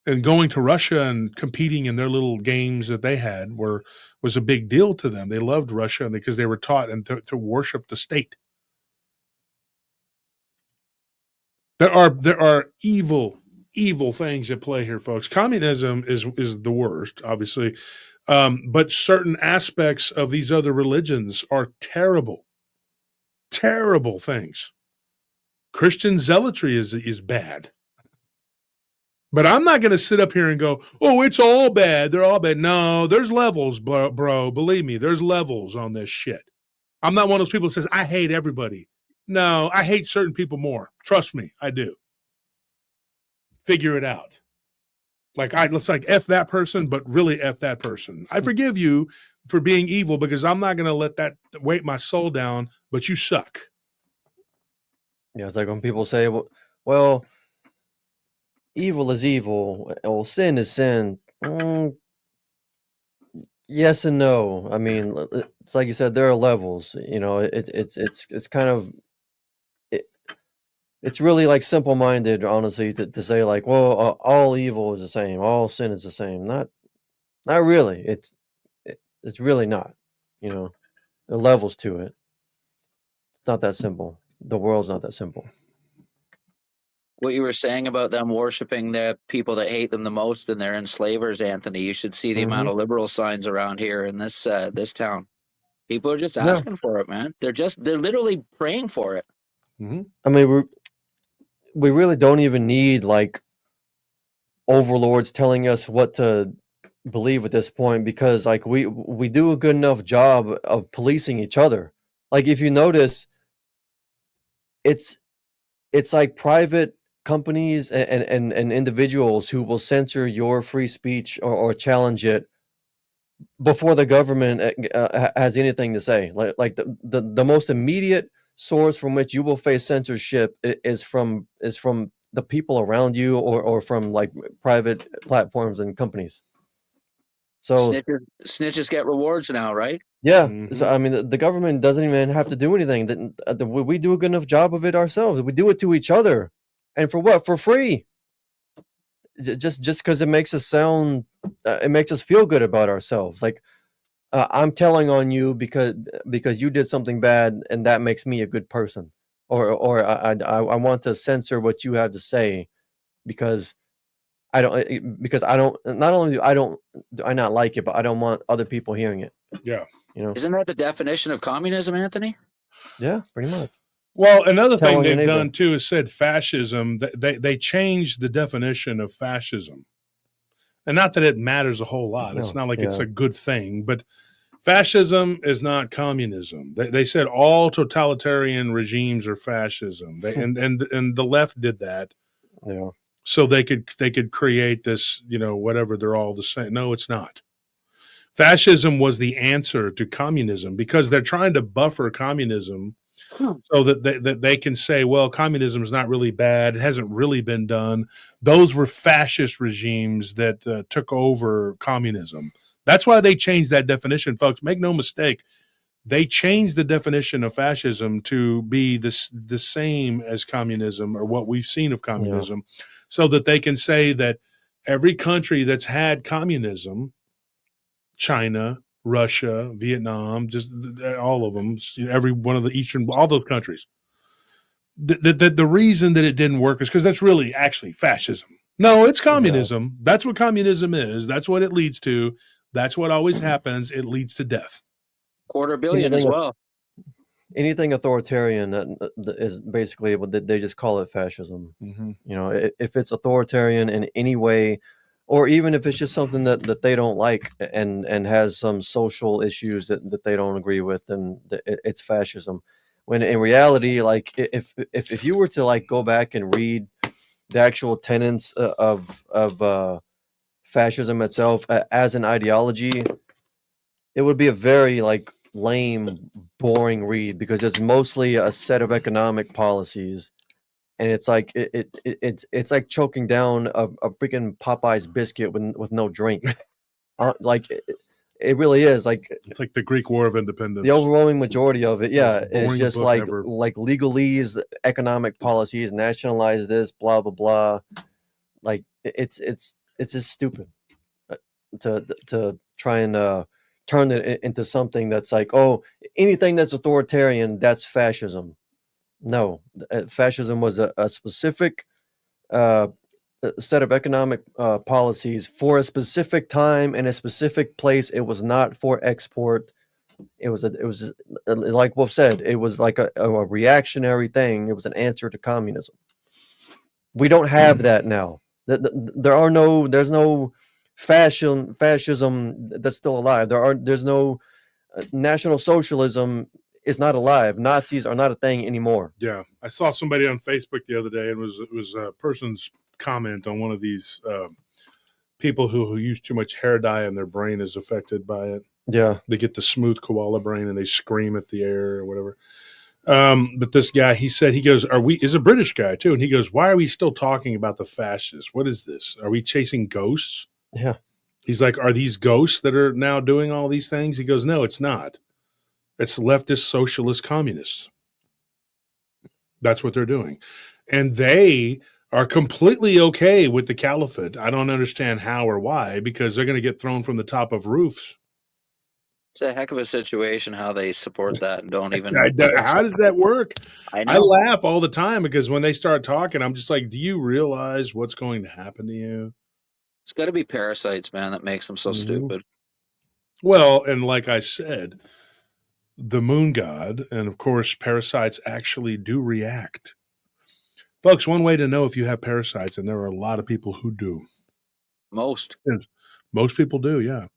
And going to Russia and competing in their little games that they had was a big deal to them. They loved Russia because they were taught to worship the state. There are evil things at play here, folks. Communism is the worst, obviously, but certain aspects of these other religions are terrible things. Christian zealotry is bad. But I'm not going to sit up here and go, oh, it's all bad. They're all bad. No, there's levels, bro. Believe me, there's levels on this shit. I'm not one of those people that says, I hate everybody. No, I hate certain people more. Trust me, I do. Figure it out. Let's F that person, but really F that person. I forgive you for being evil because I'm not going to let that weight my soul down, but you suck. Yeah, it's like when people say, well, evil is evil, or sin is sin. Yes and no. I mean, it's like you said, there are levels. You know, it's kind of it's really like simple-minded, honestly, to say like, well, all evil is the same, all sin is the same. Not really. It's really not. You know, there are levels to it. It's not that simple. The world's not that simple. What you were saying about them worshiping the people that hate them the most and they're enslavers, Anthony, you should see the amount of liberal signs around here in this town. People are just asking for it, man. They're literally praying for it. Mm-hmm. I mean, we really don't even need like overlords telling us what to believe at this point, because like we do a good enough job of policing each other. Like if you notice, it's like private companies and individuals who will censor your free speech or challenge it before the government has anything to say. Like the most immediate source from which you will face censorship is from the people around you or from like private platforms and companies. So snitches get rewards now, right? yeah. Mm-hmm. So I mean, the government doesn't even have to do anything. We do a good enough job of it ourselves. We do it to each other, and for what? For free. Just because it makes us sound, it makes us feel good about ourselves. Like I'm telling on you because you did something bad, and that makes me a good person. Or I want to censor what you have to say because I don't. Not only do I not like it, but I don't want other people hearing it. Yeah. You know. Isn't that the definition of communism, Anthony? Yeah, pretty much. Well, another thing Telling your they've neighbor. done too is said fascism. They changed the definition of fascism, and not that it matters a whole lot. It's not like it's a good thing, but fascism is not communism. They said all totalitarian regimes are fascism. And the left did that. Yeah. So they could create this, whatever, they're all the same. No, it's not. Fascism was the answer to communism because they're trying to buffer communism so that they can say, well, communism is not really bad. It hasn't really been done. Those were fascist regimes that took over communism. That's why they changed that definition, folks. Make no mistake. They changed the definition of fascism to be the same as communism or what we've seen of communism so that they can say that every country that's had communism, China, Russia, Vietnam, just all of them, every one of the Eastern, all those countries. The reason that it didn't work is because that's really actually fascism. No, it's communism. Yeah. That's what communism is. That's what it leads to. That's what always happens. It leads to death. 250 million as well. Anything authoritarian is basically what they just call it fascism. Mm-hmm. You know, if it's authoritarian in any way, or even if it's just something that they don't like and has some social issues that they don't agree with, then it's fascism. When in reality, like if you were to like go back and read the actual tenets of fascism itself as an ideology, it would be a very like lame, boring read because it's mostly a set of economic policies. And it's like it's like choking down a freaking Popeye's biscuit with no drink. Like it really is. Like it's like the Greek War of Independence. The overwhelming majority of it, it's just like ever. like legalese economic policies, nationalize this, blah blah blah. Like it's just stupid to try and turn it into something that's like, oh, anything that's authoritarian, that's fascism. No, fascism was a specific set of economic policies for a specific time and a specific place. It was not for export. It was like Wolf said, it was like a reactionary thing. It was an answer to communism. We don't have that now. There's no fascism that's still alive. There's no National Socialism is not alive. Nazis are not a thing anymore. Yeah, I saw somebody on Facebook the other day, and it was a person's comment on one of these people who use too much hair dye and their brain is affected by it. Yeah, They get the smooth koala brain and they scream at the air or whatever. But this guy, he said, he goes, is a British guy too. And he goes, why are we still talking about the fascists? What is this? Are we chasing ghosts? yeah. He's like, are these ghosts that are now doing all these things? He goes, no, it's not. It's leftist, socialist, communists. That's what they're doing. And they are completely okay with the caliphate. I don't understand how or why, because they're going to get thrown from the top of roofs. It's a heck of a situation how they support that and don't even. How does that work? I know. I laugh all the time because when they start talking, I'm just like, do you realize what's going to happen to you? It's got to be parasites, man, that makes them so stupid. Well, and like I said, the moon god and, of course, parasites actually do react. Folks, one way to know if you have parasites, and there are a lot of people who do. Most people do, yeah.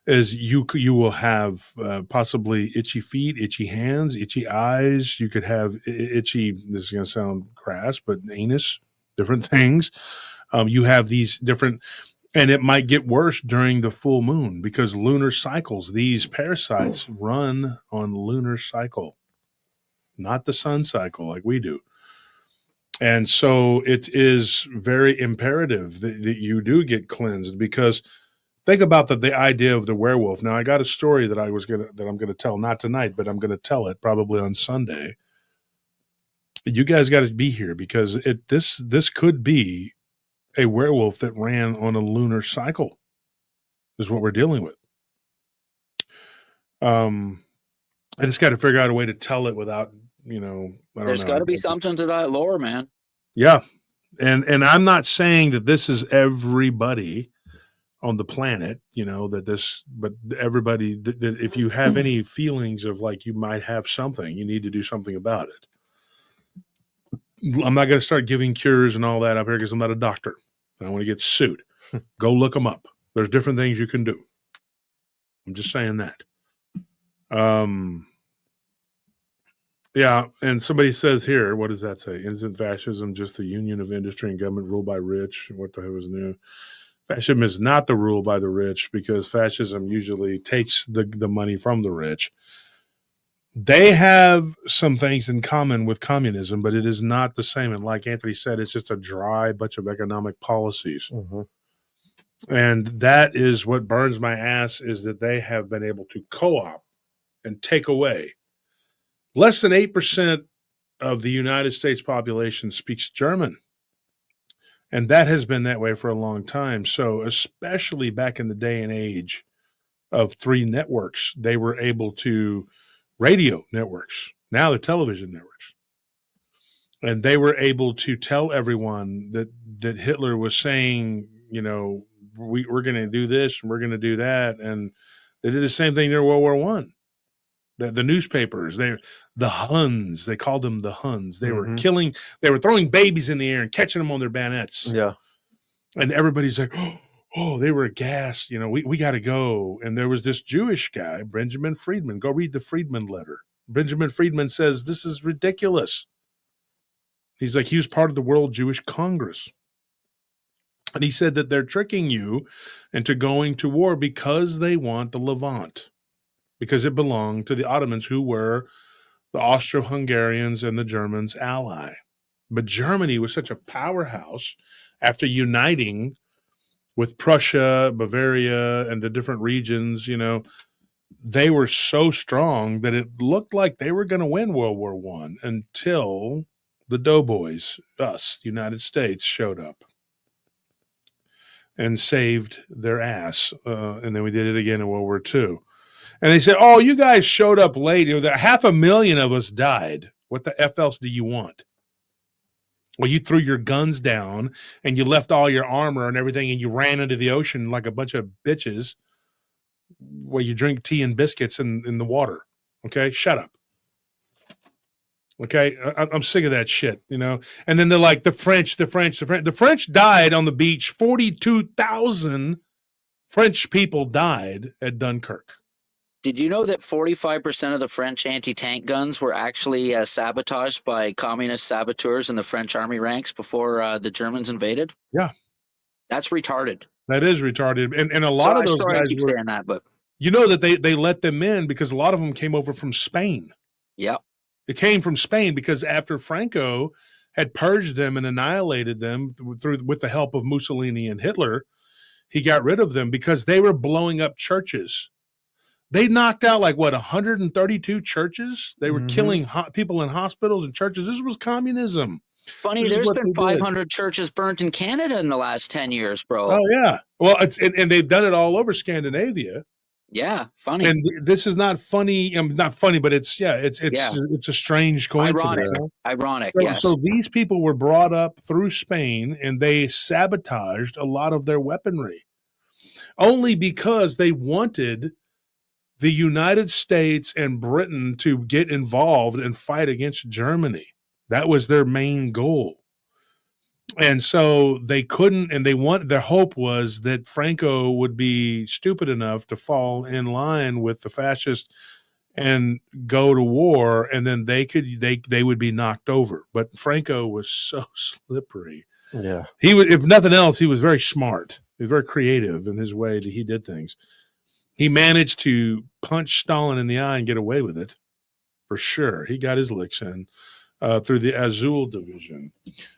Is you will have possibly itchy feet, itchy hands, itchy eyes. You could have itchy, this is going to sound crass, but anus, different things. You have these different, and it might get worse during the full moon because lunar cycles, these parasites run on lunar cycle, not the sun cycle like we do. And so it is very imperative that you do get cleansed because think about the idea of the werewolf. Now, I got a story that I'm gonna tell, not tonight, but I'm gonna tell it probably on Sunday. You guys got to be here because this could be a werewolf that ran on a lunar cycle. Is what we're dealing with. I just got to figure out a way to tell it without, There's got to be something to that lore, man. Yeah, and I'm not saying that this is everybody on the planet, but everybody that if you have any feelings of like you might have something, you need to do something about it. I'm not going to start giving cures and all that up here because I'm not a doctor. I don't want to get sued. Go look them up. There's different things you can do. I'm just saying that. Yeah, and somebody says here, what does that say? Isn't fascism just the union of industry and government ruled by rich? What the hell is new? Fascism is not the rule by the rich because fascism usually takes the money from the rich. They have some things in common with communism, but it is not the same. And like Anthony said, it's just a dry bunch of economic policies. Mm-hmm. And that is what burns my ass is that they have been able to co-opt and take away. Less than 8% of the United States population speaks German. And that has been that way for a long time. So especially back in the day and age of 3 networks, they were able to radio networks, now they're television networks. And they were able to tell everyone that Hitler was saying, we're going to do this and we're going to do that. And they did the same thing during World War I. The newspapers, the Huns, they called them the Huns. They were killing, they were throwing babies in the air and catching them on their bayonets. Yeah. And everybody's like, oh, they were aghast. We got to go. And there was this Jewish guy, Benjamin Friedman. Go read the Friedman letter. Benjamin Friedman says, this is ridiculous. He's like, he was part of the World Jewish Congress. And he said that they're tricking you into going to war because they want the Levant, because it belonged to the Ottomans, who were the Austro-Hungarians and the Germans' ally. But Germany was such a powerhouse after uniting with Prussia, Bavaria, and the different regions, they were so strong that it looked like they were going to win World War I until the doughboys, us, the United States, showed up and saved their ass. And then we did it again in World War II. And they said, oh, you guys showed up late. 500,000 of us died. What the F else do you want? Well, you threw your guns down and you left all your armor and everything and you ran into the ocean like a bunch of bitches where you drink tea and biscuits in the water. Okay, shut up. Okay, I'm sick of that shit, you know. And then they're like, the French. The French died on the beach. 42,000 French people died at Dunkirk. Did you know that 45% of the French anti-tank guns were actually sabotaged by communist saboteurs in the French army ranks before the Germans invaded? Yeah. That's retarded. That is retarded. And a lot of those guys keep were, saying that, but you know that they let them in because a lot of them came over from Spain. Yeah. It came from Spain because after Franco had purged them and annihilated them with the help of Mussolini and Hitler, he got rid of them because they were blowing up churches. They knocked out 132 churches. They were killing people in hospitals and churches. This was communism. Funny, there's been 500 churches burnt in Canada in the last 10 years, bro. Oh yeah. Well, and they've done it all over Scandinavia. Yeah, funny. And this is not funny. Not funny, but it's a strange coincidence. Ironic. Yes. So these people were brought up through Spain, and they sabotaged a lot of their weaponry, only because they wanted the United States and Britain to get involved and fight against Germany. That was their main goal. And so they couldn't, and their hope was that Franco would be stupid enough to fall in line with the fascists and go to war, and then they would be knocked over. But Franco was so slippery. Yeah. He was, if nothing else, he was very smart. He was very creative in his way that he did things. He managed to punch Stalin in the eye and get away with it, for sure. He got his licks in through the Azul division.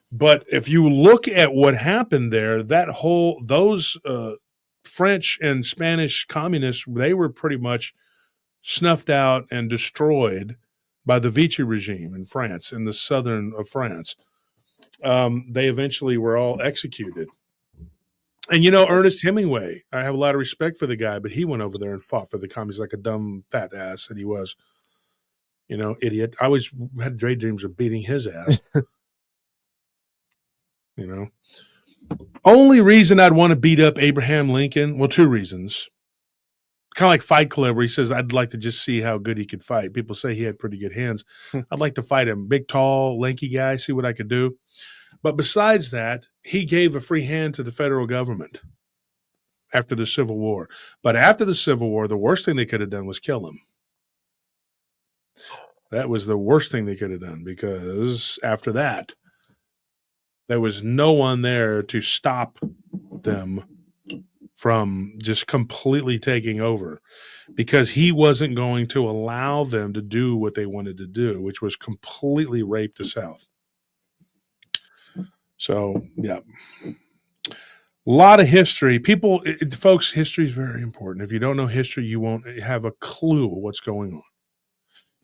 But if you look at what happened there, those French and Spanish communists, they were pretty much snuffed out and destroyed by the Vichy regime in France, in the southern of France. They eventually were all executed. And, Ernest Hemingway, I have a lot of respect for the guy, but he went over there and fought for the communists like a dumb fat ass that he was. Idiot. I always had daydreams of beating his ass. Only reason I'd want to beat up Abraham Lincoln, well, two reasons. Kind of like Fight Club, where he says, I'd like to just see how good he could fight. People say he had pretty good hands. I'd like to fight him. Big, tall, lanky guy, see what I could do. But besides that, he gave a free hand to the federal government after the Civil War. But after the Civil War, the worst thing they could have done was kill him. That was the worst thing they could have done, because after that, there was no one there to stop them from just completely taking over, because he wasn't going to allow them to do what they wanted to do, which was completely rape the South. So, yeah. A lot of history. Folks, history is very important. If you don't know history, you won't have a clue what's going on.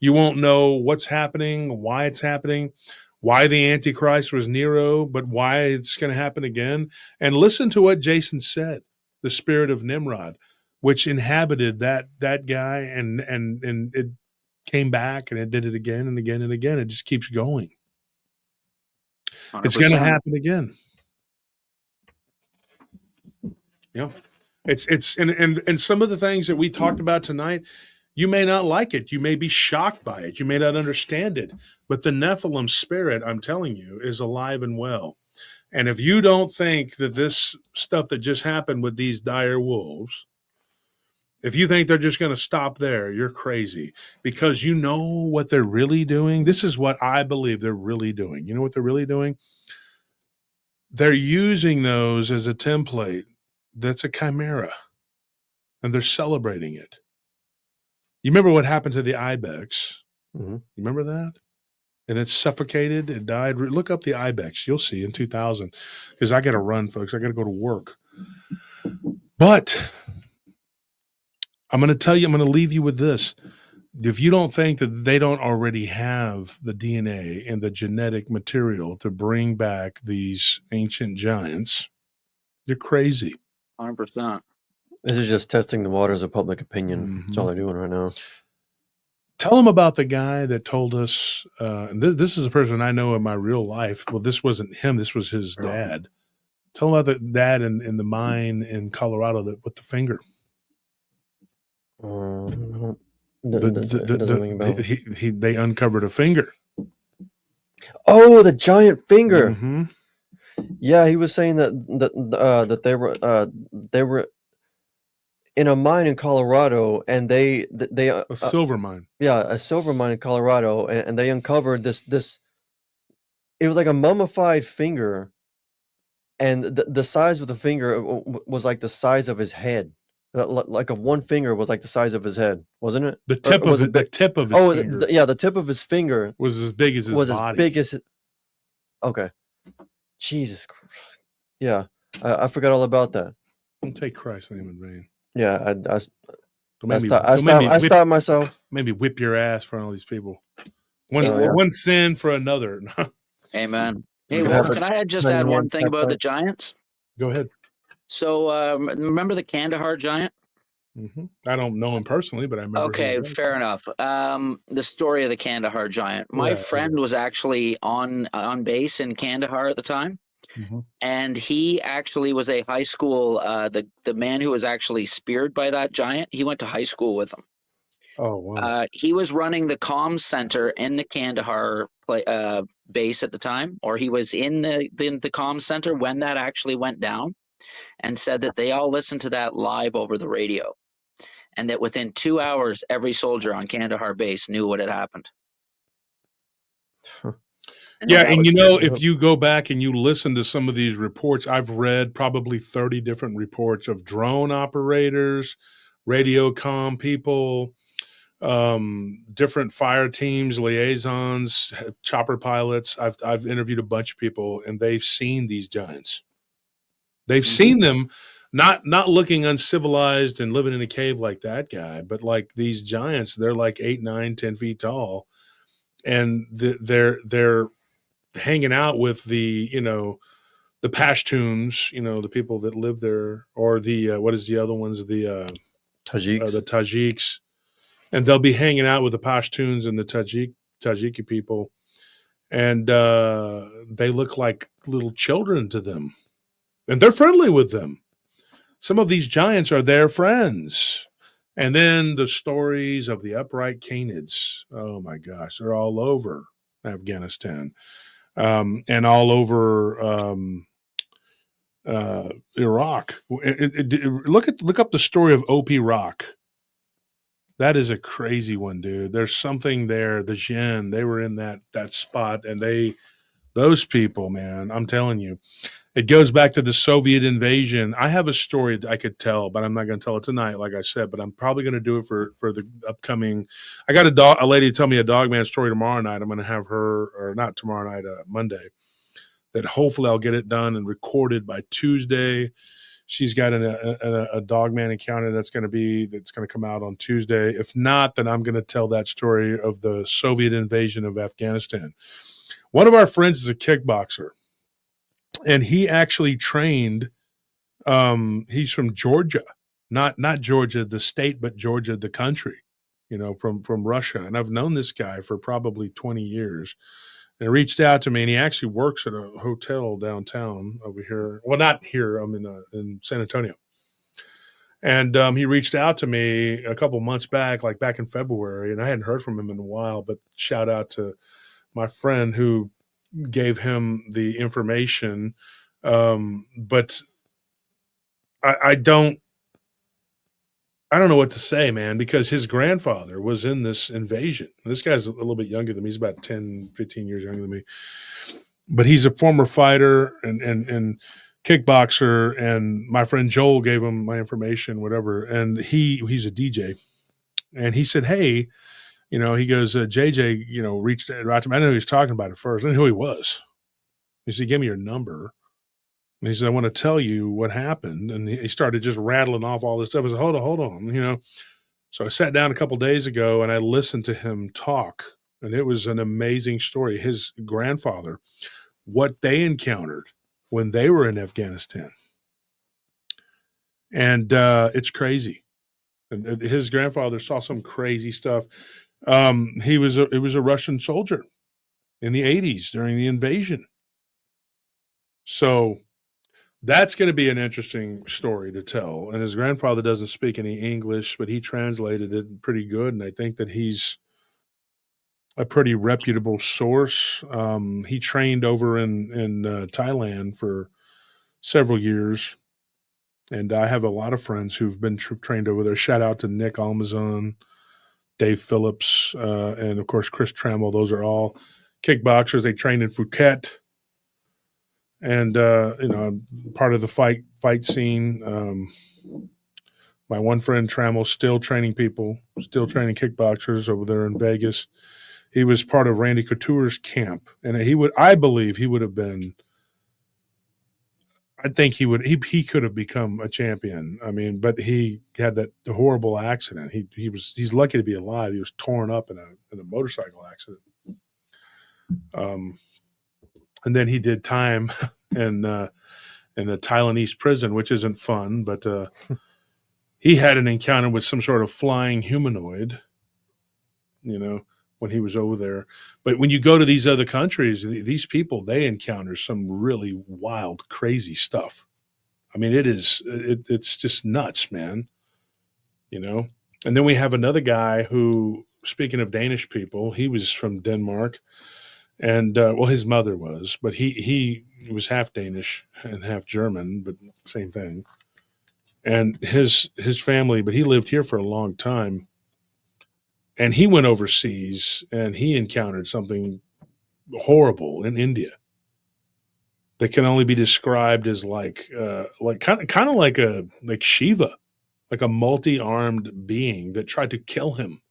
You won't know what's happening, why it's happening, why the Antichrist was Nero, but why it's going to happen again. And listen to what Jason said, the spirit of Nimrod, which inhabited that guy, and it came back, and it did it again and again and again. It just keeps going. 100%. It's going to happen again. It's and some of the things that we talked about tonight, you may not like it. You may be shocked by it. You may not understand it. But the Nephilim spirit, I'm telling you, is alive and well. And if you don't think that this stuff that just happened with these dire wolves, if you think they're just going to stop there, you're crazy. Because you know what they're really doing? This is what I believe they're really doing. You know what they're really doing? They're using those as a template that's a chimera. And they're celebrating it. You remember what happened to the ibex? Mm-hmm. You remember that? And it suffocated. It died. Look up the ibex. You'll see in 2000. Because I got to run, folks. I got to go to work. But I'm going to tell you, I'm going to leave you with this. If you don't think that they don't already have the DNA and the genetic material to bring back these ancient giants, you're crazy. 100%. This is just testing the waters of public opinion. Mm-hmm. That's all they're doing right now. Tell them about the guy that told us, and this is a person I know in my real life. Well, this wasn't him. This was his dad. Tell them about the dad in the mine in Colorado with the finger. Doesn't ring a bell. They uncovered a finger. Oh, the giant finger. Mm-hmm. Yeah, he was saying that they were in a mine in Colorado, and they A silver mine. Yeah, a silver mine in Colorado, and they uncovered this. It was like a mummified finger, and the size of the finger was like the size of his head. Like one finger was like the size of his head, wasn't it? The tip of it. The tip of his finger. Yeah, the tip of his finger was as big as his body. As big as. Okay. Jesus Christ. Yeah, I forgot all about that. Don't take Christ's name in vain. Yeah, I stopped myself. Maybe whip your ass for all these people. One sin for another. Amen. Hey, Wolf, can I just add one thing about the giants? Go ahead. So remember the Kandahar giant? Mm-hmm. I don't know him personally, but I remember. Okay, fair enough. The story of the Kandahar giant. My friend was actually on base in Kandahar at the time, and he actually was a high school. The man who was actually speared by that giant, he went to high school with him. Oh wow! He was running the comms center in the Kandahar base at the time, or he was in the comms center when that actually went down, and said that they all listened to that live over the radio. And that within 2 hours, every soldier on Kandahar base knew what had happened. And you know, if you go back and you listen to some of these reports, I've read probably 30 different reports of drone operators, radio comm people, different fire teams, liaisons, chopper pilots. I've interviewed a bunch of people, and they've seen these giants. They've seen them. Not looking uncivilized and living in a cave like that guy, but like these giants, they're like 8, 9, 10 feet tall, and they're hanging out with the Pashtuns, the people that live there, or the what is the other ones, the Tajiks, and they'll be hanging out with the Pashtuns and the Tajiki people, and they look like little children to them, and they're friendly with them. Some of these giants are their friends. And then the stories of the upright Canids. Oh, my gosh. They're all over Afghanistan and all over Iraq. Look up the story of OP Rock. That is a crazy one, dude. There's something there. The Jinn, they were in that spot. And those people, man, I'm telling you. It goes back to the Soviet invasion. I have a story that I could tell, but I'm not going to tell it tonight, like I said. But I'm probably going to do it for the upcoming. I got a lady tell me a dogman story tomorrow night. I'm going to have her, or not tomorrow night, Monday. That hopefully I'll get it done and recorded by Tuesday. She's got a dogman encounter that's going to come out on Tuesday. If not, then I'm going to tell that story of the Soviet invasion of Afghanistan. One of our friends is a kickboxer. And he actually trained. He's from Georgia, not Georgia the state, but Georgia the country. From Russia. And I've known this guy for probably 20 years. And he reached out to me, and he actually works at a hotel downtown over here. Well, not here. I'm in San Antonio. And he reached out to me a couple months back, like back in February, and I hadn't heard from him in a while. But shout out to my friend who gave him the information, but I don't know what to say, man, because his grandfather was in this invasion. This guy's a little bit younger than me. He's about 10, 15 years younger than me, but he's a former fighter and kickboxer. And my friend Joel gave him my information, whatever. And he's a DJ, and he said, hey, he goes, JJ, reached out to me. I know who he was talking about at first. I didn't know who he was. He said, give me your number. And he said, I want to tell you what happened. And he started just rattling off all this stuff. I said, hold on. So I sat down a couple of days ago, and I listened to him talk. And it was an amazing story. His grandfather, what they encountered when they were in Afghanistan. And it's crazy. And his grandfather saw some crazy stuff. He was a Russian soldier in the 80s during the invasion. So that's going to be an interesting story to tell. And his grandfather doesn't speak any English, but he translated it pretty good. And I think that he's a pretty reputable source. He trained over in Thailand for several years. And I have a lot of friends who've been trained over there. Shout out to Nick Almazon, Dave Phillips, and of course, Chris Trammell. Those are all kickboxers. They trained in Phuket. And, I'm part of the fight scene. My one friend Trammell still training people, still training kickboxers over there in Vegas. He was part of Randy Couture's camp. And I believe he would have been, I think he could have become a champion. I mean, but he had the horrible accident. He's lucky to be alive. He was torn up in a motorcycle accident. And then he did time in a Thailandese prison, which isn't fun, but he had an encounter with some sort of flying humanoid, when he was over there. But when you go to these other countries, these people, they encounter some really wild, crazy stuff. I mean, it's just nuts, man. And then we have another guy who, speaking of Danish people, he was from Denmark. And his mother was, but he was half Danish and half German, but same thing. And his family, but he lived here for a long time. And he went overseas and he encountered something horrible in India that can only be described as like kind of like Shiva, like a multi-armed being that tried to kill him.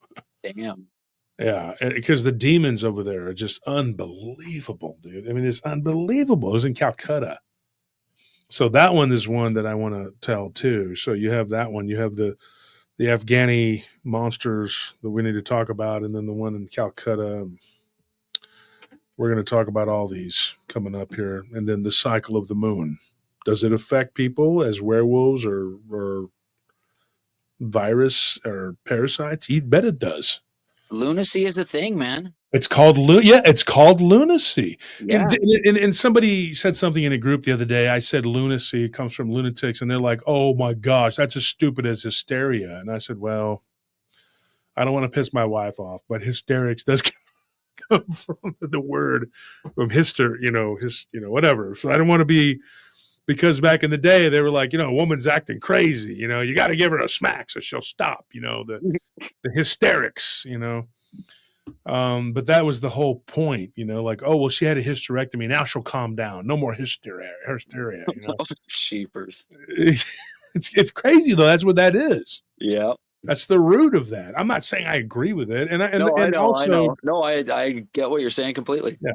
Damn. Yeah, because the demons over there are just unbelievable, dude. I mean, it's unbelievable. It was in Calcutta. So that one is one that I want to tell too. So you have that one. You have the Afghani monsters that we need to talk about, and then the one in Calcutta. We're going to talk about all these coming up here. And then the cycle of the moon. Does it affect people as werewolves or virus or parasites? You bet it does. Lunacy is a thing, man. It's called lunacy. Yeah. And somebody said something in a group the other day. I said lunacy, it comes from lunatics, and they're like, "Oh my gosh, that's as stupid as hysteria." And I said, "Well, I don't want to piss my wife off, but hysterics does come from the word from whatever." So I don't want to be, because back in the day they were like, a woman's acting crazy, you got to give her a smack so she'll stop, the hysterics, but that was the whole point, like, oh, well, she had a hysterectomy. Now she'll calm down. No more hysteria. Sheepers. It's crazy though. That's what that is. Yeah. That's the root of that. I'm not saying I agree with it. I know. No, I get what you're saying completely. Yeah.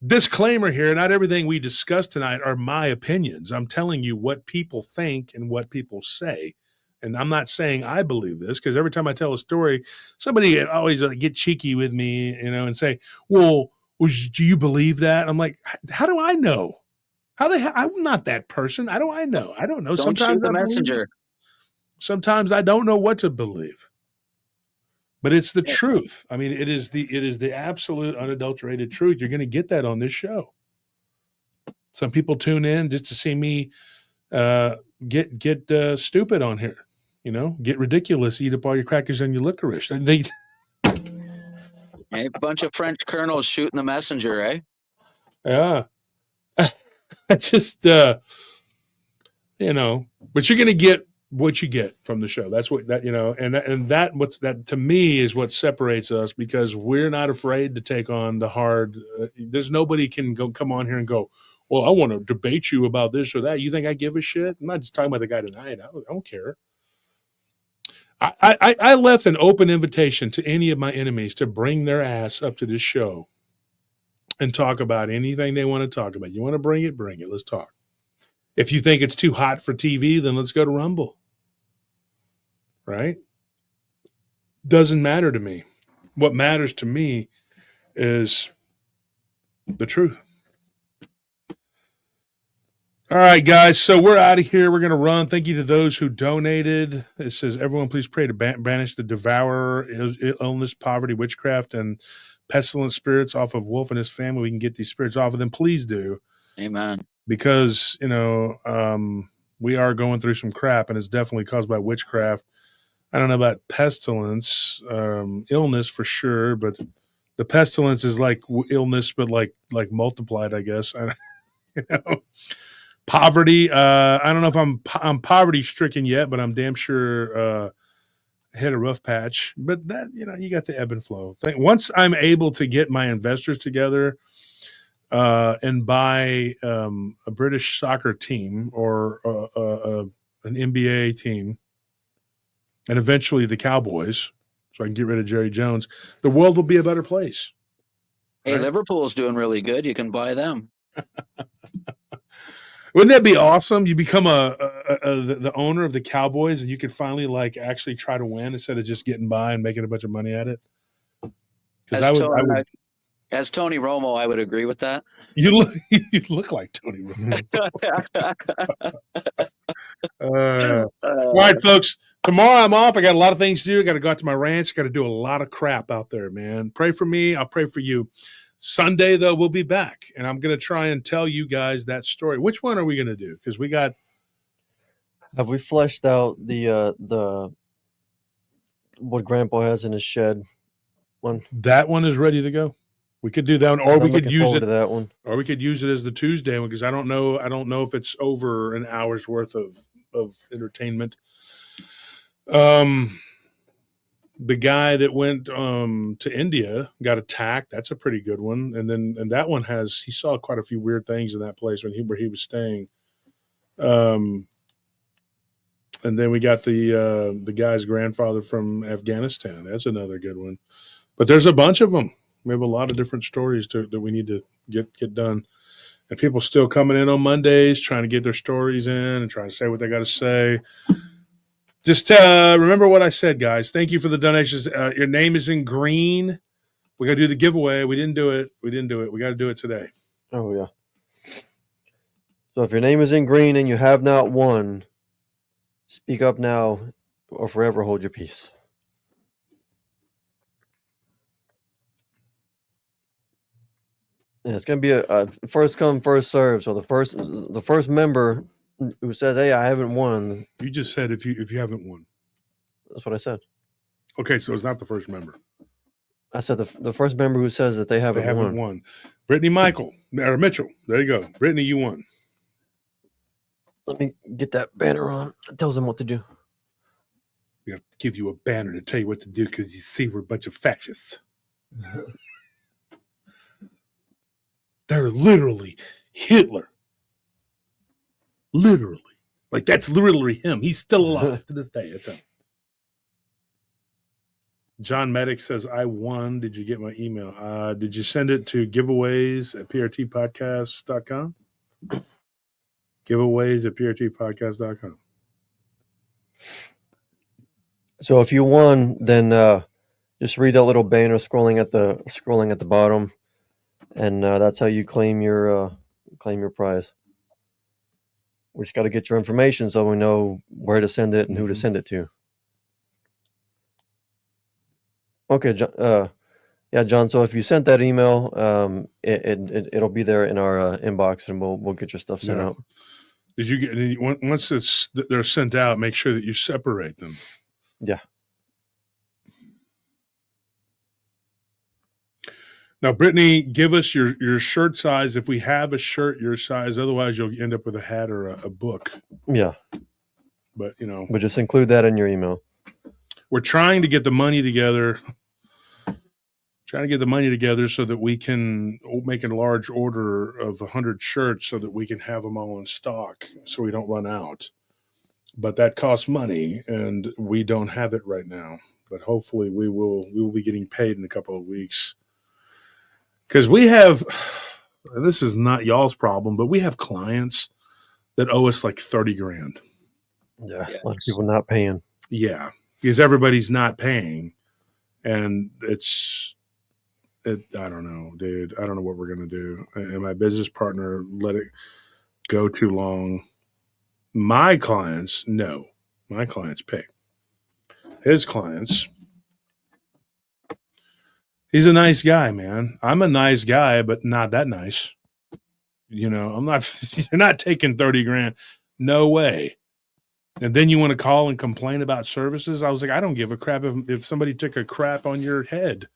Disclaimer here, not everything we discuss tonight are my opinions. I'm telling you what people think and what people say. And I'm not saying I believe this, because every time I tell a story, somebody always get cheeky with me, and say, well, do you believe that? I'm like, how do I know? I'm not that person. How do I know? I don't know. Don't shoot the messenger. Sometimes I don't know what to believe. But it's the truth. I mean, it is the absolute unadulterated truth. You're going to get that on this show. Some people tune in just to see me get stupid on here. Get ridiculous, eat up all your crackers and your licorice. A bunch of French colonels shooting the messenger, eh? Yeah. It's just, but you're going to get what you get from the show. That's what and that to me is what separates us, because we're not afraid to take on the hard. There's nobody can come on here and go, well, I want to debate you about this or that. You think I give a shit? I'm not just talking about the guy tonight. I don't care. I left an open invitation to any of my enemies to bring their ass up to this show and talk about anything they want to talk about. You want to bring it? Let's talk. If you think it's too hot for TV, then let's go to Rumble. Right? Doesn't matter to me. What matters to me is the truth. All right, guys. So we're out of here. We're going to run. Thank you to those who donated. It says, everyone, please pray to banish the devourer, illness, poverty, witchcraft, and pestilent spirits off of Wolf and his family. We can get these spirits off of them. Please do. Amen. Because, we are going through some crap, and it's definitely caused by witchcraft. I don't know about pestilence, illness for sure, but the pestilence is like illness, but like multiplied, I guess. Poverty. I don't know if I'm poverty stricken yet, but I'm damn sure hit a rough patch. But that, you got the ebb and flow. Once I'm able to get my investors together and buy a British soccer team or an NBA team, and eventually the Cowboys, so I can get rid of Jerry Jones, the world will be a better place. Hey, right? Liverpool's doing really good. You can buy them. Wouldn't that be awesome? You become the owner of the Cowboys, and you could finally actually try to win instead of just getting by and making a bunch of money at it. Because as Tony Romo, I would agree with that. You look like Tony Romo. All right, folks. Tomorrow I'm off. I got a lot of things to do. I got to go out to my ranch. Got to do a lot of crap out there, man. Pray for me. I'll pray for you. Sunday, though, we'll be back, and I'm going to try and tell you guys that story. Which one are we going to do? Because we got. Have we fleshed out the what Grandpa has in his shed one? That one is ready to go. We could do that one, or we could use it. To that one, or we could use it as the Tuesday one because I don't know if it's over an hour's worth of entertainment. The guy that went to India got attacked. That's a pretty good one. And that one he saw quite a few weird things in that place where he was staying. And then we got the guy's grandfather from Afghanistan. That's another good one. But there's a bunch of them. We have a lot of different stories that we need to get done. And people still coming in on Mondays trying to get their stories in and trying to say what they got to say. Just remember what I said, guys. Thank you for the donations. Your name is in green. We got to do the giveaway. We didn't do it. We got to do it today. Oh, yeah. So if your name is in green and you have not won, speak up now or forever hold your peace. And it's going to be a first come, first serve. So the first member who says, "Hey, I haven't won." You just said if you haven't won. That's what I said. Okay, so it's not the first member. I said the first member who says that they haven't won. Brittany Mitchell. There you go. Brittany, you won. Let me get that banner on. It tells them what to do. We have to give you a banner to tell you what to do because you see we're a bunch of fascists. They're literally Hitler. Literally. Like, that's literally him. He's still alive to this day. It's him. John Medic says, I won. Did you get my email? Did you send it to giveaways@prtpodcast.com? Giveaways@prtpodcast.com. So if you won, then just read that little banner scrolling at the bottom, and that's how you claim your prize. We just got to get your information so we know where to send it and who to send it to. Okay, John. Yeah, John. So if you sent that email, it'll be there in our inbox, and we'll get your stuff sent out. Did you get once they're sent out? Make sure that you separate them. Yeah. Now, Brittany, give us your shirt size if we have a shirt your size. Otherwise, you'll end up with a hat or a book. Yeah. But, But just include that in your email. We're trying to get the money together. So that we can make a large order of 100 shirts so that we can have them all in stock so we don't run out. But that costs money, and we don't have it right now. But hopefully we will be getting paid in a couple of weeks. Because we have, this is not y'all's problem, but we have clients that owe us like $30,000. Yeah, a lot of people not paying. Yeah, because everybody's not paying, and I don't know, dude. I don't know what we're gonna do. And my business partner go too long. My clients, no. My clients pay. His clients, he's a nice guy, man. I'm a nice guy, but not that nice. You know, I'm not, you're not taking 30 grand. No way. And then you want to call and complain about services? I was like, I don't give a crap if somebody took a crap on your head.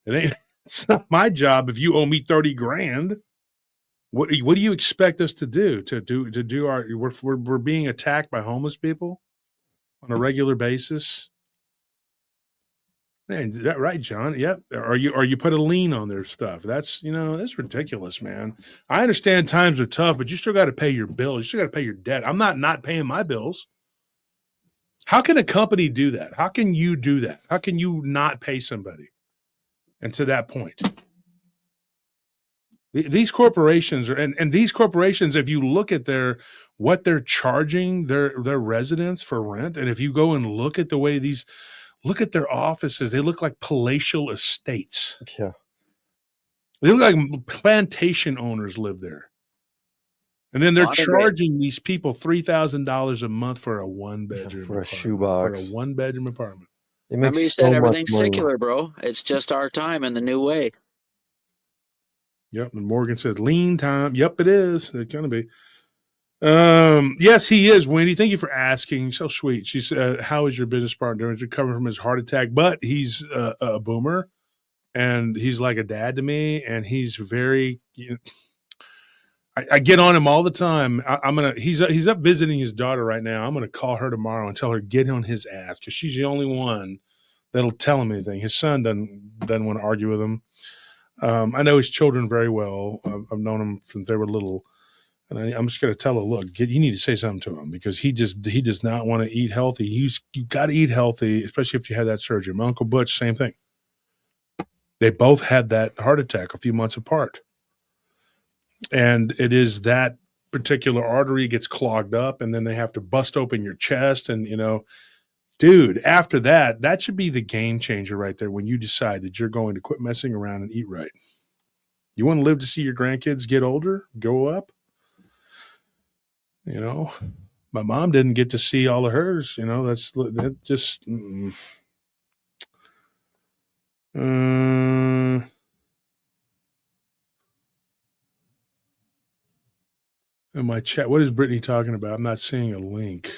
It's not my job if you owe me 30 grand. What do you expect us to do? To do our we're being attacked by homeless people on a regular basis? Man, is that right, John? Yep. Or you put a lien on their stuff. That's that's ridiculous, man. I understand times are tough, but you still got to pay your bills. You still got to pay your debt. I'm not paying my bills. How can a company do that? How can you do that? How can you not pay somebody? And to that point, these corporations and these corporations, if you look at what they're charging their residents for rent, and if you go and look at the way look at their offices, they look like palatial estates. Yeah. They look like plantation owners live there. And then they're charging these people $3,000 a month for a one-bedroom for a apartment, shoebox. for a one-bedroom apartment. Remember you said everything's secular, bro. It's just our time and the new way. Yep. And Morgan said, lean time. Yep, it is. It's going to be. Yes, he is, Wendy. Thank you for asking. So sweet. She said, how is your business partner doing? He's recovering from his heart attack, but he's a boomer and he's like a dad to me. And he's very, I get on him all the time. He's up visiting his daughter right now. I'm going to call her tomorrow and tell her to get on his ass because she's the only one that'll tell him anything. His son doesn't want to argue with him. I know his children very well. I've known them since they were little. And I'm just going to tell her, look, you need to say something to him because he does not want to eat healthy. You got to eat healthy, especially if you had that surgery. My Uncle Butch, same thing. They both had that heart attack a few months apart. And it is that particular artery gets clogged up and then they have to bust open your chest. And, dude, after that should be the game changer right there when you decide that you're going to quit messing around and eat right. You want to live to see your grandkids get older, grow up? My mom didn't get to see all of hers. That just. In my chat, what is Brittany talking about? I'm not seeing a link.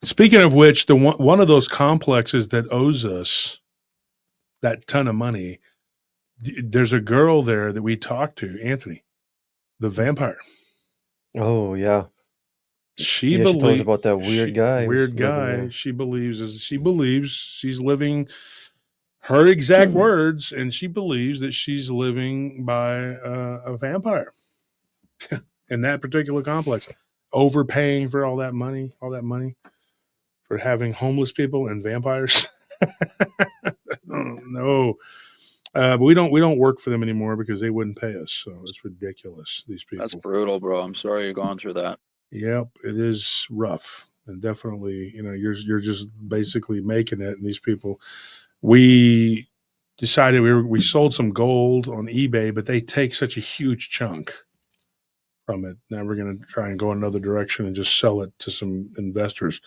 Speaking of which, one of those complexes that owes us that ton of money, there's a girl there that we talked to, Anthony, the vampire. Oh yeah. She told us about that weird guy. Weird guy. She believes she's living her exact words, and she believes that she's living by a vampire in that particular complex, overpaying for all that money for having homeless people and vampires. No. But we don't work for them anymore because they wouldn't pay us. So it's ridiculous. These people. That's brutal, bro. I'm sorry you're going through that. Yep, it is rough, and definitely, you're just basically making it. And these people, we decided we sold some gold on eBay, but they take such a huge chunk from it. Now we're going to try and go another direction and just sell it to some investors.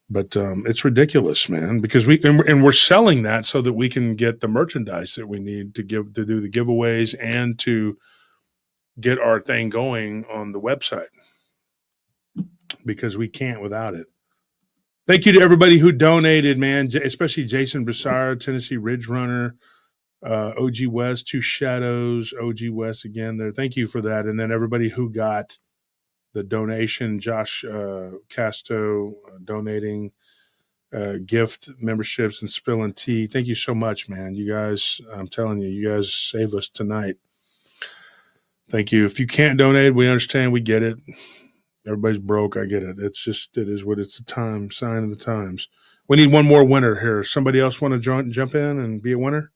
But it's ridiculous, man, because we're selling that so that we can get the merchandise that we need to do the giveaways and to get our thing going on the website because we can't without it. Thank you to everybody who donated, man, especially Jason Broussard, Tennessee Ridge Runner, OG West, Two Shadows, OG West again there. Thank you for that. And then everybody who got the donation, Josh Casto donating gift memberships and spilling tea. Thank you so much, man. You guys, I'm telling you, you guys save us tonight. Thank you. If you can't donate, we understand. We get it. Everybody's broke. I get it. It is what it's the sign of the times. We need one more winner here. Somebody else want to jump in and be a winner?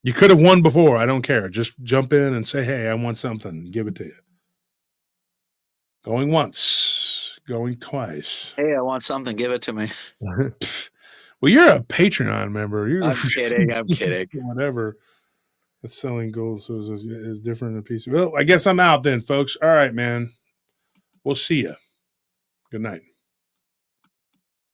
You could have won before. I don't care. Just jump in and say, hey, I want something. Give it to you. Going once, going twice. Hey, I want something. Give it to me. Well, you're a Patreon member. You're I'm kidding. I'm kidding. Whatever. The selling gold so is different than a piece. Well, I guess I'm out then, folks. All right, man. We'll see you. Good night.